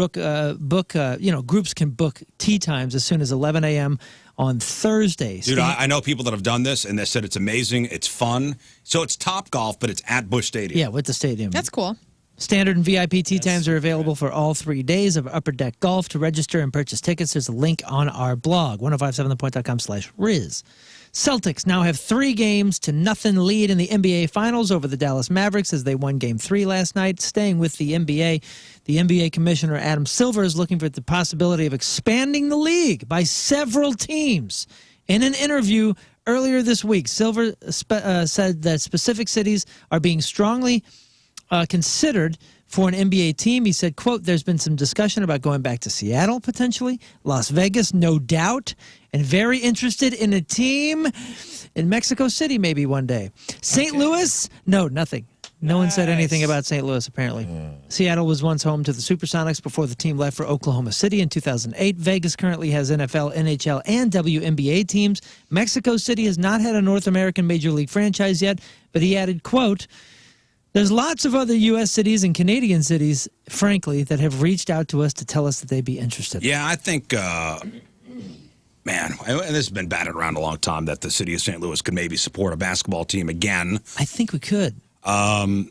groups can book tee times as soon as 11 a.m. on Thursday. Dude, I know people that have done this, and they said it's amazing, it's fun. So it's Top Golf, but it's at Busch Stadium. Yeah, with the stadium. That's cool. Standard and VIP tee times are available for all 3 days of Upper Deck Golf. To register and purchase tickets, there's a link on our blog, 1057thepoint.com/Rizz. Celtics now have 3 games to nothing lead in the NBA Finals over the Dallas Mavericks as they won Game 3 last night. Staying with the NBA Commissioner Adam Silver is looking for the possibility of expanding the league by several teams. In an interview earlier this week, Silver said that specific cities are being strongly considered for an NBA team. He said, quote, there's been some discussion about going back to Seattle potentially, Las Vegas, no doubt, and very interested in a team in Mexico City maybe one day. St. Louis? No, nothing. No one said anything about St. Louis, apparently. Seattle was once home to the Supersonics before the team left for Oklahoma City in 2008. Vegas currently has NFL, NHL, and WNBA teams. Mexico City has not had a North American Major League franchise yet, but he added, quote, there's lots of other U.S. cities and Canadian cities, frankly, that have reached out to us to tell us that they'd be interested. Yeah, I think, man, and this has been batted around a long time, that the city of St. Louis could maybe support a basketball team again. I think we could. But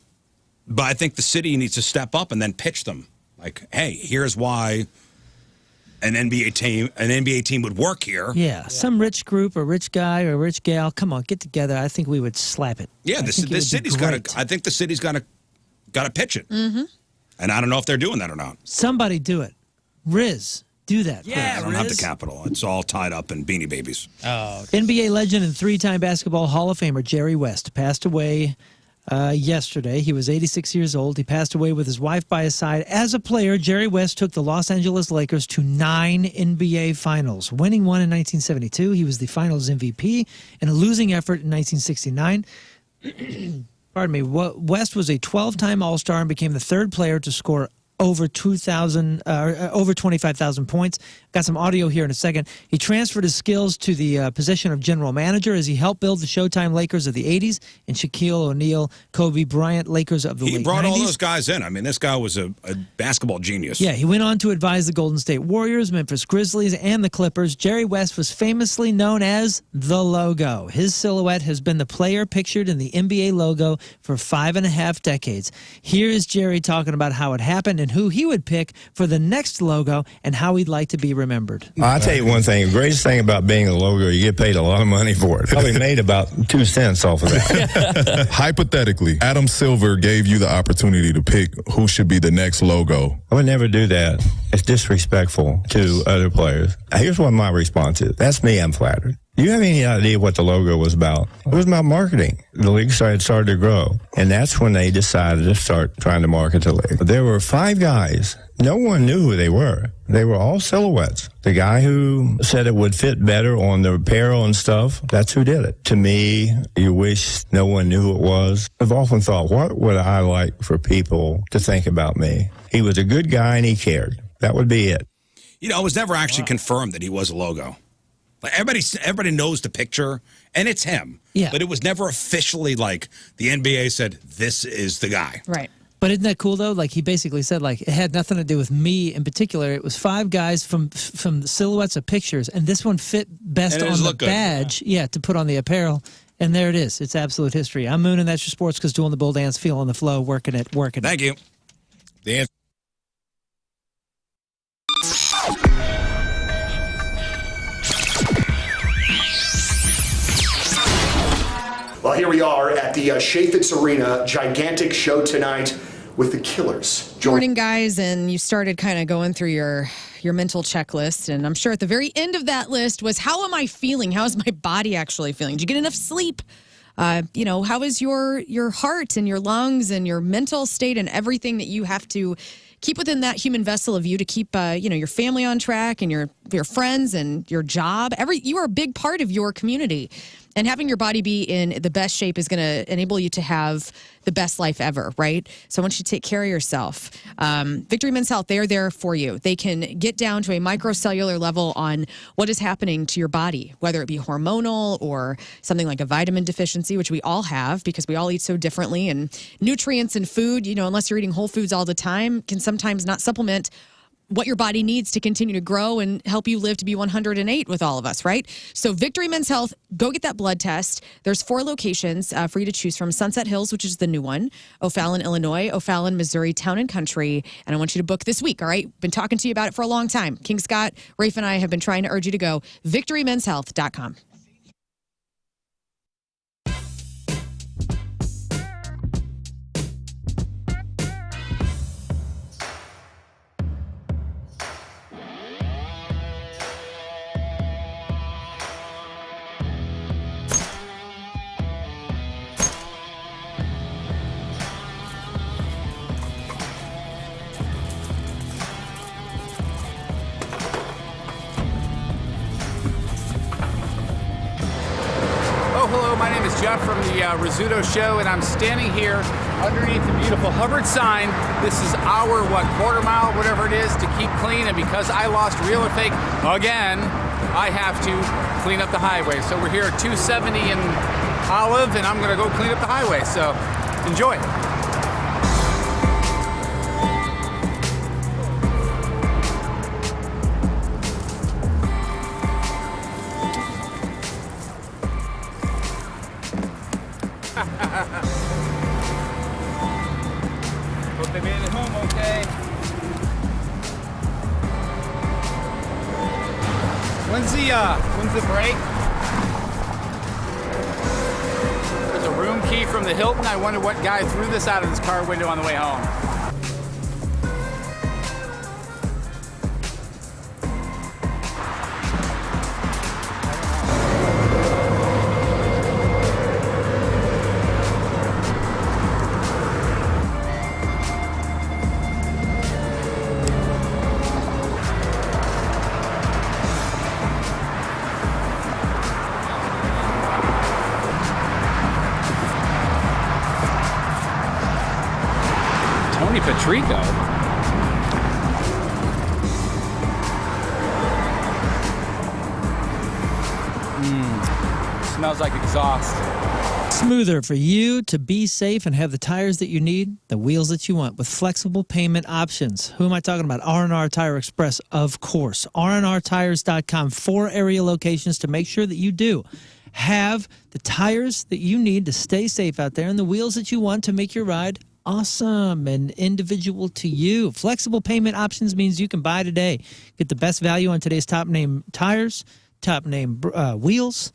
I think the city needs to step up and then pitch them. Like, hey, here's why an NBA team would work here. Yeah, some rich group or rich guy or rich gal, come on, get together. I think we would slap it. Yeah, the city's got to. I think the city's got to pitch it. Mm-hmm. And I don't know if they're doing that or not. Somebody do it. Rizz, do that. Yeah, I don't have the capital. It's all tied up in Beanie Babies. Oh. Okay. NBA legend and 3-time basketball Hall of Famer Jerry West passed away yesterday. He was 86 years old. He passed away with his wife by his side. As a player, Jerry West took the Los Angeles Lakers to 9 NBA Finals, winning one in 1972. He was the Finals MVP in a losing effort in 1969. Pardon me. West was a 12-time All-Star and became the 3rd player to score over 25,000 points. Got some audio here in a second. He transferred his skills to the position of general manager as he helped build the Showtime Lakers of the 80s and Shaquille O'Neal, Kobe Bryant Lakers of the late 90s. He brought all those guys in. I mean, this guy was a basketball genius. Yeah, he went on to advise the Golden State Warriors, Memphis Grizzlies, and the Clippers. Jerry West was famously known as the Logo. His silhouette has been the player pictured in the NBA logo for 5.5 decades. Here is Jerry talking about how it happened and who he would pick for the next logo and how he'd like to be remembered. I'll tell you one thing. The greatest thing about being a logo, you get paid a lot of money for it. Probably made about 2 cents off of that. Hypothetically, Adam Silver gave you the opportunity to pick who should be the next logo. I would never do that. It's disrespectful to other players. Here's what my response is. That's me, I'm flattered. Do you have any idea what the logo was about? It was about marketing. The league started to grow, and that's when they decided to start trying to market the league. There were 5 guys. No one knew who they were. They were all silhouettes. The guy who said it would fit better on the apparel and stuff, that's who did it. To me, you wish no one knew who it was. I've often thought, what would I like for people to think about me? He was a good guy and he cared. That would be it. You know, it was never actually confirmed that he was a logo. Like everybody knows the picture, and it's him. Yeah. But it was never officially like the NBA said, this is the guy. Right. But isn't that cool, though? Like, he basically said, like, it had nothing to do with me in particular. It was 5 guys from the silhouettes of pictures, and this one fit best And it on the looked good. badge, to put on the apparel. And there it is. It's absolute history. I'm Moon, and that's your sports, because doing the bull dance, feeling the flow, working it. Thank you. The answer. Well, here we are at the Chaffetz Arena, gigantic show tonight with the Killers. Morning, guys, and you started kind of going through your mental checklist, and I'm sure at the very end of that list was, how am I feeling? How is my body actually feeling? Did you get enough sleep? How is your heart and your lungs and your mental state and everything that you have to keep within that human vessel of you to keep your family on track and your friends and your job. You are a big part of your community. And having your body be in the best shape is going to enable you to have the best life ever, right? So I want you to take care of yourself. Victory Men's Health, they're there for you. They can get down to a microcellular level on what is happening to your body, whether it be hormonal or something like a vitamin deficiency, which we all have because we all eat so differently. And nutrients in food, unless you're eating whole foods all the time, can sometimes not supplement what your body needs to continue to grow and help you live to be 108 with all of us, right? So Victory Men's Health, go get that blood test. There's 4 locations for you to choose from. Sunset Hills, which is the new one, O'Fallon, Illinois, O'Fallon, Missouri, Town and Country. And I want you to book this week, all right? Been talking to you about it for a long time. King Scott, Rafe, and I have been trying to urge you to go. VictoryMen'sHealth.com. Hello, my name is Jeff from the Rizzuto Show, and I'm standing here underneath the beautiful Hubbard sign. This is our, quarter mile, whatever it is, to keep clean, and because I lost real or fake again, I have to clean up the highway. So we're here at 270 in Olive, and I'm going to go clean up the highway, so enjoy. Hope they made it home okay. When's the break? There's a room key from the Hilton. I wonder what guy threw this out of his car window on the way home. Patrico. Smells like exhaust. Smoother for you to be safe and have the tires that you need, the wheels that you want, with flexible payment options. Who am I talking about? R&R Tire Express, of course. RNRtires.com, 4 area locations to make sure that you do have the tires that you need to stay safe out there and the wheels that you want to make your ride awesome and individual to you. Flexible payment options means you can buy today. Get the best value on today's top name tires, top name wheels,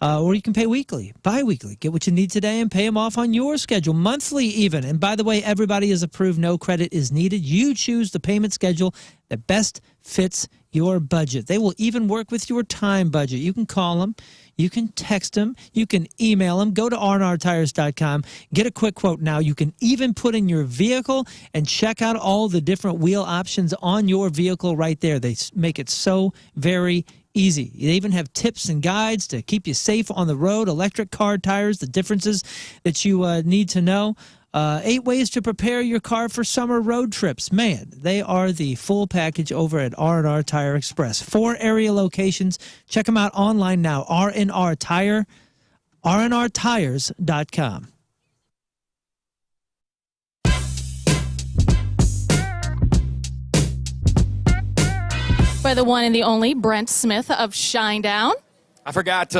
or you can pay weekly, bi-weekly. Get what you need today and pay them off on your schedule, monthly even. And by the way, everybody is approved. No credit is needed. You choose the payment schedule that best fits your budget. They will even work with your time budget. You can call them. You can text them. You can email them. Go to rnrtires.com. Get a quick quote now. You can even put in your vehicle and check out all the different wheel options on your vehicle right there. They make it so very easy. They even have tips and guides to keep you safe on the road. Electric car tires, the differences that you need to know. 8 ways to prepare your car for summer road trips. Man, they are the full package over at R&R Tire Express. 4 area locations. Check them out online now. rnrtires.com. By the one and the only Brent Smith of Shinedown. I forgot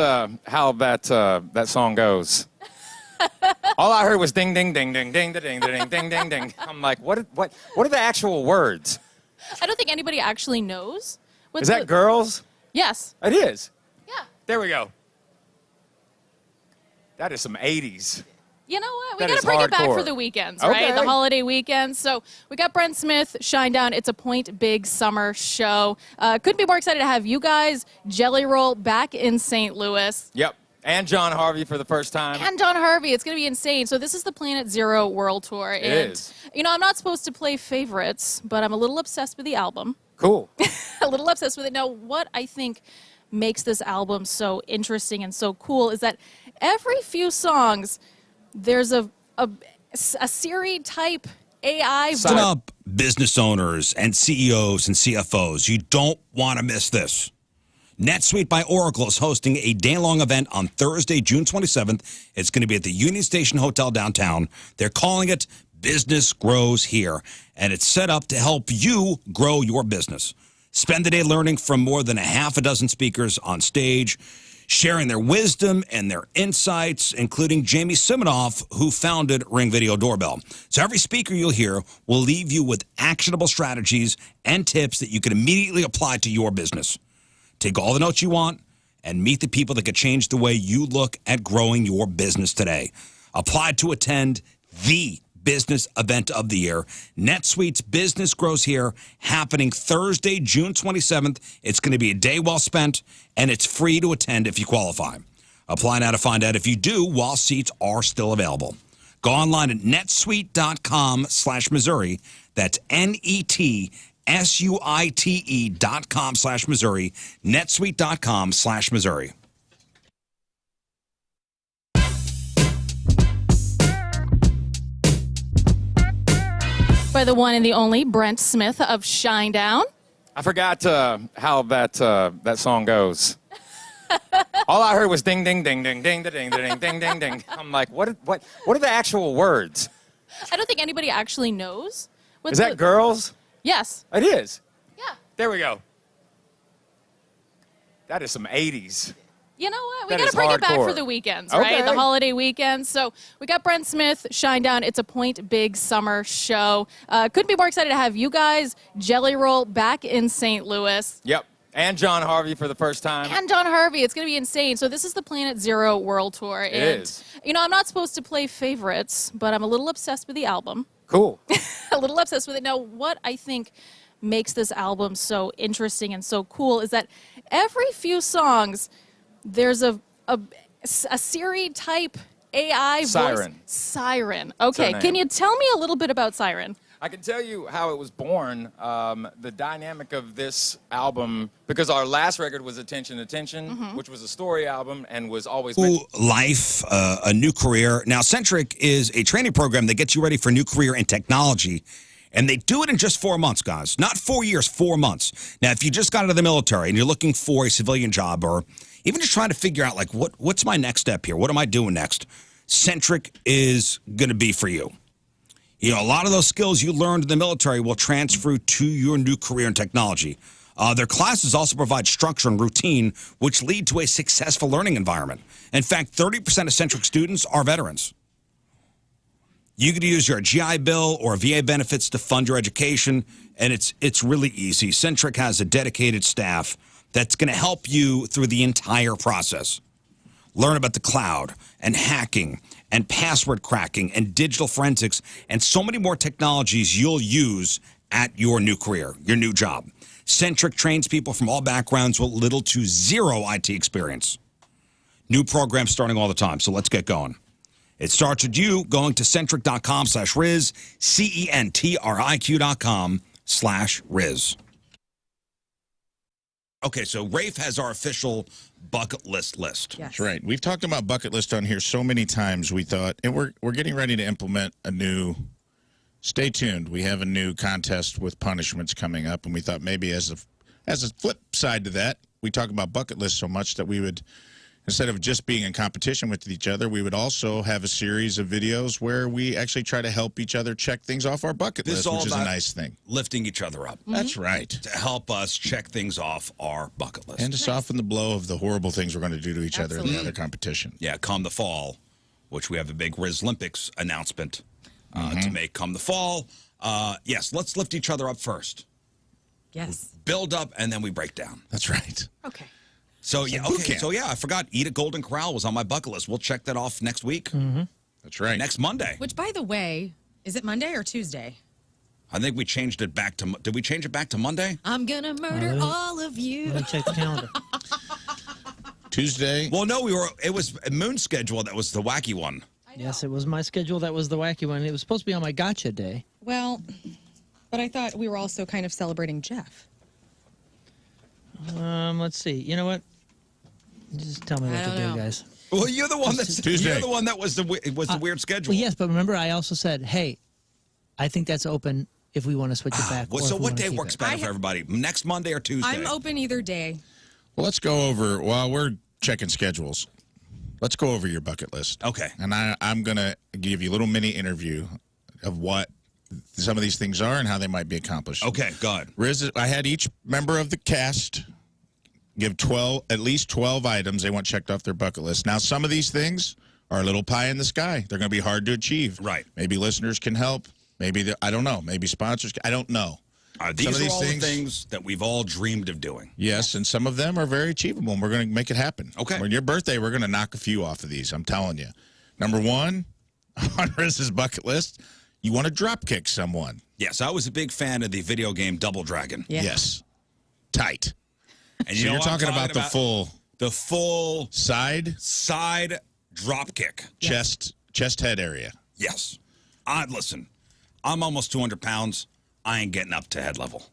how that song goes. All I heard was ding, ding, ding, ding, ding, ding, ding, ding, ding, ding. I'm like, what are the actual words? I don't think anybody actually knows. Is that girls? Yes. It is. Yeah. There we go. That is some 80s. You know what? We That got is to bring it back hardcore. for the weekends, right? Okay. The holiday weekends. So we got Brent Smith, Shinedown. It's a Point Big summer show. Couldn't be more excited to have you guys, Jelly Roll, back in St. Louis. Yep. And John Harvey for the first time. And Don Harvey. It's going to be insane. So this is the Planet Zero World Tour. It and, is. You know, I'm not supposed to play favorites, but I'm a little obsessed with the album. Cool. A little obsessed with it. Now, what I think makes this album so interesting and so cool is that every few songs, there's a Siri type AI Listen up, business owners and CEOs and CFOs. You don't want to miss this. NetSuite by Oracle is hosting a day-long event on Thursday, June 27th. It's going to be at the Union Station Hotel downtown. They're calling it Business Grows Here, and it's set up to help you grow your business. Spend the day learning from more than a half a dozen speakers on stage, sharing their wisdom and their insights, including Jamie Siminoff, who founded Ring Video Doorbell. So every speaker you'll hear will leave you with actionable strategies and tips that you can immediately apply to your business. Take all the notes you want and meet the people that could change the way you look at growing your business today. Apply to attend the business event of the year, NetSuite's Business Grows Here, happening Thursday, June 27th. It's going to be a day well spent, and it's free to attend if you qualify. Apply now to find out if you do while seats are still available. Go online at netsuite.com/Missouri. That's netsuite.com/Missouri, netsuite.com/Missouri. By the one and the only Brent Smith of Shinedown. I forgot how that song goes. All I heard was ding, ding, ding, ding, ding, ding, ding, ding, ding, ding. I'm like, what are the actual words? I don't think anybody actually knows. Is that girls? Yes. It is. Yeah. There we go. That is some 80s. You know what? We That got is to bring it back hardcore. for the weekends, right? Okay. The holiday weekends. So we got Brent Smith, Shinedown. It's a Point Big summer show. Couldn't be more excited to have you guys, Jelly Roll, back in St. Louis. Yep. And John Harvey for the first time. And Don Harvey. It's going to be insane. So this is the Planet Zero World Tour. It and, is. You know, I'm not supposed to play favorites, but I'm a little obsessed with the album. Cool. A little obsessed with it. Now, what I think makes this album so interesting and so cool is that every few songs, there's a Siri type AI Siren. voice. Siren. her Okay, name. can you tell me a little bit about Siren? I can tell you how it was born, the dynamic of this album, because our last record was Attention, which was a story album and was always meant Life, a new career. Now, Centric is a training program that gets you ready for a new career in technology. And they do it in just 4 months, guys. Not 4 years, 4 months. Now, if you just got out of the military and you're looking for a civilian job or even just trying to figure out, like, what's my next step here? What am I doing next? Centric is going to be for you. You know, a lot of those skills you learned in the military will transfer to your new career in technology. Their classes also provide structure and routine, which lead to a successful learning environment. In fact, 30% of Centric students are veterans. You could use your GI Bill or VA benefits to fund your education, and it's really easy. Centric has a dedicated staff that's going to help you through the entire process. Learn about the cloud and hacking and password cracking and digital forensics and so many more technologies you'll use at your new career, your new job. Centric trains people from all backgrounds with little to zero IT experience. New programs starting all the time, so let's get going. It starts with you going to centric.com/Rizz, CENTRIQ.com/Rizz. Okay, so Rafe has our official bucket list. Yes. That's right. We've talked about bucket list on here so many times. We thought, and we're getting ready to implement a new. Stay tuned. We have a new contest with punishments coming up, and we thought maybe as a flip side to that, we talk about bucket lists so much that we would, instead of just being in competition with each other, we would also have a series of videos where we actually try to help each other check things off our bucket list, which is a nice thing. Lifting each other up. That's right. To help us check things off our bucket list. And to soften the blow of the horrible things we're going to do to each other in the other competition. Yeah, come the fall, which we have a big Rizz Olympics announcement to make come the fall. Yes, let's lift each other up first. Yes. Build up, and then we break down. That's right. Okay. So, yeah, okay. So, yeah, I forgot. Eat at Golden Corral was on my bucket list. We'll check that off next week. That's right. Next Monday. Which, by the way, is it Monday or Tuesday? I think we changed it back to. Did we change it back to Monday? I'm gonna murder all of you. Let me check the calendar. Tuesday. Well, no, it was Moon's schedule that was the wacky one. Yes, it was my schedule. That was the wacky one. It was supposed to be on my gotcha day. Well, but I thought we were also kind of celebrating Jeff. Let's see. You know what? Just tell me what to do, guys. Well, you're the one that's Tuesday. You're the one that was the weird schedule. Well, yes, but remember, I also said, hey, I think that's open if we want to switch it back. Well, so what day works better for everybody? Next Monday or Tuesday? I'm open either day. Well, let's go over, while we're checking schedules, let's go over your bucket list. Okay. And I'm going to give you a little mini interview of what some of these things are and how they might be accomplished. Okay, good. Rizz, I had each member of the cast give at least 12 items they want checked off their bucket list. Now, some of these things are a little pie in the sky. They're going to be hard to achieve. Right. Maybe listeners can help. Maybe, I don't know. Maybe sponsors I don't know. These are all the things that we've all dreamed of doing. Yes, and some of them are very achievable, and we're going to make it happen. Okay. On your birthday, we're going to knock a few off of these, I'm telling you. Number one, on Rizz's bucket list, you want to drop kick someone. Yes, I was a big fan of the video game Double Dragon. Yeah. Yes. Tight. And So you know you're what I'm talking about the full side side drop kick. chest head area. Yes. Listen, I'm almost 200 pounds. I ain't getting up to head level.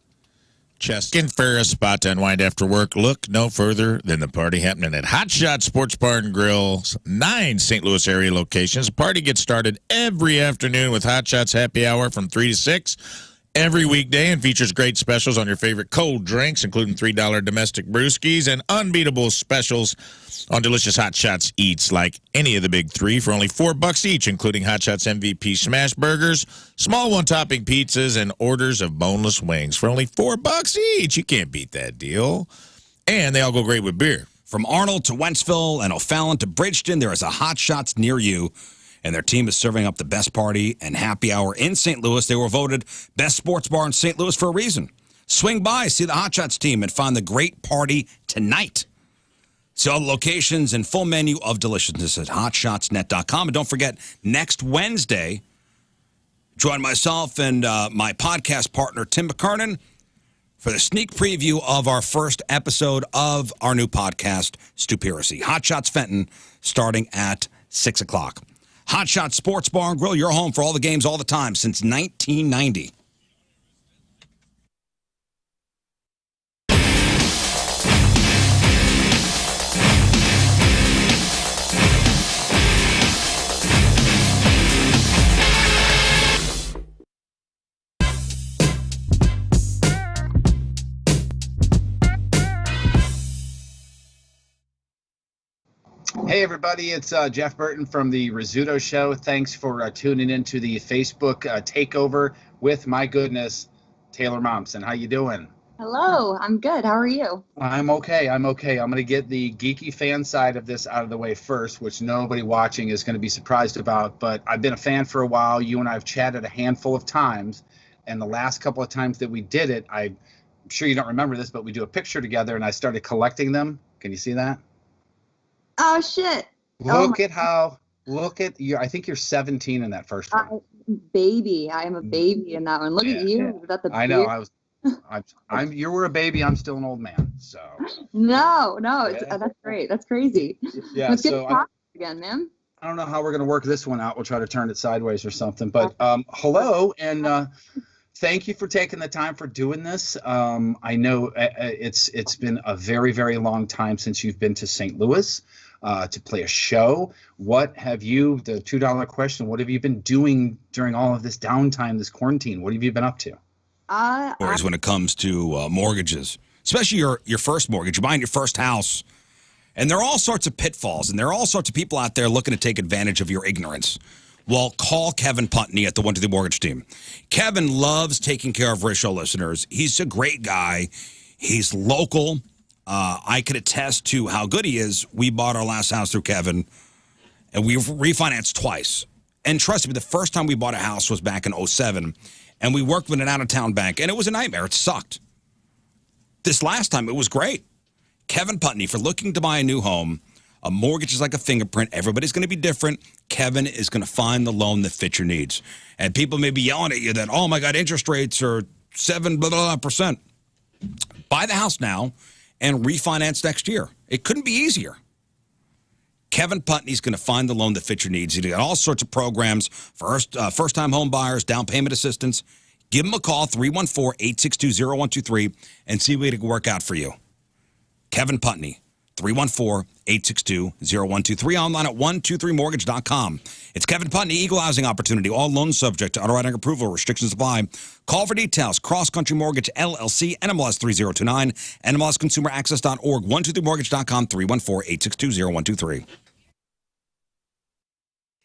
Chest. Looking for a spot to unwind after work? Look no further than the party happening at Hot Shot Sports Bar and Grill's 9 St. Louis area locations. The party gets started every afternoon with Hot Shots happy hour from 3 to 6 every weekday and features great specials on your favorite cold drinks, including $3 domestic brewskis and unbeatable specials on delicious Hot Shots eats like any of the big three for only $4 each, including Hot Shots MVP smash burgers, small one-topping pizzas, and orders of boneless wings for only $4 each. You can't beat that deal. And they all go great with beer. From Arnold to Wentzville and O'Fallon to Bridgeton, there is a Hot Shots near you. And their team is serving up the best party and happy hour in St. Louis. They were voted best sports bar in St. Louis for a reason. Swing by, see the Hot Shots team, and find the great party tonight. See all the locations and full menu of deliciousness at hotshotsnet.com. And don't forget, next Wednesday, join myself and my podcast partner, Tim McKernan, for the sneak preview of our first episode of our new podcast, Stupiracy. Hot Shots Fenton, starting at 6 o'clock. Hot Shot Sports Bar and Grill, your home for all the games all the time since 1990. Hey, everybody, it's Jeff Burton from the Rizzuto Show. Thanks for tuning in to the Facebook takeover with, my goodness, Taylor Momsen. How you doing? Hello, I'm good. How are you? I'm okay. I'm okay. I'm going to get the geeky fan side of this out of the way first, which nobody watching is going to be surprised about. But I've been a fan for a while. You and I have chatted a handful of times. And the last couple of times that we did it, I'm sure you don't remember this, but we do a picture together and I started collecting them. Can you see that? Oh, shit. Look at you. I think you're 17 in that first one. Baby. I am a baby in that one. Look at you. Without the I know. beard. You were a baby. I'm still an old man. So. No, that's great. That's crazy. Yeah. Let's get to talk again, man. I don't know how we're going to work this one out. We'll try to turn it sideways or something. But hello, and thank you for taking the time for doing this. I know it's been a very, very long time since you've been to St. Louis to play a show. What have you, the $2 question, what have you been doing during all of this downtime, this quarantine? What have you been up to? Whereas when it comes to mortgages, especially your first mortgage, you're buying your first house. And there are all sorts of pitfalls, and there are all sorts of people out there looking to take advantage of your ignorance. Well, call Kevin Putney at the 123 Mortgage Team. Kevin loves taking care of RizzShow listeners. He's a great guy. He's local. I could attest to how good he is. We bought our last house through Kevin, and we refinanced twice. And trust me, the first time we bought a house was back in 2007, and we worked with an out-of-town bank, and it was a nightmare. It sucked. This last time, it was great. Kevin Putney, for looking to buy a new home, a mortgage is like a fingerprint. Everybody's going to be different. Kevin is going to find the loan that fits your needs. And people may be yelling at you that, oh, my God, interest rates are 7%. Buy the house now and refinance next year. It couldn't be easier. Kevin Putney's going to find the loan that fits your needs. He's got all sorts of programs for first-time home buyers, down payment assistance. Give him a call, 314-862-0123, and see what it can work out for you. Kevin Putney, 314-862-0123, online at 123mortgage.com. It's Kevin Putney, Eagle Housing Opportunity, all loans subject to underwriting approval, restrictions apply. Call for details, Cross Country Mortgage, LLC, NMLS 3029, NMLSConsumerAccess.org, 123mortgage.com, 314-862-0123.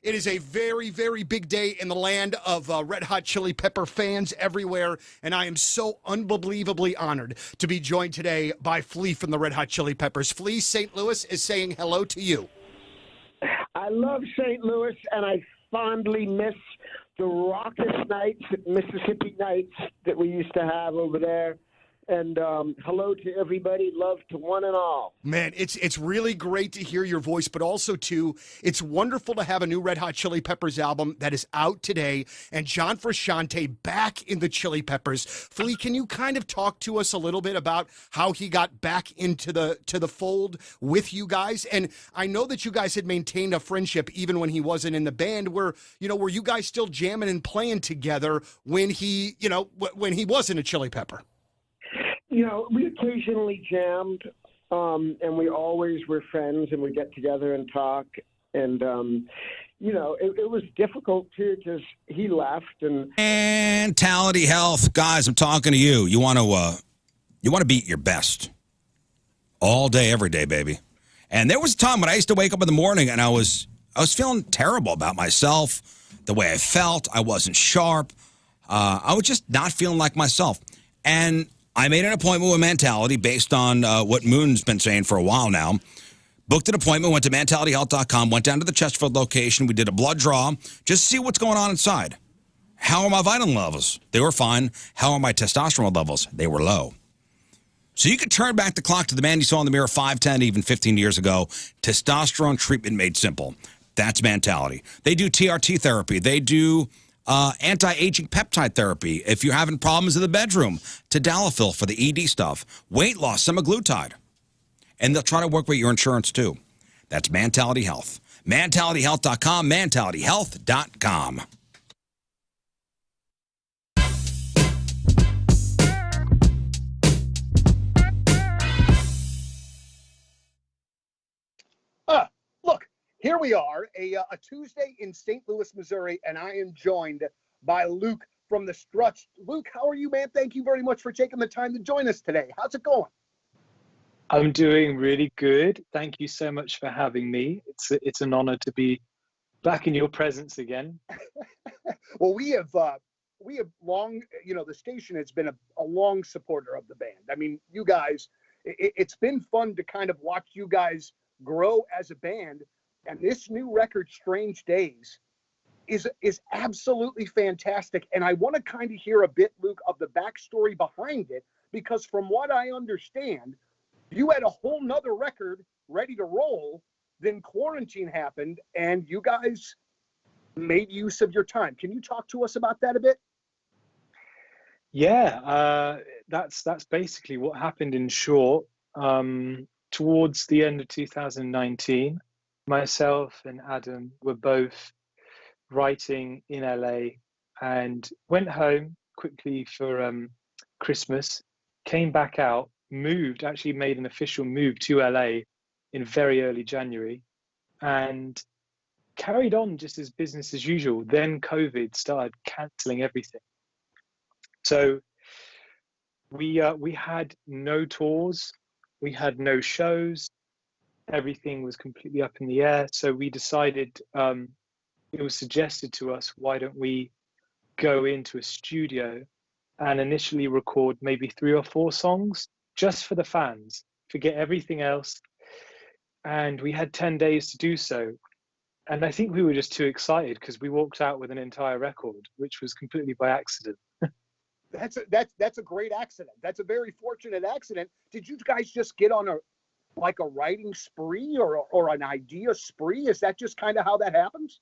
It is a very, very big day in the land of Red Hot Chili Pepper fans everywhere, and I am so unbelievably honored to be joined today by Flea from the Red Hot Chili Peppers. Flea, St. Louis is saying hello to you. I love St. Louis, and I fondly miss the raucous nights, Mississippi nights that we used to have over there. And hello to everybody. Love to one and all. Man, it's really great to hear your voice, but also, too, it's wonderful to have a new Red Hot Chili Peppers album that is out today, and John Frusciante back in the Chili Peppers. Flea, can you kind of talk to us a little bit about how he got back into the fold with you guys? And I know that you guys had maintained a friendship even when he wasn't in the band. Were you guys still jamming and playing together when he wasn't a Chili Pepper? We occasionally jammed, and we always were friends, and we get together and talk. And, it was difficult, too, because he left. And Mentality health. Guys, I'm talking to you. You want to be at your best all day, every day, baby. And there was a time when I used to wake up in the morning, and I was feeling terrible about myself, the way I felt. I wasn't sharp. I was just not feeling like myself. And I made an appointment with Mentality based on what Moon's been saying for a while now. Booked an appointment, went to mentalityhealth.com, went down to the Chesterfield location. We did a blood draw just to see what's going on inside. How are my vitamin levels? They were fine. How are my testosterone levels? They were low. So you could turn back the clock to the man you saw in the mirror 5, 10, even 15 years ago. Testosterone treatment made simple. That's Mentality. They do TRT therapy. They do anti-aging peptide therapy. If you're having problems in the bedroom, tadalafil for the ED stuff. Weight loss, semaglutide. And they'll try to work with your insurance, too. That's Mentality Health. Mentalityhealth.com, mentalityhealth.com. Look, here we are, a Tuesday in St. Louis, Missouri, and I am joined by Luke from the Struts. Luke, how are you, man? Thank you very much for taking the time to join us today. How's it going? I'm doing really good. Thank you so much for having me. It's an honor to be back in your presence again. Well, we have have long, the station has been a long supporter of the band. I mean, you guys, it's been fun to kind of watch you guys grow as a band. And this new record, Strange Days, is absolutely fantastic. And I want to kind of hear a bit, Luke, of the backstory behind it, because from what I understand, you had a whole nother record ready to roll, then quarantine happened, and you guys made use of your time. Can you talk to us about that a bit? Yeah, that's basically what happened in short. Towards the end of 2019, myself and Adam were both writing in LA and went home quickly for Christmas, came back out, actually made an official move to LA in very early January, and carried on just as business as usual. Then COVID started cancelling everything. So we had no tours, we had no shows, everything was completely up in the air. So we decided, it was suggested to us, why don't we go into a studio and initially record maybe 3 or 4 songs just for the fans, forget everything else. And we had 10 days to do so. And I think we were just too excited because we walked out with an entire record, which was completely by accident. That's a great accident. That's a very fortunate accident. Did you guys just get on a writing spree or an idea spree? Is that just kind of how that happens?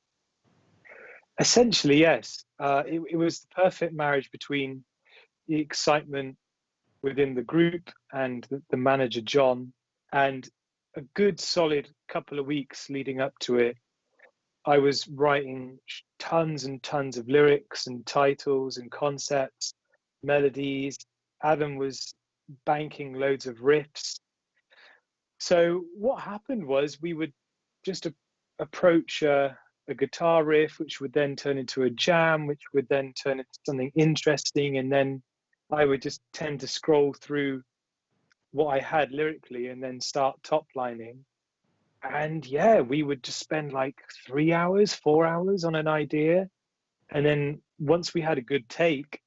Essentially, yes. It was the perfect marriage between the excitement within the group and the manager, John, and a good solid couple of weeks leading up to it. I was writing tons and tons of lyrics and titles and concepts, melodies. Adam was banking loads of riffs. So what happened was we would just approach a guitar riff, which would then turn into a jam, which would then turn into something interesting. And then I would just tend to scroll through what I had lyrically and then start top lining. And yeah, we would just spend like 3 hours, 4 hours on an idea. And then once we had a good take,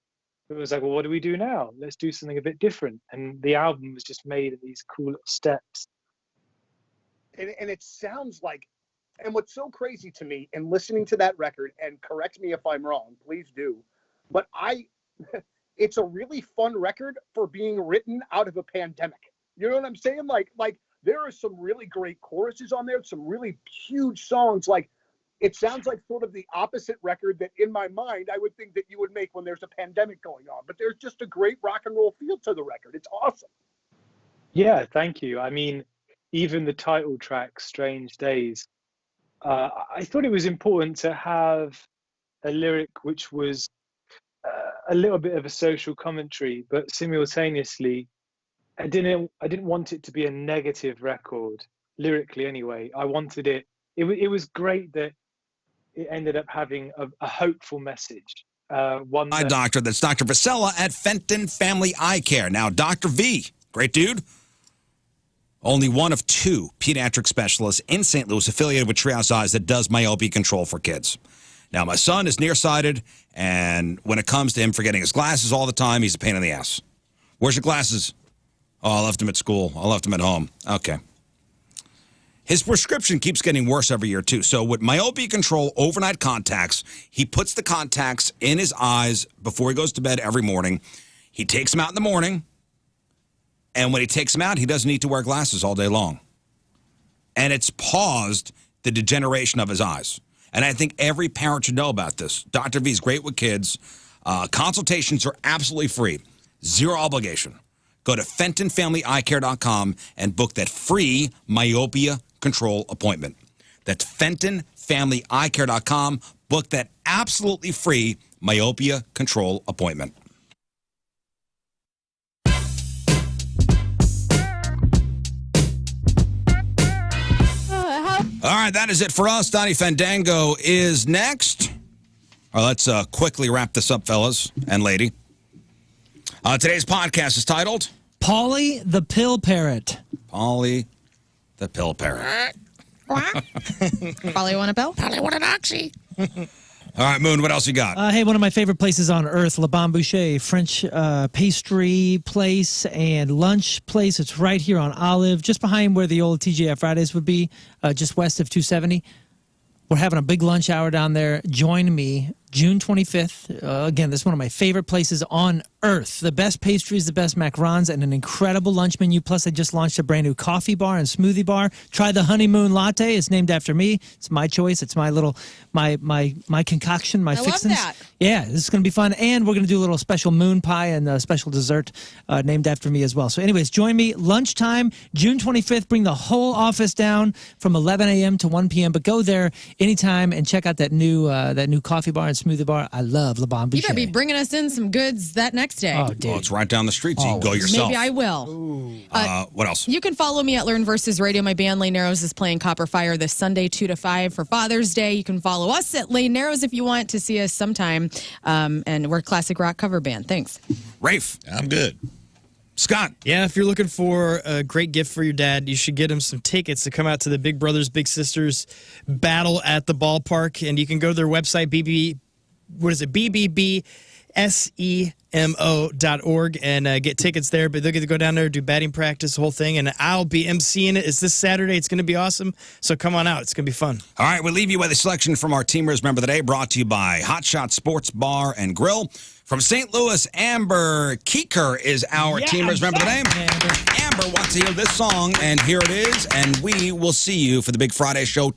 it was like, well, what do we do now? Let's do something a bit different. And the album was just made in these cool little steps. And it sounds like, and what's so crazy to me in listening to that record, and correct me if I'm wrong, please do, but it's a really fun record for being written out of a pandemic. You know what I'm saying? Like there are some really great choruses on there, some really huge songs. Like, it sounds like sort of the opposite record that in my mind I would think that you would make when there's a pandemic going on. But there's just a great rock and roll feel to the record. It's awesome. Yeah, thank you. I mean, even the title track, Strange Days, I thought it was important to have a lyric which was a little bit of a social commentary, but simultaneously, I didn't want it to be a negative record, lyrically anyway. I wanted it was great that it ended up having a hopeful message. My doctor, that's Dr. Vasella at Fenton Family Eye Care. Now, Dr. V, great dude. Only one of 2 pediatric specialists in St. Louis affiliated with Treehouse Eyes that does myopia control for kids. Now, my son is nearsighted, and when it comes to him forgetting his glasses all the time, he's a pain in the ass. Where's your glasses? Oh, I left them at school. I left them at home. Okay. His prescription keeps getting worse every year, too. So with myopia control overnight contacts, he puts the contacts in his eyes before he goes to bed every morning. He takes them out in the morning, and when he takes them out, he doesn't need to wear glasses all day long. And it's paused the degeneration of his eyes. And I think every parent should know about this. Dr. V is great with kids. Consultations are absolutely free. 0 obligation. Go to FentonFamilyEyeCare.com and book that free myopia control appointment. That's FentonFamilyEyeCare.com. Book that absolutely free myopia control appointment. All right, that is it for us. Donnie Fandango is next. All right, let's quickly wrap this up, fellas and lady. Today's podcast is titled Polly the Pill Parrot. Polly the Pill Parrot. Polly want a pill? Polly want an oxy. All right, Moon, what else you got? Hey, one of my favorite places on earth, Le Bon Boucher, French pastry place and lunch place. It's right here on Olive, just behind where the old TGI Fridays would be, just west of 270. We're having a big lunch hour down there. Join me June 25th. Again, this is one of my favorite places on earth. The best pastries, the best macarons, and an incredible lunch menu. Plus, I just launched a brand new coffee bar and smoothie bar. Try the honeymoon latte. It's named after me. It's my choice. It's my little, my concoction, my fixins. I love that. Yeah, this is going to be fun. And we're going to do a little special moon pie and a special dessert named after me as well. So anyways, join me lunchtime, June 25th. Bring the whole office down from 11 a.m. to 1 p.m. But go there anytime and check out that new coffee bar and smoothie bar. I love Le Bon Boucher. You better be bringing us in some goods that next day. Oh, dude. Well, it's right down the street, so you can go yourself. Maybe I will. What else? You can follow me at Lern versus Radio. My band Lane Narrows is playing Copper Fire this Sunday, 2 to 5 for Father's Day. You can follow us at Lane Narrows if you want to see us sometime. And we're a classic rock cover band. Thanks. Rafe. I'm good. Scott. Yeah, if you're looking for a great gift for your dad, you should get him some tickets to come out to the Big Brothers Big Sisters battle at the ballpark. And you can go to their website, BBBSEMO.org, and get tickets there. But they'll get to go down there, do batting practice, the whole thing, and I'll be emceeing it. It's this Saturday. It's going to be awesome. So come on out. It's going to be fun. All right, we'll leave you with a selection from our Teamers Member of the Day, brought to you by Hot Shot Sports Bar and Grill. From St. Louis, Amber Keeker is our Teamers Member of the Day. Amber wants to hear this song, and here it is. And we will see you for the Big Friday show tomorrow.